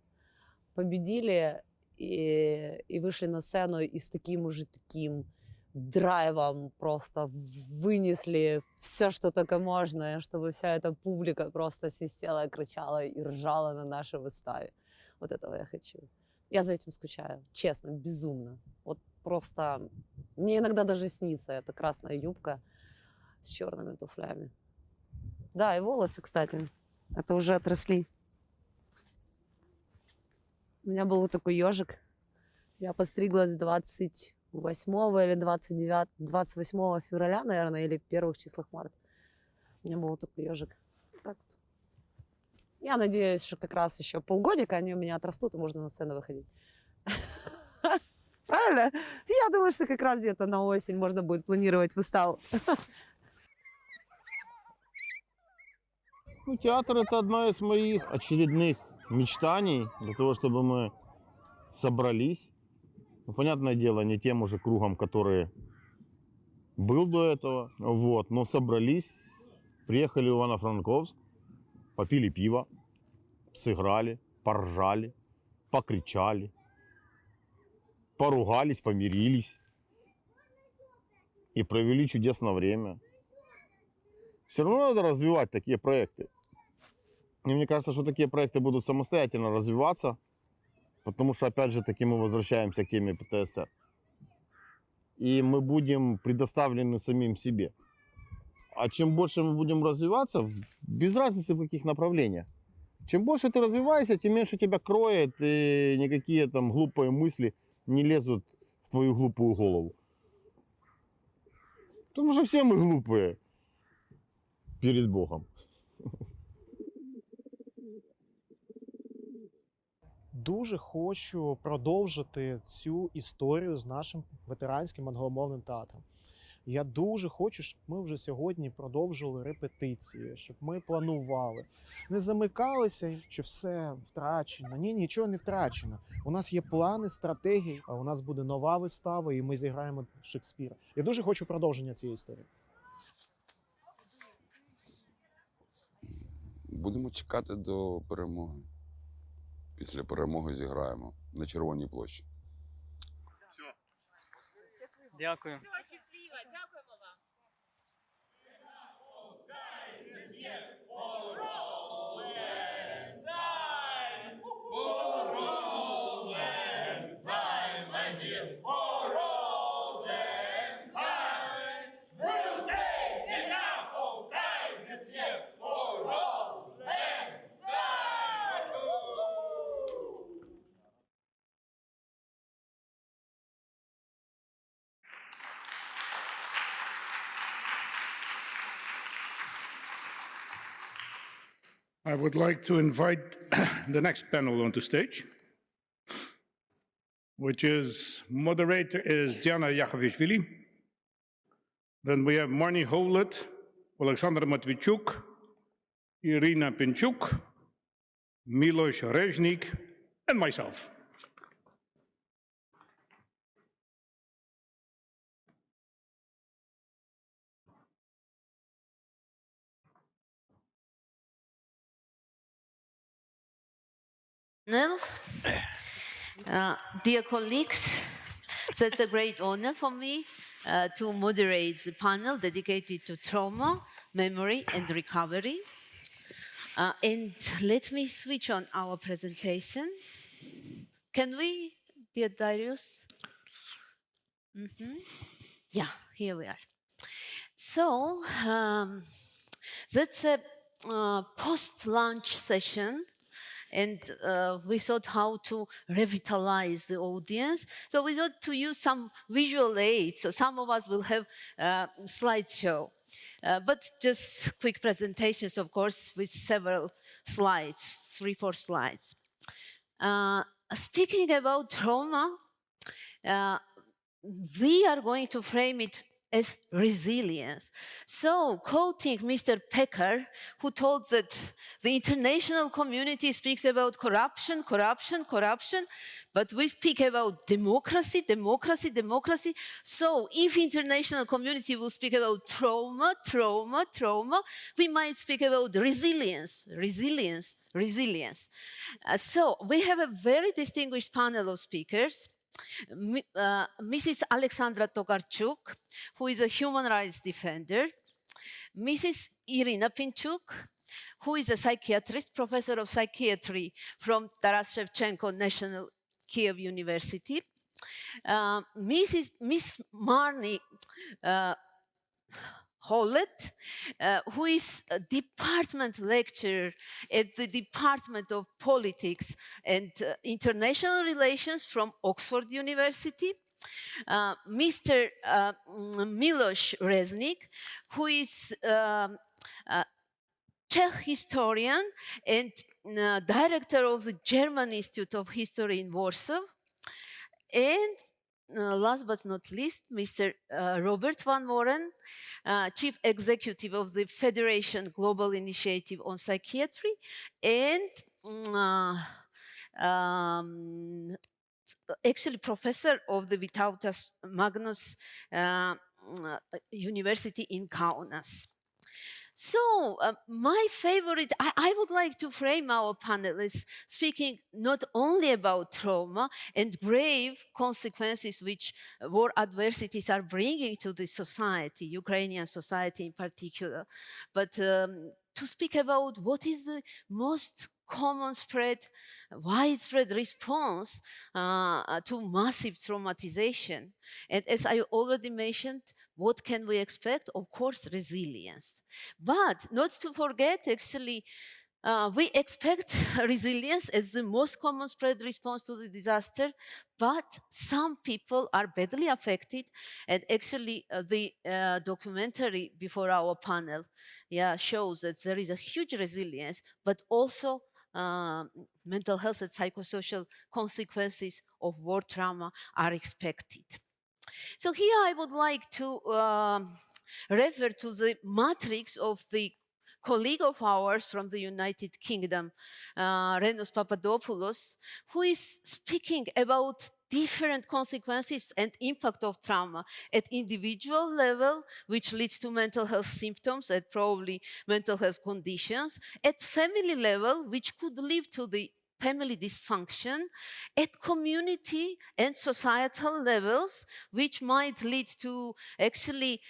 победили и вышли на сцену и с таким драйвом просто вынесли все, что только можно, чтобы вся эта публика просто свистела, кричала и ржала на нашей выставе. Вот этого я хочу. Я за этим скучаю, честно, безумно. Вот просто мне иногда даже снится эта красная юбка с черными туфлями. Да, и волосы, кстати. Это уже отросли. У меня был вот такой ежик. Я подстриглась 28 или 28 февраля, наверное, или в первых числах марта. У меня был вот такой ежик. Так вот. Я надеюсь, что как раз еще полгодика они у меня отрастут, и можно на сцену выходить. Правильно? Я думаю, что как раз где-то на осень можно будет планировать выставу. Ну, театр — это одна из моих очередных мечтаний для того, чтобы мы собрались. Ну, понятное дело, не тем уже кругом, который был до этого, вот, но собрались, приехали в Ивано-Франковск, попили пиво, сыграли, поржали, покричали, поругались, помирились и провели чудесное время. Все равно надо развивать такие проекты. И мне кажется, что такие проекты будут самостоятельно развиваться, потому что, опять же таки, мы возвращаемся к теме ПТСР. И мы будем предоставлены самим себе. А чем больше мы будем развиваться, без разницы в каких направлениях, чем больше ты развиваешься, тем меньше тебя кроет, и никакие там глупые мысли не лезут в твою глупую голову. Потому что все мы глупые перед Богом. Дуже хочу продовжити цю історію з нашим ветеранським англомовним театром. Я дуже хочу, щоб ми вже сьогодні продовжили репетиції, щоб ми планували. Не замикалися, що все втрачено. Ні, нічого не втрачено. У нас є плани, стратегії, а у нас буде нова вистава, і ми зіграємо Шекспіра. Я дуже хочу продовження цієї історії. Будемо чекати до перемоги. Після перемоги зіграємо на Червоній площі. Дякую. Щасливо, дякуємо вам. I would like to invite the next panel onto stage, which is moderator is Diana Yakovishvili. Then we have Marnie Howlett, Alexander Matvichuk, Irina Pinchuk, Milos Reznik, and myself. Dear colleagues, so it's a great honor for me to moderate the panel dedicated to trauma, memory, and recovery. And let me switch on our presentation. Can we, dear Darius? Yeah, here we are. So that's a post-lunch session. And we thought how to revitalize the audience. So we thought to use some visual aids. So some of us will have a slideshow. But just quick presentations, of course, with several slides, 3-4 slides. Speaking about trauma, we are going to frame it as resilience. So, quoting Mr. Pecker, who told that the international community speaks about corruption, corruption, corruption, but we speak about democracy, democracy, democracy. So, if international community will speak about trauma, trauma, trauma, we might speak about resilience, resilience, resilience. So, we have a very distinguished panel of speakers. Mrs. Alexandra Tokarczuk, who is a human rights defender, Mrs. Irina Pinchuk, who is a psychiatrist, professor of psychiatry from Taras Shevchenko National Kiev University, Miss Marnie Hollett, who is a department lecturer at the Department of Politics and International Relations from Oxford University. Mr. Miloš Reznik, who is Czech historian and director of the German Institute of History in Warsaw. And last but not least, Mr. Robert Van Warren, Chief Executive of the Federation Global Initiative on Psychiatry, and actually professor of the Vytautas Magnus University in Kaunas. So my favorite, I would like to frame our panel as speaking not only about trauma and brave consequences which war adversities are bringing to the society, Ukrainian society in particular, but to speak about what is the most common widespread response to massive traumatization. And as I already mentioned, what can we expect? Of course, resilience. But not to forget, actually, we expect resilience as the most common spread response to the disaster, but some people are badly affected. And actually, the documentary before our panel shows that there is a huge resilience, but also mental health and psychosocial consequences of war trauma are expected. So here I would like to refer to the matrix of the colleague of ours from the United Kingdom, Renos Papadopoulos, who is speaking about different consequences and impact of trauma at individual level, which leads to mental health symptoms and probably mental health conditions, at family level, which could lead to the family dysfunction, at community and societal levels, which might lead to actually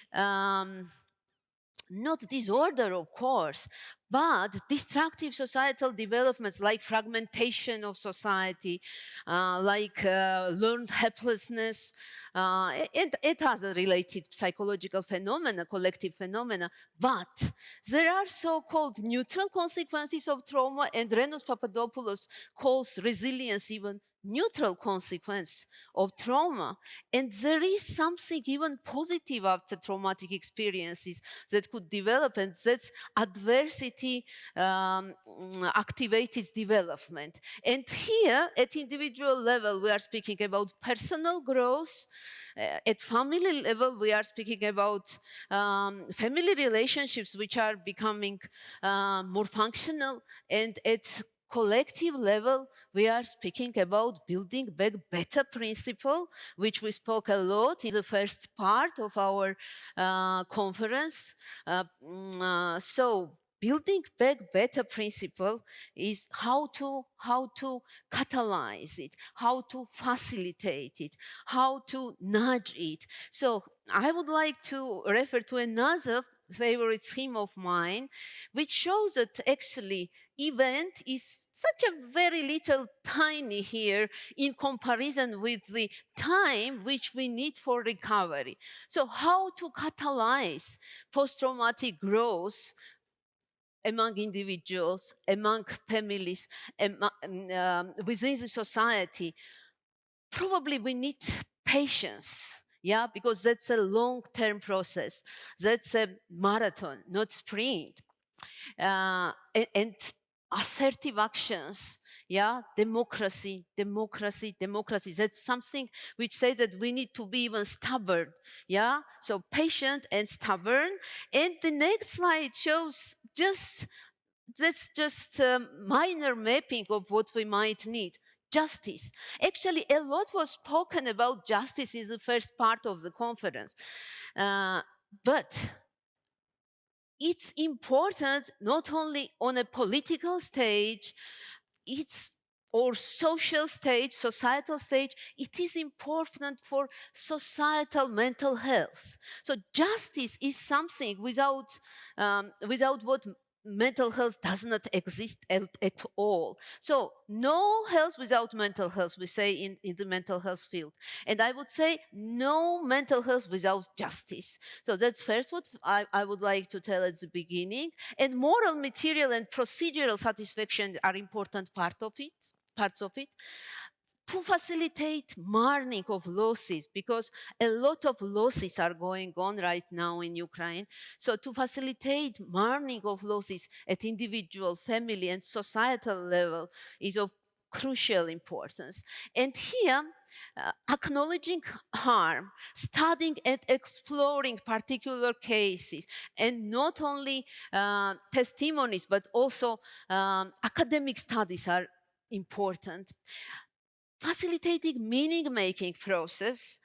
not disorder, of course, but destructive societal developments like fragmentation of society, like learned helplessness, and other related psychological phenomena, collective phenomena. But there are so-called neutral consequences of trauma, and Renos Papadopoulos calls resilience even neutral consequence of trauma. And there is something even positive after traumatic experiences that could develop, and that's adversity activated development. And here, at individual level, we are speaking about personal growth. At family level, we are speaking about family relationships which are becoming more functional, and at collective level, we are speaking about building back better principle, which we spoke a lot in the first part of our conference. So building back better principle is how to catalyze it, how to facilitate it, how to nudge it. So I would like to refer to another favorite theme of mine, which shows that actually event is such a very little tiny here in comparison with the time which we need for recovery. So how to catalyze post-traumatic growth among individuals, among families, within the society. Probably we need patience, because that's a long-term process. That's a marathon, not sprint. And assertive actions, democracy. That's something which says that we need to be even stubborn, so patient and stubborn. And the next slide shows that's just a minor mapping of what we might need. Justice. Actually, a lot was spoken about justice in the first part of the conference, but it's important not only on a political stage, or social stage, societal stage, it is important for societal mental health. So justice is something without what mental health does not exist at all. So no health without mental health, we say in the mental health field. And I would say no mental health without justice. So that's first what I would like to tell at the beginning. And moral, material, and procedural satisfaction are important parts of it. To facilitate mourning of losses, because a lot of losses are going on right now in Ukraine. So to facilitate mourning of losses at individual, family, and societal level is of crucial importance. And here, acknowledging harm, studying and exploring particular cases, and not only testimonies, but also academic studies are important. Facilitating meaning-making process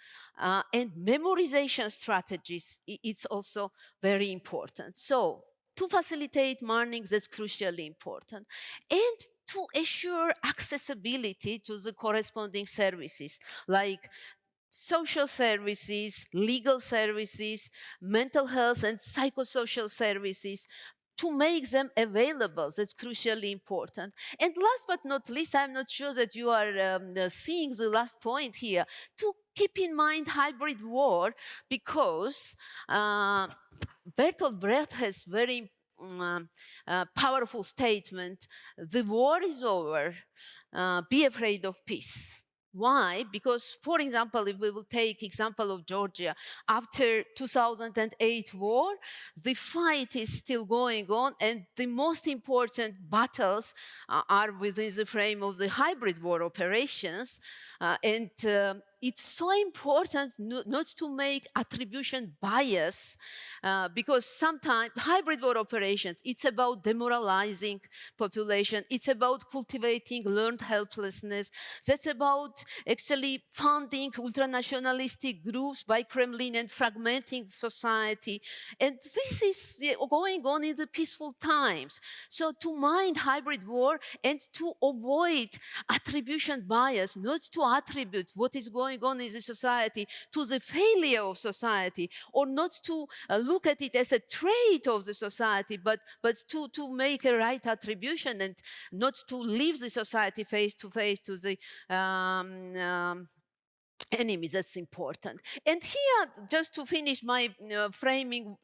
and memorization strategies, it's also very important. So to facilitate mourning, that's crucially important. And to assure accessibility to the corresponding services, like social services, legal services, mental health and psychosocial services, to make them available. That's crucially important. And last but not least, I'm not sure that you are seeing the last point here, to keep in mind hybrid war, because Bertolt Brecht has very powerful statement: the war is over, be afraid of peace. Why? Because, for example, if we will take example of Georgia, after 2008 war, the fight is still going on, and the most important battles are within the frame of the hybrid war operations. It's so important not to make attribution bias, because sometimes hybrid war operations, it's about demoralizing population, it's about cultivating learned helplessness, that's about actually funding ultranationalistic groups by Kremlin and fragmenting society. And this is going on in the peaceful times. So to mind hybrid war and to avoid attribution bias, not to attribute what is going on in the society to the failure of society, or not to look at it as a trait of the society, but to make a right attribution and not to leave the society face to face to the enemies. That's important. And here, just to finish my framing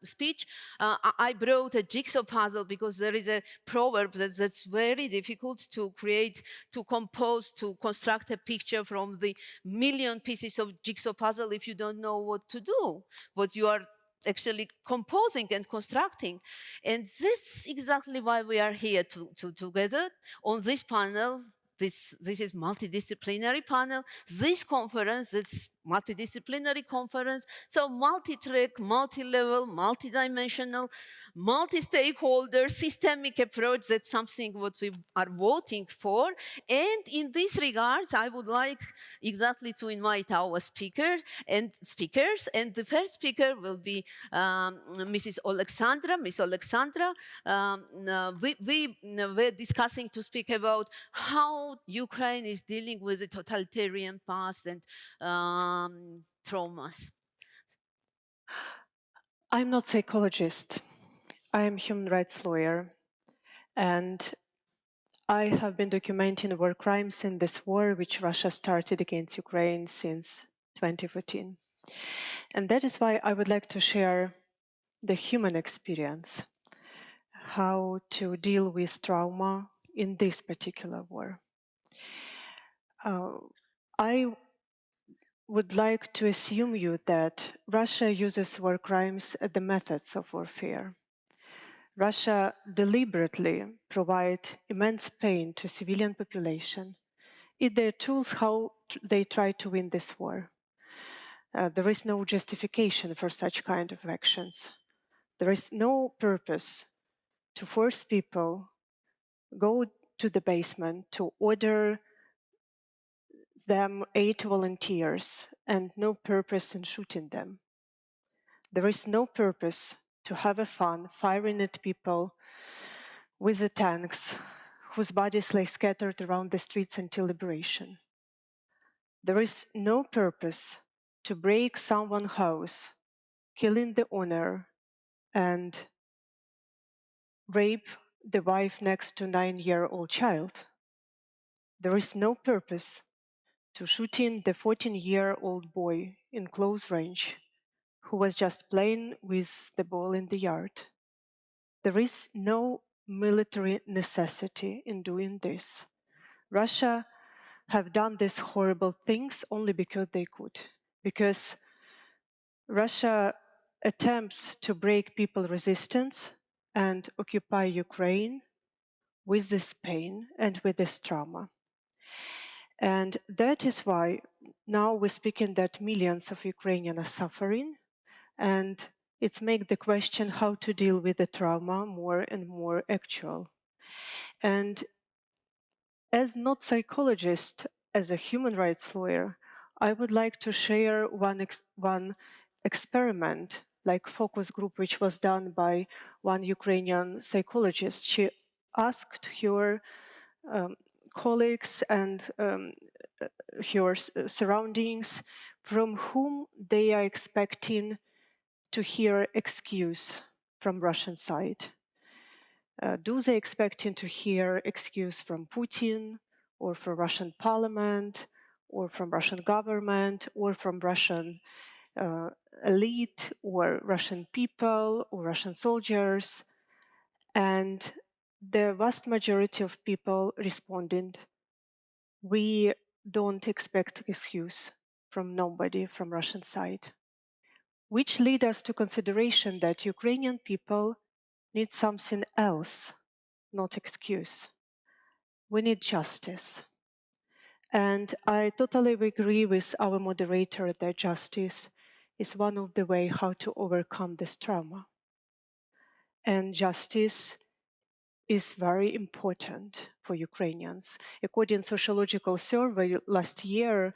speech, I brought a jigsaw puzzle, because there is a proverb that's very difficult to create, to compose, to construct a picture from the million pieces of jigsaw puzzle if you don't know what to do, what you are actually composing and constructing. And that's exactly why we are here together on this panel. This is multidisciplinary panel. This conference, it's multidisciplinary conference. So multi-track, multi-level, multi-dimensional, multi-stakeholder, systemic approach. That's something what we are voting for. And in this regards, I would like exactly to invite our speakers. And the first speaker will be Miss Alexandra. We were discussing to speak about how Ukraine is dealing with the totalitarian past and traumas. I'm not a psychologist. I am a human rights lawyer. And I have been documenting war crimes in this war, which Russia started against Ukraine since 2014. And that is why I would like to share the human experience, how to deal with trauma in this particular war. I would like to assume you that Russia uses war crimes as the methods of warfare. Russia deliberately provides immense pain to civilian population. It's their tools how they try to win this war. There is no justification for such kind of actions. There is no purpose to force people go to the basement to order them 8 volunteers, and no purpose in shooting them. There is no purpose to have a fun firing at people with the tanks whose bodies lay scattered around the streets until liberation. There is no purpose to break someone's house, killing the owner and rape the wife next to 9-year-old child. There is no purpose to shooting the 14-year-old boy in close range who was just playing with the ball in the yard. There is no military necessity in doing this. Russia have done these horrible things only because they could, because Russia attempts to break people resistance and occupy Ukraine with this pain and with this trauma. And that is why now we're speaking that millions of Ukrainians are suffering, and it's make the question how to deal with the trauma more and more actual. And as not psychologist, as a human rights lawyer, I would like to share one experiment, like focus group, which was done by one Ukrainian psychologist. She asked her colleagues and her surroundings from whom they are expecting to hear excuse from Russian side. Do they expecting to hear excuse from Putin or from Russian parliament or from Russian government or from Russian elite or Russian people or Russian soldiers? And the vast majority of people responded, we don't expect excuse from nobody from Russian side, which lead us to consideration that Ukrainian people need something else, not excuse. We need justice. And I totally agree with our moderator that justice is one of the ways how to overcome this trauma. And justice is very important for Ukrainians. According to sociological survey last year,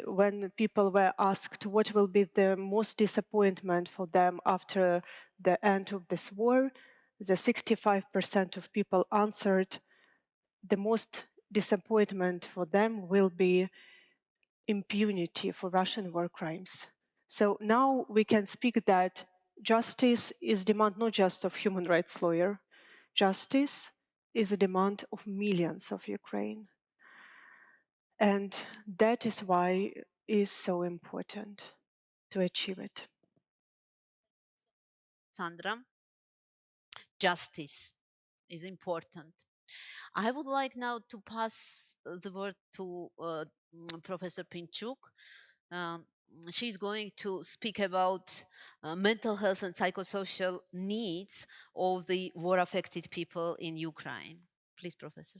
when people were asked what will be the most disappointment for them after the end of this war, the 65% of people answered the most disappointment for them will be impunity for Russian war crimes. So now we can speak that justice is demand not just of human rights lawyer, justice is a demand of millions of Ukraine. And that is why it is so important to achieve it. Sandra, justice is important. I would like now to pass the word to Professor Pinchuk. She's going to speak about mental health and psychosocial needs of the war-affected people in Ukraine. Please, Professor.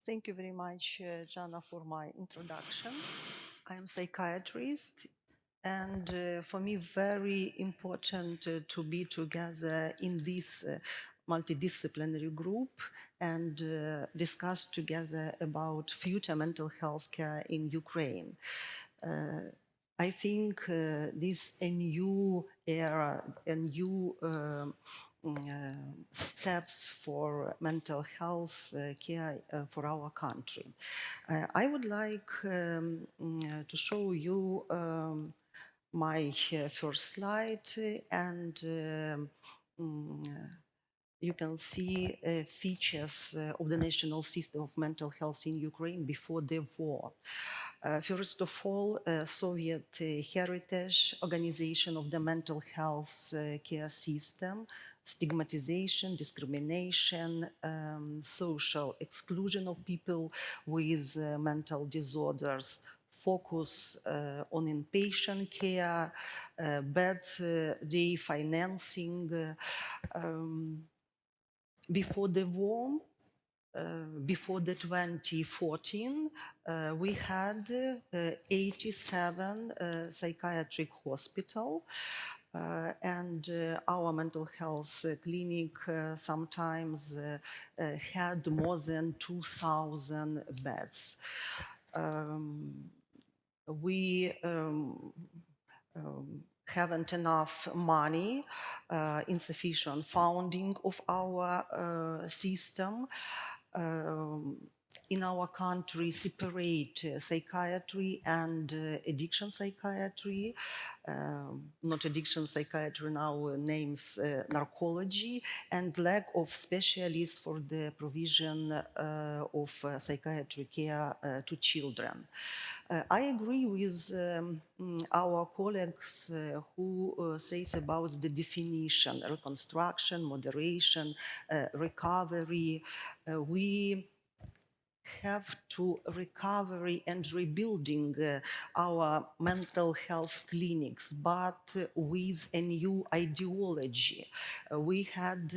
Thank you very much, Jana, for my introduction. I am a psychiatrist, and for me, very important to be together in this multidisciplinary group and discuss together about future mental health care in Ukraine. I think this a new era, a new steps for mental health care for our country. I would like to show you my first slide, and you can see features of the national system of mental health in Ukraine before the war. First of all, Soviet heritage, organization of the mental health care system, stigmatization, discrimination, social exclusion of people with mental disorders, focus on inpatient care, bad day financing. Before the war, before the 2014, we had 87 psychiatric hospital, and our mental health clinic sometimes had more than 2,000 beds. We haven't enough money, insufficient funding of our system. in our country separate psychiatry and addiction psychiatry. Not addiction psychiatry now names narcology, and lack of specialists for the provision of psychiatry care to children. I agree with our colleagues who says about the definition, reconstruction, moderation, recovery. We have to recovery and rebuilding our mental health clinics, but with a new ideology. We had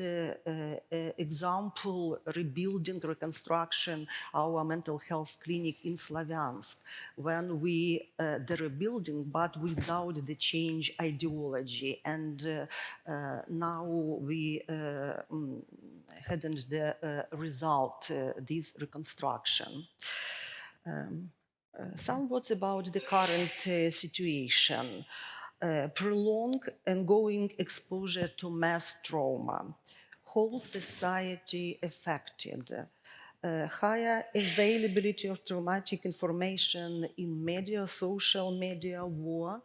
example rebuilding, reconstruction our mental health clinic in Slavyansk, when we the rebuilding, but without the change ideology. And now we hadn't the result, this reconstruction. Some words about the current situation. Prolonged and ongoing exposure to mass trauma, whole society affected, higher availability of traumatic information in media, social media, war,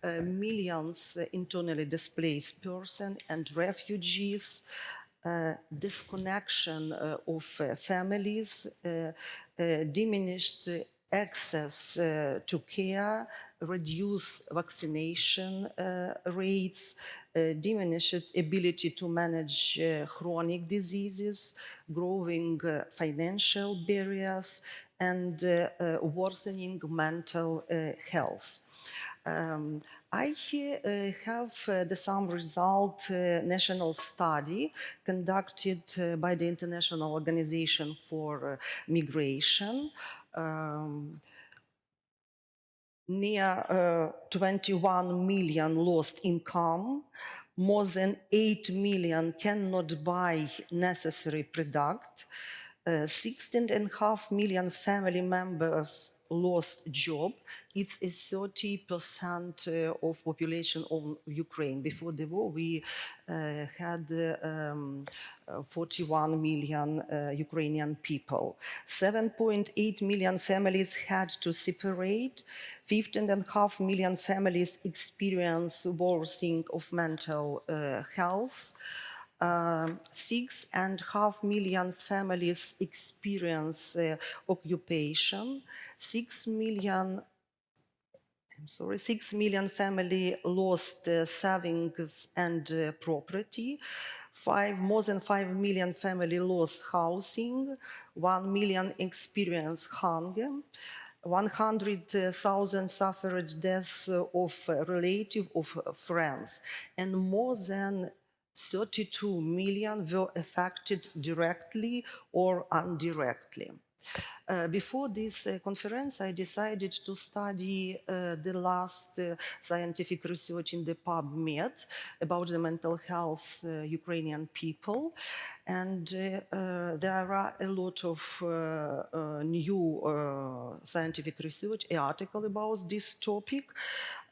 millions internally displaced persons and refugees, disconnection of families, diminished access to care, reduced vaccination rates, diminished ability to manage chronic diseases, growing financial barriers, and worsening mental health. I have some result national study conducted by the International Organization for Migration. Near 21 million lost income, more than 8 million cannot buy necessary product, 16.5 million family members lost job. It's a 30% of population of Ukraine. Before the war, we had 41 million Ukrainian people. 7.8 million families had to separate. 15.5 million families experience worsening of mental health. 6.5 million families experience occupation. 6 million family lost savings and property. More than 5 million family lost housing. 1 million experienced hunger. 100,000 suffered deaths of relatives, of friends, and more than 32 million were affected directly or indirectly. Before this conference, I decided to study the last scientific research in the PubMed about the mental health Ukrainian people. And there are a lot of new scientific research, article about this topic,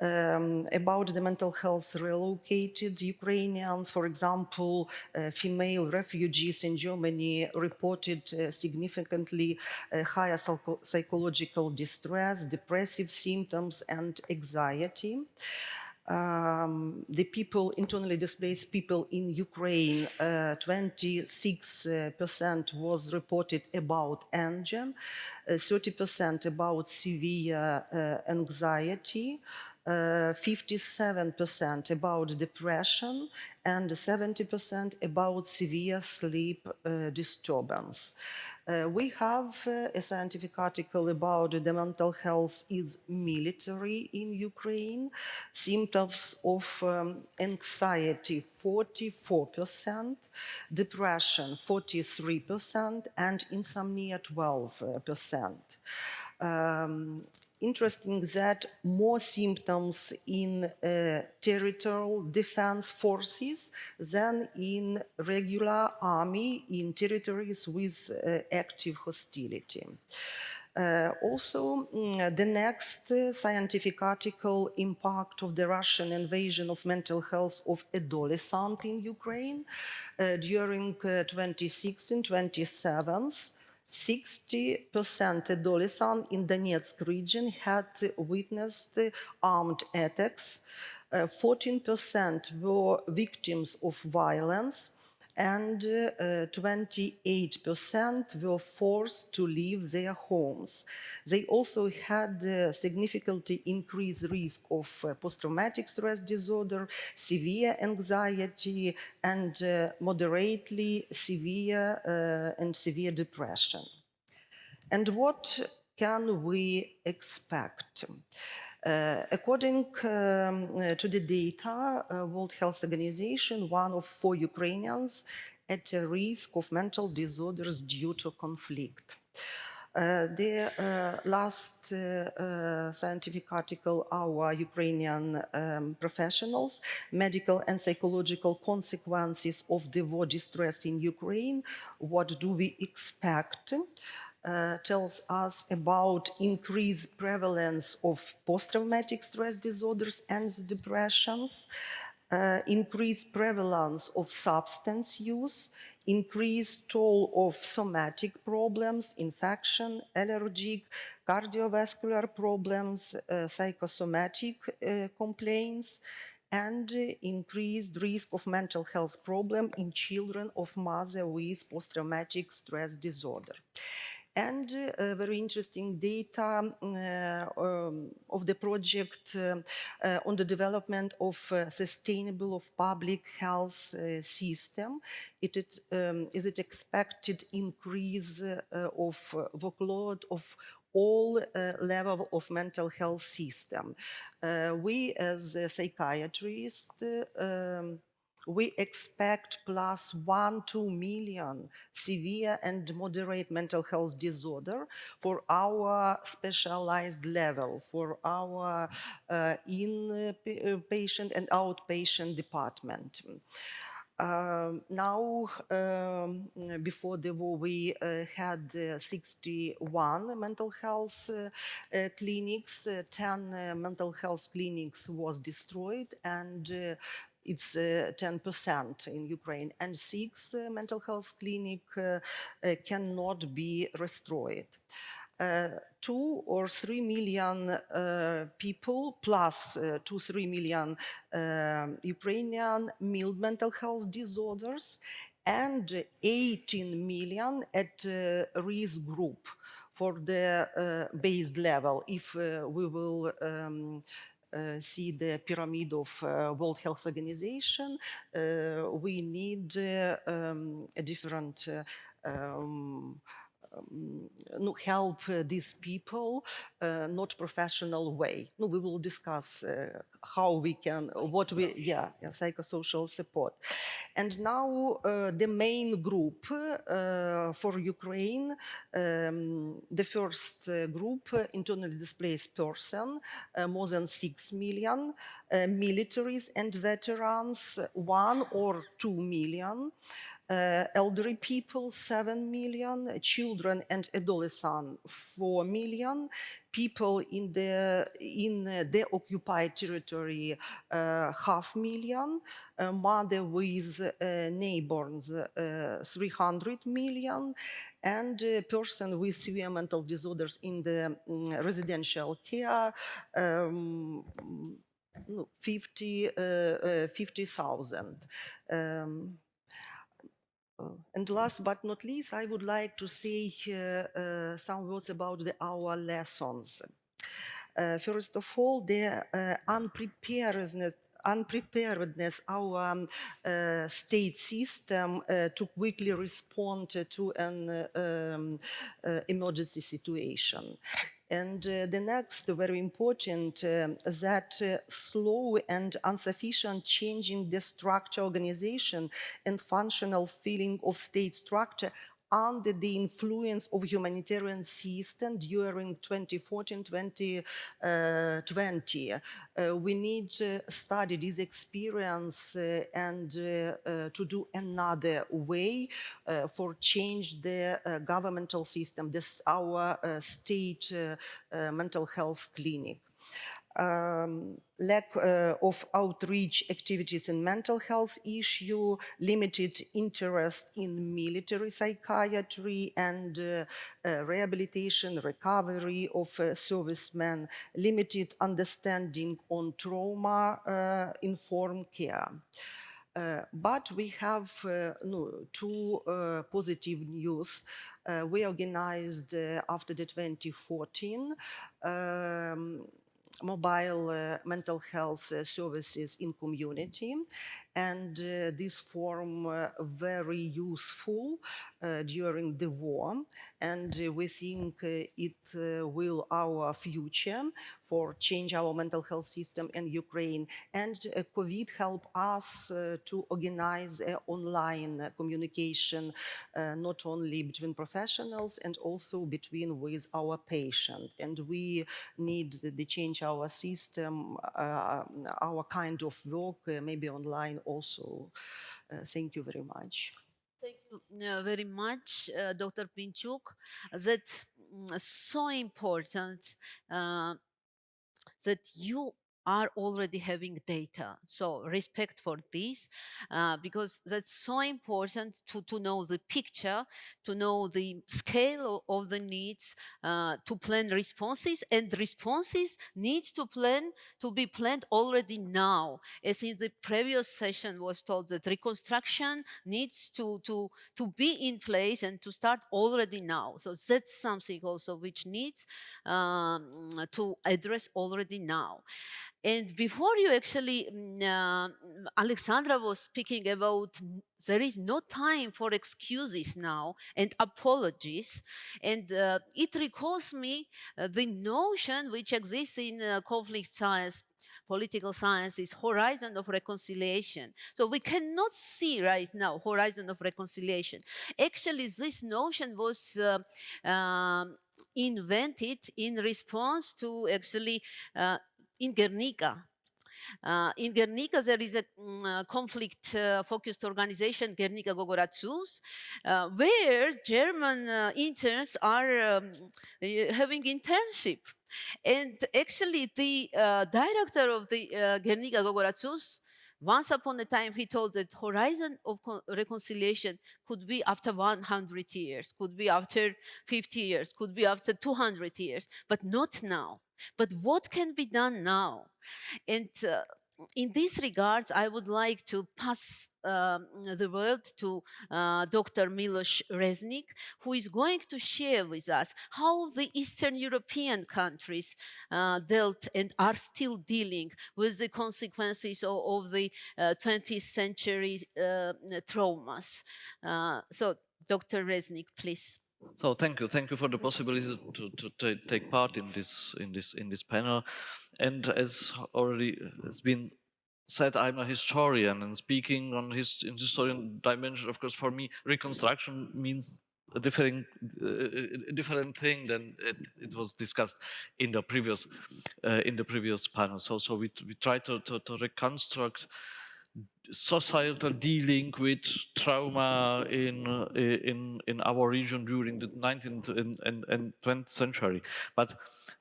about the mental health relocated Ukrainians. For example, female refugees in Germany reported significantly higher psychological distress, depressive symptoms, and anxiety. The people, internally displaced people in Ukraine, 26% was reported about anger, 30% about severe anxiety, 57% about depression, and 70% about severe sleep disturbance. We have a scientific article about the mental health is military in Ukraine. Symptoms of anxiety, 44%, depression, 43%, and insomnia, 12%. Interesting that more symptoms in territorial defense forces than in regular army in territories with active hostility. Also, the next scientific article, impact of the Russian invasion of mental health of adolescents in Ukraine during 2016-27. 60% adolescents in Donetsk region had witnessed armed attacks. 14% were victims of violence, and 28% were forced to leave their homes. They also had significantly increased risk of post-traumatic stress disorder, severe anxiety, and moderately severe and severe depression. And what can we expect? According to the data, World Health Organization, 1 of 4 Ukrainians at a risk of mental disorders due to conflict. The last scientific article, our Ukrainian professionals, medical and psychological consequences of the war distress in Ukraine, what do we expect? Tells us about increased prevalence of post-traumatic stress disorders and depressions, increased prevalence of substance use, increased toll of somatic problems, infection, allergic, cardiovascular problems, psychosomatic complaints, and increased risk of mental health problem in children of mothers with post-traumatic stress disorder. And very interesting data of the project on the development of sustainable of public health system. Is it expected increase of workload of all level of mental health system. We as psychiatrists we expect plus 1-2 million severe and moderate mental health disorder for our specialized level, for our inpatient and outpatient department. Now, before the war, we had 61 mental health clinics, 10 mental health clinics was destroyed, and it's 10% in Ukraine, and 6 mental health clinics cannot be restored. 2 or 3 million people plus 2-3 million Ukrainian mild mental health disorders and 18 million at risk group for the base level. If we will see the pyramid of World Health Organization, we need a different help these people, not professional way. No, we will discuss how we can, what we, psychosocial support. And now the main group for Ukraine, the first group, internally displaced person, more than 6 million, militaries and veterans, 1 or 2 million, elderly people, 7 million, children and adolescents, 4 million, people in the occupied territory, 500,000, mother with newborns, 300 million, and person with severe mental disorders in the residential care, 50,000. And last but not least, I would like to say some words about our lessons. First of all, the unpreparedness our state system to quickly respond to an emergency situation. And the next, very important, that slow and insufficient changing the structure, organization, and functional feeling of state structure under the influence of humanitarian system during 2014-2020. We need to study this experience and to do another way for change the governmental system, our state mental health clinic. lack of outreach activities in mental health issue, limited interest in military psychiatry and rehabilitation, recovery of servicemen, limited understanding on trauma-informed care. But we have two positive news. We organized after the 2014 mobile mental health services in community, and this form very useful during the war, and we think it will our future for change our mental health system in Ukraine. And COVID helped us to organize online communication not only between professionals and also between with our patient, and we need the change our system, our kind of work, maybe online also. Thank you very much. Thank you very much, Dr. Pinchuk. That's so important that you are already having data. So respect for this, because that's so important to know the picture, to know the scale of the needs, to plan responses, and responses needs to be planned already now. As in the previous session was told that reconstruction needs to be in place and to start already now. So that's something also which needs to address already now. And before you actually, Alexandra was speaking about there is no time for excuses now and apologies. And it recalls me the notion which exists in conflict science, political science, is horizon of reconciliation. So we cannot see right now horizon of reconciliation. Actually, this notion was invented in response to actually in Guernica. In Guernica, there is a conflict-focused organization, Guernica Gogoratsus, where German interns are having internship. And actually, the director of the Guernica Gogoratsus, once upon a time, he told that horizon of reconciliation could be after 100 years, could be after 50 years, could be after 200 years, but not now. But what can be done now? And in these regards, I would like to pass the word to Dr. Milos Reznik, who is going to share with us how the Eastern European countries dealt and are still dealing with the consequences of the 20th century traumas. So, Dr. Reznik, please. So thank you for the possibility to take part in this panel. And as already has been said, I'm a historian, and speaking on in historian dimension, of course, for me, reconstruction means a different thing than it was discussed in the previous panel. So we try to reconstruct societal dealing with trauma in our region during the 19th and 20th century. But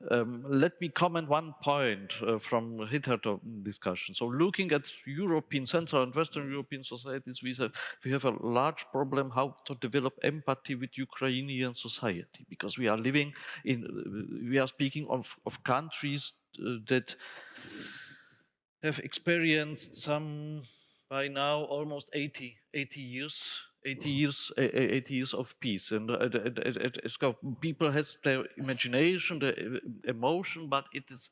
let me comment one point from hitherto discussion. So looking at European, Central and Western European societies, we have a large problem how to develop empathy with Ukrainian society, because we are living we are speaking of countries that have experienced some by now almost 80 years of peace, and people has their imagination, their emotion, but it is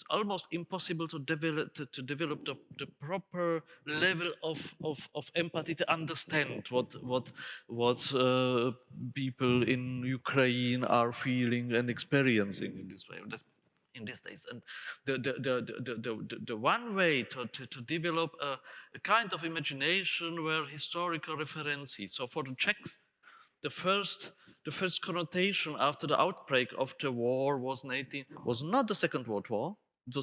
almost impossible to develop the proper level of empathy to understand what people in Ukraine are feeling and experiencing in this way. In these days, and the one way to develop a kind of imagination were historical references. So for the Czechs, the first connotation after the outbreak of the war was not the Second World War,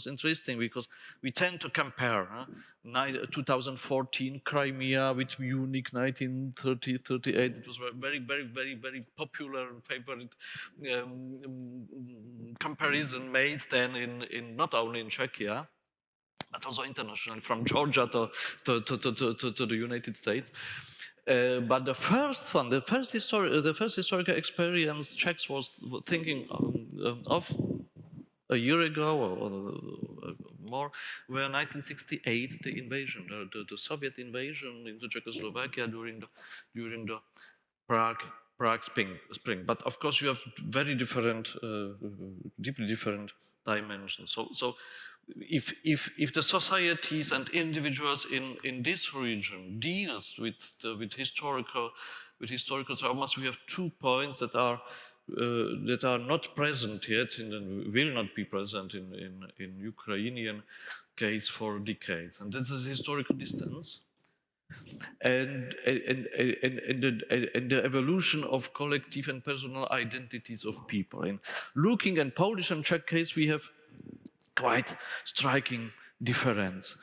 interesting because we tend to compare 2014 Crimea with Munich 1938. It was very, very, very, very popular and favorite comparison made then in not only in Czechia, but also internationally, from Georgia to the United States. But the first one, the first historical experience Czechs was thinking of a year ago or more, were 1968, the invasion, the Soviet invasion into Czechoslovakia during the Prague Spring. But of course, you have very different, deeply different dimensions. So if the societies and individuals in this region deals with historical traumas, we have 2 points that are not present yet and will not be present in Ukrainian case for decades, and that's the historical distance and the evolution of collective and personal identities of people. And looking at Polish and Czech case, we have quite striking difference.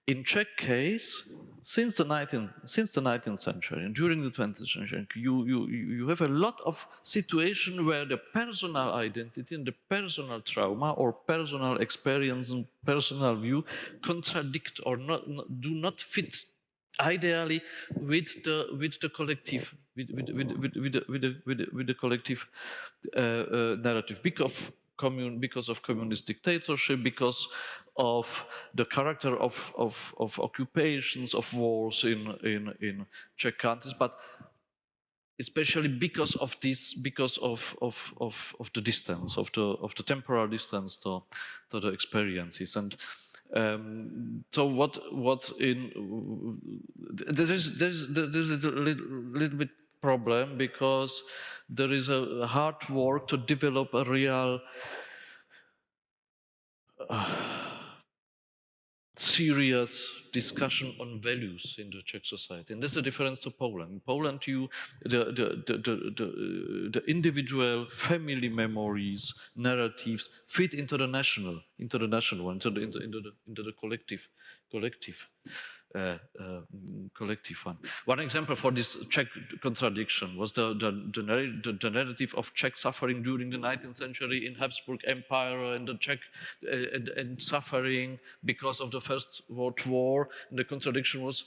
In Czech case, since the 19th century and during the 20th century, you have a lot of situation where the personal identity and the personal trauma or personal experience and personal view contradict or do not fit ideally with the collective, with the collective narrative. Because of communist dictatorship, because of the character of occupations, of wars in Czech countries, but especially because of this, because of the distance, of the temporal distance to the experiences. And so what in there's a little bit problem, because there is a hard work to develop a real serious discussion on values in the Czech society, and this is a difference to Poland. In Poland, the individual family memories, narratives fit into the national one, into the collective one. One example for this Czech contradiction was the narrative of Czech suffering during the 19th century in Habsburg Empire, and the Czech and suffering because of the First World War. And the contradiction was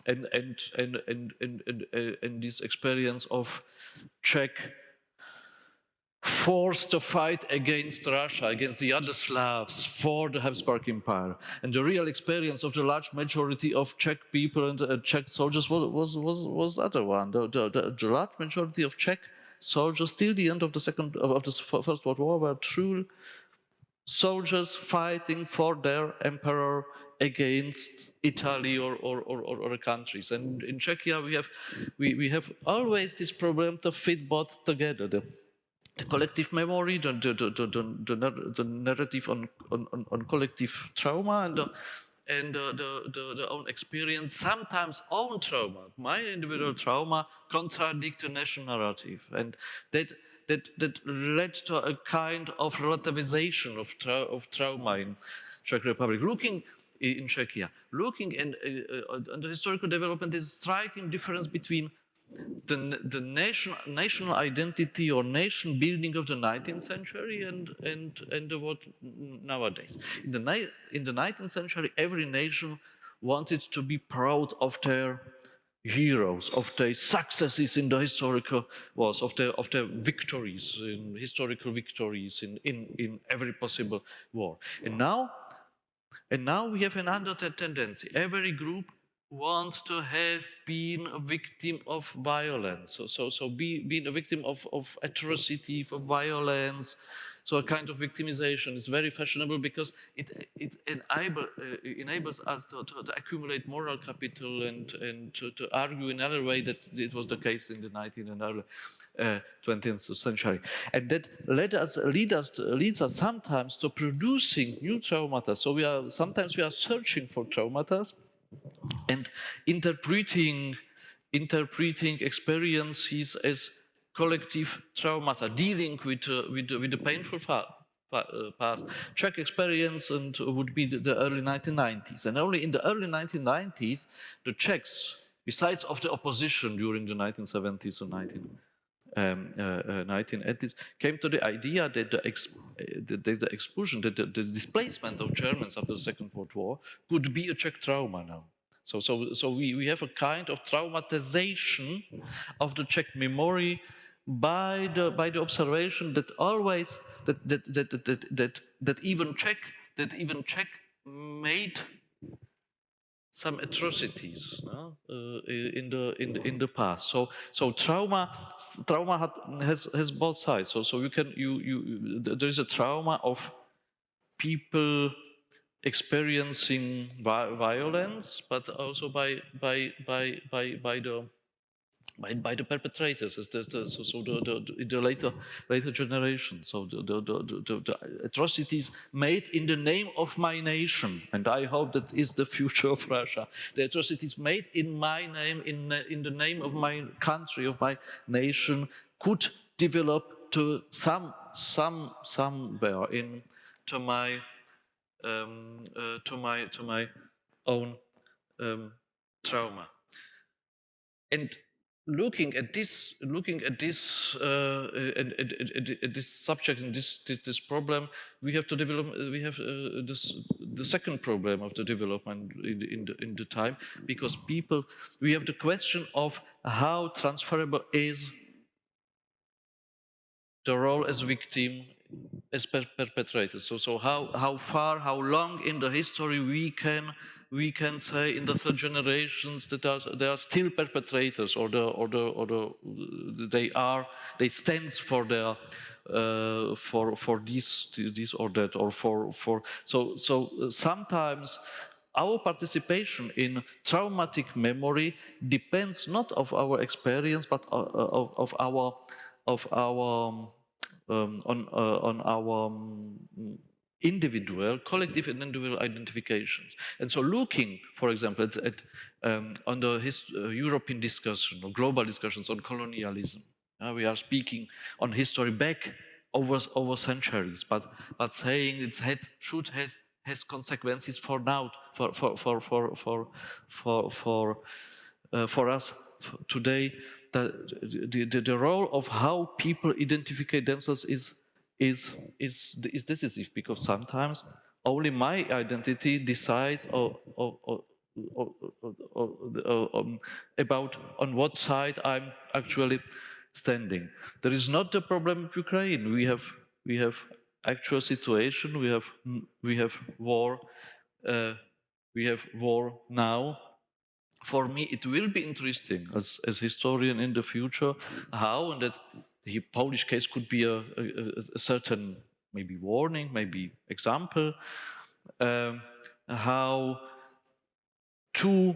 and this experience of Czech forced to fight against Russia, against the other Slavs for the Habsburg Empire. And the real experience of the large majority of Czech people and Czech soldiers was the other one. The large majority of Czech soldiers till the end of the First World War were true soldiers fighting for their emperor against Italy or other countries. And in Czechia we have always this problem to fit both together. The collective memory, the narrative on collective trauma, and the own experience, sometimes own trauma, my individual trauma, contradict the national narrative, and that led to a kind of relativization of trauma in Czech Republic. Looking in Czechia, looking at the historical development, there's a striking difference between the national identity or nation building of the 19th century and what nowadays. In the 19th century, every nation wanted to be proud of their heroes, of their successes in the historical wars, of their victories, in historical victories in every possible war. And now we have another tendency. Every group want to have been a victim of violence, so being a victim of atrocity, of violence. So a kind of victimization is very fashionable because it enables us to accumulate moral capital and to argue in another way that it was the case in the 19th and early 20th century. And that leads us sometimes to producing new traumata. So sometimes we are searching for traumata and interpreting experiences as collective traumata, dealing with the painful past. Czech experience and would be the early 1990s. And only in the early 1990s, the Czechs, besides of the opposition during the 1970s and 1980s, came to the idea that the expulsion, that the displacement of Germans after the Second World War could be a Czech trauma now. So we have a kind of traumatization of the Czech memory by the observation that always that even Czech made some atrocities in the past. So trauma has both sides. So there is a trauma of people experiencing violence, but also by the perpetrators, the later generation. So the atrocities made in the name of my nation, and I hope that is the future of Russia. The atrocities made in my name, in the name of my country, of my nation, could develop to somewhere to my own trauma. And looking at this subject and this problem, we have to develop. We have the second problem of the development in the time, because we have the question of how transferable is the role as victim, as perpetrator. So how far, how long in the history we can say in the third generations that they are still perpetrators, or they stand for their for this or that, or for sometimes our participation in traumatic memory depends not of our experience, but of our on our collective and individual identifications. And so looking, for example, at on the European discussion or global discussions on colonialism, we are speaking on history back over centuries, but saying it has consequences for now, for us today. The role of how people identify themselves is decisive, because sometimes only my identity decides about on what side I'm actually standing. There is not the problem of Ukraine. We have actual situation. We have war. We have war now. For me, it will be interesting as historian in the future how, and that the Polish case could be a certain maybe warning, maybe example, how two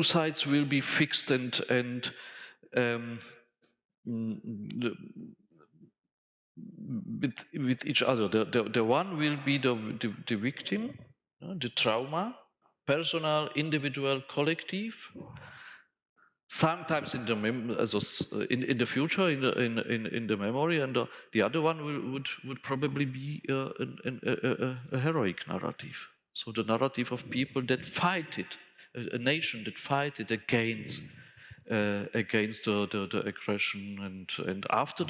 sides will be fixed and with each other. The one will be the victim, the trauma, personal, individual, collective. Sometimes in the future, in the memory, and the other one would probably be a heroic narrative. So the narrative of people that fight it, a nation that fight it against the aggression, and after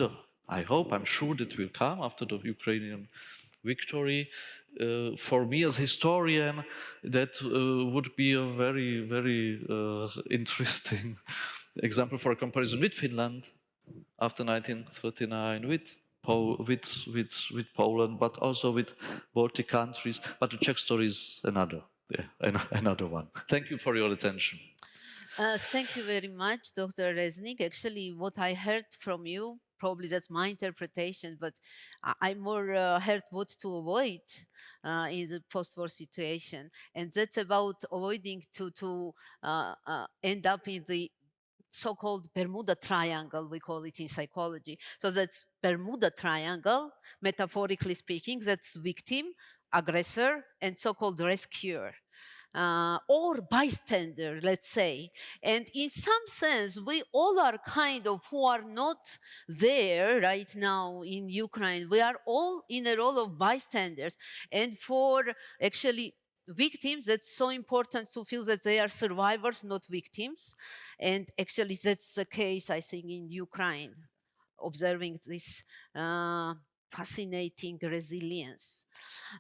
I'm sure that will come after the Ukrainian victory. For me as historian, that would be a very interesting example for a comparison with Finland after 1939, with Poland, but also with Baltic countries. But the Czech story is another one. Thank you for your attention. Thank you very much, Dr. Reznik. Actually, what I heard from you, probably that's my interpretation, but I more heard what to avoid in the post-war situation. And that's about avoiding to end up in the so-called Bermuda Triangle, we call it in psychology. So that's Bermuda Triangle, metaphorically speaking, that's victim, aggressor, and so-called rescuer. or bystander, let's say. And in some sense, we all are kind of who are not there right now in Ukraine. We are all in a role of bystanders. And for actually victims, that's so important to feel that they are survivors, not victims. And actually, that's the case, I think, in Ukraine, observing this fascinating resilience.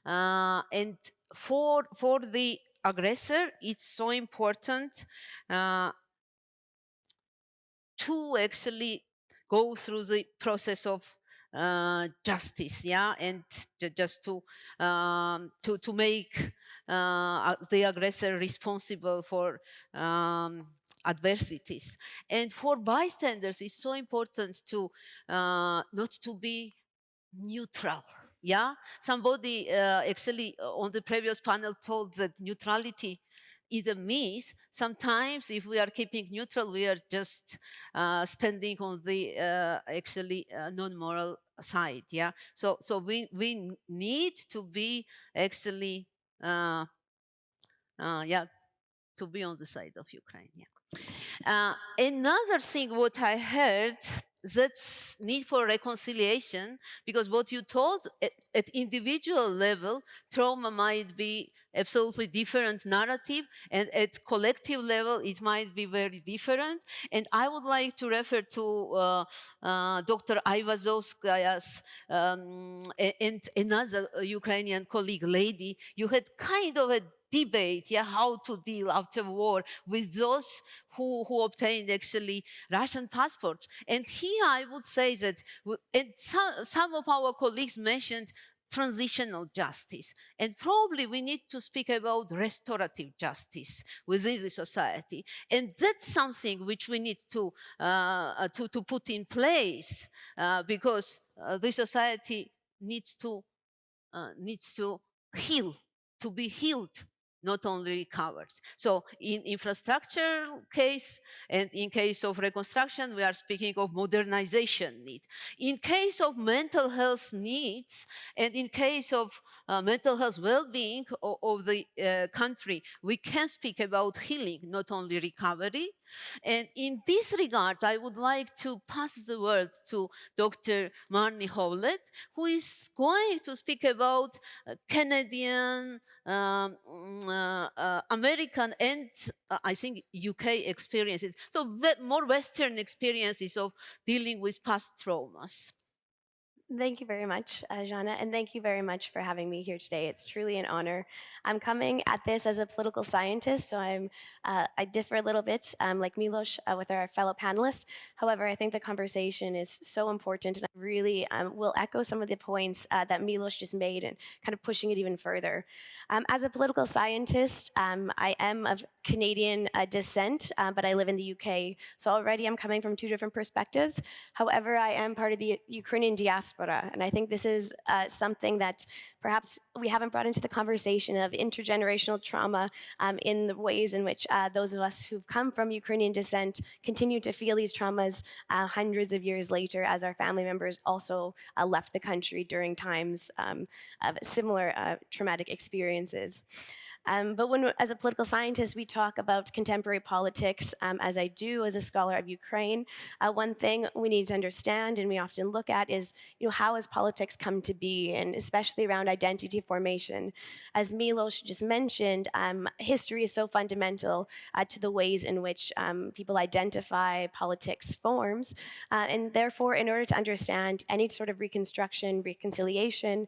And for the aggressor, it's so important to actually go through the process of justice, yeah, and just to make the aggressor responsible for adversities. And for bystanders, it's so important to not to be neutral. Yeah, somebody actually on the previous panel told that neutrality is a myth. Sometimes if we are keeping neutral, we are just standing on the actually non-moral side. Yeah, so we need to be actually yeah, to be on the side of Ukraine. Yeah. Another thing what I heard, that's need for reconciliation, because what you told at individual level, trauma might be absolutely different narrative, and at collective level it might be very different. And I would like to refer to Dr. Ivazovskaya's and another Ukrainian colleague lady. You had kind of a debate, yeah, how to deal after war with those who obtained actually Russian passports. And here I would say that, and some of our colleagues mentioned transitional justice. And probably we need to speak about restorative justice within the society. And that's something which we need to put in place because the society needs to heal, to be healed, not only recovered. So in infrastructure case and in case of reconstruction, we are speaking of modernization need. In case of mental health needs and in case of mental health well-being of the country, we can speak about healing, not only recovery. And in this regard, I would like to pass the word to Dr. Marnie Howlett, who is going to speak about Canadian, American, and I think UK experiences. So more Western experiences of dealing with past traumas. Thank you very much, Jana, and thank you very much for having me here today. It's truly an honor. I'm coming at this as a political scientist, so I differ a little bit, like Milos, with our fellow panelists. However, I think the conversation is so important, and I really will echo some of the points that Milos just made and kind of pushing it even further. As a political scientist, I am of Canadian descent, but I live in the UK, so already I'm coming from two different perspectives. However, I am part of the Ukrainian diaspora, and I think this is something that perhaps we haven't brought into the conversation of intergenerational trauma in the ways in which those of us who've come from Ukrainian descent continue to feel these traumas hundreds of years later as our family members also left the country during times of similar traumatic experiences. But when, as a political scientist, we talk about contemporary politics, as I do as a scholar of Ukraine, one thing we need to understand and we often look at is, how has politics come to be, and especially around identity formation. As Milos just mentioned, history is so fundamental to the ways in which people identify politics forms, and therefore, in order to understand any sort of reconstruction, reconciliation,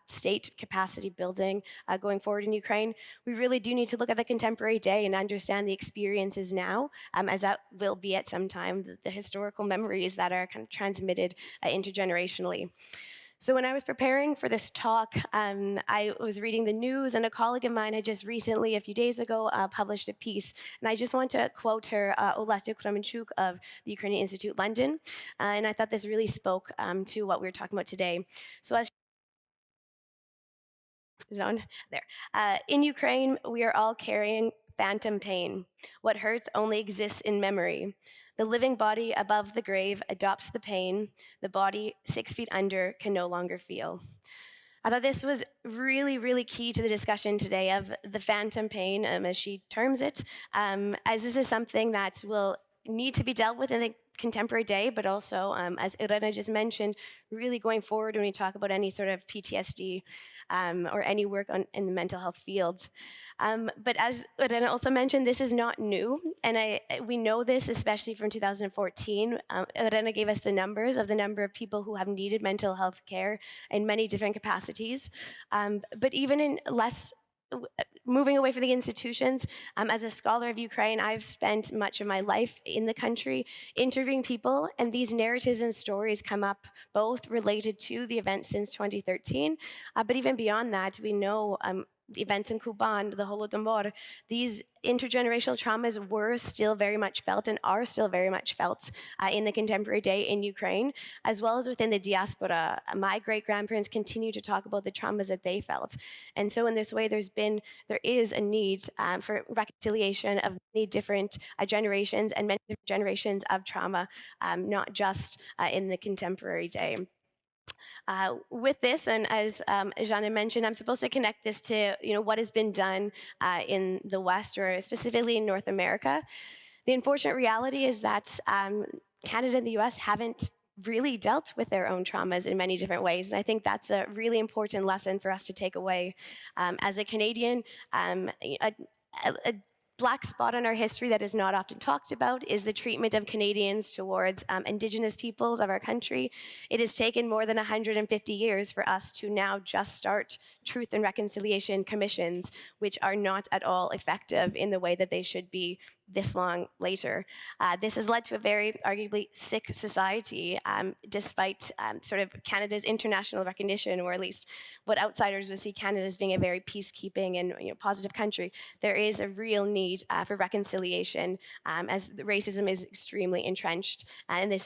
state capacity building going forward in Ukraine, we really do need to look at the contemporary day and understand the experiences now, as that will be at some time the historical memories that are kind of transmitted intergenerationally. So when I was preparing for this talk, I was reading the news, and a colleague of mine had just recently, a few days ago, published a piece. And I just want to quote her, Olasya Kremenchuk of the Ukrainian Institute London. And I thought this really spoke to what we were talking about today. So as zone there. In Ukraine, we are all carrying phantom pain. What hurts only exists in memory. The living body above the grave adopts the pain. The body 6 feet under can no longer feel. I thought this was really, really key to the discussion today of the phantom pain, as she terms it, as this is something that will need to be dealt with in the contemporary day, but also, as Irena just mentioned, really going forward when we talk about any sort of PTSD or any work in the mental health field. But as Irena also mentioned, this is not new, and we know this especially from 2014. Irena gave us the numbers of the number of people who have needed mental health care in many different capacities. But even in less moving away from the institutions, as a scholar of Ukraine, I've spent much of my life in the country interviewing people, and these narratives and stories come up both related to the events since 2013, but even beyond that, we know the events in Kuban, the Holodomor, these intergenerational traumas were still very much felt and are still very much felt in the contemporary day in Ukraine, as well as within the diaspora. My great-grandparents continue to talk about the traumas that they felt. And so in this way, there is a need for reconciliation of many different generations and many different generations of trauma, not just in the contemporary day. With this, and as Jana mentioned, I'm supposed to connect this to what has been done in the West, or specifically in North America. The unfortunate reality is that Canada and the US haven't really dealt with their own traumas in many different ways. And I think that's a really important lesson for us to take away. As a Canadian, a black spot in our history that is not often talked about is the treatment of Canadians towards Indigenous peoples of our country. It has taken more than 150 years for us to now just start truth and reconciliation commissions, which are not at all effective in the way that they should be this long later. This has led to a very arguably sick society, despite sort of Canada's international recognition, or at least what outsiders would see Canada as being a very peacekeeping and positive country. There is a real need for reconciliation, as racism is extremely entrenched, and this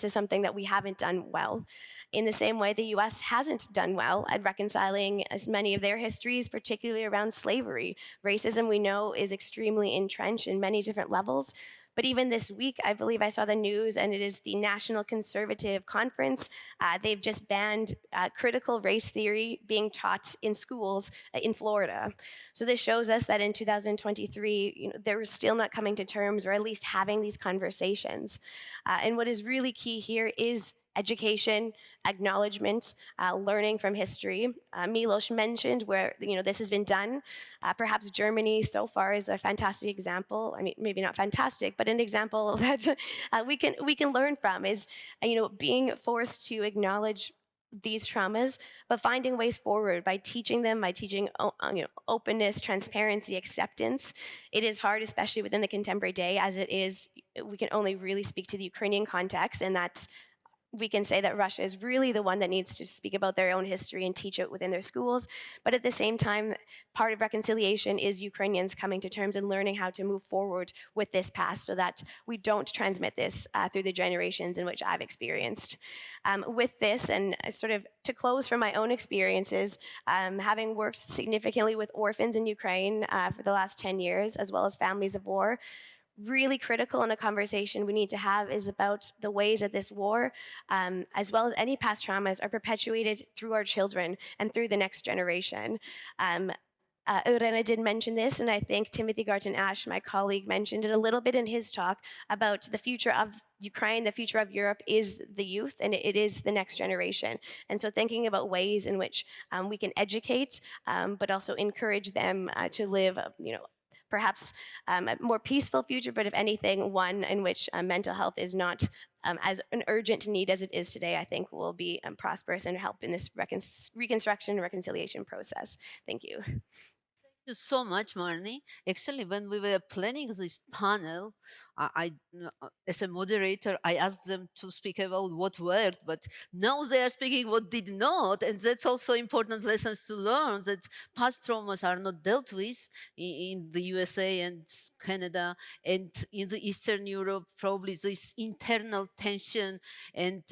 is something that we haven't done well. In the same way, the US hasn't done well at reconciling as many of their histories, particularly around slavery. Racism, we know, is extremely entrenched in many different levels. But even this week, I believe I saw the news, and it is the National Conservative Conference. They've just banned critical race theory being taught in schools in Florida. So this shows us that in 2023, they're still not coming to terms, or at least having these conversations. And what is really key here is education, acknowledgement, learning from history. Milos mentioned where this has been done. Perhaps Germany so far is a fantastic example. I mean, maybe not fantastic, but an example that we can learn from is being forced to acknowledge these traumas, but finding ways forward by teaching them, by teaching openness, transparency, acceptance. It is hard, especially within the contemporary day, as it is. We can only really speak to the Ukrainian context, and that we can say that Russia is really the one that needs to speak about their own history and teach it within their schools. But at the same time, part of reconciliation is Ukrainians coming to terms and learning how to move forward with this past, so that we don't transmit this through the generations in which I've experienced. With this, and sort of to close from my own experiences, having worked significantly with orphans in Ukraine for the last 10 years, as well as families of war, really critical in a conversation we need to have is about the ways that this war, as well as any past traumas, are perpetuated through our children and through the next generation. Irena did mention this, and I think Timothy Garton-Ash, my colleague, mentioned it a little bit in his talk about the future of Ukraine, the future of Europe is the youth, and it is the next generation. And so thinking about ways in which we can educate, but also encourage them to live, perhaps a more peaceful future, but if anything, one in which mental health is not as an urgent need as it is today, I think will be prosperous and help in this reconstruction and reconciliation process. Thank you. Thank you so much, Marnie. Actually, when we were planning this panel, as a moderator, I asked them to speak about what worked, but now they are speaking what did not, and that's also important lessons to learn, that past traumas are not dealt with in the USA and Canada, and in the Eastern Europe, probably this internal tension and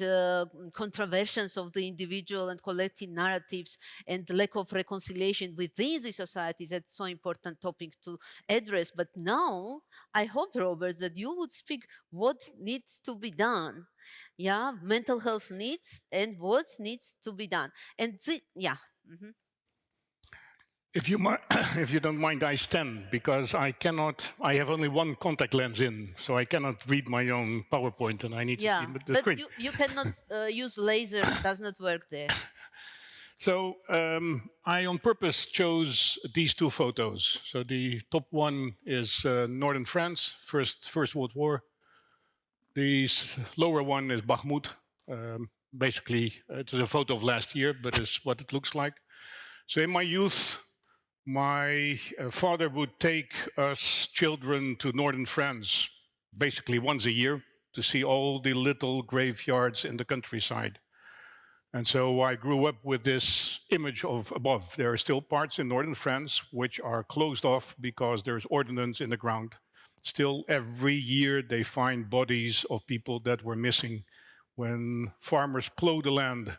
contraventions of the individual and collective narratives and lack of reconciliation within the societies, that's so important topic to address. But now, I hope, Robert, that you would speak what needs to be done. Yeah, mental health needs and what needs to be done. And yeah, Mhm. If you don't mind, I stand because I have only one contact lens in, so I cannot read my own PowerPoint and I need to see the But screen. you cannot use laser, does not work there. So I on purpose chose these two photos. So the top one is northern France, First World War. The lower one is Bakhmut. Basically, it's a photo of last year, but it's what it looks like. So in my youth, my father would take us children to northern France, basically once a year, to see all the little graveyards in the countryside. And so I grew up with this image of above. There are still parts in northern France which are closed off because there's ordnance in the ground. Still, every year they find bodies of people that were missing. When farmers plow the land,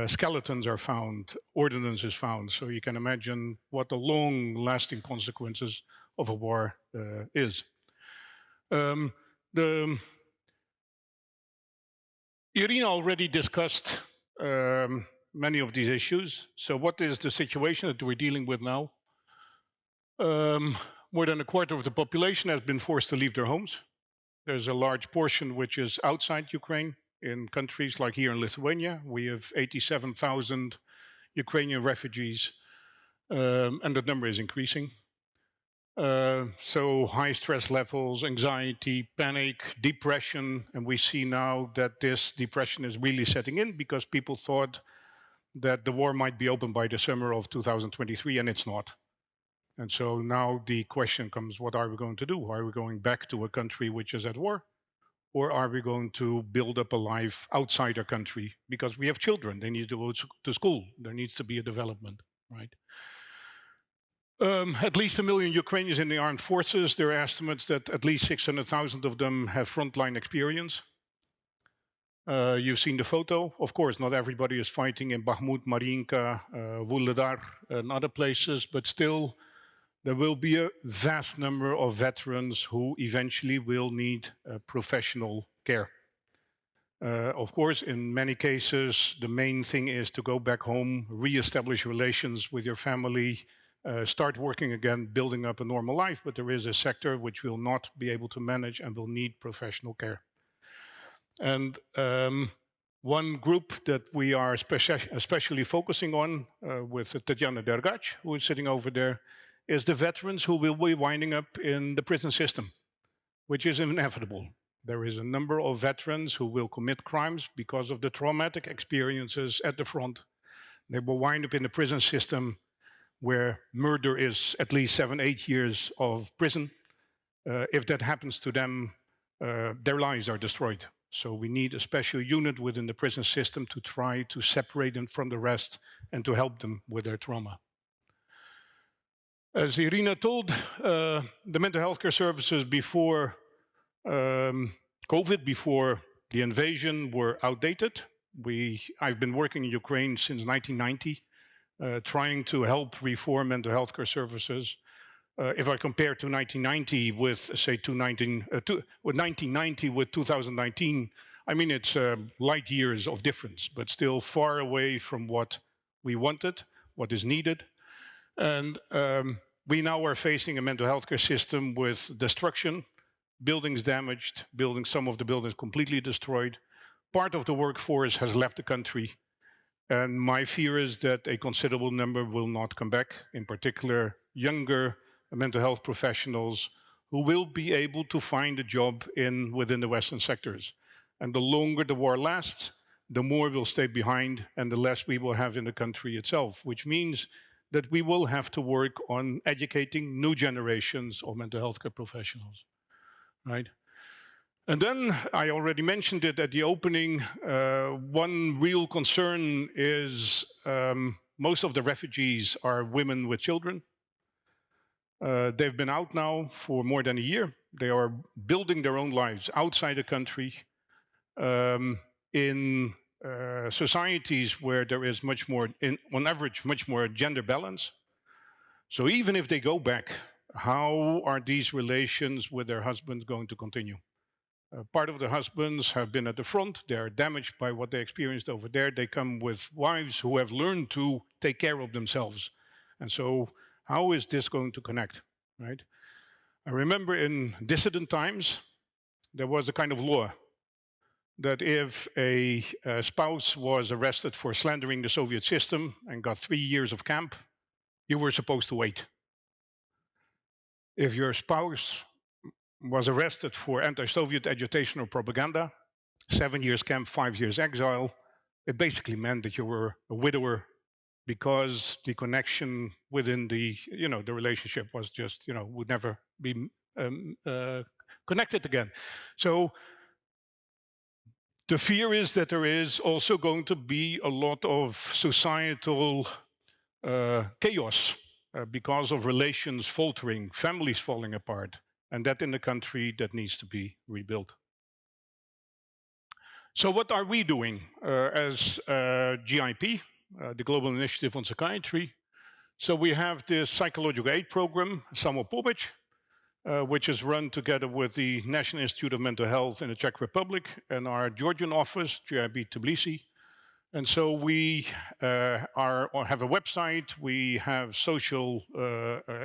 skeletons are found, ordnance is found. So you can imagine what the long-lasting consequences of a war is. Irina already discussed many of these issues. So what is the situation that we're dealing with now? More than a quarter of the population has been forced to leave their homes. There's a large portion which is outside Ukraine. In countries like here in Lithuania, we have 87,000 Ukrainian refugees, and the number is increasing. So high stress levels, anxiety, panic, depression, and we see now that this depression is really setting in because people thought that the war might be open by the summer of 2023, and it's not. And so now the question comes, what are we going to do? Are we going back to a country which is at war? Or are we going to build up a life outside our country? Because we have children, they need to go to school. There needs to be a development, right? At least 1 million Ukrainians in the armed forces. There are estimates that at least 600,000 of them have frontline experience. You've seen the photo. Of course, not everybody is fighting in Bakhmut, Mariinka, Vuhledar, and other places, but still, there will be a vast number of veterans who eventually will need professional care. Of course, in many cases, the main thing is to go back home, re-establish relations with your family, start working again, building up a normal life, but there is a sector which will not be able to manage and will need professional care. And one group that we are especially focusing on with Tatiana Dergach, who is sitting over there, is the veterans who will be winding up in the prison system, which is inevitable. There is a number of veterans who will commit crimes because of the traumatic experiences at the front. They will wind up in the prison system where murder is at least 7-8 years of prison. If that happens to them, their lives are destroyed. So we need a special unit within the prison system to try to separate them from the rest and to help them with their trauma. As Irina told, the mental health care services before COVID, before the invasion, were outdated. I've been working in Ukraine since 1990, trying to help reform mental health care services. If I compare to 1990 with, say, 1990 with 2019, I mean, it's light years of difference, but still far away from what we wanted, what is needed. And we now are facing a mental health care system with destruction, buildings damaged, some of the buildings completely destroyed. Part of the workforce has left the country. And my fear is that a considerable number will not come back, in particular younger mental health professionals who will be able to find a job within the Western sectors. And the longer the war lasts, the more we'll stay behind and the less we will have in the country itself, which means that we will have to work on educating new generations of mental health care professionals, right? And then, I already mentioned it at the opening, one real concern is most of the refugees are women with children. They've been out now for more than a year. They are building their own lives outside the country in societies where there is much more, on average, much more gender balance. So even if they go back, how are these relations with their husbands going to continue? Part of the husbands have been at the front. They are damaged by what they experienced over there. They come with wives who have learned to take care of themselves. And so how is this going to connect, right? I remember in dissident times, there was a kind of law that if a spouse was arrested for slandering the Soviet system and got 3 years of camp, you were supposed to wait. If your spouse was arrested for anti-Soviet agitation or propaganda, 7 years camp, 5 years exile, it basically meant that you were a widower because the connection within the, the relationship was just, would never be connected again. So the fear is that there is also going to be a lot of societal chaos because of relations faltering, families falling apart, and that in the country that needs to be rebuilt. So what are we doing as GIP, the Global Initiative on Psychiatry? So we have this psychological aid program, Samopomoc, which is run together with the National Institute of Mental Health in the Czech Republic and our Georgian office, GIP Tbilisi. And so we have a website, we have social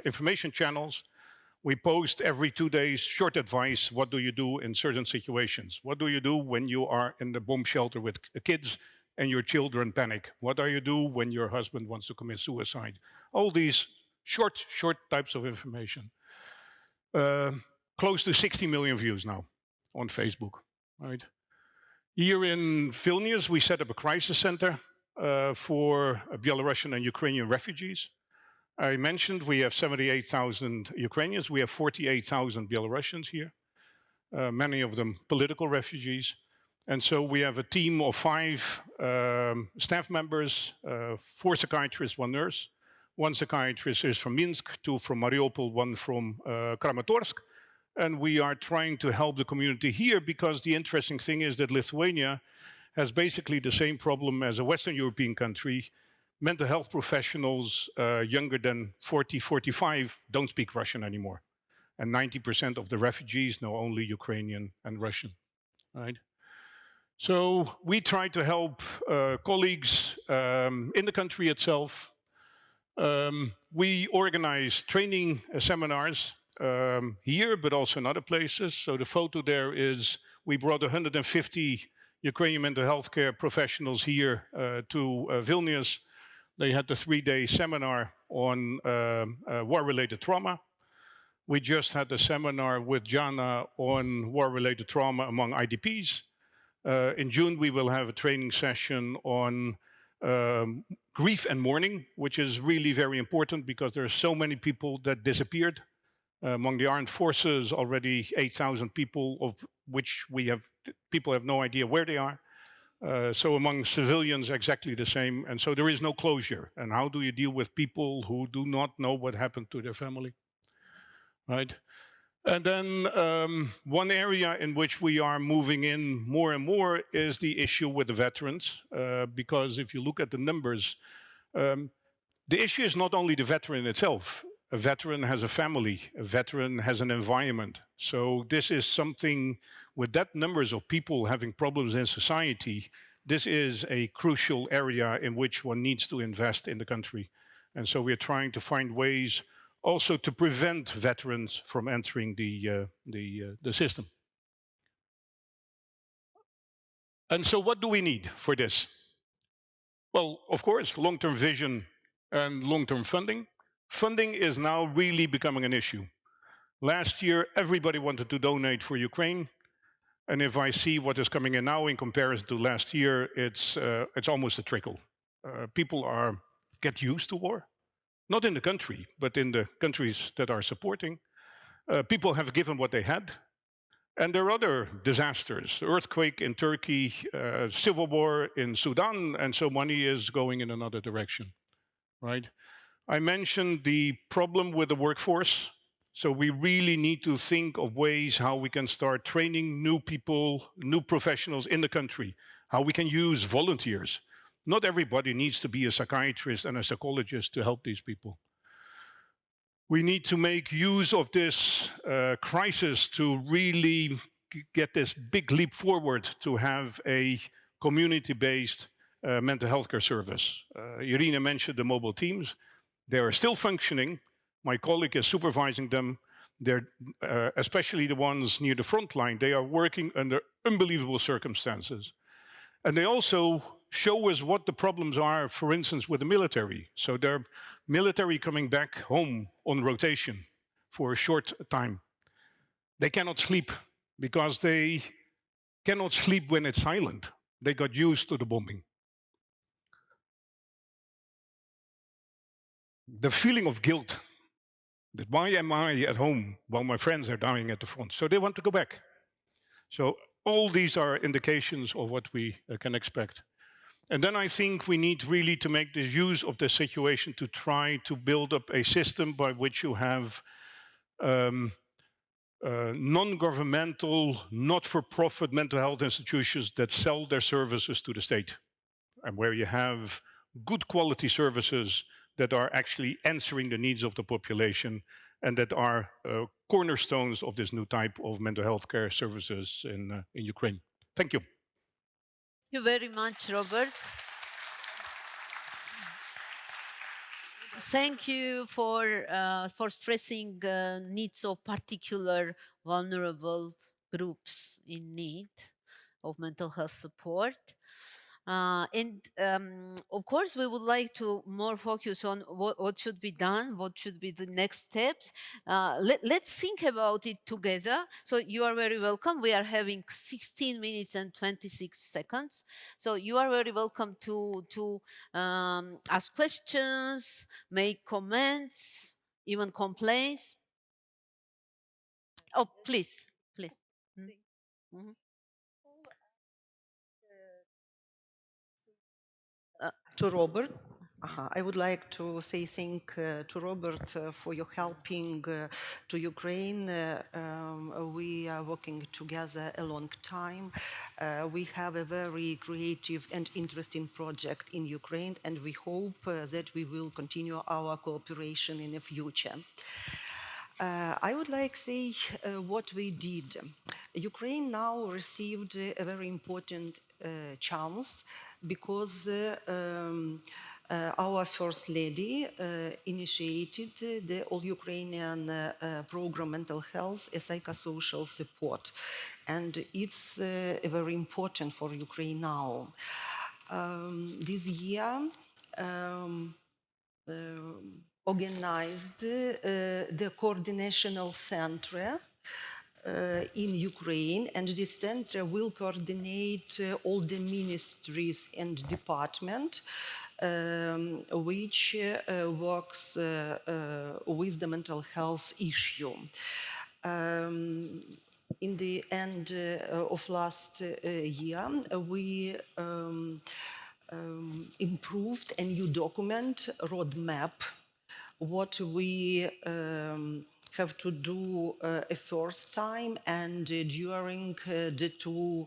information channels. We post every 2 days short advice. What do you do in certain situations? What do you do when you are in the bomb shelter with kids and your children panic? What do you do when your husband wants to commit suicide? All these short types of information. Close to 60 million views now on Facebook, right? Here in Vilnius, we set up a crisis center for Belarusian and Ukrainian refugees. I mentioned we have 78,000 Ukrainians. We have 48,000 Belarusians here, many of them political refugees. And so we have a team of 5 staff members, 4 psychiatrists, 1 nurse. 1 psychiatrist is from Minsk, 2 from Mariupol, 1 from Kramatorsk. And we are trying to help the community here because the interesting thing is that Lithuania has basically the same problem as a Western European country. Mental health professionals younger than 40, 45 don't speak Russian anymore. And 90% of the refugees know only Ukrainian and Russian, right? So we try to help colleagues in the country itself. We organize training seminars here, but also in other places. So the photo there is, we brought 150 Ukrainian mental health care professionals here to Vilnius. They had the 3-day seminar on war-related trauma. We just had a seminar with Jana on war-related trauma among IDPs. In June, we will have a training session on grief and mourning, which is really very important because there are so many people that disappeared. Among the armed forces, already 8,000 people, of which people have no idea where they are. So among civilians, exactly the same. And so there is no closure. And how do you deal with people who do not know what happened to their family, right? And then one area in which we are moving in more and more is the issue with the veterans. Because if you look at the numbers, the issue is not only the veteran itself. A veteran has a family, a veteran has an environment. So this is something, with that numbers of people having problems in society, this is a crucial area in which one needs to invest in the country. And so we're trying to find ways also to prevent veterans from entering the system. And so what do we need for this? Well, of course, long-term vision and long-term funding. Funding is now really becoming an issue. Last year, everybody wanted to donate for Ukraine. And if I see what is coming in now in comparison to last year, it's almost a trickle. People get used to war, not in the country, but in the countries that are supporting. People have given what they had. And there are other disasters, earthquake in Turkey, civil war in Sudan, and so money is going in another direction, right? I mentioned the problem with the workforce. So we really need to think of ways how we can start training new people, new professionals in the country, how we can use volunteers. Not everybody needs to be a psychiatrist and a psychologist to help these people. We need to make use of this crisis to really get this big leap forward to have a community-based mental health care service. Irina mentioned the mobile teams. They are still functioning. My colleague is supervising them. They're, especially the ones near the front line, they are working under unbelievable circumstances. And they also show us what the problems are, for instance, with the military. So they're military coming back home on rotation for a short time. They cannot sleep because they cannot sleep when it's silent. They got used to the bombing. The feeling of guilt, that why am I at home while my friends are dying at the front? So they want to go back. So all these are indications of what we can expect. And then I think we need really to make this use of the situation to try to build up a system by which you have non-governmental, not-for-profit mental health institutions that sell their services to the state, and where you have good quality services that are actually answering the needs of the population and that are cornerstones of this new type of mental health care services in Ukraine. Thank you. Thank you very much, Robert. Thank you for stressing needs of particular vulnerable groups in need of mental health support. Of course, we would like to more focus on what should be done, what should be the next steps. Let's think about it together. So you are very welcome. We are having 16 minutes and 26 seconds. So you are very welcome to ask questions, make comments, even complaints. Oh, please. Mm-hmm. To Robert, I would like to say thank to Robert for your helping to Ukraine. We are working together a long time. We have a very creative and interesting project in Ukraine, and we hope that we will continue our cooperation in the future. I would like to say what we did. Ukraine now received a very important chance because our First Lady initiated the all-Ukrainian program Mental Health as psychosocial support. And it's very important for Ukraine now. This year, organized the coordinational center in Ukraine, and this center will coordinate all the ministries and departments which works with the mental health issue. In the end of last year, we improved a new document, roadmap, what we have to do a first time and during the 2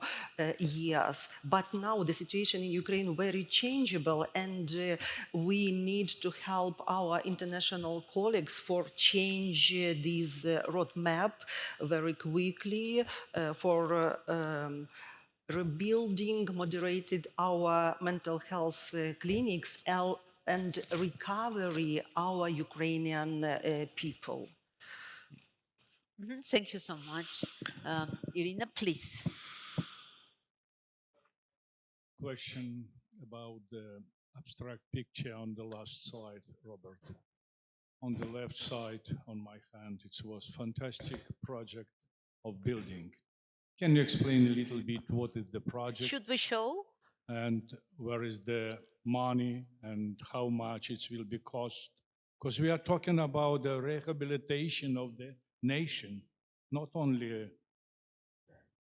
years. But now the situation in Ukraine is very changeable, and we need to help our international colleagues for change this roadmap very quickly for rebuilding, moderated our mental health clinics and recovery our Ukrainian people. Thank you so much. Irina, please. Question about the abstract picture on the last slide, Robert. On the left side, on my hand, it was fantastic project of building. Can you explain a little bit what is the project? Should we show? And where is the money and how much it will be cost? Because we are talking about the rehabilitation of the nation, not only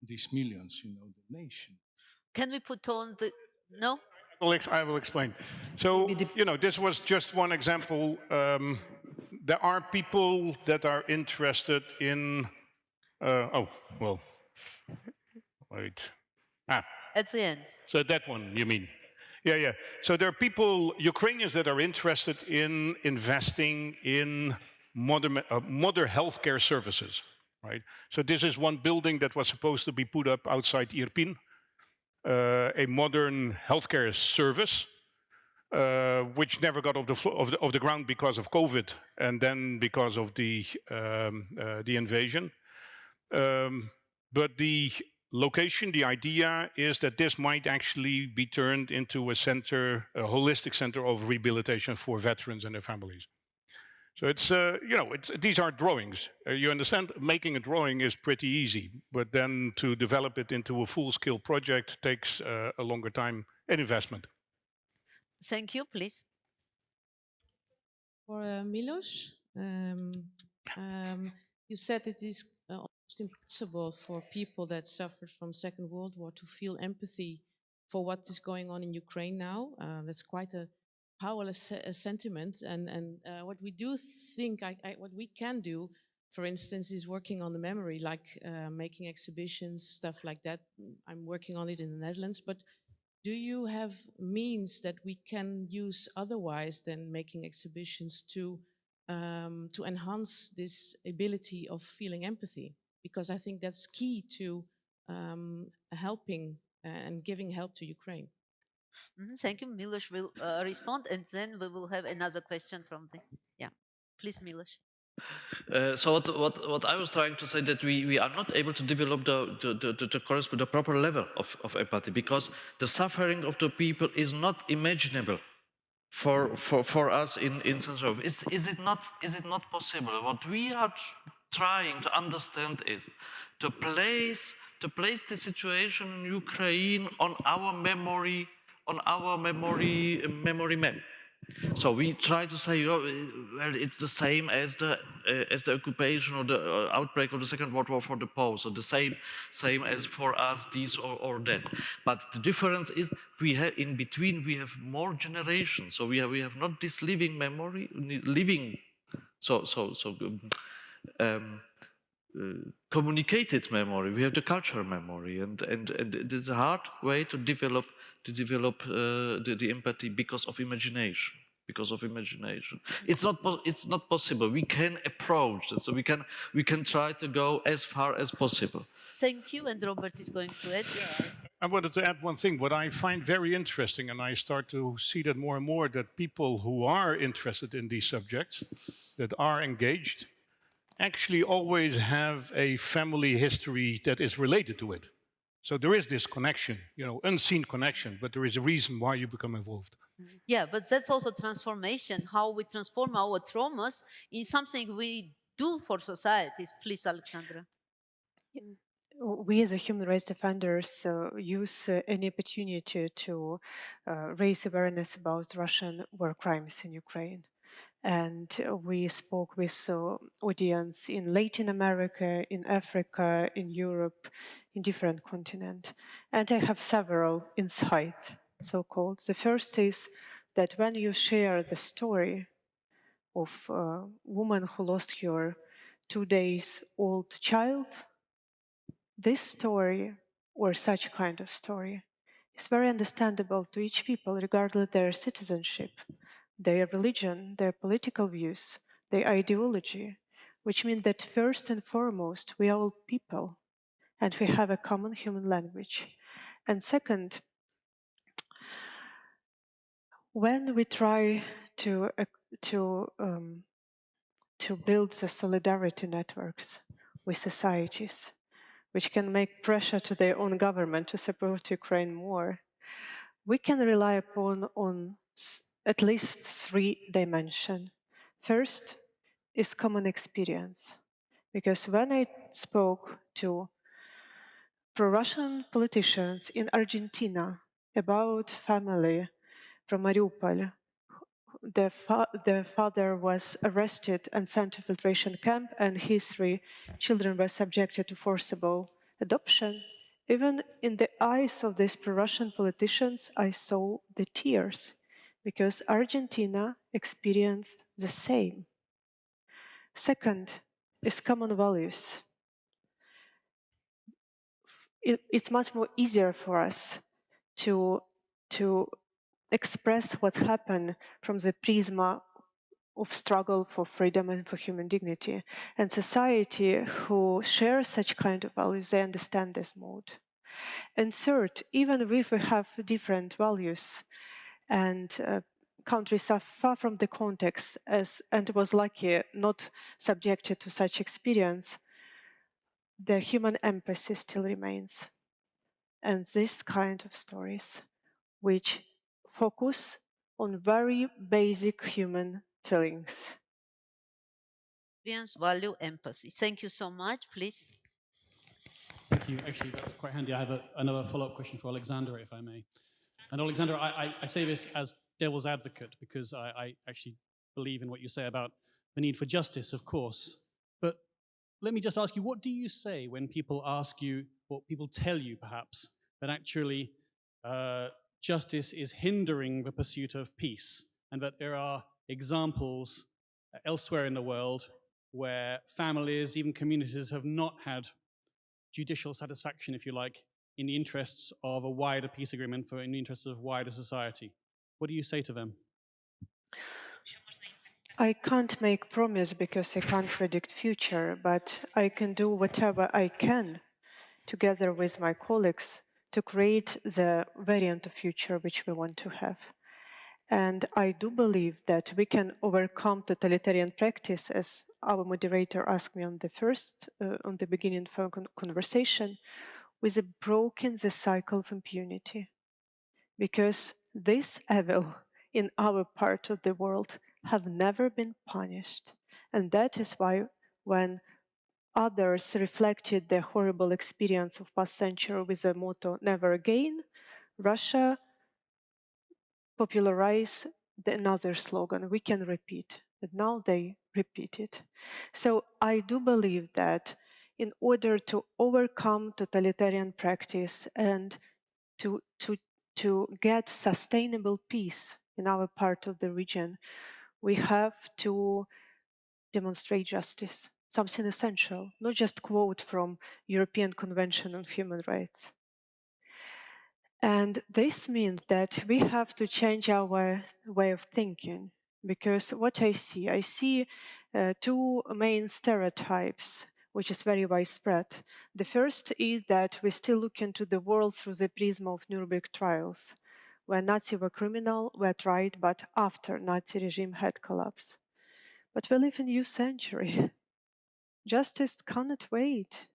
these millions, you know, the nation. Can we put on the, no? I will explain. So, you know, this was just one example. There are people that are interested in, wait. At the end. So that one, you mean? Yeah. So there are people, Ukrainians, that are interested in investing in modern healthcare services. right? So this is one building that was supposed to be put up outside Irpin, a modern healthcare service, which never got off the ground because of COVID, and then because of the invasion. But the location, the idea is that this might actually be turned into a center, a holistic center of rehabilitation for veterans and their families. So it's, these are drawings. You understand, making a drawing is pretty easy, but then to develop it into a full-scale project takes a longer time and investment. Thank you, please. For Milos, you said it is almost impossible for people that suffered from Second World War to feel empathy for what is going on in Ukraine now. That's quite a powerless sentiment. And what we do think, what we can do, for instance, is working on the memory, like making exhibitions, stuff like that. I'm working on it in the Netherlands, but do you have means that we can use otherwise than making exhibitions to enhance this ability of feeling empathy? Because I think that's key to helping and giving help to Ukraine. Thank you. Milos will respond, and then we will have another question from the, please, Milos. So what I was trying to say, that we are not able to develop the proper level of empathy, because the suffering of the people is not imaginable for us in Sakharov. Is it not possible? What we are trying to understand is to place the situation in Ukraine on our memory map. So we try to say, well, it's the same as the occupation or the outbreak of the Second World War for the Poles, or the same as for us, this or that. But the difference is we have in between more generations. So we have not this living memory, communicated memory. We have the cultural memory, and it is a hard way to develop the empathy because of imagination. It's not possible. We can approach it, so we can try to go as far as possible. Thank you, and Robert is going to add. I wanted to add one thing. What I find very interesting, and I start to see that more and more, that people who are interested in these subjects, that are engaged, actually always have a family history that is related to it. So there is this connection, unseen connection, but there is a reason why you become involved. Yeah, but that's also transformation, how we transform our traumas in something we do for societies. Please, Alexandra. We as a human rights defenders use any opportunity to raise awareness about Russian war crimes in Ukraine. And we spoke with audience in Latin America, in Africa, in Europe, in different continents. And I have several insights, so-called. The first is that when you share the story of a woman who lost her 2 days old child, this story, or such kind of story, is very understandable to each people, regardless of their citizenship, their religion, their political views, their ideology, which means that first and foremost, we are all people, and we have a common human language. And second, when we try to build the solidarity networks with societies, which can make pressure to their own government to support Ukraine more, we can rely upon at least 3 dimensions. First is common experience, because when I spoke to pro-Russian politicians in Argentina about family from Mariupol, their father was arrested and sent to filtration camp, and his 3 children were subjected to forcible adoption. Even in the eyes of these pro-Russian politicians, I saw the tears, because Argentina experienced the same. Second is common values. It's much more easier for us to express what's happened from the prism of struggle for freedom and for human dignity. And society who share such kind of values, they understand this mode. And third, even if we have different values and countries are far from the context and was lucky not subjected to such experience, the human empathy still remains. And this kind of stories, which focus on very basic human feelings. Experience, value, empathy. Thank you so much. Please. Thank you. Actually, that's quite handy. I have another follow-up question for Alexandra, if I may. And Alexandra, I say this as devil's advocate because I actually believe in what you say about the need for justice, of course. But let me just ask you, what do you say when people ask you, or people tell you perhaps, that actually justice is hindering the pursuit of peace, and that there are examples elsewhere in the world where families, even communities, have not had judicial satisfaction, if you like, in the interests of a wider peace agreement, in the interests of wider society? What do you say to them? I can't make promise because I can't predict future, but I can do whatever I can together with my colleagues to create the variant of future which we want to have. And I do believe that we can overcome totalitarian practice, as our moderator asked me on the beginning of our conversation, with broken the cycle of impunity. Because this evil in our part of the world have never been punished. And that is why when others reflected their horrible experience of past century with the motto "Never Again," Russia popularized another slogan, "We can repeat." But now they repeat it. So I do believe that in order to overcome totalitarian practice and to get sustainable peace in our part of the region, we have to demonstrate justice, something essential, not just quote from European Convention on Human Rights. And this means that we have to change our way of thinking, because what I see two main stereotypes, which is very widespread. The first is that we still look into the world through the prism of Nuremberg trials, where Nazis were criminal, were tried, but after Nazi regime had collapsed. But we live in a new century. Justice cannot wait.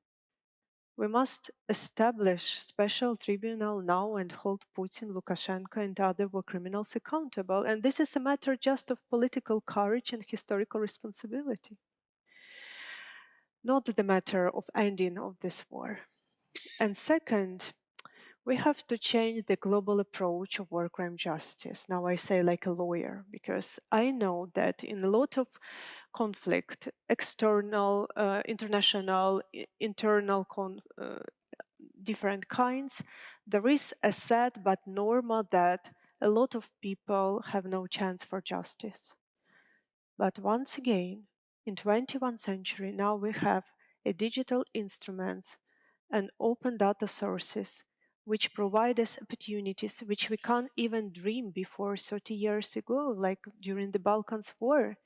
We must establish special tribunal now and hold Putin, Lukashenko, and other war criminals accountable. And this is a matter just of political courage and historical responsibility, not the matter of ending of this war. And second, we have to change the global approach of war crime justice. Now I say like a lawyer, because I know that in a lot of conflict, external, international, internal different kinds, there is a sad but normal that a lot of people have no chance for justice. But once again, in 21st century, now we have a digital instruments and open data sources which provide us opportunities which we can't even dream before 30 years ago, like during the Balkans War.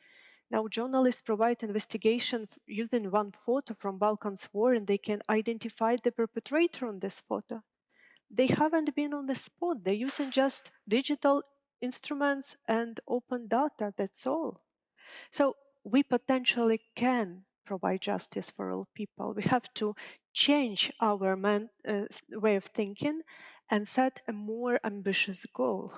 Now journalists provide investigation using one photo from Balkans War, and they can identify the perpetrator on this photo. They haven't been on the spot. They're using just digital instruments and open data, that's all. So we potentially can provide justice for all people. We have to change our way of thinking and set a more ambitious goal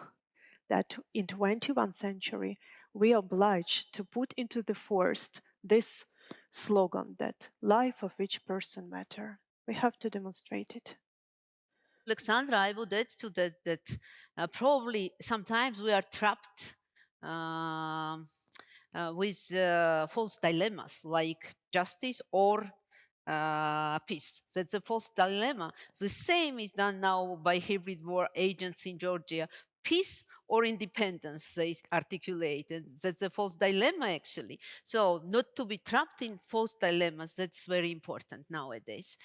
that in 21st century we are obliged to put into the force this slogan that life of each person matter. We have to demonstrate it. Alexandra, I would add to that probably sometimes we are trapped with false dilemmas like justice or peace. That's a false dilemma. The same is done now by hybrid war agents in Georgia. Peace or independence, they articulate. And that's a false dilemma, actually. So not to be trapped in false dilemmas, that's very important nowadays.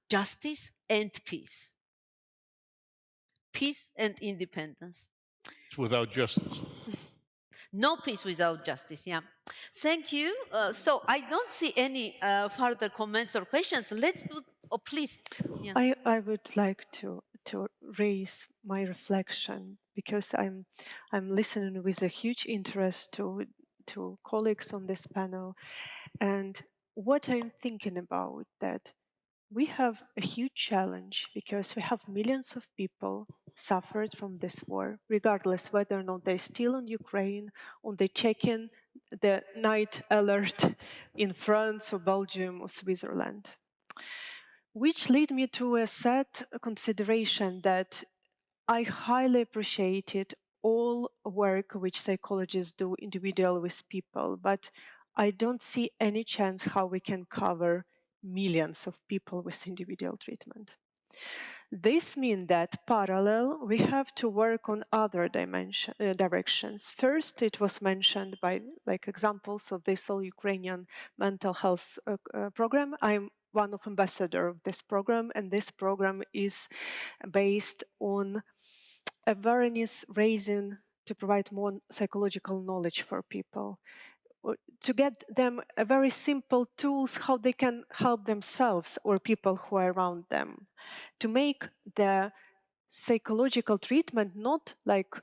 Justice and peace. Peace and independence. Without justice. No peace without justice, yeah. Thank you. So I don't see any further comments or questions. Let's do, oh, please. Yeah. I would like to raise my reflection because I'm listening with a huge interest to colleagues on this panel, and what I'm thinking about that we have a huge challenge because we have millions of people suffered from this war, regardless whether or not they're still in Ukraine or they check in the night alert in France or Belgium or Switzerland. Which lead me to a sad consideration that I highly appreciated all work which psychologists do individual with people, but I don't see any chance how we can cover millions of people with individual treatment. This means that parallel, we have to work on other directions. First, it was mentioned by like examples of this all Ukrainian mental health program. I'm one of ambassador of this program, and this program is based on awareness raising to provide more psychological knowledge for people, to get them a very simple tools how they can help themselves or people who are around them, to make the psychological treatment not like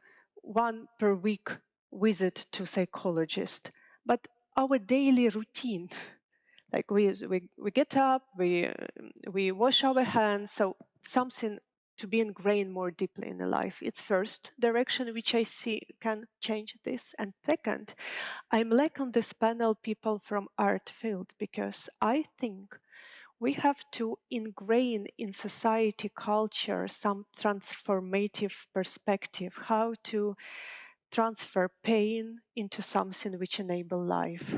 one per week visit to psychologist, but our daily routine. Like we get up, we wash our hands, so something to be ingrained more deeply in the life. It's first direction which I see can change this. And second, I'm like on this panel people from art field because I think we have to ingrain in society culture some transformative perspective, how to transfer pain into something which enable life.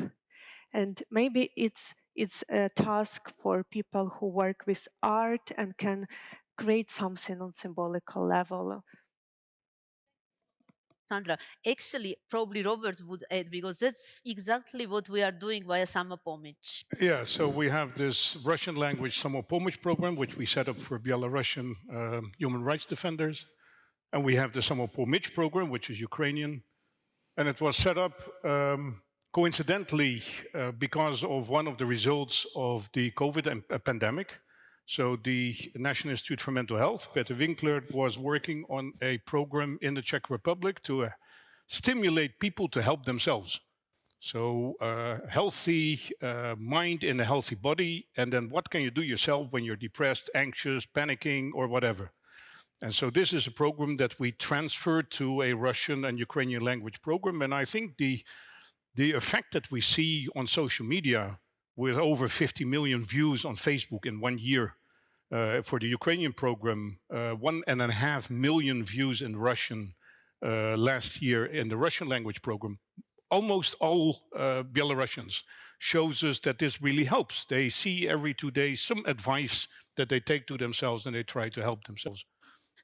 And maybe it's a task for people who work with art and can create something on symbolical level. Sandra, actually, probably Robert would add because that's exactly what we are doing via Samopomich. Yeah, so we have this Russian language Samopomich program, which we set up for Belarusian human rights defenders. And we have the Samopomich program, which is Ukrainian. And it was set up coincidentally because of one of the results of the COVID pandemic. So the National Institute for Mental Health, Peter Winkler, was working on a program in the Czech Republic to stimulate people to help themselves. So healthy mind in a healthy body, and then what can you do yourself when you're depressed, anxious, panicking, or whatever? And so this is a program that we transferred to a Russian and Ukrainian language program. And I think the effect that we see on social media with over 50 million views on Facebook in 1 year for the Ukrainian program, 1.5 million views in Russian last year in the Russian language program, almost all Belarusians, shows us that this really helps. They see every 2 days some advice that they take to themselves and they try to help themselves.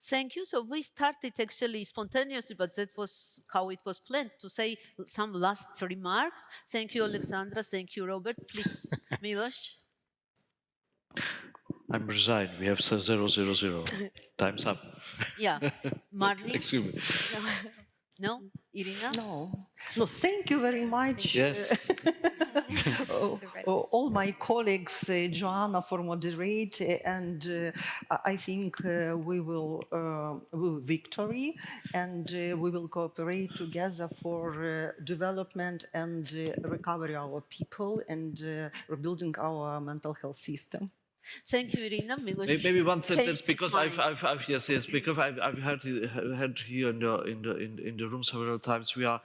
Thank you. So we started actually spontaneously, but that was how it was planned, to say some last remarks. Thank you, Alexandra. Thank you, Robert. Please, Milos. I'm resigned. We have 000. Time's up. Yeah. Marlene? Excuse me. No? Irina? No, thank you very much. Yes. All my colleagues, Joanna for moderate, and I think we will victory, and we will cooperate together for development and recovery of our people and rebuilding our mental health system. Thank you, Irina. Milos Maybe one sentence changed his because mind. yes, because I've heard here in the room several times we are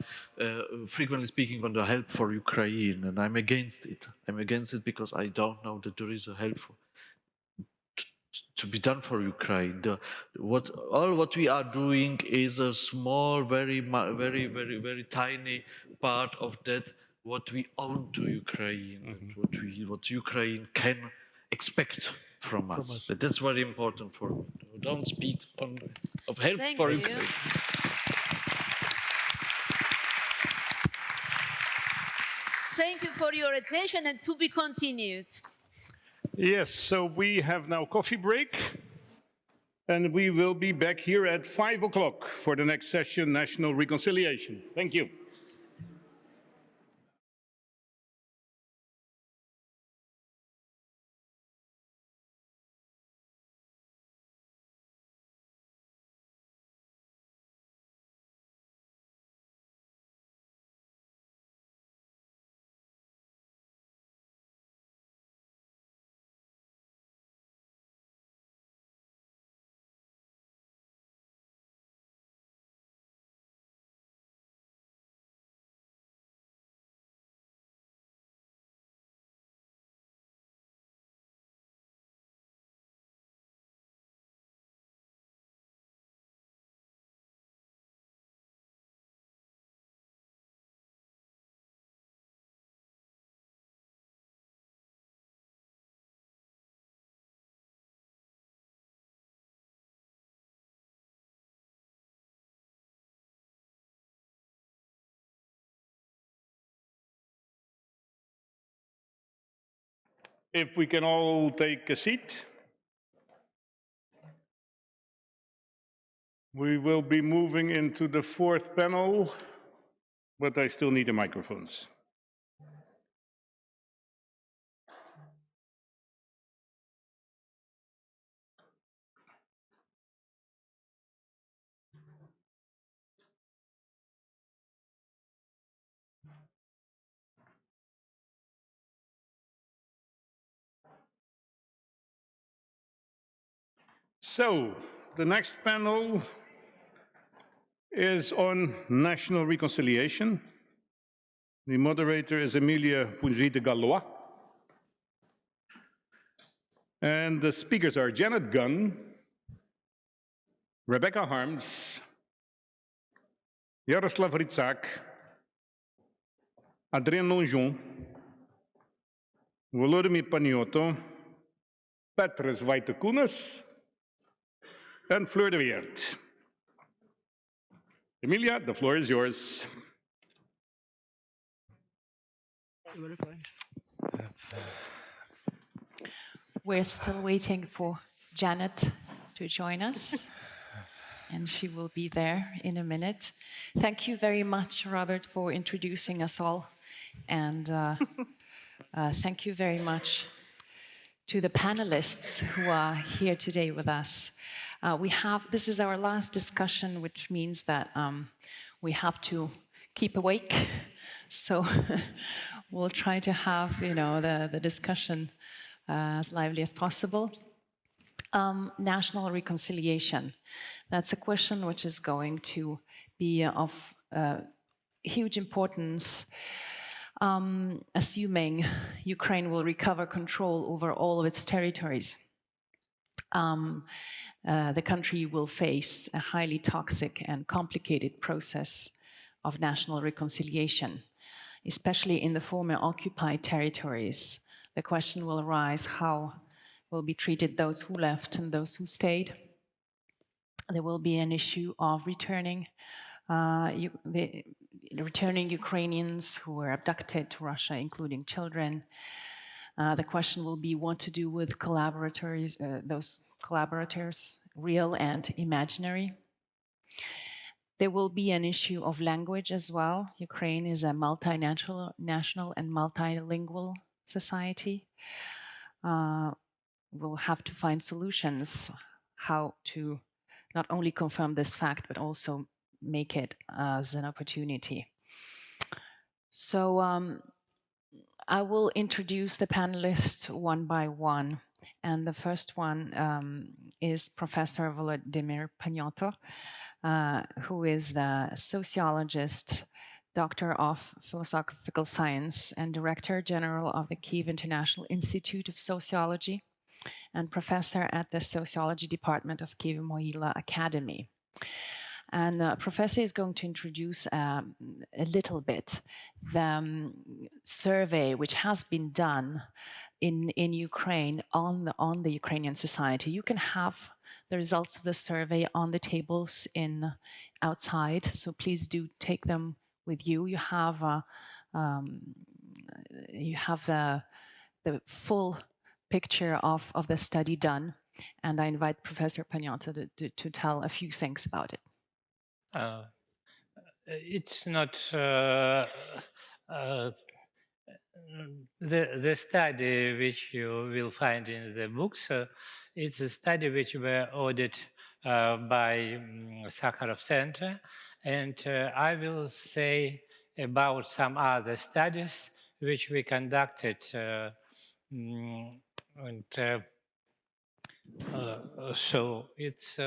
frequently speaking on the help for Ukraine, and I'm against it. I'm against it because I don't know that there is a help to be done for Ukraine. What we are doing is a small, very tiny part of that what we own to Ukraine, and what Ukraine can expect from us. But that's very important for me. Don't speak of help for Ukraine. Thank you for your attention, and to be continued. Yes, so we have now coffee break, and we will be back here at 5 o'clock for the next session, National Reconciliation. Thank you. If we can all take a seat. We will be moving into the fourth panel, but I still need the microphones. So, the next panel is on national reconciliation. The moderator is Emilia Punji de Gallois. And the speakers are Janet Gunn, Rebecca Harms, Jaroslav Ritsak, Adrien Longeon, Volodymyr Paniotto, Petrus Vaitakounas, and Fleur de Weert. Emilia, the floor is yours. We're still waiting for Janet to join us, and she will be there in a minute. Thank you very much, Robert, for introducing us all, and thank you very much to the panelists who are here today with us. This is our last discussion, which means that we have to keep awake. So we'll try to have, the discussion as lively as possible. National reconciliation. That's a question which is going to be of huge importance, assuming Ukraine will recover control over all of its territories. The country will face a highly toxic and complicated process of national reconciliation, especially in the former occupied territories. The question will arise: how will be treated those who left and those who stayed? There will be an issue of returning Ukrainians who were abducted to Russia, including children. The question will be what to do with those collaborators, real and imaginary. There will be an issue of language as well. Ukraine is a multinational and multilingual society. We'll have to find solutions how to not only confirm this fact, but also make it as an opportunity. So I will introduce the panelists one by one. And the first one is Professor Volodymyr Paniotto, who is the sociologist, Doctor of Philosophical Science, and Director General of the Kyiv International Institute of Sociology, and Professor at the Sociology Department of Kyiv-Mohyla Academy. And Professor is going to introduce a little bit the survey which has been done in Ukraine on the Ukrainian society. You can have the results of the survey on the tables outside, so please do take them with you. You have the full picture of the study done, and I invite Professor Paniotto to tell a few things about it. It's not the study which you will find in the books. It's a study which were audited by Sakharov Center, and I will say about some other studies which we conducted, so it's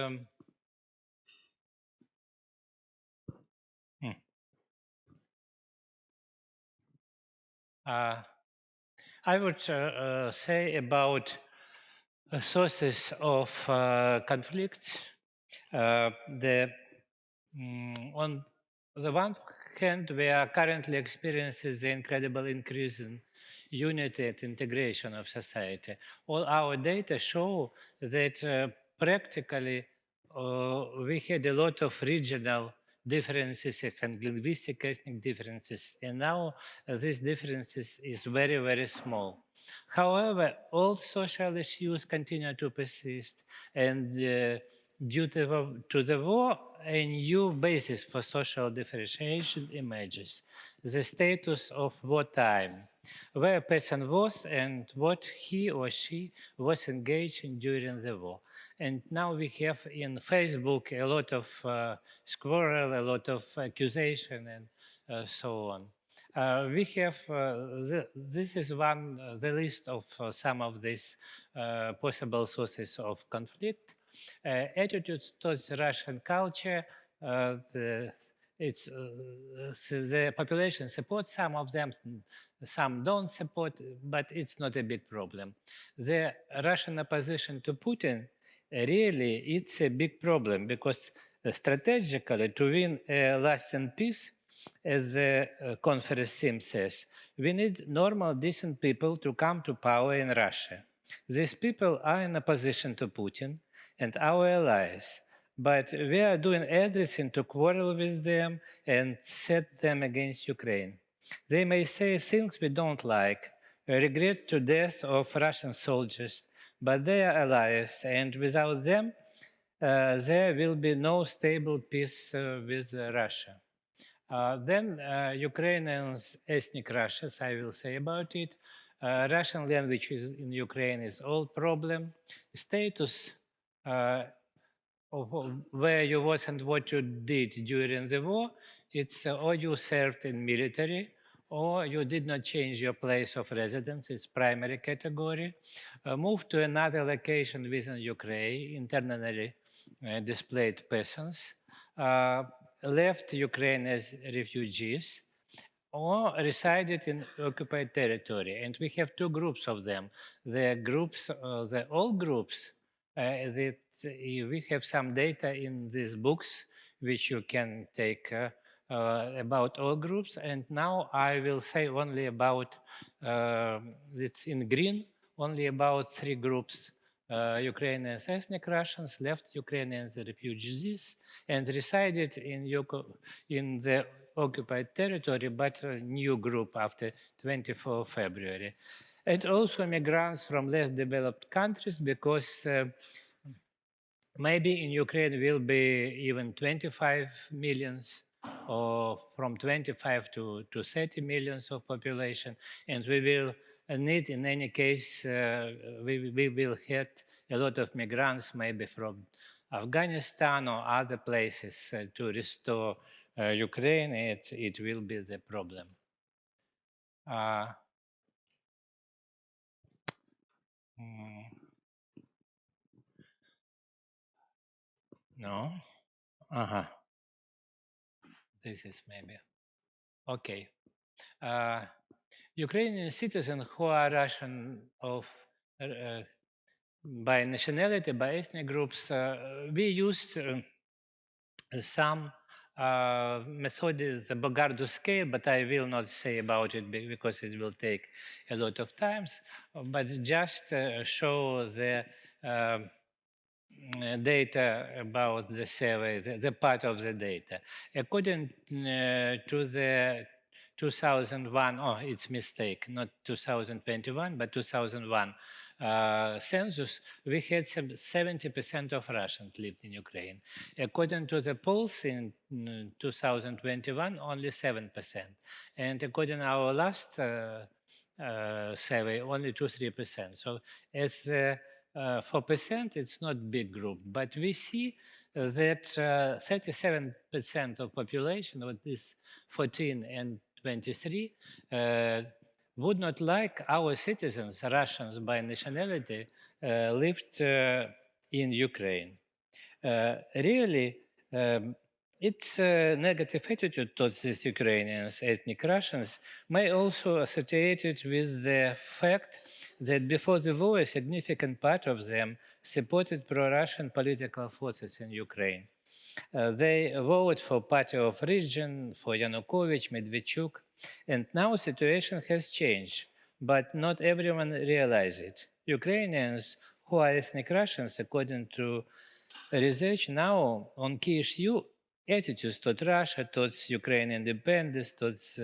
I would say about sources of conflicts. On the one hand, we are currently experiencing the incredible increase in unity and integration of society. All our data show that practically we had a lot of regional differences and linguistic ethnic differences. And now these differences is very, very small. However, old social issues continue to persist, and due to the war, a new basis for social differentiation emerges: the status of wartime, where a person was and what he or she was engaged in during the war. And now we have in Facebook a lot of squirrel, a lot of accusation, and so on. We have, this is the list of some of these possible sources of conflict. Attitudes towards Russian culture, the population supports some of them, some don't support, but it's not a big problem. The Russian opposition to Putin, really, it's a big problem because strategically, to win a lasting peace, as the conference theme says, we need normal, decent people to come to power in Russia. These people are in opposition to Putin and our allies, but we are doing everything to quarrel with them and set them against Ukraine. They may say things we don't like, regret to death of Russian soldiers, but they are allies, and without them, there will be no stable peace with Russia. Then Ukrainians, ethnic Russians, I will say about it. Russian language in Ukraine is old problem. Status of where you was and what you did during the war, it's or you served in military, or you did not change your place of residence, it's primary category. Moved to another location within Ukraine, internally displaced persons. Left Ukraine as refugees, or resided in occupied territory. And we have two groups of them. The groups, the old groups, that we have some data in these books, which you can take about all groups. And now I will say only about, it's in green, only about three groups: Ukrainians, ethnic Russians, left Ukrainians, refugees, and resided in the occupied territory, but a new group after 24 February. And also migrants from less developed countries, because maybe in Ukraine will be even 25 millions, or from 25 to 30 millions of population, and we will need, in any case, we will have a lot of migrants, maybe from Afghanistan or other places, to restore Ukraine. It will be the problem. No? This is maybe. Okay. Ukrainian citizens who are Russian by nationality, by ethnic groups, we used some method, the Bogardo scale, but I will not say about it because it will take a lot of times, but just show the data about the survey, the part of the data. According to the 2001, oh, it's mistake, not 2021, but 2001 census, we had 70% of Russians lived in Ukraine. According to the polls in 2021, only 7%. And according to our last survey, only 2-3%. So as 4%, it's not big group, but we see that 37% of population, with this 14 and 23, would not like our citizens, Russians by nationality, lived in Ukraine. Really, its negative attitude towards these Ukrainians, ethnic Russians, may also associated with the fact that before the war, a significant part of them supported pro-Russian political forces in Ukraine. They voted for party of region, for Yanukovych, Medvedchuk, and now the situation has changed, but not everyone realizes it. Ukrainians who are ethnic Russians, according to research now on key issue, attitudes toward Russia, towards Ukraine independence, towards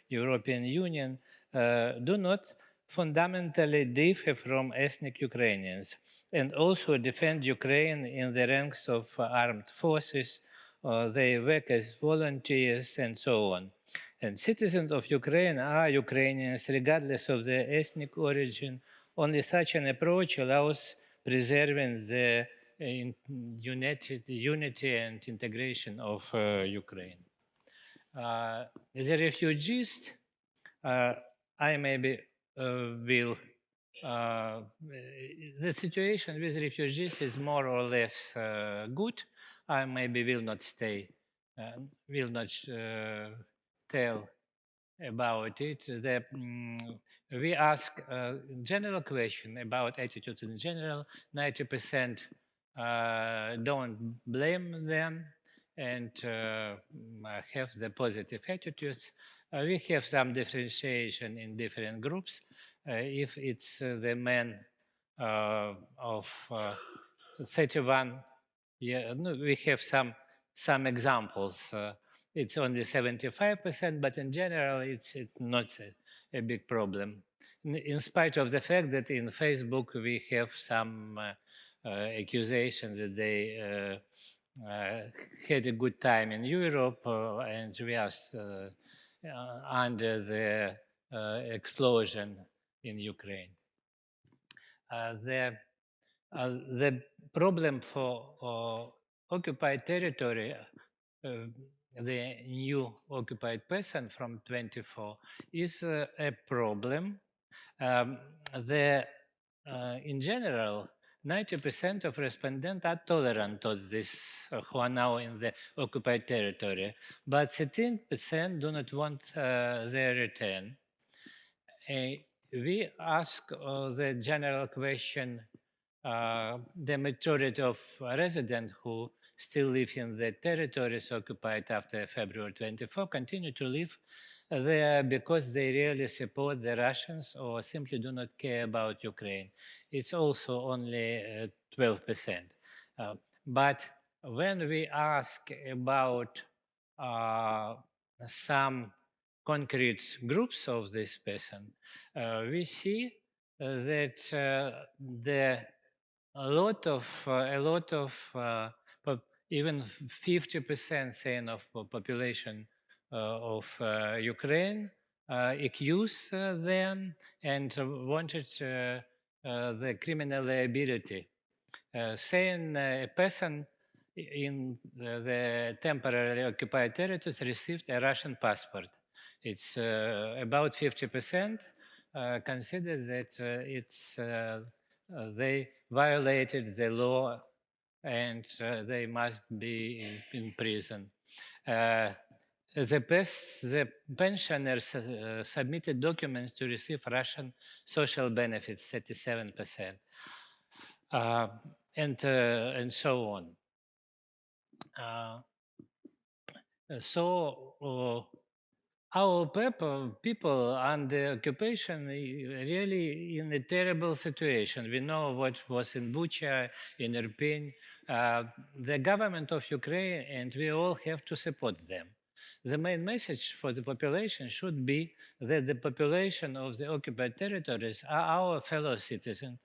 European Union do not fundamentally differ from ethnic Ukrainians, and also defend Ukraine in the ranks of armed forces. They work as volunteers and so on. And citizens of Ukraine are Ukrainians regardless of their ethnic origin. Only such an approach allows preserving the unity and integration of Ukraine. The refugees, I maybe will, the situation with refugees is more or less good. I maybe will not stay, will not tell about it. We ask a general question about attitude in general. 90% don't blame them and have the positive attitudes. We have some differentiation in different groups. If it's the men of 31, yeah, no, we have some examples. It's only 75%, but in general, it's not a big problem. In spite of the fact that in Facebook we have some accusation that they had a good time in Europe and we are under the explosion in Ukraine. The problem for occupied territory, the new occupied person from 24, is a problem. In general, 90% of respondents are tolerant to this, who are now in the occupied territory, but 13% do not want their return. We ask the general question, the majority of residents who still live in the territories occupied after February 24 continue to live there because they really support the Russians or simply do not care about Ukraine. It's also only 12%. But when we ask about some concrete groups of this person, we see that a lot of even 50% saying of population of Ukraine accuse them and wanted the criminal liability, saying a person in the temporarily occupied territories received a Russian passport. It's about 50% consider that they violated the law and they must be in prison. The pensioners submitted documents to receive Russian social benefits, 37%, and so on. Our people under occupation really in a terrible situation. We know what was in Bucha, in Irpin. The government of Ukraine and we all have to support them. The main message for the population should be that the population of the occupied territories are our fellow citizens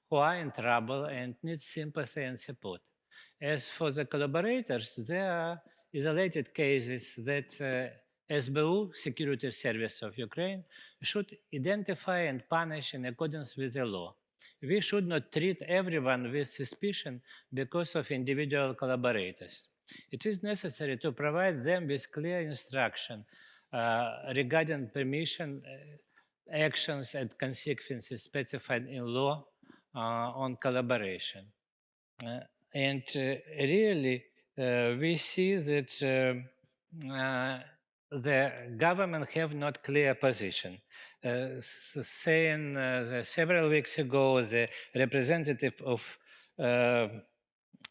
who are in trouble and need sympathy and support. As for the collaborators, there are isolated cases that SBU, Security Service of Ukraine, should identify and punish in accordance with the law. We should not treat everyone with suspicion because of individual collaborators. It is necessary to provide them with clear instruction regarding permission, actions and consequences specified in law on collaboration. And really, we see that the government have not clear position. Saying several weeks ago, the representative of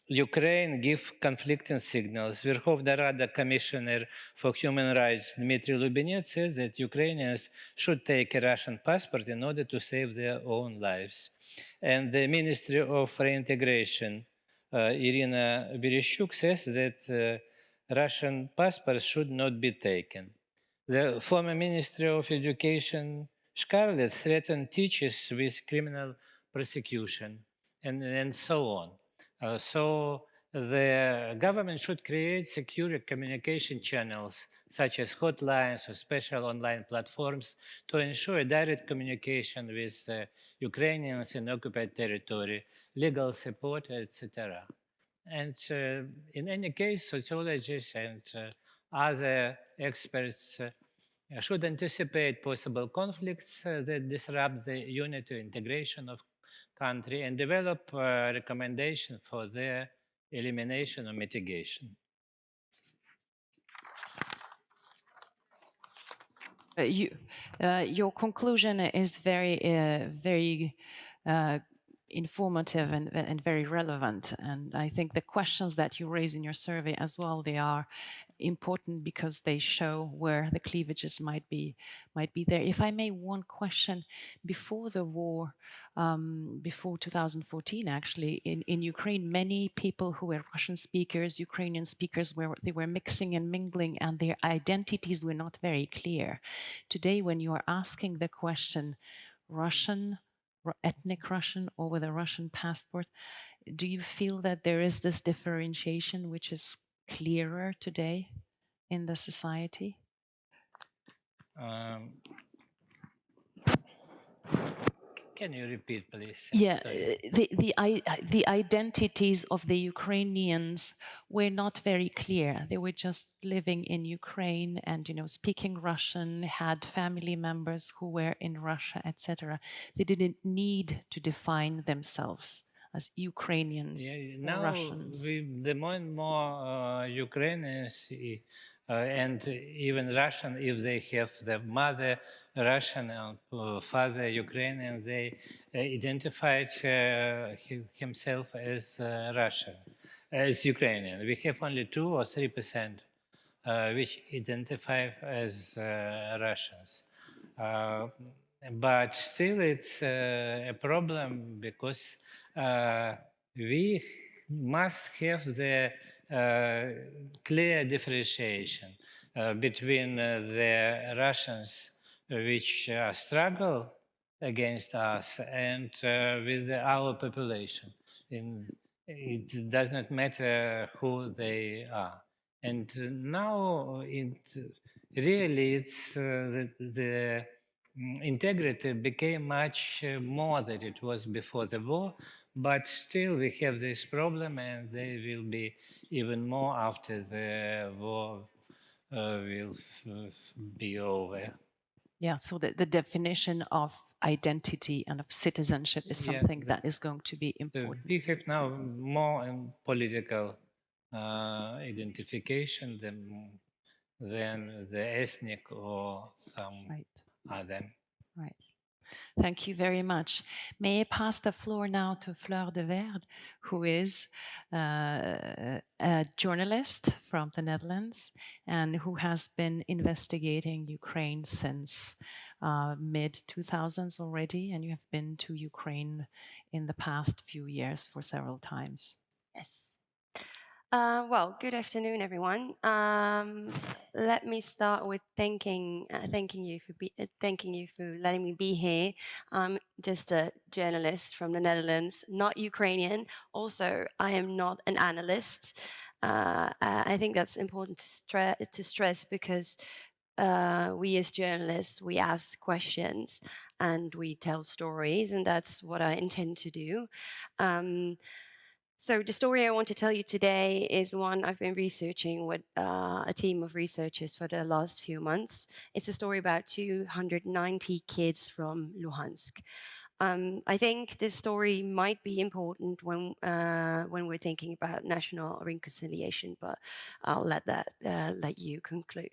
Ukraine give conflicting signals. Verkhovna Rada Commissioner for Human Rights Dmitry Lubinets says that Ukrainians should take a Russian passport in order to save their own lives. And the Ministry of Reintegration, Irina Bereshchuk, says that Russian passports should not be taken. The former Ministry of Education Scarlett threatened teachers with criminal prosecution and so on. So the government should create secure communication channels such as hotlines or special online platforms to ensure direct communication with Ukrainians in occupied territory, legal support, etc. And in any case, sociologists and other experts should anticipate possible conflicts that disrupt the unity integration of country and develop recommendations for their elimination or mitigation. Your conclusion is very informative and very relevant. And I think the questions that you raise in your survey as well, they are important because they show where the cleavages might be there. If I may, one question: before the war, before 2014, actually, in Ukraine, many people who were Russian speakers, Ukrainian speakers, they were mixing and mingling, and their identities were not very clear. Today, when you are asking the question, Russian, ethnic Russian, or with a Russian passport, do you feel that there is this differentiation which is clearer today in the society? Can you repeat, please? Yeah, Sorry. the identities of the Ukrainians were not very clear. They were just living in Ukraine and, speaking Russian, had family members who were in Russia, etc. They didn't need to define themselves as Ukrainians or Russians. The more and more Ukrainians and even Russian, if they have the mother Russian and father Ukrainian, they identified himself as Russian, as Ukrainian. We have only 2 or 3% which identify as Russians. But still it's a problem because we must have the clear differentiation between the Russians which struggle against us and with our population. It does not matter who they are. And now really it's the integrity became much more than it was before the war, but still we have this problem and they will be even more after the war will be over. Yeah, so the definition of identity and of citizenship is something that is going to be important. We have now more political identification than the ethnic or some other. Right. Thank you very much. May I pass the floor now to Fleur de Verde, who is a journalist from the Netherlands and who has been investigating Ukraine since mid-2000s already, and you have been to Ukraine in the past few years for several times. Yes. Well, good afternoon, everyone. Let me start with thanking you for letting me be here. I'm just a journalist from the Netherlands, not Ukrainian. Also, I am not an analyst. I think that's important to stress because we as journalists, we ask questions and we tell stories, and that's what I intend to do. So the story I want to tell you today is one I've been researching with a team of researchers for the last few months. It's a story about 290 kids from Luhansk. I think this story might be important when we're thinking about national reconciliation, but I'll let you conclude,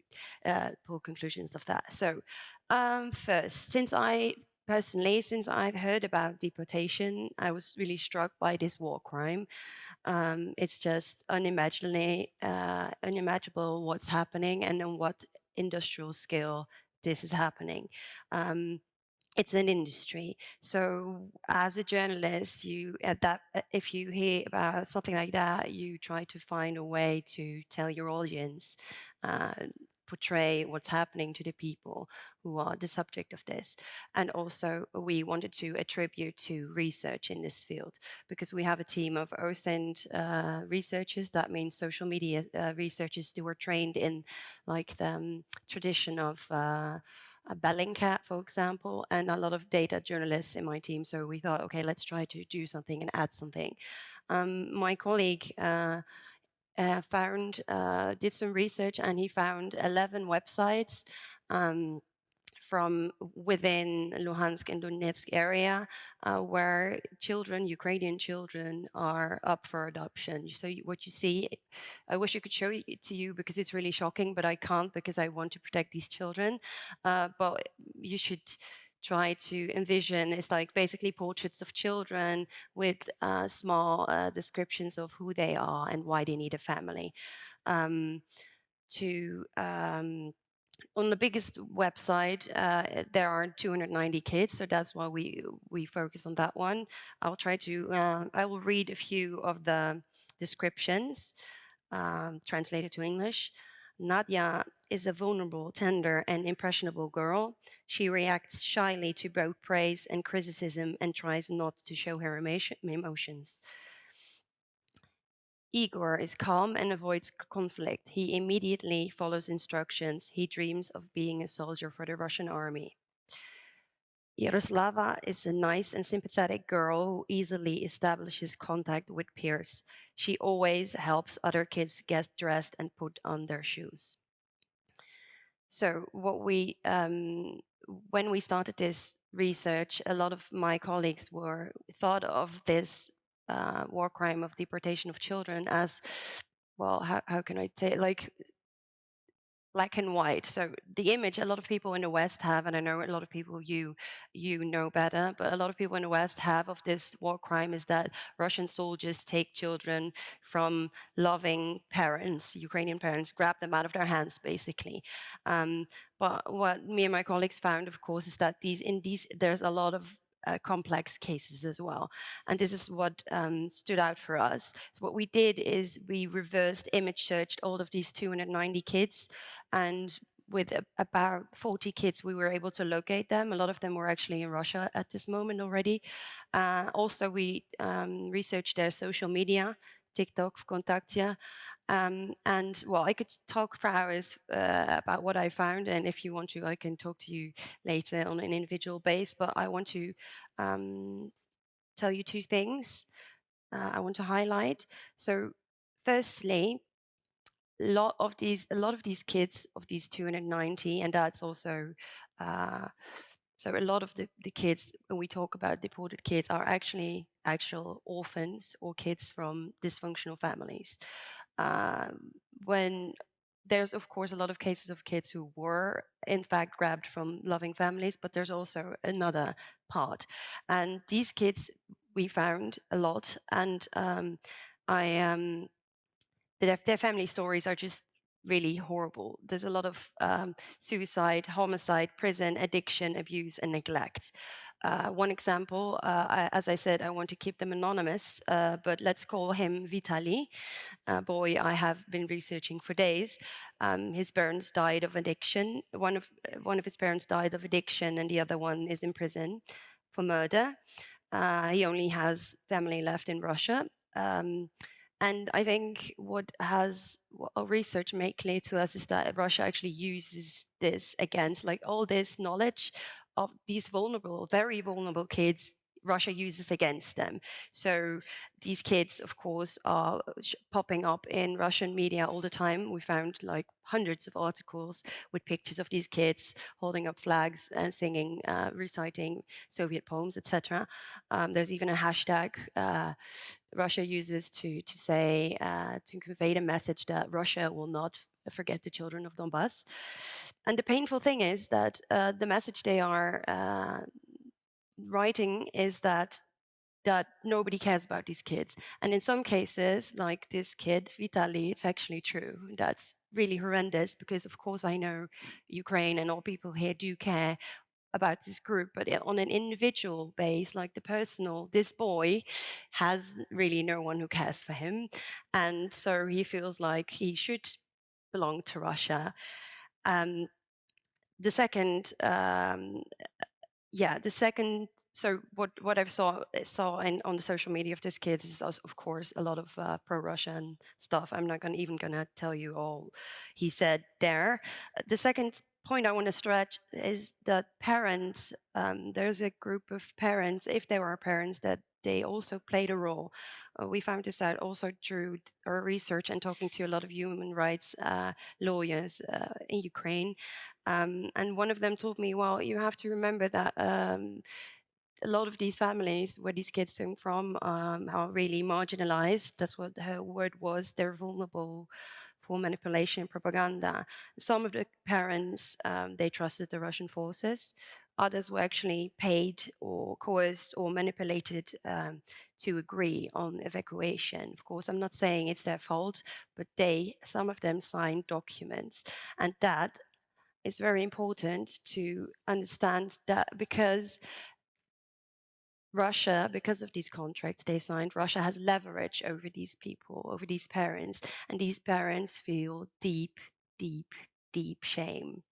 pull conclusions of that. So first, since I've heard about deportation, I was really struck by this war crime. It's just unimaginable what's happening and on what industrial scale this is happening. it's an industry. So as a journalist, if you hear about something like that, you try to find a way to tell your audience, uh, portray what's happening to the people who are the subject of this. And also we wanted to attribute to research in this field, because we have a team of OSINT researchers. That means social media researchers who were trained in like the tradition of Bellingcat, for example, and a lot of data journalists in my team. So we thought, okay, let's try to do something and add something. My colleague did some research, and he found 11 websites from within Luhansk and Donetsk area where children, Ukrainian children, are up for adoption. So what you see, I wish I could show it to you because it's really shocking, but I can't because I want to protect these children. But you should try to envision, it's like basically portraits of children with small descriptions of who they are and why they need a family. On the biggest website, there are 290 kids, so that's why we focus on that one. I will read a few of the descriptions translated to English. Nadia is a vulnerable, tender, and impressionable girl. She reacts shyly to both praise and criticism and tries not to show her emotions. Igor is calm and avoids conflict. He immediately follows instructions. He dreams of being a soldier for the Russian army. Yaroslava is a nice and sympathetic girl who easily establishes contact with peers. She always helps other kids get dressed and put on their shoes. So when we started this research, a lot of my colleagues thought of this war crime of deportation of children as, well, how can I say, like black and white. So the image a lot of people in the West have, and I know a lot of people you know better, but a lot of people in the West have of this war crime is that Russian soldiers take children from loving parents, Ukrainian parents, grab them out of their hands, basically. But what me and my colleagues found, of course, is that there's a lot of complex cases as well. And this is what stood out for us. So what we did is we reversed image searched all of these 290 kids, and with about 40 kids, we were able to locate them. A lot of them were actually in Russia at this moment already. Also, we researched their social media, TikTok, Vkontakte. And well, I could talk for hours about what I found, and if you want to, I can talk to you later on an individual base, but I want to tell you two things I want to highlight. So firstly, a lot of these kids, of these 290, and that's also so a lot of the kids, when we talk about deported kids, are actually actual orphans or kids from dysfunctional families. When there's of course a lot of cases of kids who were in fact grabbed from loving families, but there's also another part, and these kids we found a lot, and their family stories are just really horrible. There's a lot of suicide, homicide, prison, addiction, abuse, and neglect. One example, as I said, I want to keep them anonymous, but let's call him Vitaly, a boy I have been researching for days. His parents died of addiction. One of his parents died of addiction, and the other one is in prison for murder. He only has family left in Russia. And I think what our research made clear to us is that Russia actually uses this against, like all this knowledge of these vulnerable, very vulnerable kids, Russia uses against them. So these kids, of course, are popping up in Russian media all the time. We found like hundreds of articles with pictures of these kids holding up flags and singing, reciting Soviet poems, etc. There's even a hashtag Russia uses to say to convey the message that Russia will not forget the children of Donbass. And the painful thing is that the message they are writing is that nobody cares about these kids. And in some cases, like this kid, Vitaly, it's actually true. That's really horrendous because, of course, I know Ukraine and all people here do care about this group, but on an individual base, like this boy has really no one who cares for him. And so he feels like he should belong to Russia. The second, so what I saw on the social media of this kid is of course a lot of pro-Russian stuff. I'm not even gonna tell you all he said there. The second point I want to stretch is that parents, there's a group of parents, if there are parents, that they also played a role. We found this out also through our research and talking to a lot of human rights lawyers in Ukraine. And one of them told me, well, you have to remember that a lot of these families where these kids come from are really marginalized. That's what her word was. They're vulnerable for manipulation and propaganda. Some of the parents, they trusted the Russian forces. Others were actually paid or coerced or manipulated to agree on evacuation. Of course, I'm not saying it's their fault, but some of them signed documents. And that is very important to understand, that because Russia, because of these contracts they signed, Russia has leverage over these people, over these parents, and these parents feel deep, deep, deep shame.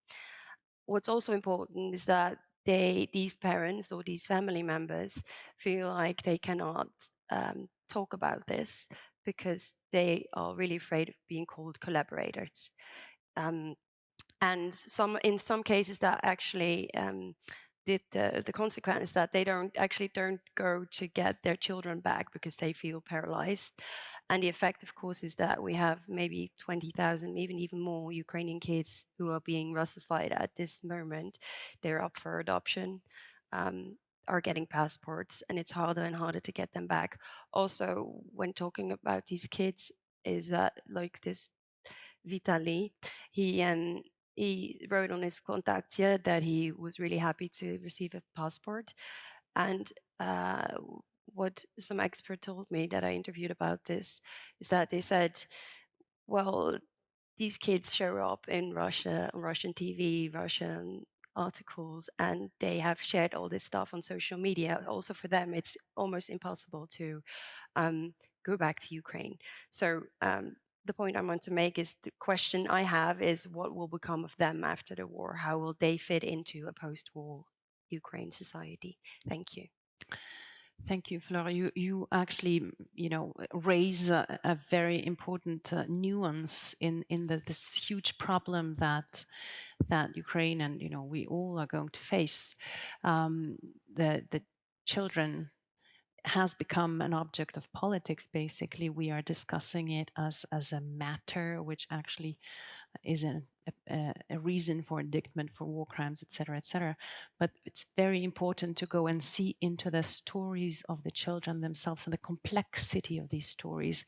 What's also important is that these parents or these family members feel like they cannot talk about this because they are really afraid of being called collaborators. And in some cases that actually the consequence is that they don't go to get their children back because they feel paralyzed. And the effect, of course, is that we have maybe 20,000, even more Ukrainian kids who are being Russified at this moment. They're up for adoption, are getting passports, and it's harder and harder to get them back. Also, when talking about these kids, is that like this Vitaly, he wrote on his contact here that he was really happy to receive a passport. And what some expert told me that I interviewed about this is that they said, well, these kids show up in Russia, on Russian TV, Russian articles, and they have shared all this stuff on social media. Also for them, it's almost impossible to go back to Ukraine. So the point I want to make is the question I have is what will become of them after the war? How will they fit into a post-war Ukraine society? Thank you. Thank you, Flora. You actually, raise a very important nuance in this huge problem that Ukraine and we all are going to face. The children has become an object of politics. Basically, we are discussing it as a matter which actually is a reason for indictment for war crimes, etc., etc. But it's very important to go and see into the stories of the children themselves and the complexity of these stories.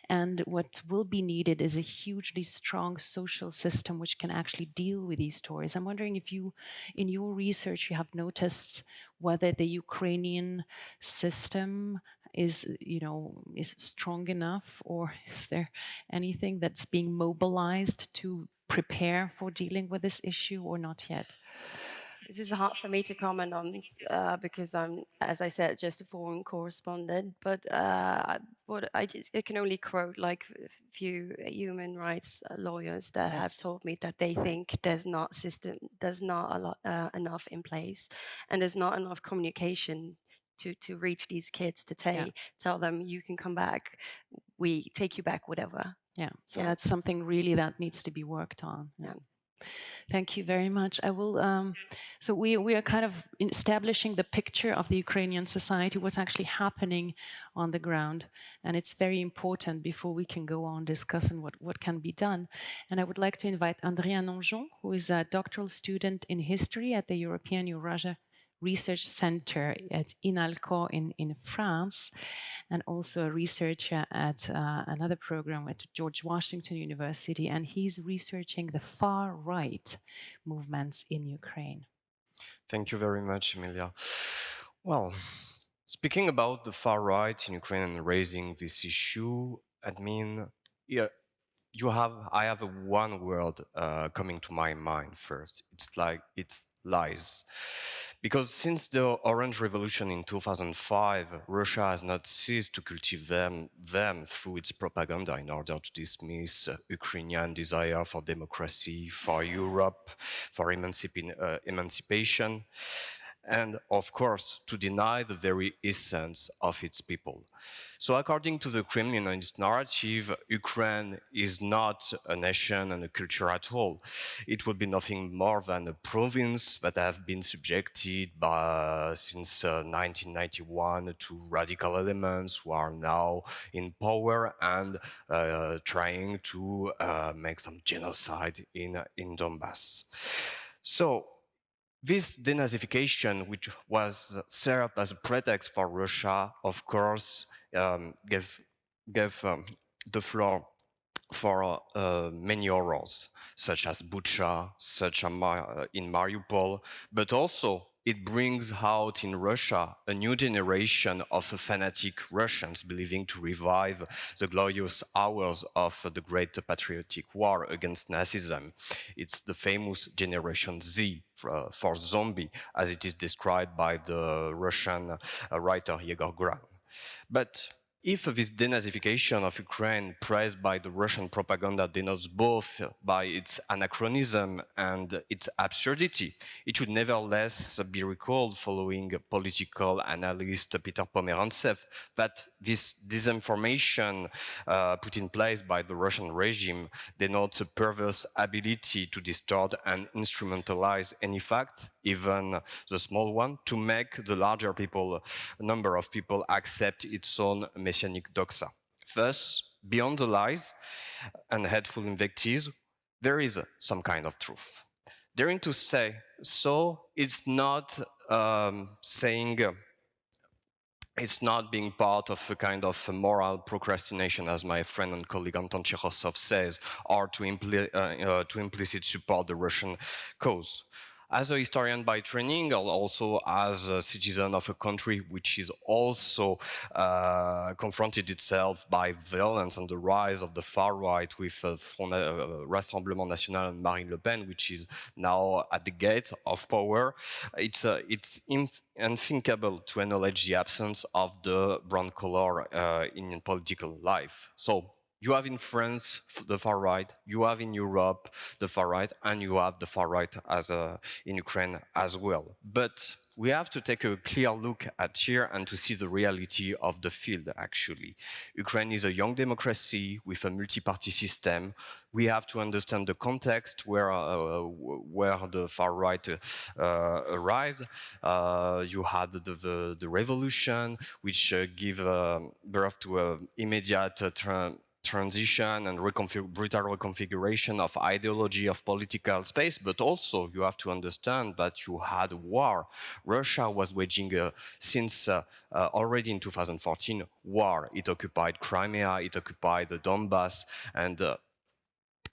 And what will be needed is a hugely strong social system which can actually deal with these stories. I'm wondering if you, in your research, you have noticed whether the Ukrainian system is strong enough, or is there anything that's being mobilized to prepare for dealing with this issue, or not yet? This is hard for me to comment on because I'm, as I said, just a foreign correspondent. But I can only quote like a few human rights lawyers that have told me that they think there's not enough in place, and there's not enough communication to reach these kids to tell them you can come back, we take you back, whatever. Yeah, so that's something really that needs to be worked on. Yeah. Thank you very much. I will. So we are kind of establishing the picture of the Ukrainian society, what's actually happening on the ground, and it's very important before we can go on discussing what can be done. And I would like to invite Andrea Nonjon, who is a doctoral student in history at the European Eurasia Research Center at INALCO in France, and also a researcher at another program at George Washington University, and he's researching the far-right movements in Ukraine. Thank you very much, Emilia. Well, speaking about the far-right in Ukraine and raising this issue, I mean, yeah, I have one word coming to my mind first. It's lies. Because since the Orange Revolution in 2005, Russia has not ceased to cultivate them through its propaganda in order to dismiss Ukrainian desire for democracy, for Europe, for emancipation, and of course, to deny the very essence of its people. So according to the Kremlin and its narrative, Ukraine is not a nation and a culture at all. It would be nothing more than a province that have been subjected since 1991 to radical elements who are now in power and trying to make some genocide in Donbass. So this denazification, which was served as a pretext for Russia, of course, gave the floor for many horrors, such as Bucha, such as in Mariupol, but also it brings out in Russia a new generation of fanatic Russians believing to revive the glorious hours of the Great Patriotic War against Nazism. It's the famous Generation Z for zombie, as it is described by the Russian writer Yegor Gran. But if this denazification of Ukraine praised by the Russian propaganda denotes both by its anachronism and its absurdity, it should nevertheless be recalled following political analyst Peter Pomerantsev that this disinformation put in place by the Russian regime denotes a perverse ability to distort and instrumentalize any fact, even the small one, to make the larger number of people accept its own messianic doxa. Thus, beyond the lies and hateful invectives, there is some kind of truth. Daring to say so, it's not saying it's not being part of a kind of a moral procrastination, as my friend and colleague Anton Chekhosov says, or to implicit support the Russian cause. As a historian by training, also as a citizen of a country which is also confronted itself by violence and the rise of the far right with Rassemblement National and Marine Le Pen, which is now at the gate of power, it's unthinkable to acknowledge the absence of the brown color in political life. So you have in France the far right, you have in Europe the far right, and you have the far right in Ukraine as well. But we have to take a clear look at here and to see the reality of the field, actually. Ukraine is a young democracy with a multi-party system. We have to understand the context where the far right arrived. You had the revolution, which gave birth to an immediate transition and brutal reconfiguration of ideology of political space, but also you have to understand that you had war. Russia was waging since already in 2014 war. It occupied Crimea, it occupied the Donbass, and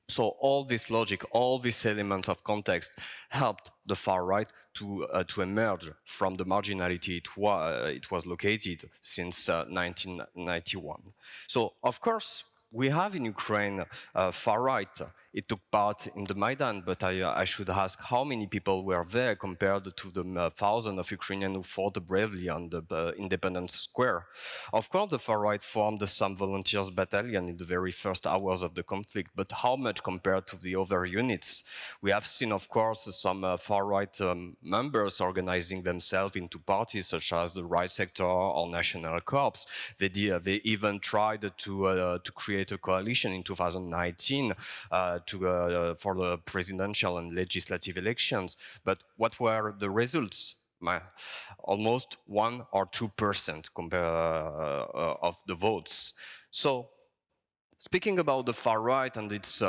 so all this logic, all these elements of context helped the far right to emerge from the marginality it was located since 1991. So of course, we have in Ukraine far right. It took part in the Maidan, but I should ask how many people were there compared to the thousands of Ukrainians who fought bravely on the Independence Square. Of course, the far right formed some volunteers battalion in the very first hours of the conflict, but how much compared to the other units? We have seen, of course, some far right members organizing themselves into parties such as the Right Sector or National Corps. They even tried to create a coalition in 2019 for the presidential and legislative elections. But what were the results? Almost 1 or 2% of the votes. So, speaking about the far right and its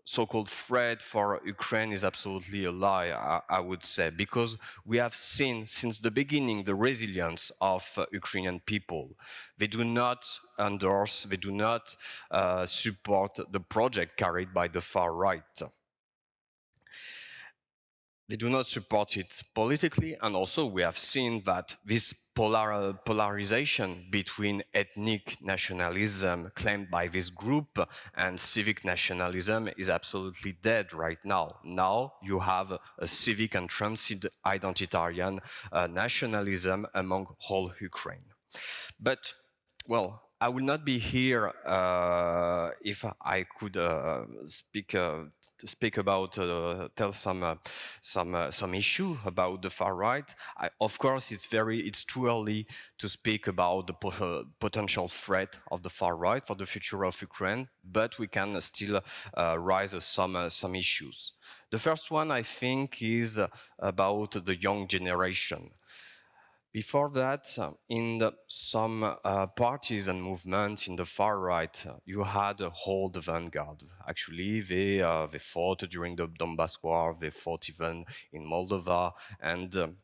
so-called threat for Ukraine is absolutely a lie, I would say, because we have seen since the beginning the resilience of Ukrainian people. They do not endorse, they do not support the project carried by the far right. They do not support it politically, and also we have seen that this polarization between ethnic nationalism claimed by this group and civic nationalism is absolutely dead right now. Now you have a civic and transit identitarian nationalism among whole Ukraine. But, well, I will not be here if I could speak about tell some issue about the far right. Of course, it's too early to speak about the potential threat of the far right for the future of Ukraine, but we can still raise some issues. The first one, I think, is about the young generation. Before that, in some parties and movements in the far right, you had a whole vanguard. Actually, they fought during the Donbass war, they fought even in Moldova, and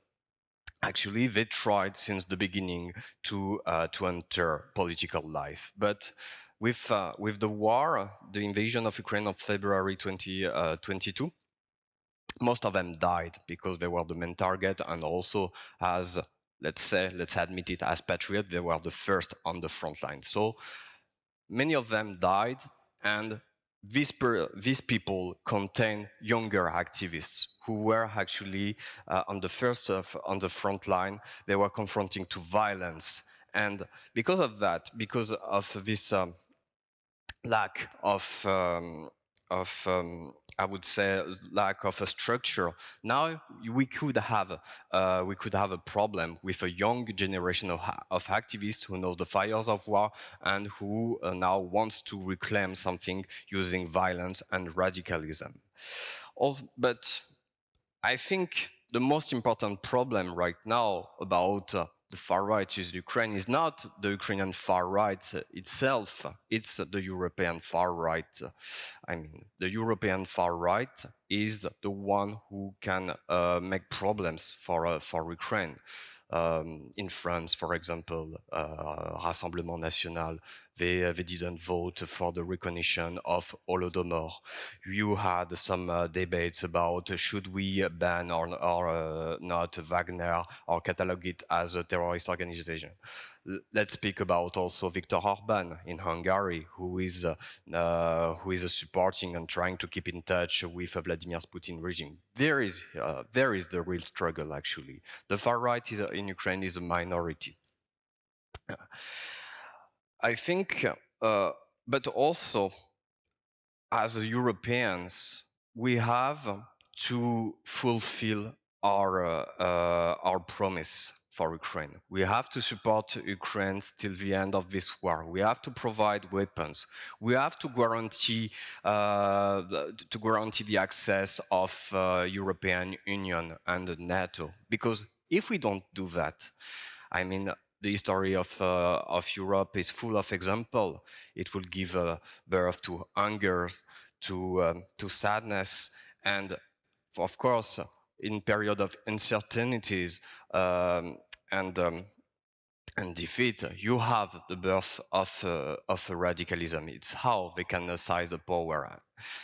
actually they tried since the beginning to enter political life. But with the war, the invasion of Ukraine of February 2022, most of them died because they were the main target, and also as, let's admit it, as patriots, they were the first on the front line. So many of them died, and these people contain younger activists who were actually on the front line. They were confronting to violence, and because of that, because of this lack of I would say lack of a structure. Now we could have a problem with a young generation of activists who know the fires of war and who now wants to reclaim something using violence and radicalism. But I think the most important problem right now about the far right is Ukraine is not the Ukrainian far right itself, it's the European far right. I mean, the European far right is the one who can make problems for Ukraine. In France, for example, Rassemblement National, they didn't vote for the recognition of Holodomor. You had some debates about should we ban or not Wagner or catalog it as a terrorist organization. Let's speak about also Viktor Orban in Hungary, who is supporting and trying to keep in touch with Vladimir Putin regime. There is the real struggle, actually. The far right in Ukraine is a minority. I think, but also, as Europeans, we have to fulfill our promise for Ukraine. We have to support Ukraine till the end of this war. We have to provide weapons. We have to guarantee the access of European Union and NATO. Because if we don't do that, I mean, the history of Europe is full of examples. It will give birth to anger, to sadness, and of course, in period of uncertainties and defeat, you have the birth of radicalism. It's how they can seize the power.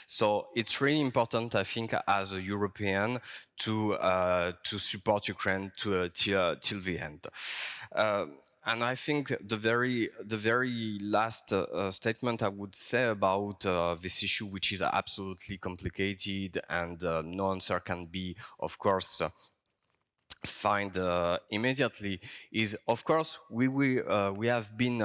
So it's really important, I think, as a European, to support Ukraine till the end. And I think the very last statement I would say about this issue, which is absolutely complicated and no answer can be, of course, find immediately, is of course we have been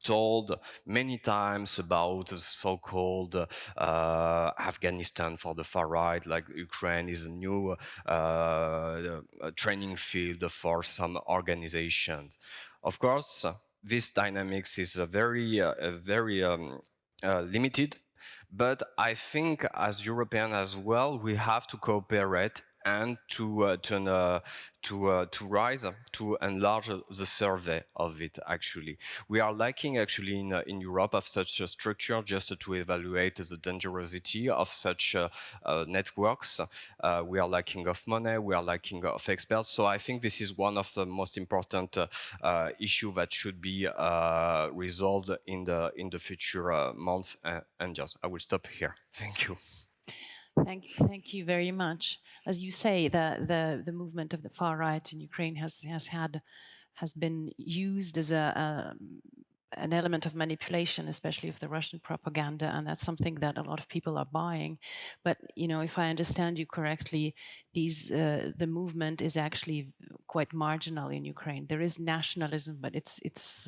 told many times about the so-called Afghanistan for the far right, like Ukraine is a new training field for some organizations. Of course, this dynamics is very limited, but I think as European as well, we have to cooperate and to enlarge the survey of it. Actually, we are lacking actually in Europe of such a structure just to evaluate the dangerosity of such networks. We are lacking of money. We are lacking of experts. So I think this is one of the most important issue that should be resolved in the future months and years. I will stop here. Thank you. Thank you very much. As you say, the movement of the far right in Ukraine has been used as an element of manipulation, especially of the Russian propaganda, and that's something that a lot of people are buying. But if I understand you correctly, the movement is actually quite marginal in Ukraine. There is nationalism, but it's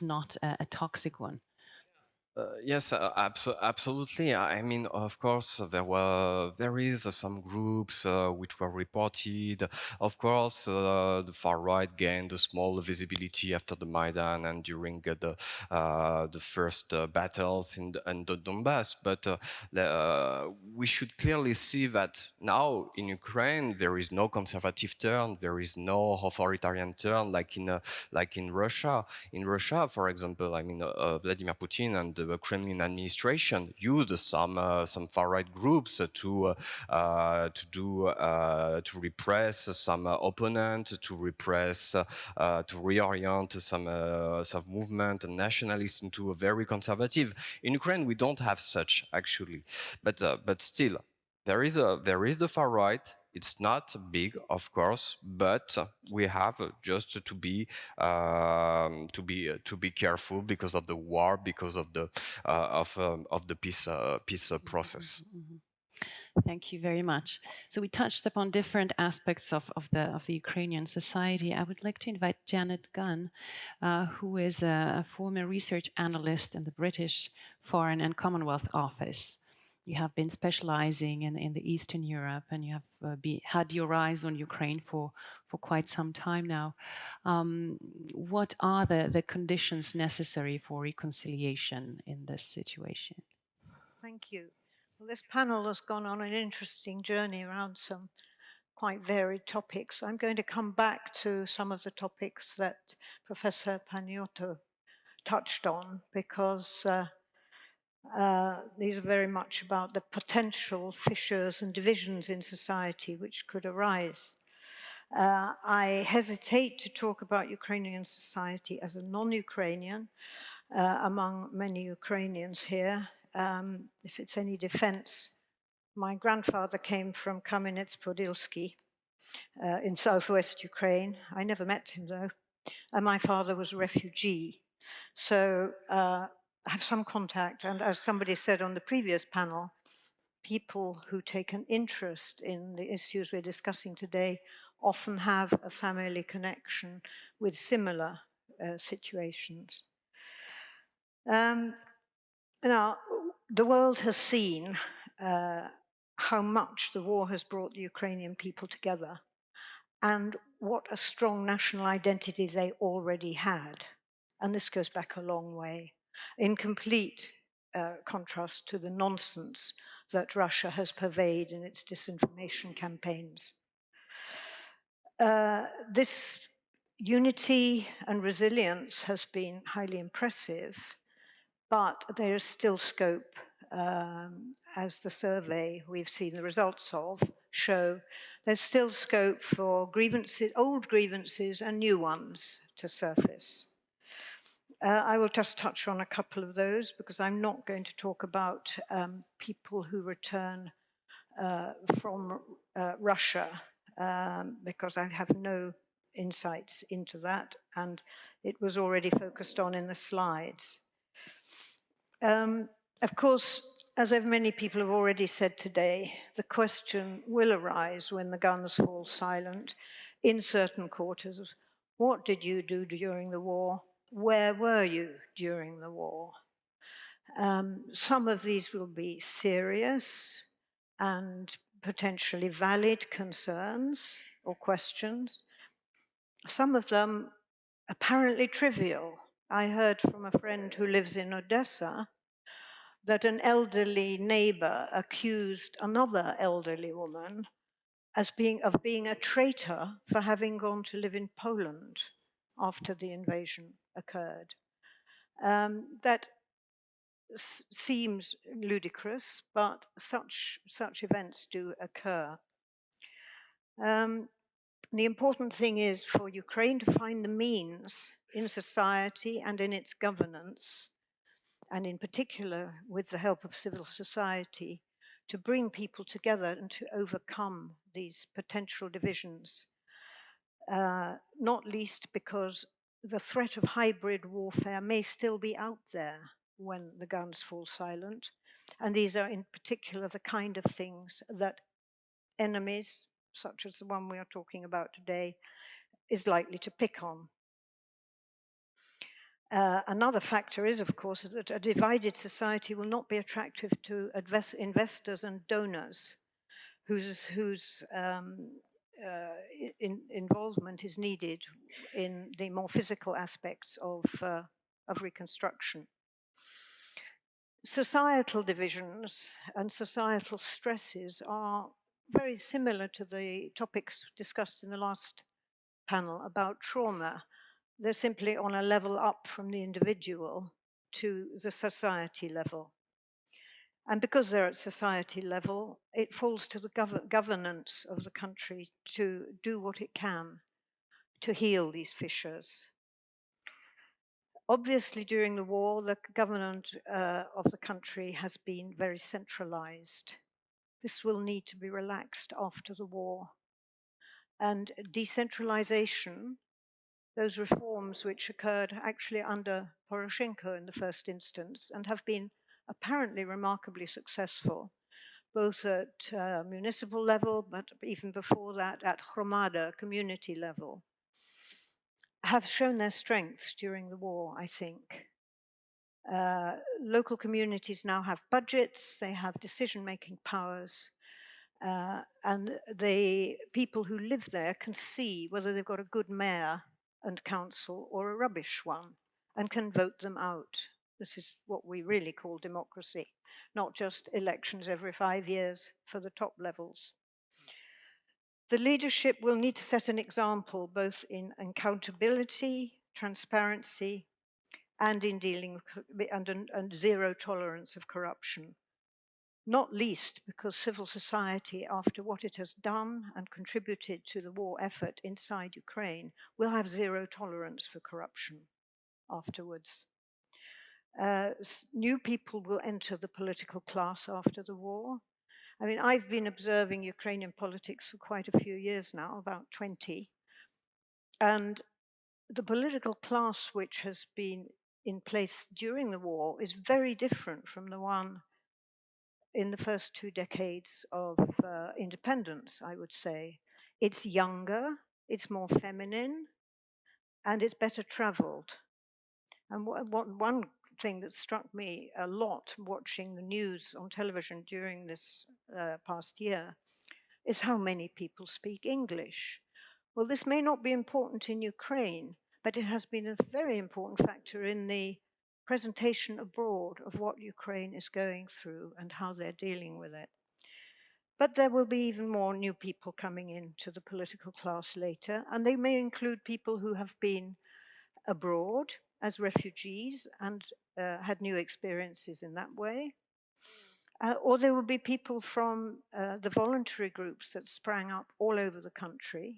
not a toxic one. Yes, absolutely. I mean, of course, there is some groups which were reported. Of course, the far right gained a small visibility after the Maidan and during the first battles in the Donbass. But we should clearly see that now in Ukraine there is no conservative turn, there is no authoritarian turn like in Russia. In Russia, for example, I mean, Vladimir Putin and the Kremlin administration used some far-right groups to repress some opponent, to repress, to reorient some movement and nationalists into a very conservative. In Ukraine, we don't have such actually, but still. There is the far right. It's not big, of course, but we have just to be careful because of the war, because of the peace process. Thank you very much. So we touched upon different aspects of the Ukrainian society. I would like to invite Janet Gunn, who is a former research analyst in the British Foreign and Commonwealth Office. You have been specializing in the Eastern Europe, and you have had your eyes on Ukraine for quite some time now. What are the conditions necessary for reconciliation in this situation? Thank you. Well, this panel has gone on an interesting journey around some quite varied topics. I'm going to come back to some of the topics that Professor Paniotto touched on, because these are very much about the potential fissures and divisions in society which could arise. I hesitate to talk about Ukrainian society as a non-Ukrainian among many Ukrainians here. If it's any defense, my grandfather came from Kamenets-Podilsky in southwest Ukraine. I never met him though. And my father was a refugee. So I have some contact. And as somebody said on the previous panel, people who take an interest in the issues we're discussing today often have a family connection with similar situations. Now, the world has seen how much the war has brought the Ukrainian people together and what a strong national identity they already had. And this goes back a long way, in complete contrast to the nonsense that Russia has purveyed in its disinformation campaigns. This unity and resilience has been highly impressive, but there is still scope, as the survey we've seen the results of show, there's still scope for grievances, old grievances and new ones to surface. I will just touch on a couple of those because I'm not going to talk about people who return from Russia because I have no insights into that, and it was already focused on in the slides. Of course, as many people have already said today, the question will arise when the guns fall silent in certain quarters. What did you do during the war? Where were you during the war? Some of these will be serious and potentially valid concerns or questions. Some of them apparently trivial. I heard from a friend who lives in Odessa that an elderly neighbor accused another elderly woman of being a traitor for having gone to live in Poland after the invasion occurred. That seems ludicrous, but such events do occur. The important thing is for Ukraine to find the means in society and in its governance, and in particular with the help of civil society, to bring people together and to overcome these potential divisions, not least because the threat of hybrid warfare may still be out there when the guns fall silent. And these are in particular the kind of things that enemies, such as the one we are talking about today, is likely to pick on. Another factor is, of course, that a divided society will not be attractive to investors and donors whose involvement is needed in the more physical aspects of reconstruction. Societal divisions and societal stresses are very similar to the topics discussed in the last panel about trauma. They're simply on a level up from the individual to the society level. And because they're at society level, it falls to the governance of the country to do what it can to heal these fissures. Obviously, during the war, the government of the country has been very centralized. This will need to be relaxed after the war. And decentralization, those reforms which occurred actually under Poroshenko in the first instance and have been apparently remarkably successful, both at municipal level, but even before that at Hromada, community level, have shown their strengths during the war, I think. Local communities now have budgets, they have decision-making powers, and the people who live there can see whether they've got a good mayor and council or a rubbish one, and can vote them out. This is what we really call democracy, not just elections every 5 years for the top levels. The leadership will need to set an example both in accountability, transparency, and in dealing and zero tolerance of corruption. Not least because civil society, after what it has done and contributed to the war effort inside Ukraine, will have zero tolerance for corruption afterwards. New people will enter the political class after the war. I mean, I've been observing Ukrainian politics for quite a few years now, about 20. And the political class which has been in place during the war is very different from the one in the first 2 decades of independence, I would say. It's younger, it's more feminine, and it's better traveled. And one thing that struck me a lot watching the news on television during this past year is how many people speak English. Well, this may not be important in Ukraine, but it has been a very important factor in the presentation abroad of what Ukraine is going through and how they're dealing with it. But there will be even more new people coming into the political class later, and they may include people who have been abroad as refugees and had new experiences in that way. Or there will be people from the voluntary groups that sprang up all over the country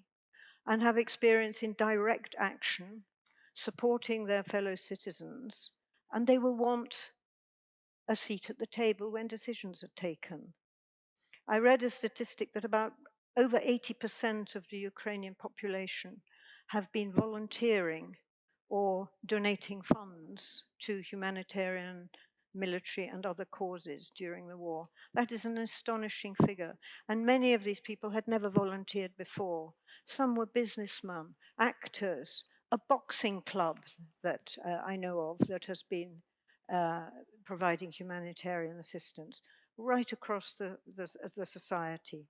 and have experience in direct action, supporting their fellow citizens, and they will want a seat at the table when decisions are taken. I read a statistic that about over 80% of the Ukrainian population have been volunteering or donating funds to humanitarian, military, and other causes during the war. That is an astonishing figure. And many of these people had never volunteered before. Some were businessmen, actors, a boxing club that I know of that has been providing humanitarian assistance right across the society.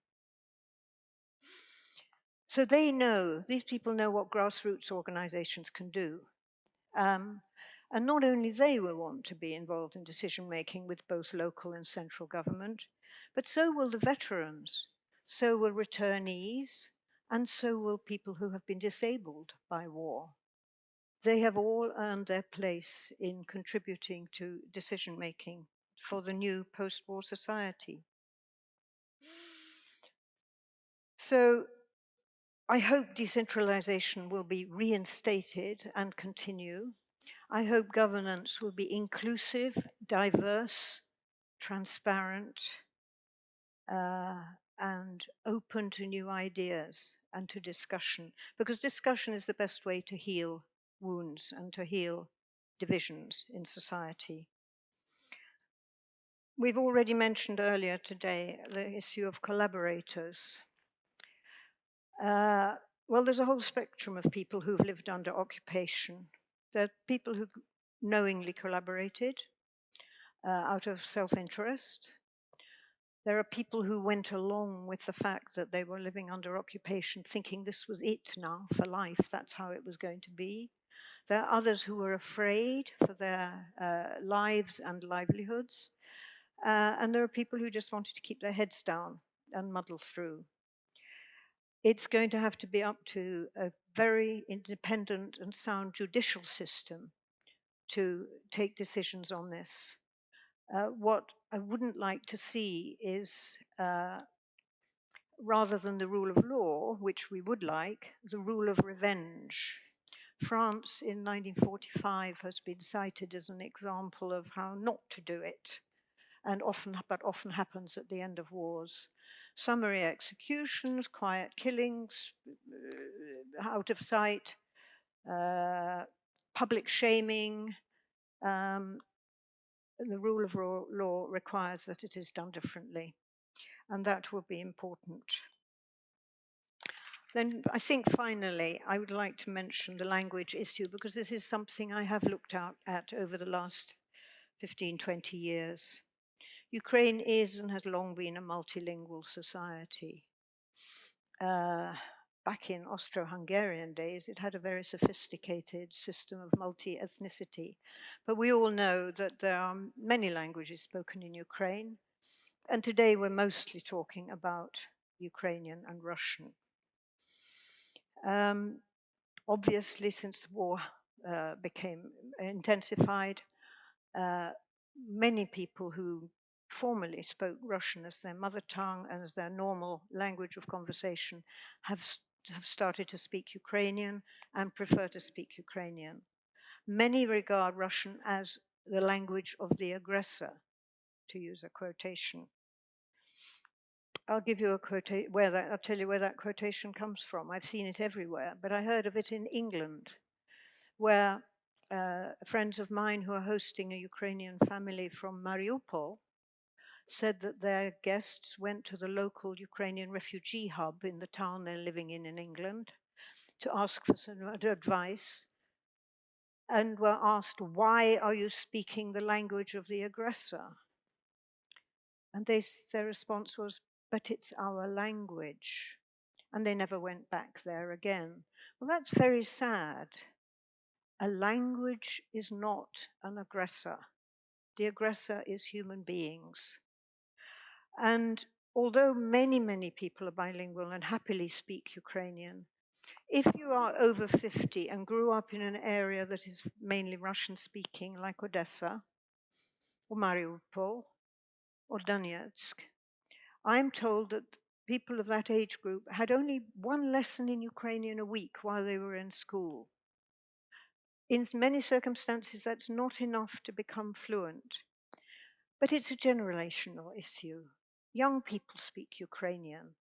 So they know, these people know what grassroots organizations can do. And not only they will want to be involved in decision-making with both local and central government, but so will the veterans, so will returnees, and so will people who have been disabled by war. They have all earned their place in contributing to decision-making for the new post-war society. So I hope decentralization will be reinstated and continue. I hope governance will be inclusive, diverse, transparent, and open to new ideas and to discussion, because discussion is the best way to heal wounds and to heal divisions in society. We've already mentioned earlier today the issue of collaborators. Well, there's a whole spectrum of people who've lived under occupation. There are people who knowingly collaborated out of self-interest. There are people who went along with the fact that they were living under occupation, thinking this was it now for life, that's how it was going to be. There are others who were afraid for their lives and livelihoods. And there are people who just wanted to keep their heads down and muddle through. It's going to have to be up to a very independent and sound judicial system to take decisions on this. What I wouldn't like to see is, rather than the rule of law, which we would like, the rule of revenge. France in 1945 has been cited as an example of how not to do it, and often happens at the end of wars. Summary executions, quiet killings, out of sight, public shaming. The rule of law requires that it is done differently, and that will be important. Then I think finally I would like to mention the language issue, because this is something I have looked at over the last 15, 20 years. Ukraine is and has long been a multilingual society. Back in Austro-Hungarian days, it had a very sophisticated system of multi-ethnicity. But we all know that there are many languages spoken in Ukraine, and today we're mostly talking about Ukrainian and Russian. Obviously, since the war became intensified, many people who formerly spoke Russian as their mother tongue and as their normal language of conversation have started to speak Ukrainian and prefer to speak Ukrainian. Many regard Russian as the language of the aggressor, to use a quotation. I'll give you a quotation, I'll tell you where that quotation comes from. I've seen it everywhere, but I heard of it in England, where friends of mine who are hosting a Ukrainian family from Mariupol said that their guests went to the local Ukrainian refugee hub in the town they're living in England to ask for some advice, and were asked, why are you speaking the language of the aggressor? And their response was, but it's our language. And they never went back there again. Well, that's very sad. A language is not an aggressor. The aggressor is human beings. And although many, many people are bilingual and happily speak Ukrainian, if you are over 50 and grew up in an area that is mainly Russian speaking, like Odessa, or Mariupol, or Donetsk, I'm told that people of that age group had only one lesson in Ukrainian a week while they were in school. In many circumstances, that's not enough to become fluent. But it's a generational issue. Young people speak Ukrainian.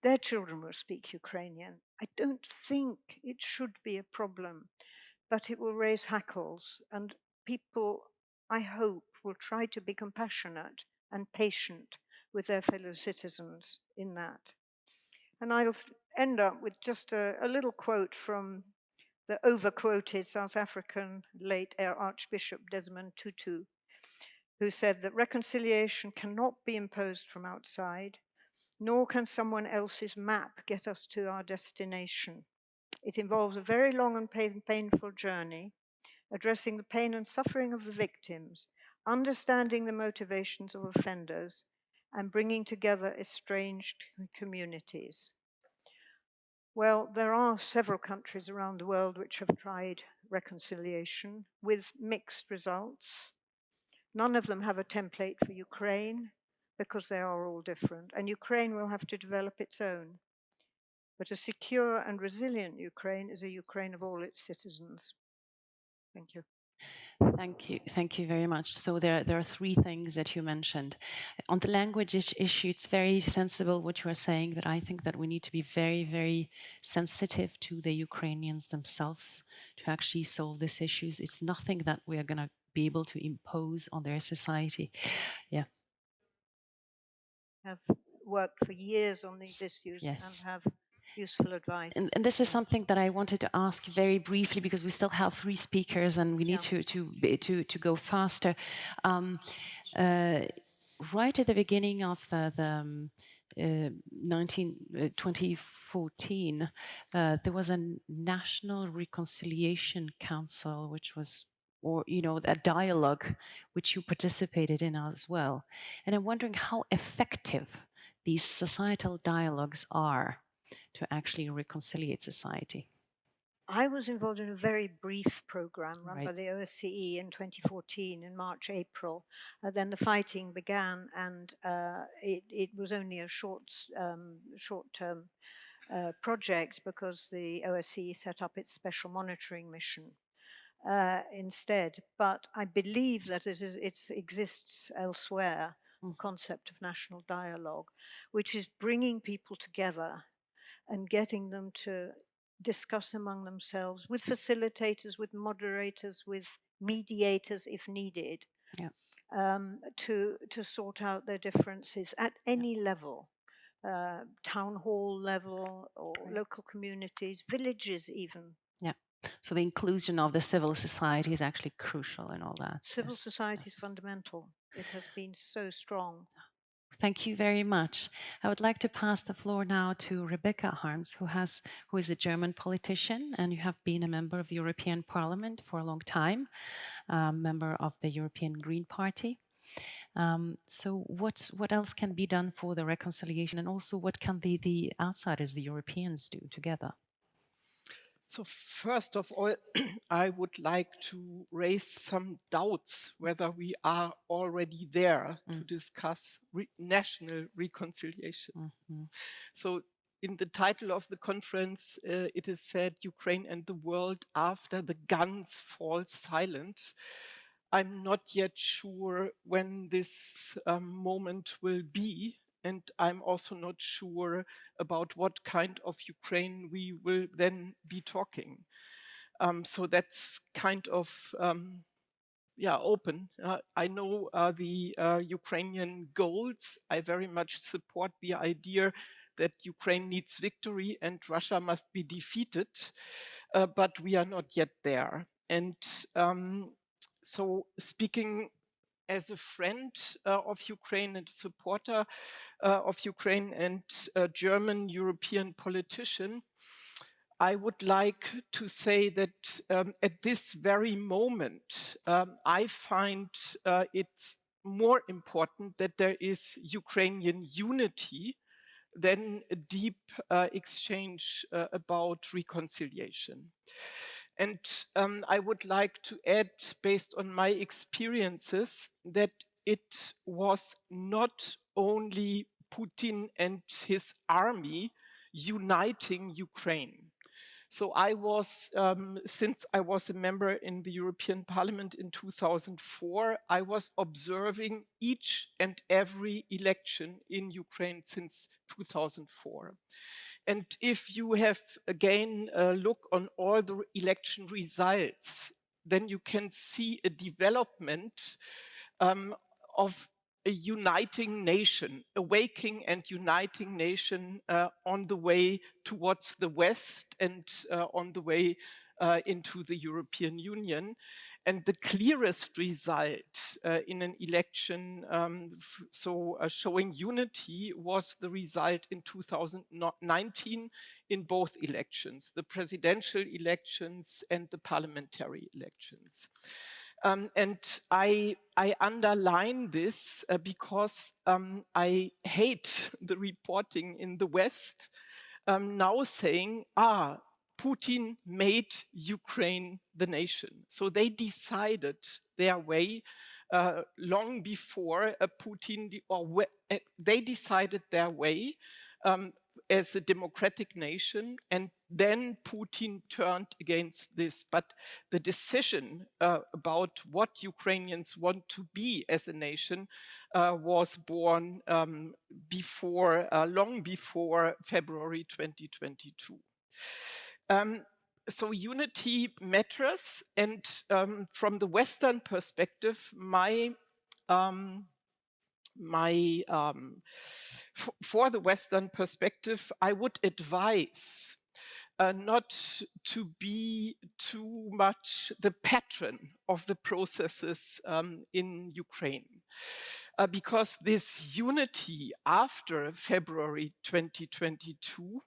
Their children will speak Ukrainian. I don't think it should be a problem, but it will raise hackles, and people, I hope, will try to be compassionate and patient with their fellow citizens in that. And I'll end up with just a little quote from the overquoted South African late Archbishop Desmond Tutu, who said that reconciliation cannot be imposed from outside, nor can someone else's map get us to our destination. It involves a very long and painful journey, addressing the pain and suffering of the victims, understanding the motivations of offenders, and bringing together estranged communities. Well, there are several countries around the world which have tried reconciliation with mixed results. None of them have a template for Ukraine because they are all different, and Ukraine will have to develop its own. But a secure and resilient Ukraine is a Ukraine of all its citizens. Thank you. Thank you very much. So there are three things that you mentioned. On the language issue, it's very sensible what you are saying, but I think that we need to be very, very sensitive to the Ukrainians themselves to actually solve these issues. It's nothing that we are going to be able to impose on their society. Yeah. Have worked for years on these issues and have useful advice. And this is something that I wanted to ask very briefly because we still have 3 speakers and we need to go faster. Right at the beginning of the 2014, there was a National Reconciliation Council, which was, or a dialogue which you participated in as well. And I'm wondering how effective these societal dialogues are to actually reconciliate society. I was involved in a very brief program run by the OSCE in 2014 in March, April. Then the fighting began and it was only a short-term project because the OSCE set up its special monitoring mission instead. But I believe that it exists elsewhere, the concept of national dialogue, which is bringing people together and getting them to discuss among themselves with facilitators, with moderators, with mediators if needed, to sort out their differences at any level, town hall level or local communities, villages even. Yeah. So the inclusion of the civil society is actually crucial in all that. Civil society is fundamental. It has been so strong. Thank you very much. I would like to pass the floor now to Rebecca Harms, who is a German politician, and you have been a member of the European Parliament for a long time, member of the European Green Party. So what else can be done for the reconciliation, and also what can the outsiders, the Europeans, do together? So first of all, I would like to raise some doubts whether we are already there to discuss national reconciliation. So in the title of the conference, it is said Ukraine and the world after the guns fall silent. I'm not yet sure when this moment will be. And I'm also not sure about what kind of Ukraine we will then be talking. So that's kind of, open. I know the Ukrainian goals. I very much support the idea that Ukraine needs victory and Russia must be defeated, but we are not yet there. And so speaking as a friend of Ukraine and supporter of Ukraine and a German European politician, I would like to say that at this very moment, I find it's more important that there is Ukrainian unity than a deep exchange about reconciliation. And I would like to add, based on my experiences, that it was not only Putin and his army uniting Ukraine. So I was, since I was a member in the European Parliament in 2004, I was observing each and every election in Ukraine since 2004. And if you have again a look on all the election results, then you can see a development of a uniting nation, a waking and uniting nation on the way towards the West and on the way into the European Union. And the clearest result in an election, showing unity, was the result in 2019 in both elections, the presidential elections and the parliamentary elections. And I underline this because I hate the reporting in the West now saying, Putin made Ukraine the nation. So they decided their way long before Putin, they decided their way as a democratic nation, and then Putin turned against this. But the decision about what Ukrainians want to be as a nation was born long before February 2022. So unity matters, and from the Western perspective, for the Western perspective, I would advise not to be too much the patron of the processes in Ukraine. Because this unity after February 2022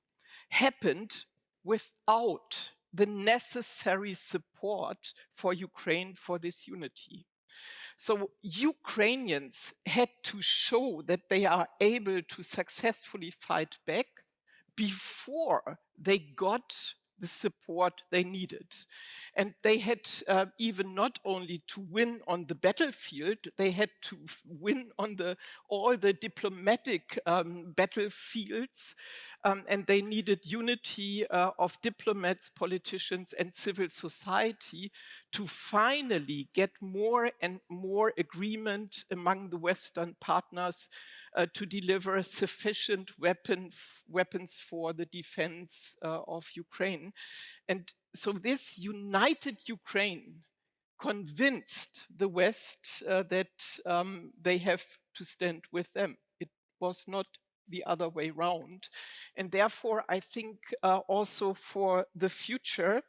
happened without the necessary support for Ukraine for this unity. So Ukrainians had to show that they are able to successfully fight back before they got the support they needed. And they had even not only to win on the battlefield, they had to win on all the diplomatic battlefields, and they needed unity of diplomats, politicians, and civil society to finally get more and more agreement among the Western partners to deliver sufficient weapons for the defense of Ukraine. And so this united Ukraine convinced the West that they have to stand with them. It was not the other way around. And therefore, I think also for the future,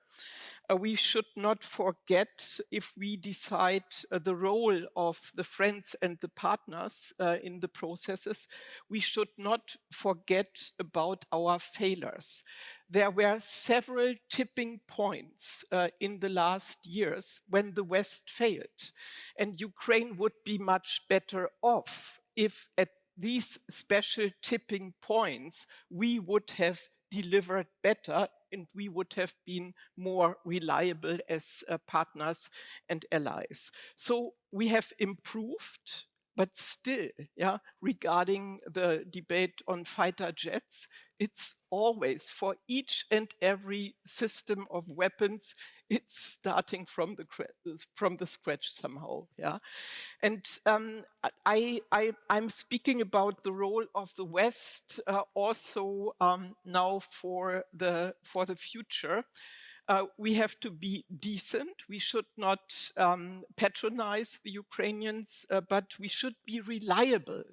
we should not forget, if we decide the role of the friends and the partners in the processes, we should not forget about our failures. There were several tipping points in the last years when the West failed, and Ukraine would be much better off if at these special tipping points we would have delivered better and we would have been more reliable as partners and allies. So we have improved, but still, regarding the debate on fighter jets, it's always for each and every system of weapons, it's starting from the scratch somehow. And I'm speaking about the role of the West also now for the future. We have to be decent. We should not patronize the Ukrainians, but we should be reliable.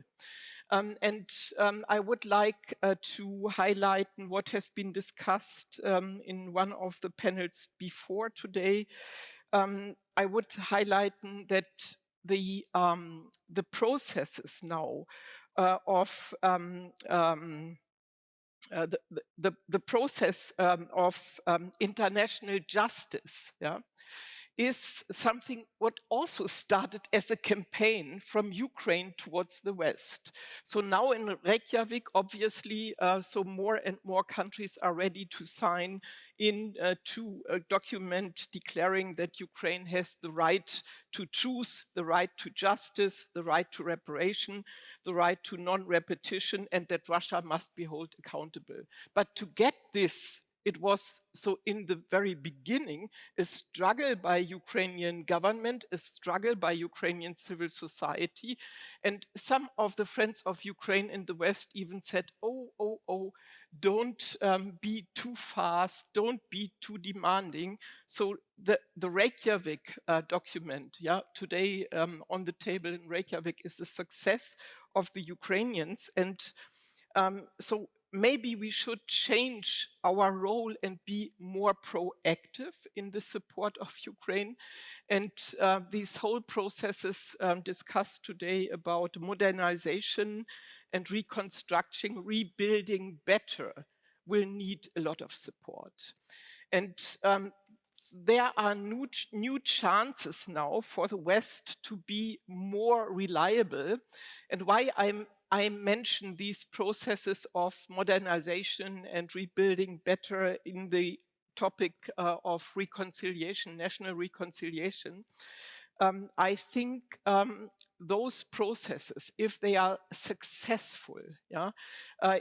I would like to highlight what has been discussed in one of the panels before today. I would highlight that the processes now of the process of international justice is something what also started as a campaign from Ukraine towards the West. So now in Reykjavik, obviously, so more and more countries are ready to sign in to a document declaring that Ukraine has the right to choose, the right to justice, the right to reparation, the right to non-repetition, and that Russia must be held accountable. But to get this, it was, so in the very beginning, a struggle by Ukrainian government, a struggle by Ukrainian civil society. And some of the friends of Ukraine in the West even said, oh, don't be too fast, don't be too demanding. So the Reykjavik document, today on the table in Reykjavik is the success of the Ukrainians. And so maybe we should change our role and be more proactive in the support of Ukraine. And these whole processes discussed today about modernization and reconstruction, rebuilding better, will need a lot of support. And there are new chances now for the West to be more reliable. And why I mention these processes of modernization and rebuilding better in the topic of reconciliation, national reconciliation, I think those processes, if they are successful, yeah,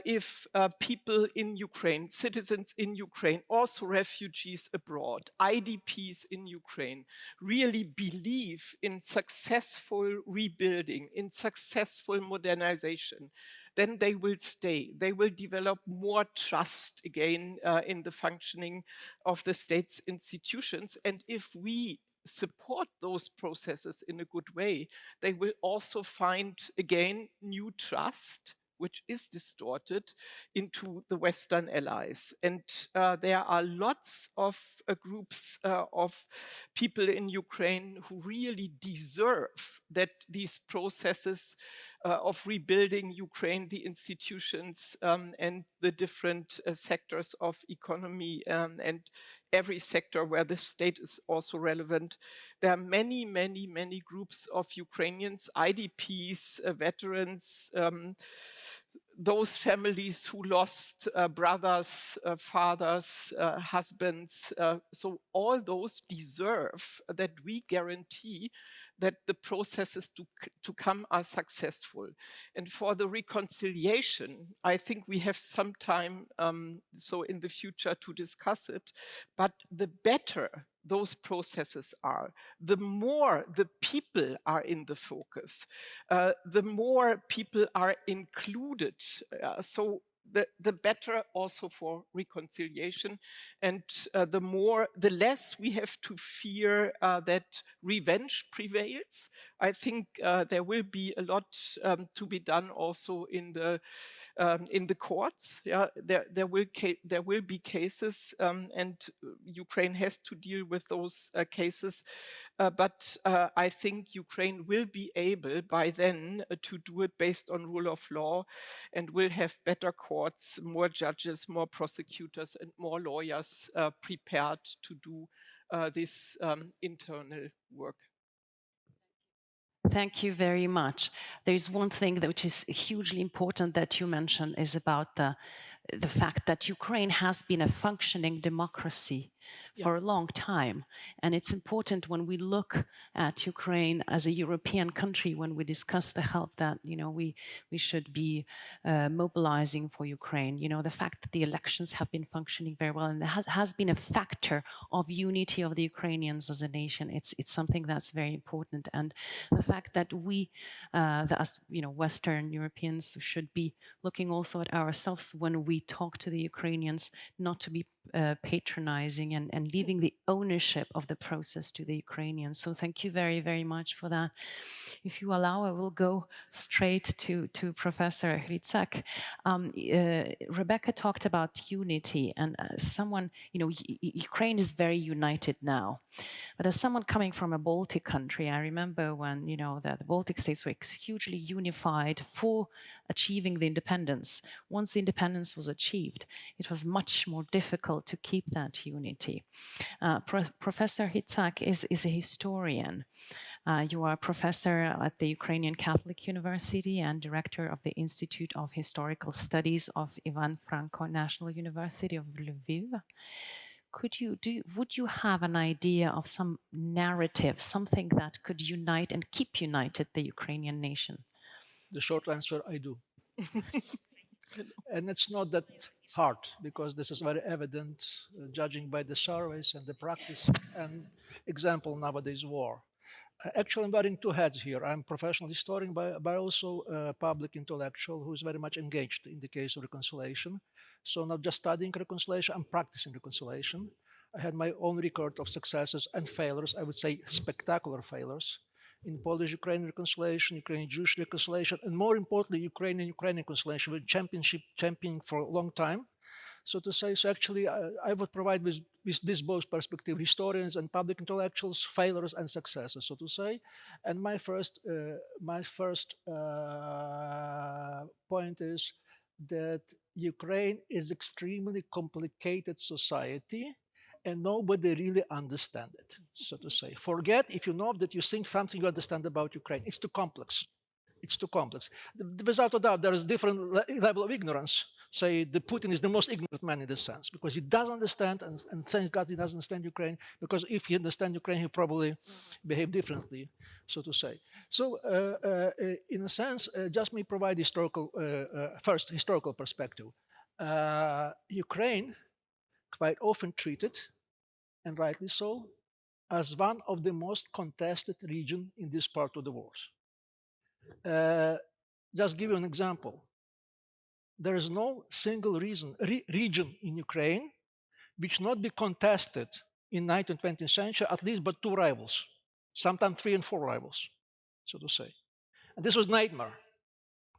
if people in Ukraine, citizens in Ukraine, also refugees abroad, IDPs in Ukraine, really believe in successful rebuilding, in successful modernization, then they will stay. They will develop more trust again in the functioning of the state's institutions. And if we support those processes in a good way, they will also find again new trust, which is distorted, into the Western allies. And there are lots of groups of people in Ukraine who really deserve that these processes of rebuilding Ukraine, the institutions and the different sectors of economy and every sector where the state is also relevant. There are many, many, many groups of Ukrainians, IDPs, veterans, those families who lost brothers, fathers, husbands. So all those deserve that we guarantee that the processes to come are successful. And for the reconciliation, I think we have some time so in the future to discuss it, but the better those processes are, the more the people are in the focus, the more people are included. So the better also for reconciliation, and the less we have to fear that revenge prevails. I think there will be a lot to be done also in the courts. Yeah, there will be cases, and Ukraine has to deal with those cases. But I think Ukraine will be able by then to do it based on rule of law, and will have better courts, more judges, more prosecutors, and more lawyers prepared to do this internal work. Thank you very much. There's one thing which is hugely important that you mentioned is about the fact that Ukraine has been a functioning democracy for a long time. And it's important when we look at Ukraine as a European country, when we discuss the help that, we should be mobilizing for Ukraine, the fact that the elections have been functioning very well, and there has been a factor of unity of the Ukrainians as a nation. It's something that's very important. And the fact that we, as Western Europeans, should be looking also at ourselves when we talk to the Ukrainians, not to be patronizing and leaving the ownership of the process to the Ukrainians. So thank you very, very much for that. If you allow, I will go straight to Professor Hrycak. Rebecca talked about unity, and someone, Ukraine is very united now. But as someone coming from a Baltic country, I remember when, the Baltic states were hugely unified for achieving the independence. Once the independence was achieved, it was much more difficult to keep that unity. Professor Hrycak is a historian. You are a professor at the Ukrainian Catholic University and director of the Institute of Historical Studies of Ivan Franko National University of Lviv. Would you have an idea of some narrative, something that could unite and keep united the Ukrainian nation? The short answer, I do. And it's not that hard, because this is very evident, judging by the surveys and the practice and example nowadays war. Actually, I'm wearing two hats here. I'm a professional historian, but also a public intellectual who is very much engaged in the case of reconciliation. So not just studying reconciliation, I'm practicing reconciliation. I had my own record of successes and failures, I would say spectacular failures, in Polish-Ukrainian reconciliation, Ukrainian-Jewish reconciliation, and more importantly, Ukrainian-Ukrainian reconciliation, with championing for a long time. So to say, so actually, I would provide with this both perspective, historians and public intellectuals, failures and successes, so to say. And my first point is that Ukraine is extremely complicated society, and nobody really understands it, so to say. Forget if you know that you think something you understand about Ukraine. It's too complex. It's too complex. Without a doubt, there is different level of ignorance. say that Putin is the most ignorant man in this sense, because he doesn't understand, and thank God he doesn't understand Ukraine, because if he understands Ukraine, he probably behave differently, so to say. So in a sense, just me provide historical, first historical perspective. Ukraine quite often treated, and rightly so, as one of the most contested regions in this part of the world. Just give you an example. There is no single region in Ukraine which not be contested in 19th and 20th century, at least but two rivals, sometimes 3 and 4 rivals, so to say. And this was nightmare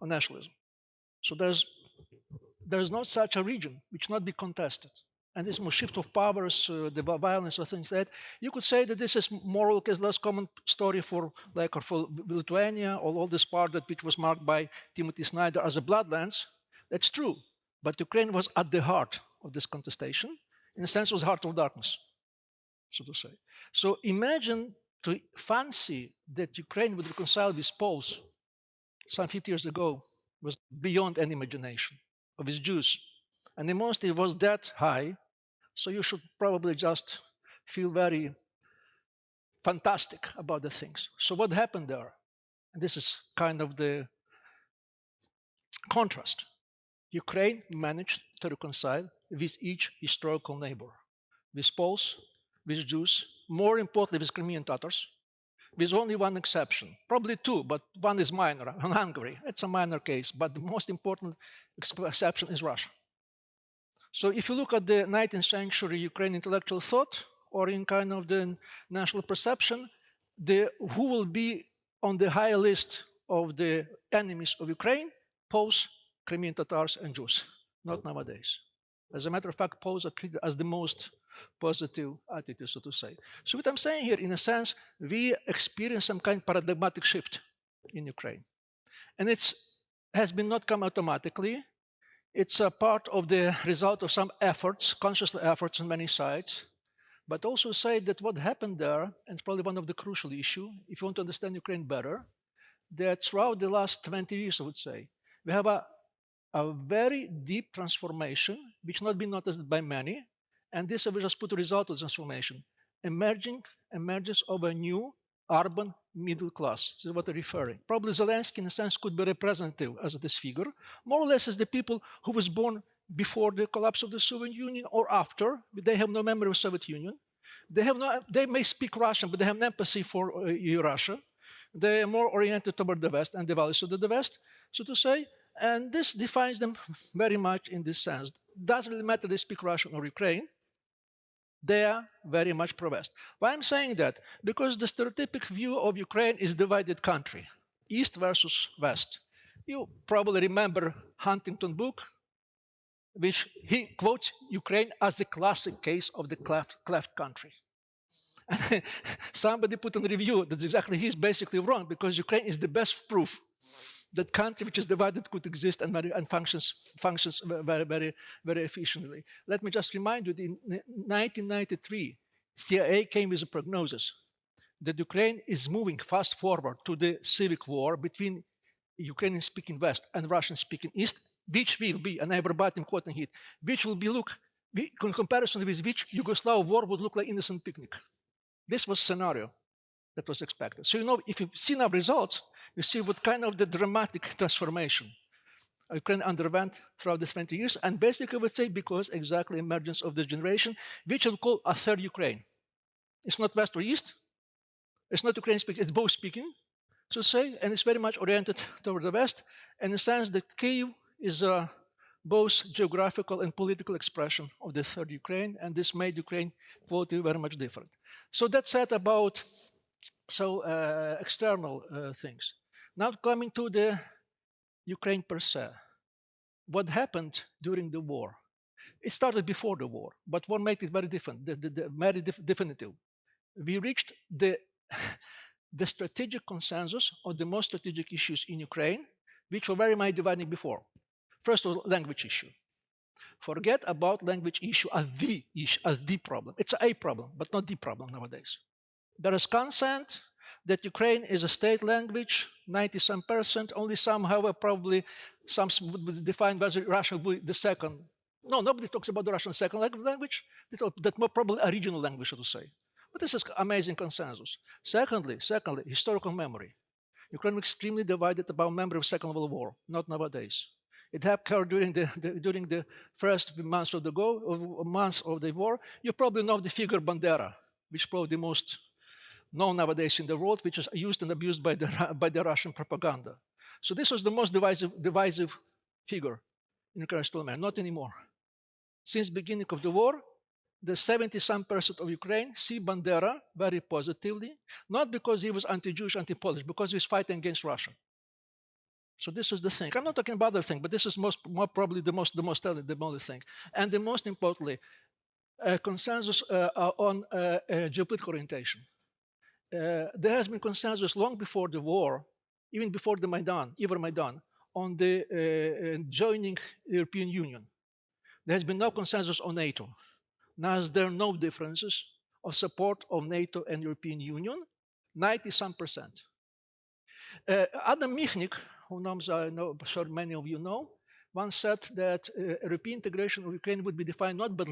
on nationalism. So there's not such a region which not be contested. And this shift of powers, the violence or things like that, you could say that this is more or less common story for Lithuania, or all this part that which was marked by Timothy Snyder as a bloodlands. That's true, but Ukraine was at the heart of this contestation. In a sense, it was heart of darkness, so to say. So imagine to fancy that Ukraine would reconcile with Poles some 50 years ago was beyond any imagination of its Jews. And the most it was that high, so you should probably just feel very fantastic about the things. So what happened there? And this is kind of the contrast. Ukraine managed to reconcile with each historical neighbor, with Poles, with Jews, more importantly with Crimean Tatars, with only one exception, probably two, but one is minor, Hungary. It's a minor case, but the most important exception is Russia. So if you look at the 19th century Ukrainian intellectual thought, or in kind of the national perception, who will be on the high list of the enemies of Ukraine? Poles, Crimean Tatars, and Jews. Not nowadays. As a matter of fact, Poles are treated as the most positive attitude, so to say. So what I'm saying here, in a sense, we experience some kind of paradigmatic shift in Ukraine. And it has been not come automatically. It's a part of the result of some efforts, conscious efforts on many sides, but also say that what happened there, and it's probably one of the crucial issues, if you want to understand Ukraine better, that throughout the last 20 years, I would say, we have a very deep transformation, which not been noticed by many, and this will just put a result of transformation. Emergence of a new urban middle class. This is what I'm referring. Probably Zelensky, in a sense, could be representative as this figure, more or less as the people who was born before the collapse of the Soviet Union or after. They have no memory of Soviet Union. They may speak Russian, but they have no empathy for Russia. They are more oriented toward the West and the values of the West, so to say. And this defines them very much in this sense. Doesn't really matter they speak Russian or Ukraine. They are very much pro-West. Why I'm saying that? Because the stereotypic view of Ukraine is divided country, East versus West. You probably remember Huntington book, which he quotes Ukraine as the classic case of the cleft country. Somebody put in review that exactly he's basically wrong, because Ukraine is the best proof that country which is divided could exist and functions very, very, very efficiently. Let me just remind you, in 1993, CIA came with a prognosis that Ukraine is moving fast forward to the civic war between Ukrainian-speaking West and Russian-speaking East, which will be, and I'm verbatim quoting it, which will be in comparison with which Yugoslav war would look like innocent picnic. This was scenario that was expected. So, you know, if you've seen our results, you see what kind of the dramatic transformation Ukraine underwent throughout these 20 years, and basically I would say because exactly emergence of this generation, which we'll call a third Ukraine. It's not West or East, it's not Ukraine speaking, it's both speaking, so to say, and it's very much oriented toward the West, and in the sense that Kyiv is both geographical and political expression of the third Ukraine, and this made Ukraine quality very much different. So that's said about external things. Now coming to the Ukraine per se. What happened during the war? It started before the war, but what made it very different, very definitive. We reached the strategic consensus on the most strategic issues in Ukraine, which were very much dividing before. First of all, language issue. Forget about language issue as the problem. It's a problem, but not the problem nowadays. There is consent that Ukraine is a state language, 90-some%, only some, however, probably some would define whether Russian will be the second. No, nobody talks about the Russian second language. That's more probably a regional language, so to say. But this is amazing consensus. Secondly, historical memory. Ukraine was extremely divided about memory of Second World War, not nowadays. It occurred during the first months of the war. You probably know the figure Bandera, which is probably the most known nowadays in the world, which is used and abused by the Russian propaganda. So this was the most divisive figure in Ukraine's memory. Not anymore. Since beginning of the war, the 70-some% of Ukraine see Bandera very positively, not because he was anti-Jewish, anti-Polish, because he was fighting against Russia. So this is the thing. I'm not talking about other thing, but this is more probably the most only thing. And the most importantly, consensus on geopolitical orientation. There has been consensus long before the war, even before the Maidan, on the joining the European Union. There has been no consensus on NATO. Now there are no differences of support of NATO and European Union, 90-some%. Adam Michnik, whose names I'm sure many of you know, once said that European integration of Ukraine would be defined not by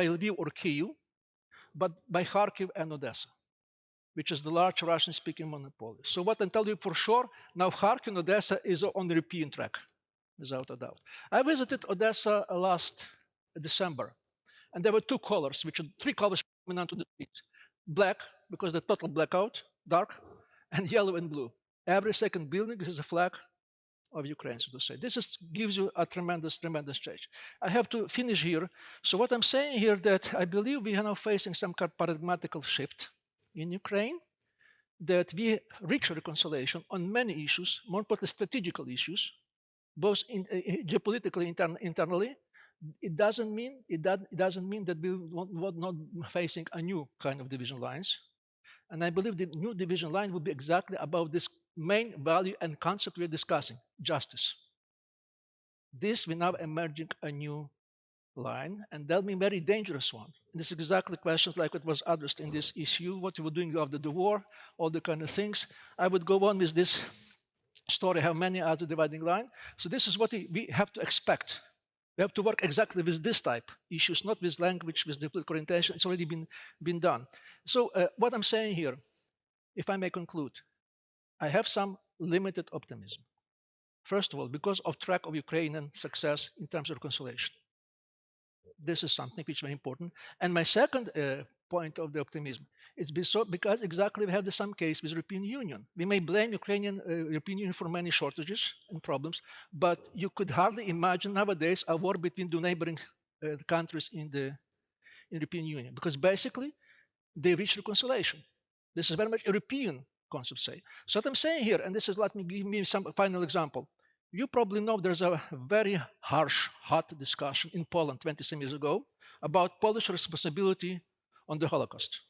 Lviv or Kyiv, but by Kharkiv and Odessa, which is the large Russian-speaking monopoly. So what I tell you for sure, now Kharkiv and Odessa is on the European track, without a doubt. I visited Odessa last December, and there were three colors coming onto the street. Black, because the total blackout, dark, and yellow and blue. Every second building is a flag of Ukraine, so to say. This gives you a tremendous change. I have to finish here. So what I'm saying here that I believe we are now facing some kind of paradigmatical shift in Ukraine, that we reach reconciliation on many issues, more importantly strategical issues, both geopolitically internally. It doesn't mean that we will not facing a new kind of division lines. And I believe the new division line will be exactly about this main value and concept we're discussing, justice. This will now emerging a new line, and that'll be a very dangerous one. And this is exactly questions like what was addressed in this issue, what you were doing after the war, all the kind of things. I would go on with this story, have many other dividing line. So this is what we have to expect. We have to work exactly with this type issues, not with language, with the political orientation. It's already been done. So what I'm saying here, if I may conclude, I have some limited optimism. First of all, because of track of Ukrainian success in terms of reconciliation. This is something which is very important. And my second point of the optimism is because exactly we have the same case with European Union. We may blame European Union for many shortages and problems, but you could hardly imagine nowadays a war between the neighboring countries in the European Union, because basically they reach reconciliation. This is very much European concept, say. So what I'm saying here, and this is, let me give me some final example. You probably know there's a very harsh, hot discussion in Poland 20-some years ago about Polish responsibility on the Holocaust.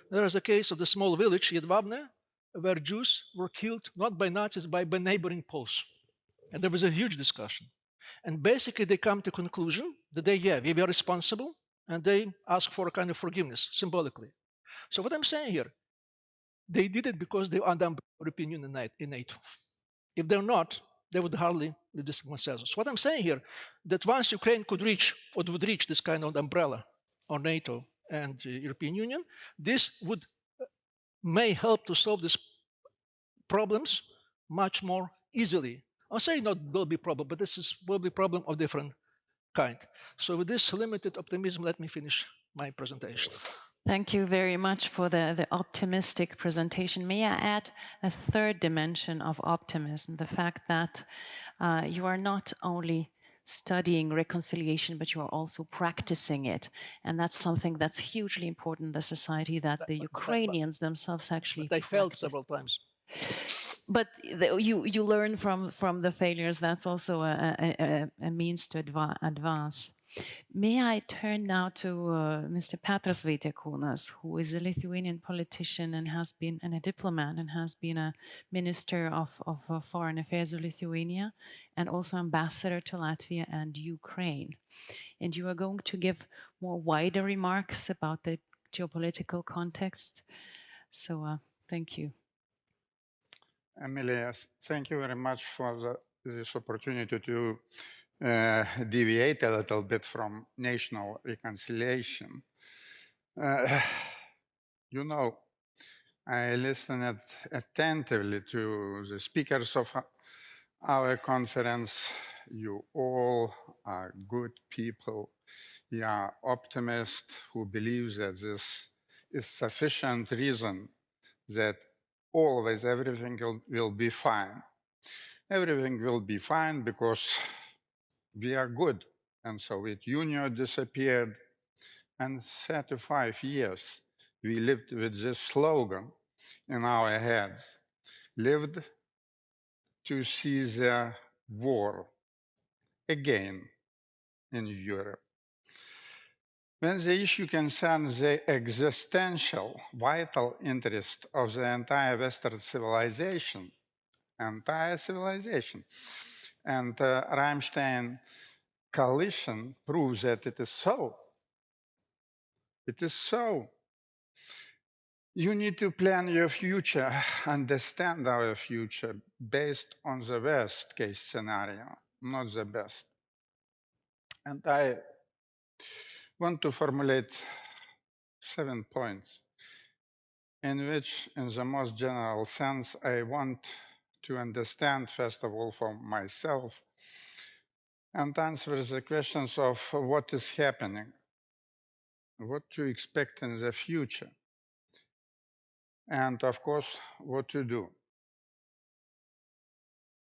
There is a case of the small village, Jedwabne, where Jews were killed not by Nazis, but by neighboring Poles. And there was a huge discussion. And basically they come to conclusion that we are responsible, and they ask for a kind of forgiveness, symbolically. So what I'm saying here, they did it because they are under European Union in NATO. If they're not, they would hardly do this consensus. What I'm saying here, that once Ukraine would reach this kind of umbrella on NATO and the European Union, this may help to solve these problems much more easily. I'll say not will be problem, but will be problem of different kind. So with this limited optimism, let me finish my presentation. Thank you very much for the optimistic presentation. May I add a third dimension of optimism, the fact that you are not only studying reconciliation, but you are also practicing it. And that's something that's hugely important in the society, that the Ukrainians themselves actually They failed several times. But you learn from the failures. That's also a means to advance. May I turn now to Mr. Petras Vaitiekūnas, who is a Lithuanian politician and has been a diplomat and has been a minister of foreign affairs of Lithuania and also ambassador to Latvia and Ukraine. And you are going to give more wider remarks about the geopolitical context. So Thank you. Amelia, thank you very much for this opportunity to deviate a little bit from national reconciliation. You know, I listened attentively to the speakers of our conference. You all are good people. You are optimists who believe that this is sufficient reason that always everything will be fine. Everything will be fine because we are good. And Soviet Union disappeared. And 35 years we lived with this slogan in our heads. Lived to see the war again in Europe. When the issue concerns the existential, vital interest of the entire Western civilization, and Rammstein coalition proves that it is so. It is so. You need to plan your future, understand our future based on the worst case scenario, not the best. And I want to formulate 7 points in which, in the most general sense, I want to understand, first of all, for myself, and answer the questions of what is happening, what to expect in the future, and of course, what to do.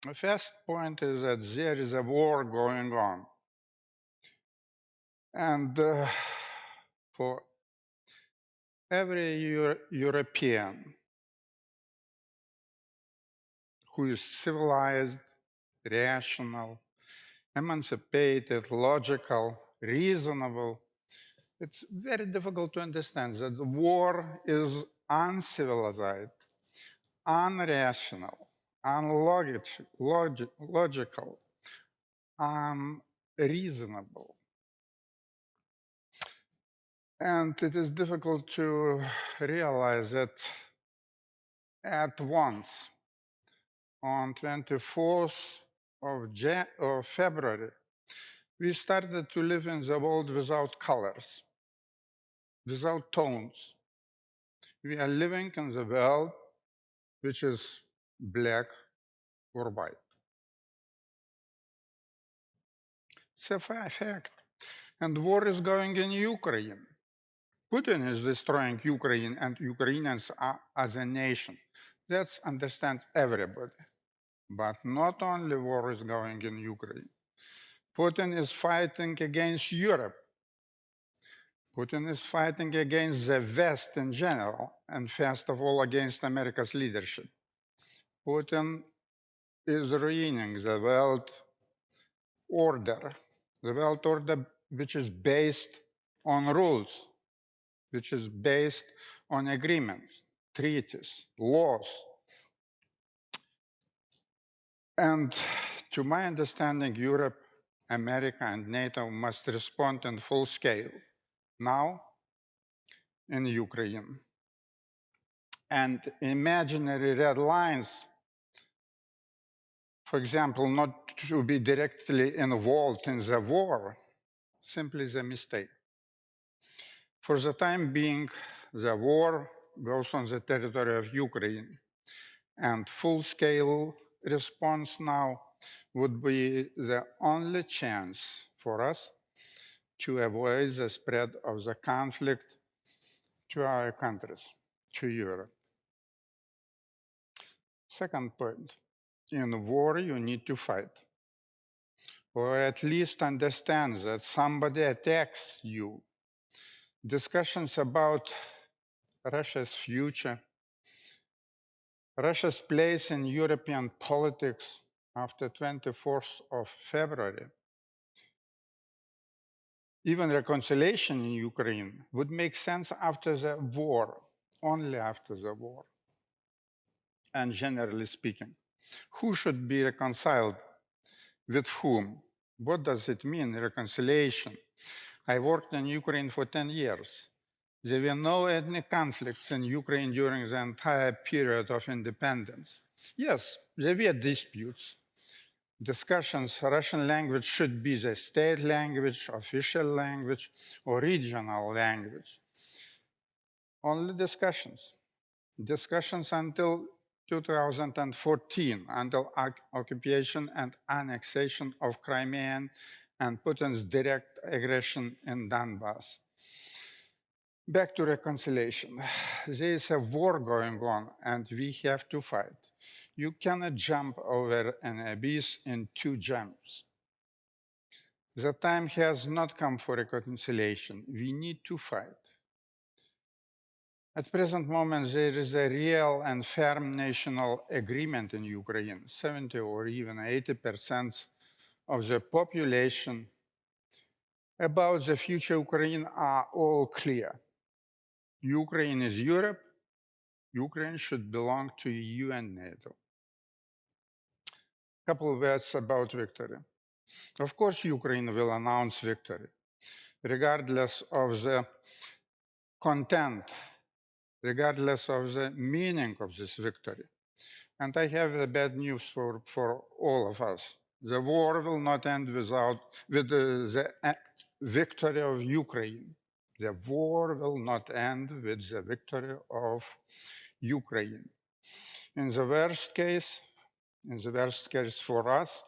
The first point is that there is a war going on. And for every European who is civilized, rational, emancipated, logical, reasonable, it's very difficult to understand that the war is uncivilized, unrational, unlogical, unreasonable. And it is difficult to realize that at once, on 24th of February, we started to live in the world without colors, without tones. We are living in the world which is black or white. It's a fact. And war is going in Ukraine. Putin is destroying Ukraine and Ukrainians as a nation. That understands everybody. But not only war is going in Ukraine. Putin is fighting against Europe. Putin is fighting against the West in general, and first of all against America's leadership. Putin is ruining the world order which is based on rules, which is based on agreements, treaties, laws. And to my understanding, Europe, America, and NATO must respond in full scale now in Ukraine. And imaginary red lines, for example, not to be directly involved in the war, simply is a mistake. For the time being, the war goes on the territory of Ukraine, and full-scale response now would be the only chance for us to avoid the spread of the conflict to our countries, to Europe. Second point, in war you need to fight, or at least understand that somebody attacks you. Discussions about Russia's future, Russia's place in European politics after 24th of February, even reconciliation in Ukraine would make sense after the war, only after the war. And generally speaking, who should be reconciled with whom? What does it mean, reconciliation? I worked in Ukraine for 10 years. There were no ethnic conflicts in Ukraine during the entire period of independence. Yes, there were disputes, discussions. Russian language should be the state language, official language, or regional language. Only discussions. Discussions until 2014, until occupation and annexation of Crimea and Putin's direct aggression in Donbass. Back to reconciliation. There is a war going on and we have to fight. You cannot jump over an abyss in 2 jumps. The time has not come for reconciliation. We need to fight. At present moment, there is a real and firm national agreement in Ukraine. 70 or even 80% of the population about the future Ukraine are all clear. Ukraine is Europe. Ukraine should belong to EU and NATO. Couple of words about victory. Of course, Ukraine will announce victory, regardless of the content, regardless of the meaning of this victory. And I have the bad news for all of us. The war will not end with the victory of Ukraine. The war will not end with the victory of Ukraine. In the worst case for us,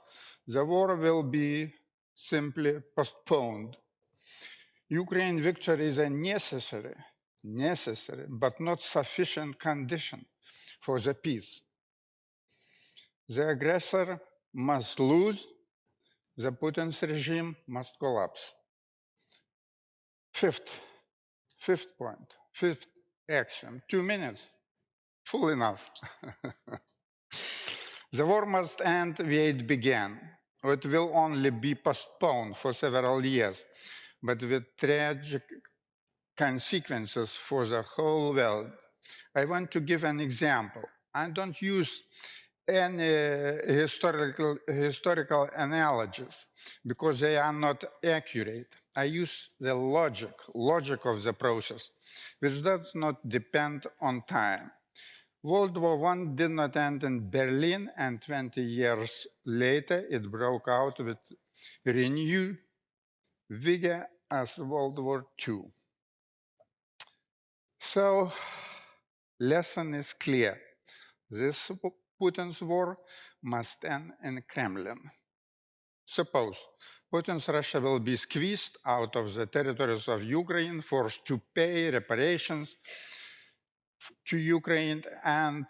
the war will be simply postponed. Ukraine victory is a necessary but not sufficient condition for the peace. The aggressor must lose, the Putin's regime must collapse. Fifth point, fifth action, 2 minutes, full enough. The war must end where it began. It will only be postponed for several years, but with tragic consequences for the whole world. I want to give an example. I don't use any historical analogies because they are not accurate. I use the logic of the process, which does not depend on time. World War I did not end in Berlin, and 20 years later it broke out with renewed vigor as World War II. So, lesson is clear. This Putin's war must end in Kremlin. Suppose Putin's Russia will be squeezed out of the territories of Ukraine, forced to pay reparations to Ukraine, and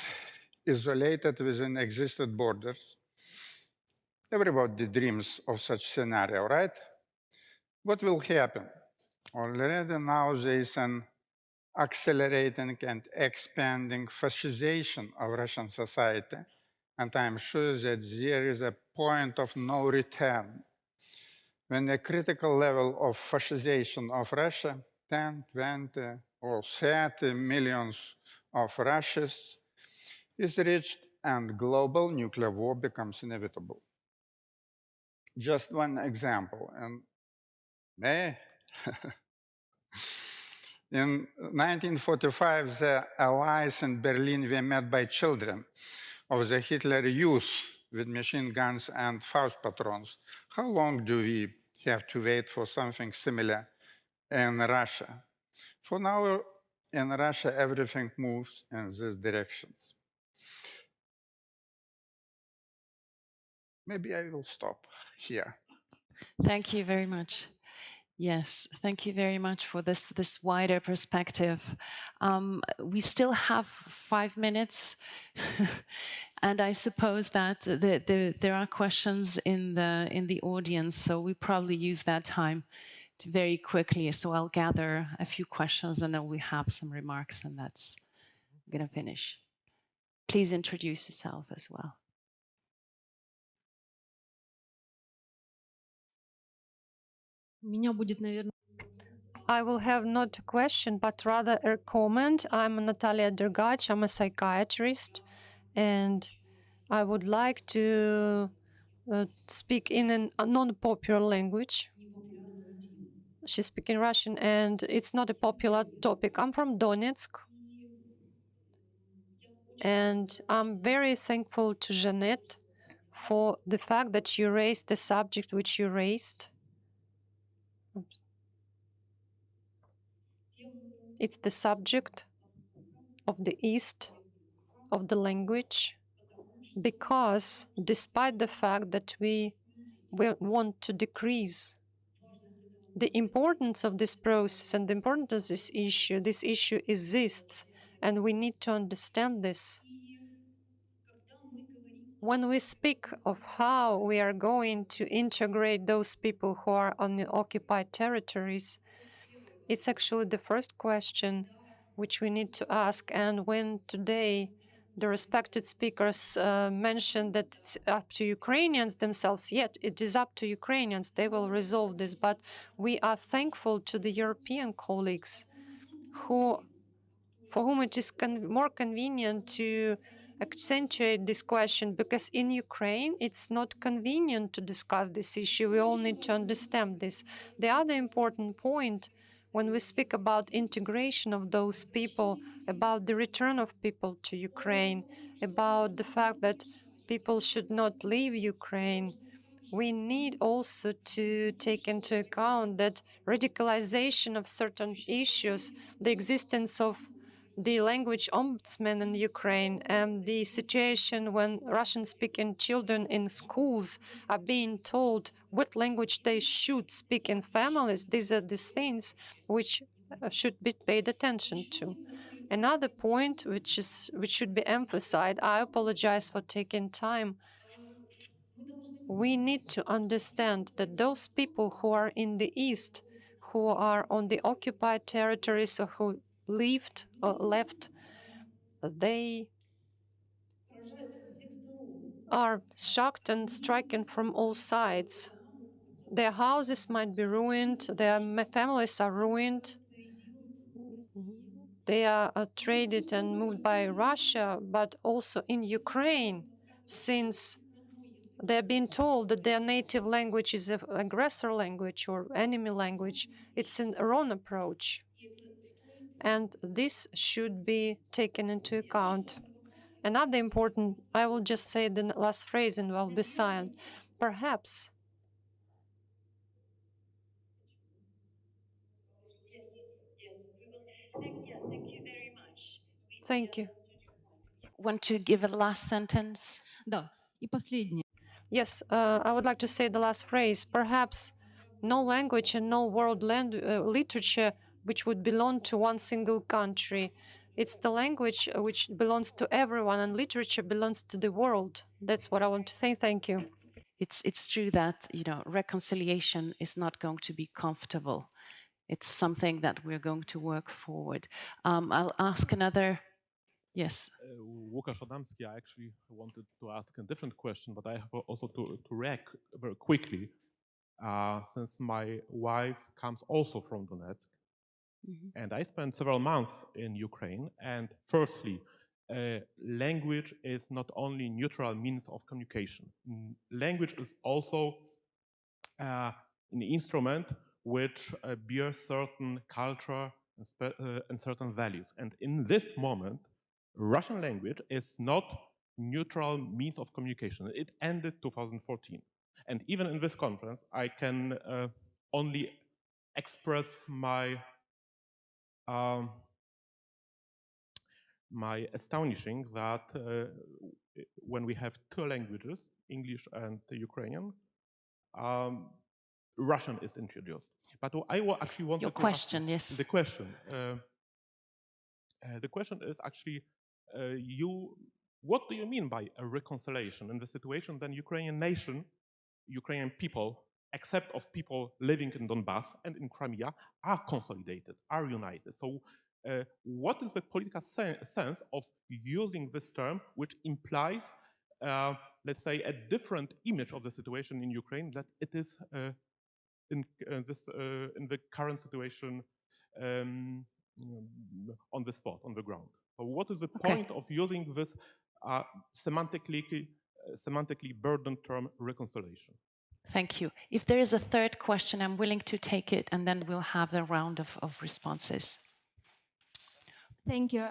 isolated within existing borders. Everybody dreams of such scenario, right? What will happen? Already now there is an accelerating and expanding fascization of Russian society, and I'm sure that there is a point of no return when a critical level of fascization of Russia, 10, 20, or 30 millions of Russians, is reached and global nuclear war becomes inevitable. Just one example, and in 1945, the Allies in Berlin were met by children of the Hitler Youth with machine guns and Faust patrons. How long do we have to wait for something similar in Russia? For now, in Russia, everything moves in these directions. Maybe I will stop here. Thank you very much. Yes, thank you very much for this wider perspective. We still have 5 minutes, and I suppose that there are questions in the audience, so we probably use that time very quickly. So I'll gather a few questions, and then we have some remarks, and that's going to finish. Please introduce yourself as well. I will have not a question, but rather a comment. I'm Natalia Dergach. I'm a psychiatrist, and I would like to speak in a non-popular language. She's speaking Russian, and it's not a popular topic. I'm from Donetsk, and I'm very thankful to Jeanette for the fact that you raised the subject which you raised. It's the subject of the East, of the language, because despite the fact that we want to decrease the importance of this process and the importance of this issue exists, and we need to understand this. When we speak of how we are going to integrate those people who are on the occupied territories, it's actually the first question which we need to ask. And when today the respected speakers mentioned that it's up to Ukrainians themselves, yet it is up to Ukrainians, they will resolve this. But we are thankful to the European colleagues for whom it is more convenient to accentuate this question, because in Ukraine it's not convenient to discuss this issue. We all need to understand this. The other important point, when we speak about integration of those people, about the return of people to Ukraine, about the fact that people should not leave Ukraine, we need also to take into account that radicalization of certain issues, the existence of the language ombudsman in Ukraine, and the situation when Russian-speaking children in schools are being told what language they should speak in families. These are the things which should be paid attention to. Another point which should be emphasized, I apologize for taking time. We need to understand that those people who are in the East, who are on the occupied territories or who left, they are shocked and stricken from all sides. Their houses might be ruined, their families are ruined. They are traded and moved by Russia, but also in Ukraine, since they're being told that their native language is an aggressor language or enemy language. It's a wrong approach. And this should be taken into account. Another important, I will just say the last phrase and I'll be silent. Perhaps Thank you. Want to give a last sentence? Yes, I would like to say the last phrase. Perhaps no language and no world literature which would belong to one single country. It's the language which belongs to everyone, and literature belongs to the world. That's what I want to say. Thank you. It's true that reconciliation is not going to be comfortable. It's something that we're going to work forward. I'll ask another. Yes. Łukasz Adamski, I actually wanted to ask a different question, but I have also to react very quickly, since my wife comes also from Donetsk, and I spent several months in Ukraine. And firstly, language is not only neutral means of communication. Language is also an instrument which bears certain culture and certain values. And in this moment, Russian language is not neutral means of communication. It ended 2014. And even in this conference, I can only express my my astonishing that when we have two languages, English and Ukrainian, Russian is introduced. But I actually want your question, yes. The question. The question is actually, what do you mean by a reconciliation in the situation that Ukrainian nation, Ukrainian people, except of people living in Donbass and in Crimea, are consolidated, are united? So what is the political sense of using this term, which implies, let's say, a different image of the situation in Ukraine that it is in the current situation on the spot, on the ground? So what is the point of using this semantically burdened term reconciliation? Thank you. If there is a third question, I'm willing to take it, and then we'll have a round of responses. Thank you.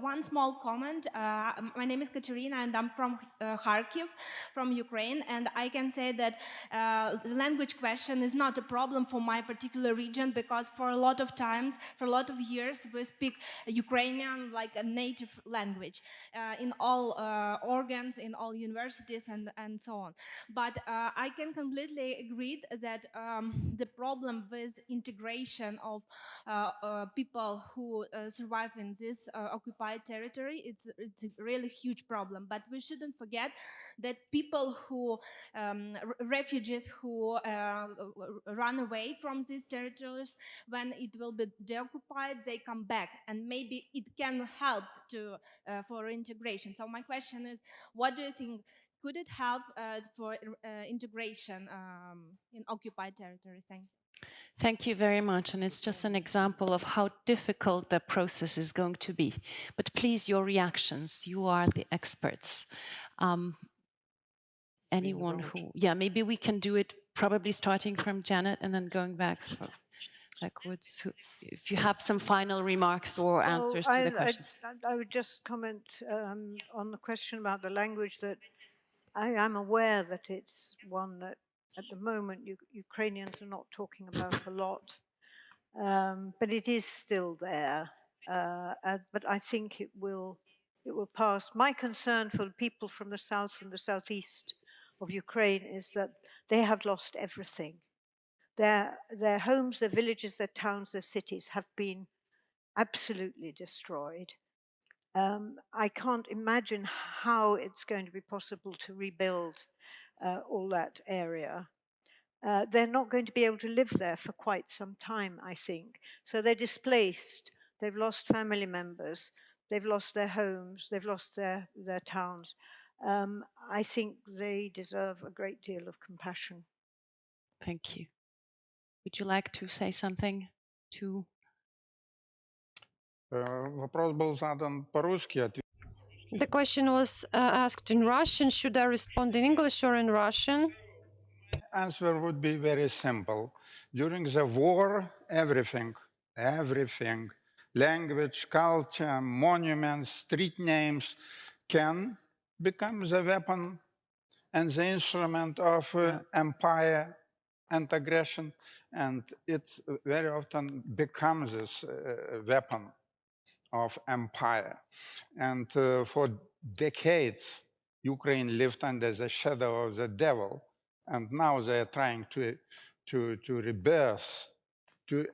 One small comment. My name is Katerina and I'm from Kharkiv, from Ukraine. And I can say that the language question is not a problem for my particular region because for a lot of times, for a lot of years, we speak Ukrainian like a native language in all organs, in all universities and so on. But I can completely agree that the problem with integration of people who survive in this occupied territory, it's a really huge problem. But we shouldn't forget that people who, refugees who run away from these territories, when it will be deoccupied, they come back. And maybe it can help to for integration. So my question is, what do you think? Could it help for integration in occupied territories? Thank you. Thank you very much. And it's just an example of how difficult the process is going to be. But please, your reactions. You are the experts. Anyone who, yeah, maybe we can do it probably starting from Janet and then going backwards. If you have some final remarks or answers to the questions. I would just comment on the question about the language that I am aware that it's one that at the moment Ukrainians are not talking about a lot, but it is still there. But I think it will pass. My concern for the people from the south and the southeast of Ukraine is that they have lost everything. Their homes, their villages, their towns, their cities have been absolutely destroyed. I can't imagine how it's going to be possible to rebuild all that area. They're not going to be able to live there for quite some time, I think. So they're displaced, they've lost family members, they've lost their homes, they've lost their towns. I think they deserve a great deal of compassion. Thank you. Would you like to say something to? Вопрос был задан по-русски. The question was asked in Russian. Should I respond in English or in Russian? Answer would be very simple. During the war, everything, language, culture, monuments, street names can become the weapon and the instrument of empire and aggression. And it very often becomes this weapon of empire. And for decades, Ukraine lived under the shadow of the devil. And now they are trying to rebirth, to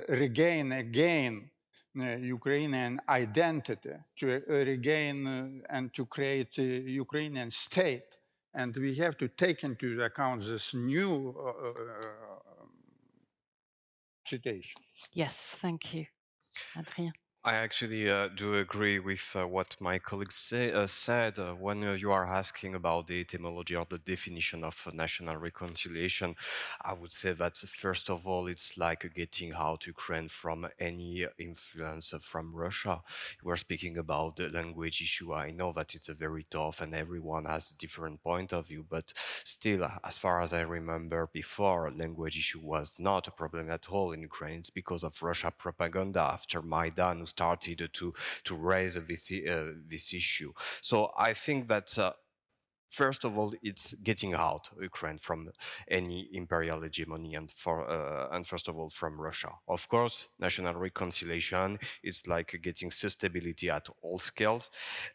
regain again Ukrainian identity, to regain and to create a Ukrainian state. And we have to take into account this new situation. Yes, thank you. Adrien. I actually do agree with what my colleague said when you are asking about the etymology or the definition of national reconciliation. I would say that first of all, it's like getting out Ukraine from any influence from Russia. We're speaking about the language issue. I know that it's a very tough and everyone has a different point of view, but still, as far as I remember before, language issue was not a problem at all in Ukraine. It's because of Russia propaganda after Maidan who started to raise this issue. So I think that first of all, it's getting out Ukraine from any imperial hegemony and first of all from Russia. Of course, national reconciliation is like getting stability at all scales,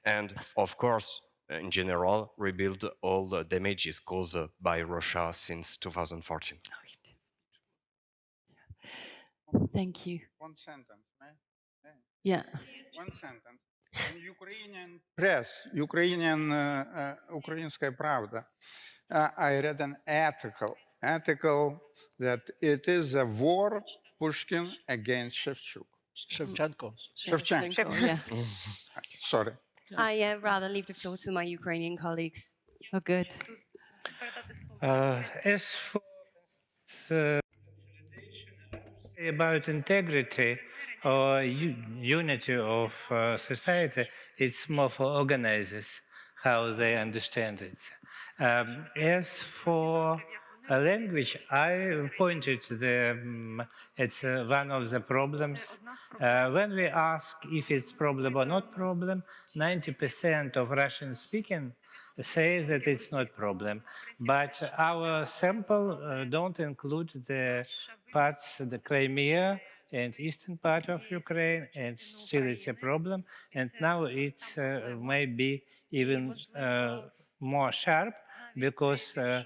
and of course, in general, rebuild all the damages caused by Russia since 2014. Thank you. One sentence, Yeah. One sentence. In Ukrainian press, Ukrainskая Pravda, I read an article that it is a war Pushkin against Shevchuk. Shevchenko. Shevchenko, yes. Sorry. I rather leave the floor to my Ukrainian colleagues. Oh, good. As for about integrity or unity of society, it's more for organizers. how they understand it. As for a language, I pointed it's one of the problems. When we ask if it's problem or not problem, 90% of Russian speaking say that it's not problem. But our sample don't include the parts, the Crimea and eastern part of Ukraine, and still it's a problem. And now it's maybe even more sharp because the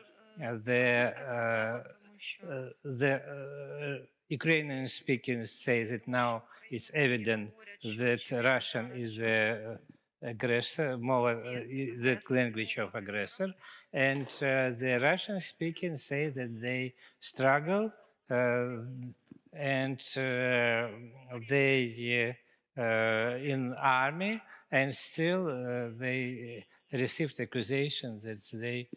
Ukrainian speakers say that now it's evident that Russian is the aggressor, more the language of aggressor, and the Russian speaking say that they struggle and they in army, and still they received accusation that they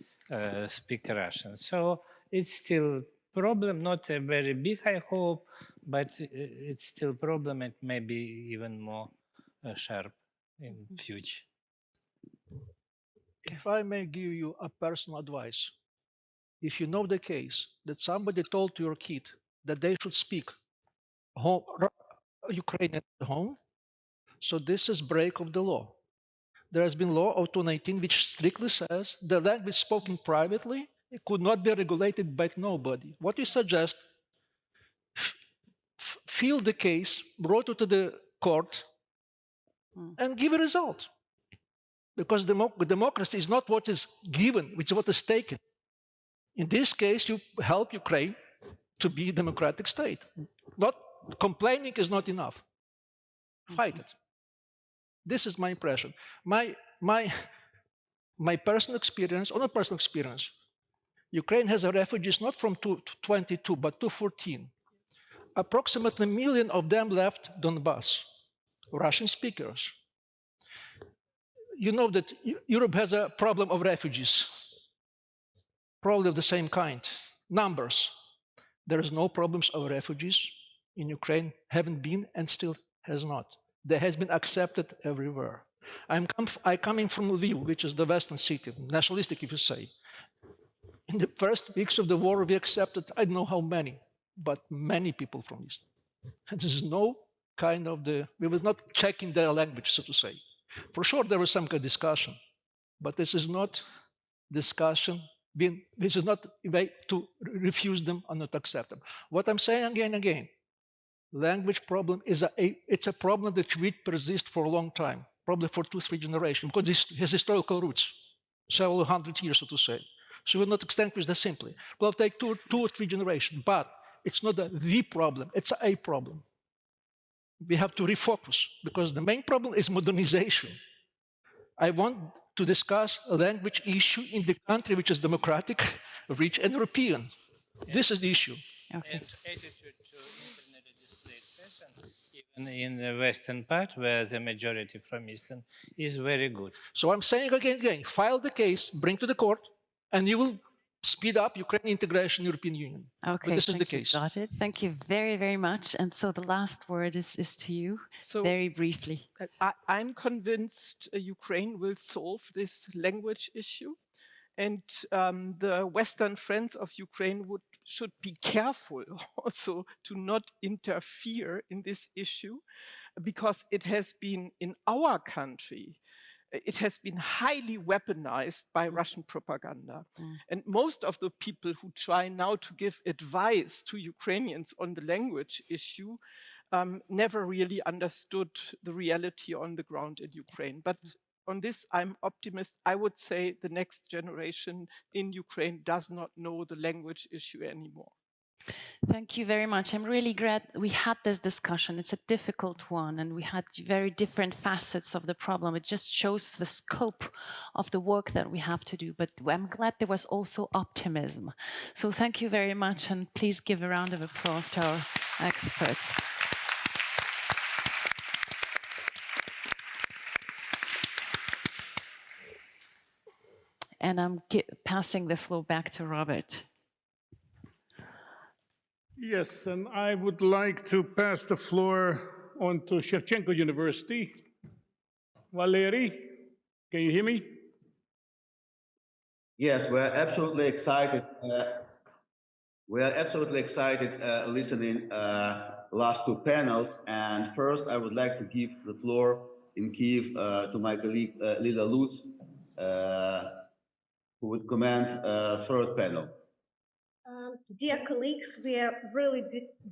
speak Russian. So it's still problem, not a very big, I hope, but it's still problem and maybe even more sharp in future. If I may give you a personal advice, if you know the case that somebody told to your kid that they should speak Ukrainian at home, so this is break of the law. There has been law of 2019 which strictly says the language spoken privately, it could not be regulated by nobody. What you suggest, fill the case, brought it to the court, and give a result. Because democracy is not what is given, it's what is taken. In this case, you help Ukraine to be a democratic state. Not complaining is not enough. Fight it. This is my impression. My personal experience, or not personal experience, Ukraine has refugees not from 222, but 214. Approximately 1 million of them left Donbass, Russian speakers. You know that Europe has a problem of refugees, probably of the same kind. Numbers. There is no problems of refugees in Ukraine, haven't been and still has not. They has been accepted everywhere. I'm coming from Lviv, which is the western city, nationalistic if you say. In the first weeks of the war, we accepted, I don't know how many, but many people from East. And there is no kind of we were not checking their language, so to say. For sure, there was some kind of discussion, but this is not discussion, this is not a way to refuse them or not accept them. What I'm saying again and again, language problem is it's a problem that will persist for a long time, probably for 2-3 generations, because it has historical roots, several hundred years, so to say. So we will not extinguish that simply. It will take two or three generations, but it's not the problem, it's a problem. We have to refocus, because the main problem is modernization. I want to discuss a language issue in the country which is democratic, rich, and European. This is the issue. Okay. And attitude to internally displaced person, even in the western part, where the majority from Eastern, is very good. So I'm saying again, file the case, bring to the court, and you will speed up Ukrainian integration in the European Union. Okay, but this is the case. Got it. Thank you very, very much. And so the last word is to you, so very briefly. I'm convinced Ukraine will solve this language issue. And the Western friends of Ukraine should be careful also to not interfere in this issue, because it has been in our country, it has been highly weaponized by Russian propaganda. And most of the people who try now to give advice to Ukrainians on the language issue never really understood the reality on the ground in Ukraine. But on this, I'm optimist. I would say the next generation in Ukraine does not know the language issue anymore. Thank you very much. I'm really glad we had this discussion. It's a difficult one, and we had very different facets of the problem. It just shows the scope of the work that we have to do. But I'm glad there was also optimism. So thank you very much, and please give a round of applause to our experts. And I'm passing the floor back to Robert. Yes, and I would like to pass the floor on to Shevchenko University. Valery, can you hear me? Yes, we're absolutely excited. We are absolutely excited listening last two panels. And first, I would like to give the floor in Kiev to my colleague Lila Lutz, who would comment third panel. Dear colleagues, we are really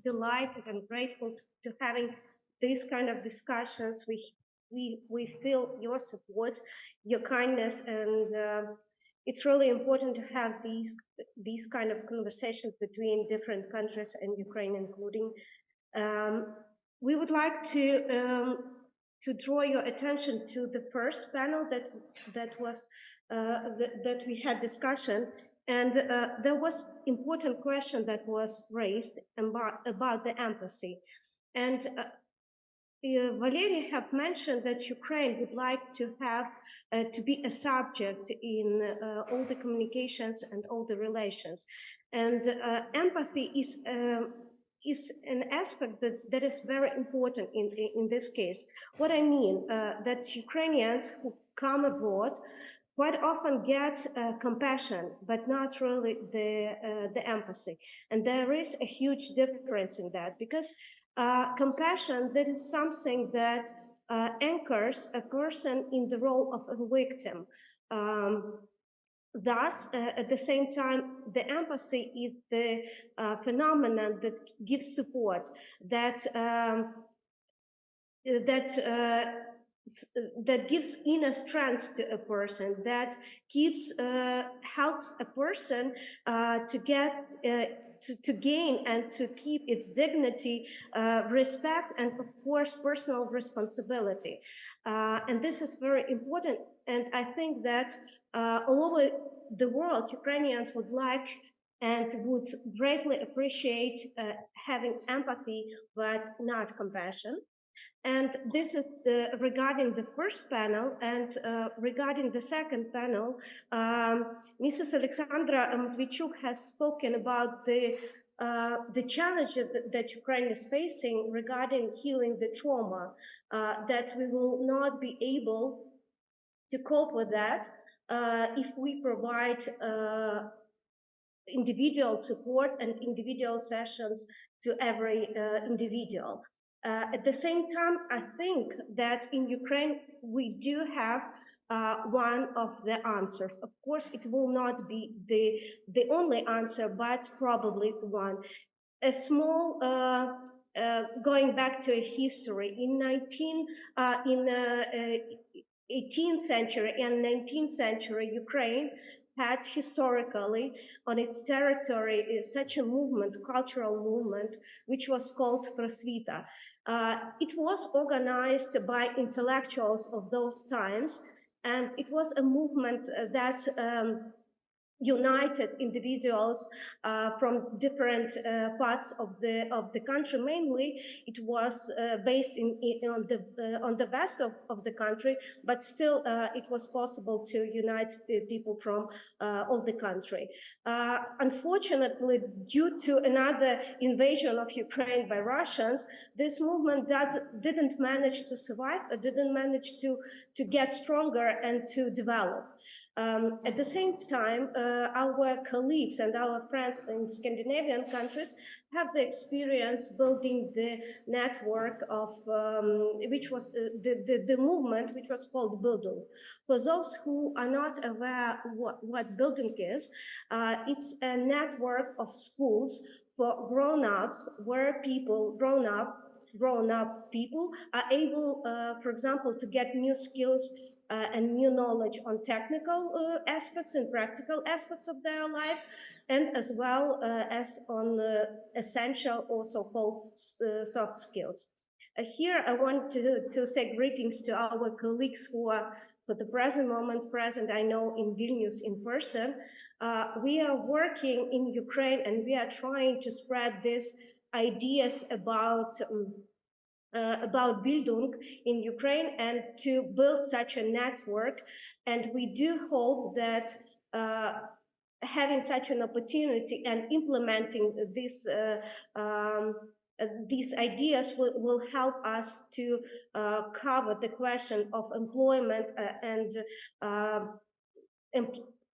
delighted and grateful to having these kind of discussions. We feel your support, your kindness, and it's really important to have these kind of conversations between different countries and Ukraine, including. We would like to draw your attention to the first panel that we had discussion. And there was important question that was raised about the empathy. And Valery have mentioned that Ukraine would like to have to be a subject in all the communications and all the relations. And empathy is an aspect that is very important in this case. What I mean, that Ukrainians who come abroad quite often get compassion, but not really the empathy. And there is a huge difference in that, because compassion, that is something that anchors a person in the role of a victim. Thus, at the same time, the empathy is the phenomenon that gives support, that gives inner strength to a person, that helps a person to get to gain and to keep its dignity, respect, and of course personal responsibility. And this is very important. And I think that all over the world, Ukrainians would like and would greatly appreciate having empathy, but not compassion. And this is regarding the first panel. And regarding the second panel, Mrs. Alexandra Matvichuk has spoken about the challenges that Ukraine is facing regarding healing the trauma, that we will not be able to cope with that if we provide individual support and individual sessions to every individual. At the same time, I think that in Ukraine, we do have one of the answers. Of course, it will not be the only answer, but probably one. A small, going back to a history, in 18th century and 19th century, Ukraine had historically on its territory such a movement, cultural movement, which was called Prosvita. It was organized by intellectuals of those times, and it was a movement that united individuals from different parts of the country. Mainly, it was based on the west of the country, but still it was possible to unite people from all the country. Unfortunately, due to another invasion of Ukraine by Russians, this movement didn't manage to survive, didn't manage to get stronger and to develop. At the same time, our colleagues and our friends in Scandinavian countries have the experience building the network of, which was the movement which was called Bildung. For those who are not aware what Bildung is, it's a network of schools for grown-ups where people, grown-up people are able, for example, to get new skills and new knowledge on technical aspects and practical aspects of their life, and as well as on essential or so-called soft skills. Here I want to say greetings to our colleagues who are for the present moment present, I know, in Vilnius in person. We are working in Ukraine and we are trying to spread these ideas about Bildung in Ukraine and to build such a network. And we do hope that having such an opportunity and implementing these ideas will help us to cover the question of employment and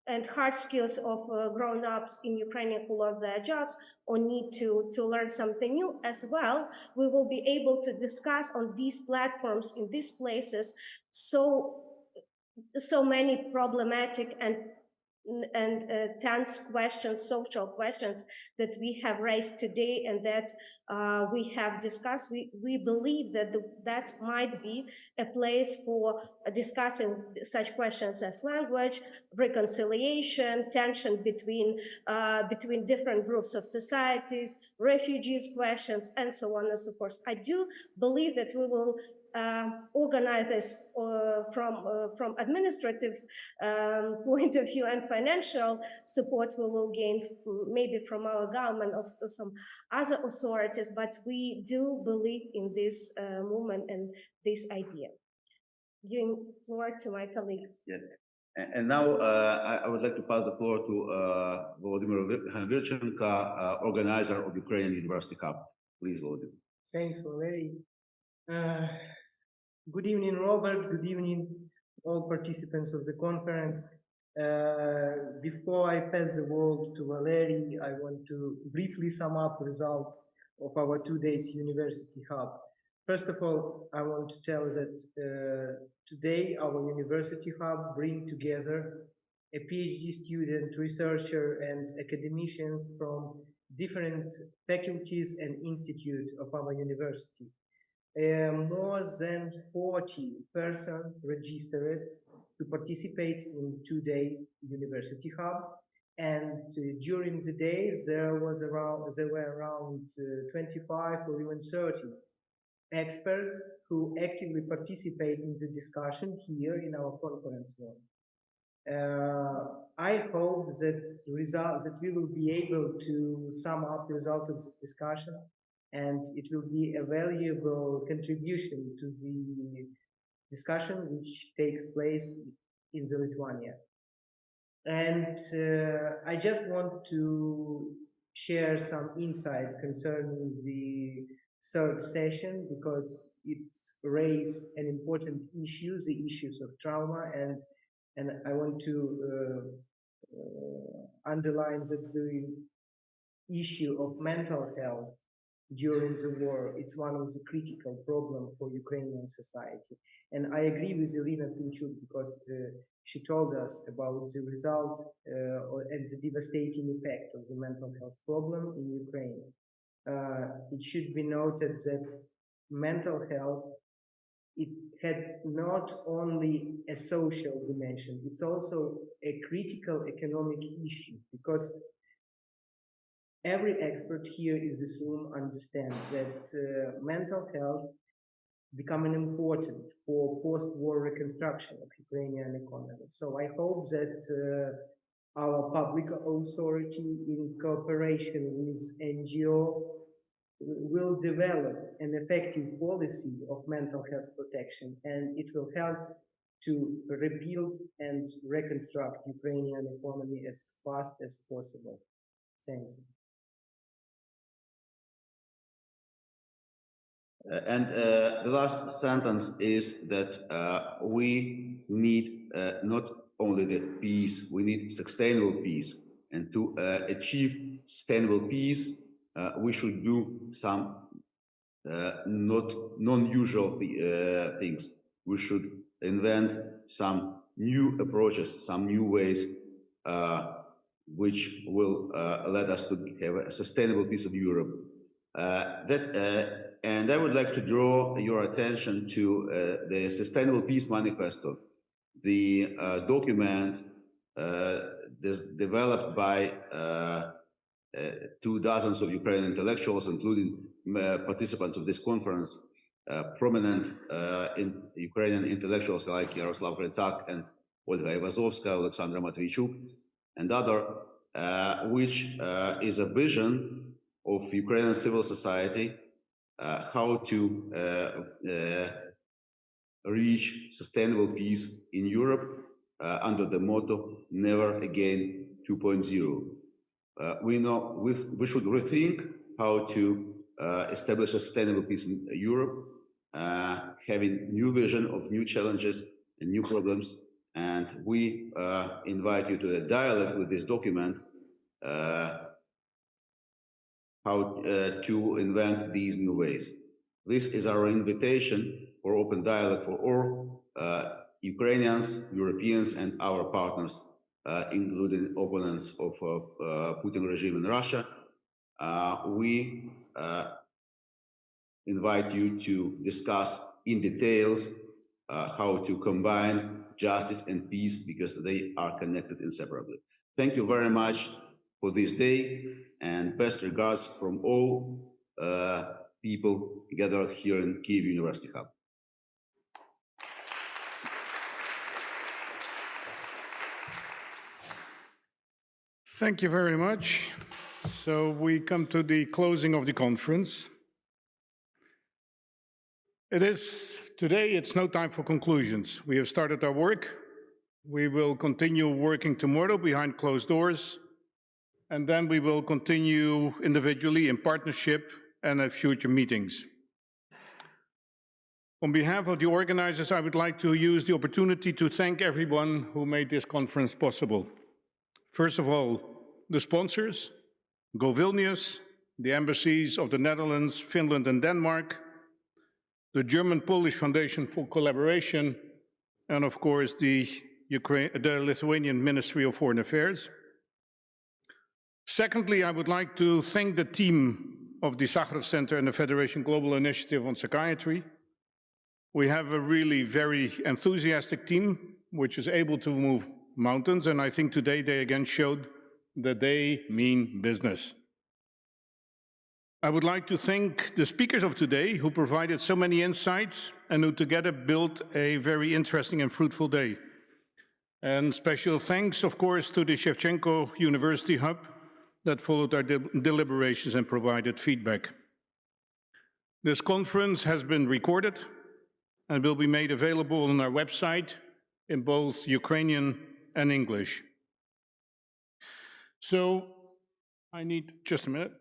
and hard skills of grown-ups in Ukraine who lost their jobs or need to learn something new as well, we will be able to discuss on these platforms in these places so many problematic and tense questions, social questions that we have raised today and that we have discussed. We believe that that might be a place for discussing such questions as language, reconciliation, tension between different groups of societies, refugees questions, and so on and so forth. I do believe that we will organize this from administrative point of view and financial support we will gain maybe from our government or some other authorities, but we do believe in this movement and this idea. Giving the floor to my colleagues. Yeah. And now I would like to pass the floor to Volodymyr Virchenko, organizer of Ukrainian University Hub. Please, Volodymyr. Thanks, Valery. Good evening, Robert. Good evening, all participants of the conference. Before I pass the word to Valery, I want to briefly sum up results of our 2 days University Hub. First of all, I want to tell that today our University Hub bring together a PhD student, researcher, and academicians from different faculties and institutes of our university. More than 40 persons registered to participate in 2 days University Hub, and during the days there were around 25 or even 30 experts who actively participate in the discussion here in our conference room. I hope that we will be able to sum up the result of this discussion, and it will be a valuable contribution to the discussion which takes place in the Lithuania. And I just want to share some insight concerning the third session, because it's raised an important issue, the issues of trauma, and I want to underline that the issue of mental health during the war, it's one of the critical problems for Ukrainian society. And I agree with Irina Pinchuk, because she told us about the result and the devastating effect of the mental health problem in Ukraine. It should be noted that mental health, it had not only a social dimension, it's also a critical economic issue, because every expert here in this room understands that mental health becoming important for post-war reconstruction of Ukrainian economy. So I hope that our public authority, in cooperation with NGO, will develop an effective policy of mental health protection, and it will help to rebuild and reconstruct Ukrainian economy as fast as possible. Thanks. And the last sentence is that we need not only the peace, we need sustainable peace. And to achieve sustainable peace, we should do some not non-usual things. We should invent some new approaches, some new ways which will let us to have a sustainable peace of Europe. And I would like to draw your attention to the Sustainable Peace Manifesto, the document developed by 24 of Ukrainian intellectuals, including participants of this conference, prominent in Ukrainian intellectuals like Yaroslav Gretsak and Olga Ivazovska, Alexandra Matveychuk, and other, which is a vision of Ukrainian civil society, how to reach sustainable peace in Europe under the motto, Never Again 2.0. We should rethink how to establish a sustainable peace in Europe, having new vision of new challenges and new problems, and we invite you to a dialogue with this document, how to invent these new ways. This is our invitation for open dialogue for all Ukrainians, Europeans, and our partners, including opponents of Putin regime in Russia. We invite you to discuss in details how to combine justice and peace, because they are connected inseparably. Thank you very much for this day, and best regards from all people gathered here in Kyiv University Hub. Thank you very much. So we come to the closing of the conference. Today, it's no time for conclusions. We have started our work. We will continue working tomorrow behind closed doors, and then we will continue individually in partnership and at future meetings. On behalf of the organizers, I would like to use the opportunity to thank everyone who made this conference possible. First of all, the sponsors, Go Vilnius, the embassies of the Netherlands, Finland, and Denmark, the German-Polish Foundation for Collaboration, and of course the Lithuanian Ministry of Foreign Affairs. Secondly, I would like to thank the team of the Sakharov Center and the Federation Global Initiative on Psychiatry. We have a really very enthusiastic team which is able to move mountains, and I think today they again showed that they mean business. I would like to thank the speakers of today who provided so many insights and who together built a very interesting and fruitful day. And special thanks, of course, to the Shevchenko University Hub that followed our deliberations and provided feedback. This conference has been recorded and will be made available on our website in both Ukrainian and English. So I need just a minute.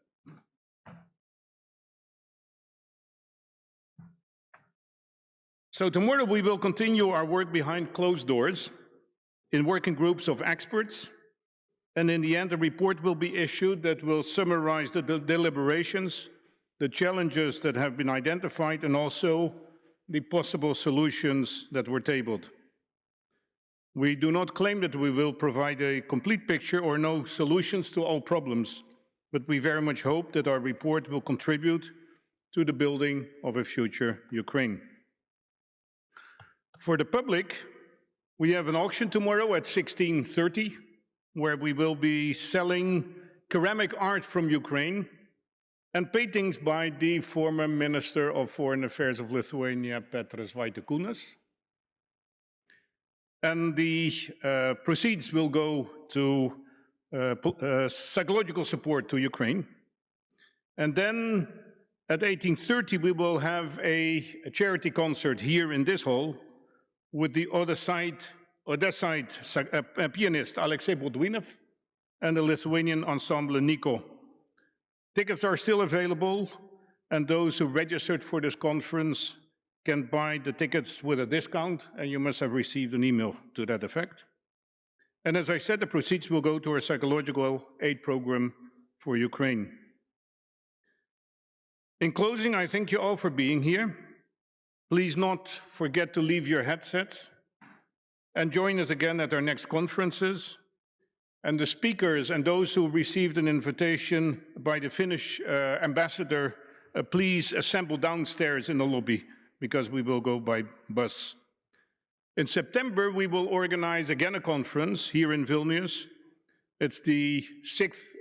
So tomorrow we will continue our work behind closed doors in working groups of experts, and in the end a report will be issued that will summarize the deliberations, the challenges that have been identified, and also the possible solutions that were tabled. We do not claim that we will provide a complete picture or know solutions to all problems, but we very much hope that our report will contribute to the building of a future Ukraine. For the public, we have an auction tomorrow at 16:30, where we will be selling ceramic art from Ukraine and paintings by the former Minister of Foreign Affairs of Lithuania, Petras Vaitiekūnas. And the proceeds will go to psychological support to Ukraine. And then at 18:30, we will have a charity concert here in this hall with the Odessite pianist Alexei Bodwinov and the Lithuanian ensemble Nico. Tickets are still available, and those who registered for this conference can buy the tickets with a discount, and you must have received an email to that effect. And as I said, the proceeds will go to our psychological aid program for Ukraine. In closing, I thank you all for being here. Please not forget to leave your headsets and join us again at our next conferences. And the speakers and those who received an invitation by the Finnish ambassador, please assemble downstairs in the lobby because we will go by bus. In September, we will organize again a conference here in Vilnius. It's the 6th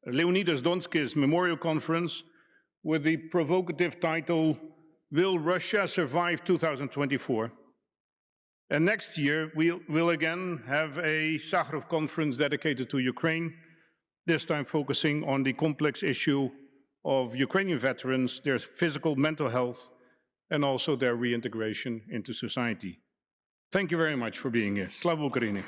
Leonidas Donskis Memorial Conference, with the provocative title, Will Russia Survive 2024? And next year, we'll again have a Sakharov conference dedicated to Ukraine, this time focusing on the complex issue of Ukrainian veterans, their physical, mental health, and also their reintegration into society. Thank you very much for being here. Slava Ukraini.